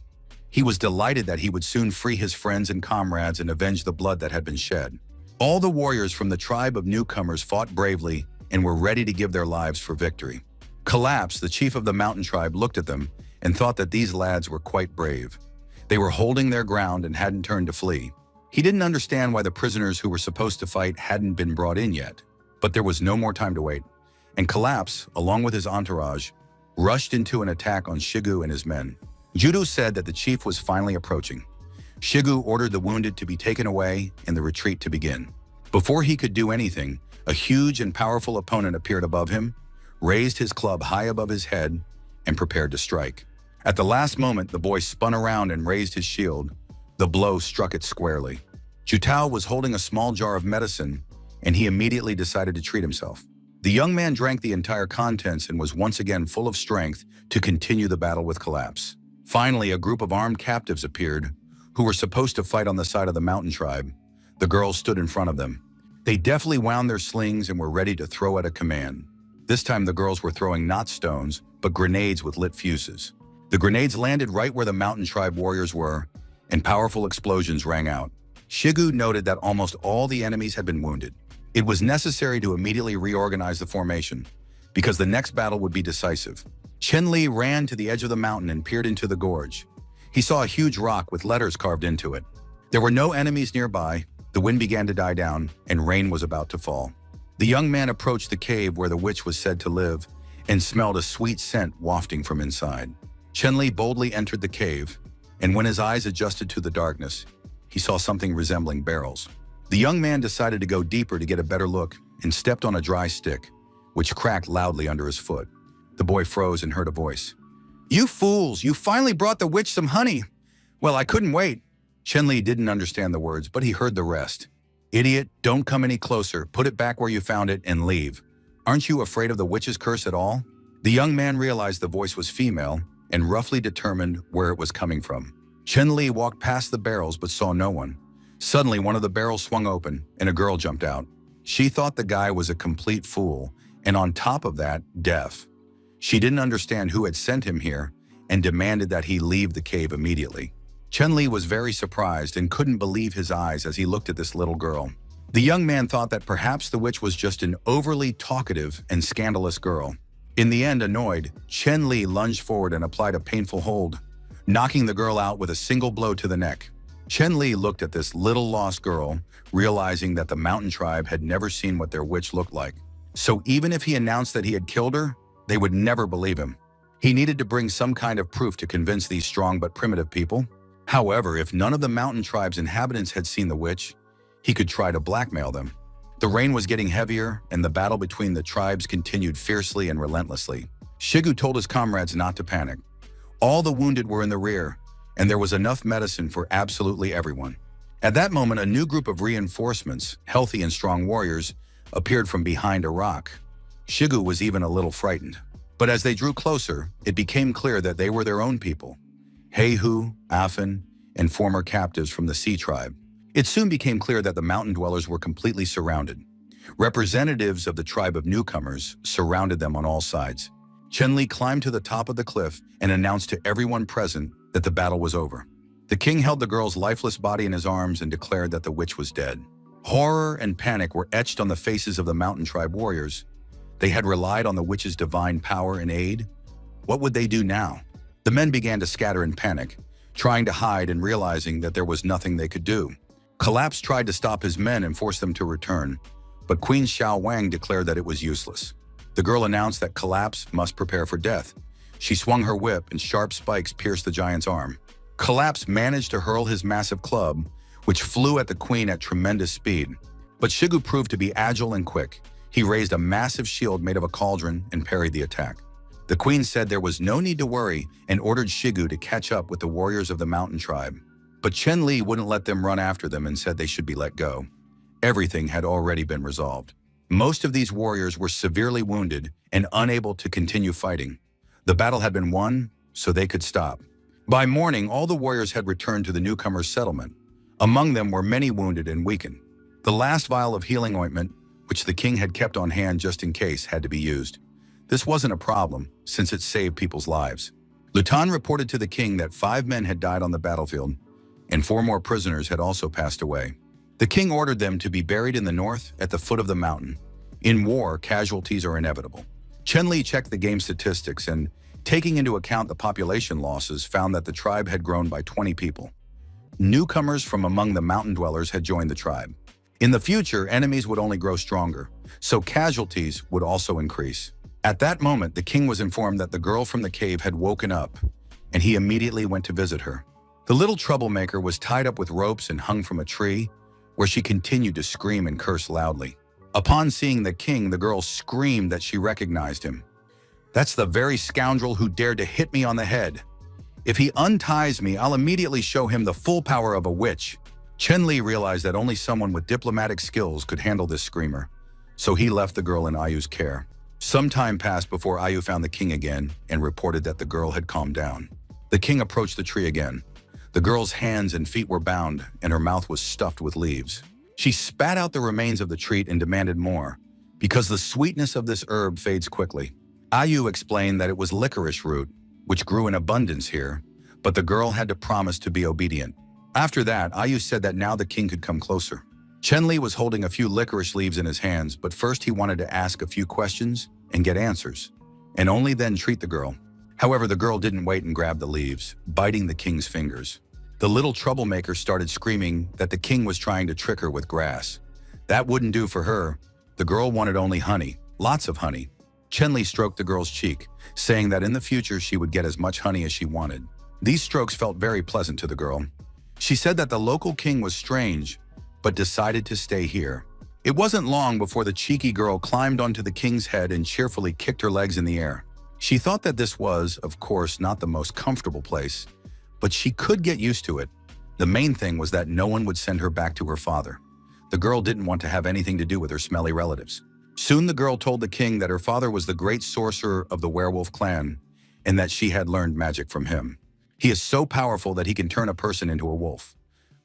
He was delighted that he would soon free his friends and comrades and avenge the blood that had been shed. All the warriors from the tribe of newcomers fought bravely and were ready to give their lives for victory. Collapse, the chief of the mountain tribe, looked at them and thought that these lads were quite brave. They were holding their ground and hadn't turned to flee. He didn't understand why the prisoners who were supposed to fight hadn't been brought in yet, but there was no more time to wait. And Collapse, along with his entourage, rushed into an attack on Shigu and his men. Judo said that the chief was finally approaching. Shigu ordered the wounded to be taken away and the retreat to begin. Before he could do anything, a huge and powerful opponent appeared above him, raised his club high above his head, and prepared to strike. At the last moment, the boy spun around and raised his shield. The blow struck it squarely. Jutao was holding a small jar of medicine, and he immediately decided to treat himself. The young man drank the entire contents and was once again full of strength to continue the battle with Collapse. Finally, a group of armed captives appeared, who were supposed to fight on the side of the mountain tribe. The girls stood in front of them. They deftly wound their slings and were ready to throw at a command. This time the girls were throwing not stones, but grenades with lit fuses. The grenades landed right where the mountain tribe warriors were, and powerful explosions rang out. Shigu noted that almost all the enemies had been wounded. It was necessary to immediately reorganize the formation, because the next battle would be decisive. Chen-Li ran to the edge of the mountain and peered into the gorge. He saw a huge rock with letters carved into it. There were no enemies nearby, the wind began to die down, and rain was about to fall. The young man approached the cave where the witch was said to live and smelled a sweet scent wafting from inside. Chen-Li boldly entered the cave, and when his eyes adjusted to the darkness, he saw something resembling barrels. The young man decided to go deeper to get a better look and stepped on a dry stick, which cracked loudly under his foot. The boy froze and heard a voice. "You fools, you finally brought the witch some honey. Well, I couldn't wait." Chen-Li didn't understand the words, but he heard the rest. "Idiot, don't come any closer, put it back where you found it and leave. Aren't you afraid of the witch's curse at all?" The young man realized the voice was female and roughly determined where it was coming from. Chen-Li walked past the barrels but saw no one. Suddenly, one of the barrels swung open and a girl jumped out. She thought the guy was a complete fool, and on top of that, deaf. She didn't understand who had sent him here and demanded that he leave the cave immediately. Chen-Li was very surprised and couldn't believe his eyes as he looked at this little girl. The young man thought that perhaps the witch was just an overly talkative and scandalous girl. In the end, annoyed, Chen-Li lunged forward and applied a painful hold, knocking the girl out with a single blow to the neck. Chen-Li looked at this little lost girl, realizing that the mountain tribe had never seen what their witch looked like. So even if he announced that he had killed her, they would never believe him. He needed to bring some kind of proof to convince these strong but primitive people. However, if none of the mountain tribe's inhabitants had seen the witch, he could try to blackmail them. The rain was getting heavier, and the battle between the tribes continued fiercely and relentlessly. Shigu told his comrades not to panic. All the wounded were in the rear, and there was enough medicine for absolutely everyone. At that moment, a new group of reinforcements, healthy and strong warriors, appeared from behind a rock. Shigu was even a little frightened. But as they drew closer, it became clear that they were their own people. Heihu, Afin, and former captives from the Sea tribe. It soon became clear that the mountain dwellers were completely surrounded. Representatives of the tribe of newcomers surrounded them on all sides. Chen-Li climbed to the top of the cliff and announced to everyone present that the battle was over. The king held the girl's lifeless body in his arms and declared that the witch was dead. Horror and panic were etched on the faces of the mountain tribe warriors. They had relied on the witch's divine power and aid. What would they do now? The men began to scatter in panic, trying to hide and realizing that there was nothing they could do. Collapse tried to stop his men and force them to return, but Queen Xiao Wang declared that it was useless. The girl announced that Collapse must prepare for death. She swung her whip and sharp spikes pierced the giant's arm. Collapse managed to hurl his massive club, which flew at the queen at tremendous speed. But Shigu proved to be agile and quick. He raised a massive shield made of a cauldron and parried the attack. The queen said there was no need to worry and ordered Shigu to catch up with the warriors of the mountain tribe. But Chen-Li wouldn't let them run after them and said they should be let go. Everything had already been resolved. Most of these warriors were severely wounded and unable to continue fighting. The battle had been won, so they could stop. By morning, all the warriors had returned to the newcomers' settlement. Among them were many wounded and weakened. The last vial of healing ointment, which the king had kept on hand just in case, had to be used. This wasn't a problem, since it saved people's lives. Lutan reported to the king that 5 men had died on the battlefield, and 4 more prisoners had also passed away. The king ordered them to be buried in the north at the foot of the mountain. In war, casualties are inevitable. Chen-Li checked the game statistics and, taking into account the population losses, found that the tribe had grown by 20 people. Newcomers from among the mountain dwellers had joined the tribe. In the future, enemies would only grow stronger, so casualties would also increase. At that moment, the king was informed that the girl from the cave had woken up, and he immediately went to visit her. The little troublemaker was tied up with ropes and hung from a tree, where she continued to scream and curse loudly. Upon seeing the king, the girl screamed that she recognized him. "That's the very scoundrel who dared to hit me on the head. If he unties me, I'll immediately show him the full power of a witch." Chen-Li realized that only someone with diplomatic skills could handle this screamer, so he left the girl in Ayu's care. Some time passed before Ayu found the king again and reported that the girl had calmed down. The king approached the tree again. The girl's hands and feet were bound, and her mouth was stuffed with leaves. She spat out the remains of the treat and demanded more, because the sweetness of this herb fades quickly. Ayu explained that it was licorice root, which grew in abundance here, but the girl had to promise to be obedient. After that, Ayu said that now the king could come closer. Chenli was holding a few licorice leaves in his hands, but first he wanted to ask a few questions and get answers, and only then treat the girl. However, the girl didn't wait and grabbed the leaves, biting the king's fingers. The little troublemaker started screaming that the king was trying to trick her with grass. That wouldn't do for her. The girl wanted only honey, lots of honey. Chenli stroked the girl's cheek, saying that in the future she would get as much honey as she wanted. These strokes felt very pleasant to the girl. She said that the local king was strange, but decided to stay here. It wasn't long before the cheeky girl climbed onto the king's head and cheerfully kicked her legs in the air. She thought that this was, of course, not the most comfortable place, but she could get used to it. The main thing was that no one would send her back to her father. The girl didn't want to have anything to do with her smelly relatives. Soon the girl told the king that her father was the great sorcerer of the werewolf clan and that she had learned magic from him. He is so powerful that he can turn a person into a wolf.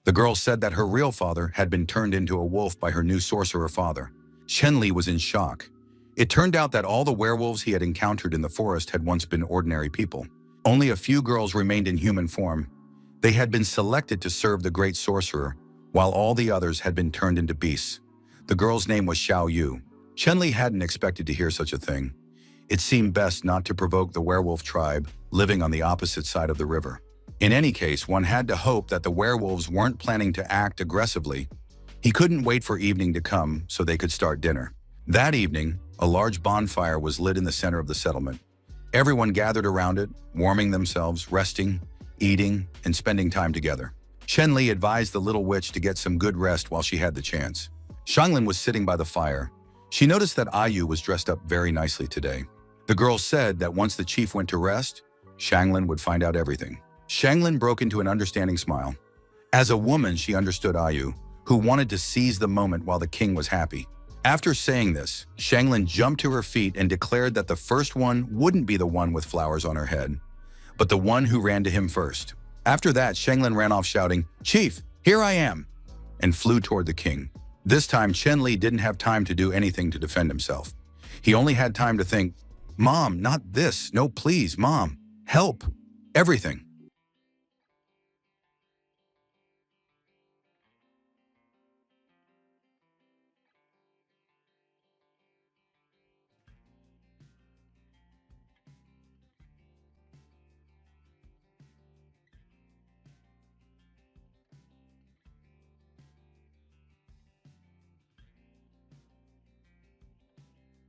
The girl said that her real father had been turned into a wolf by her new sorcerer father. Chenli was in shock. It turned out that all the werewolves he had encountered in the forest had once been ordinary people. Only a few girls remained in human form. They had been selected to serve the great sorcerer, while all the others had been turned into beasts. The girl's name was Xiao Yu. Chenli hadn't expected to hear such a thing. It seemed best not to provoke the werewolf tribe living on the opposite side of the river. In any case, one had to hope that the werewolves weren't planning to act aggressively. He couldn't wait for evening to come so they could start dinner. That evening, a large bonfire was lit in the center of the settlement. Everyone gathered around it, warming themselves, resting, eating, and spending time together. Chenli advised the little witch to get some good rest while she had the chance. Shanglin was sitting by the fire. She noticed that Ayu was dressed up very nicely today. The girl said that once the chief went to rest, Shanglin would find out everything. Shanglin broke into an understanding smile. As a woman, she understood Ayu, who wanted to seize the moment while the king was happy. After saying this, Shanglin jumped to her feet and declared that the first one wouldn't be the one with flowers on her head, but the one who ran to him first. After that, Shanglin ran off shouting, "Chief, here I am," and flew toward the king. This time, Chenli didn't have time to do anything to defend himself. He only had time to think, "Mom, not this. No, please, Mom. Help." Everything.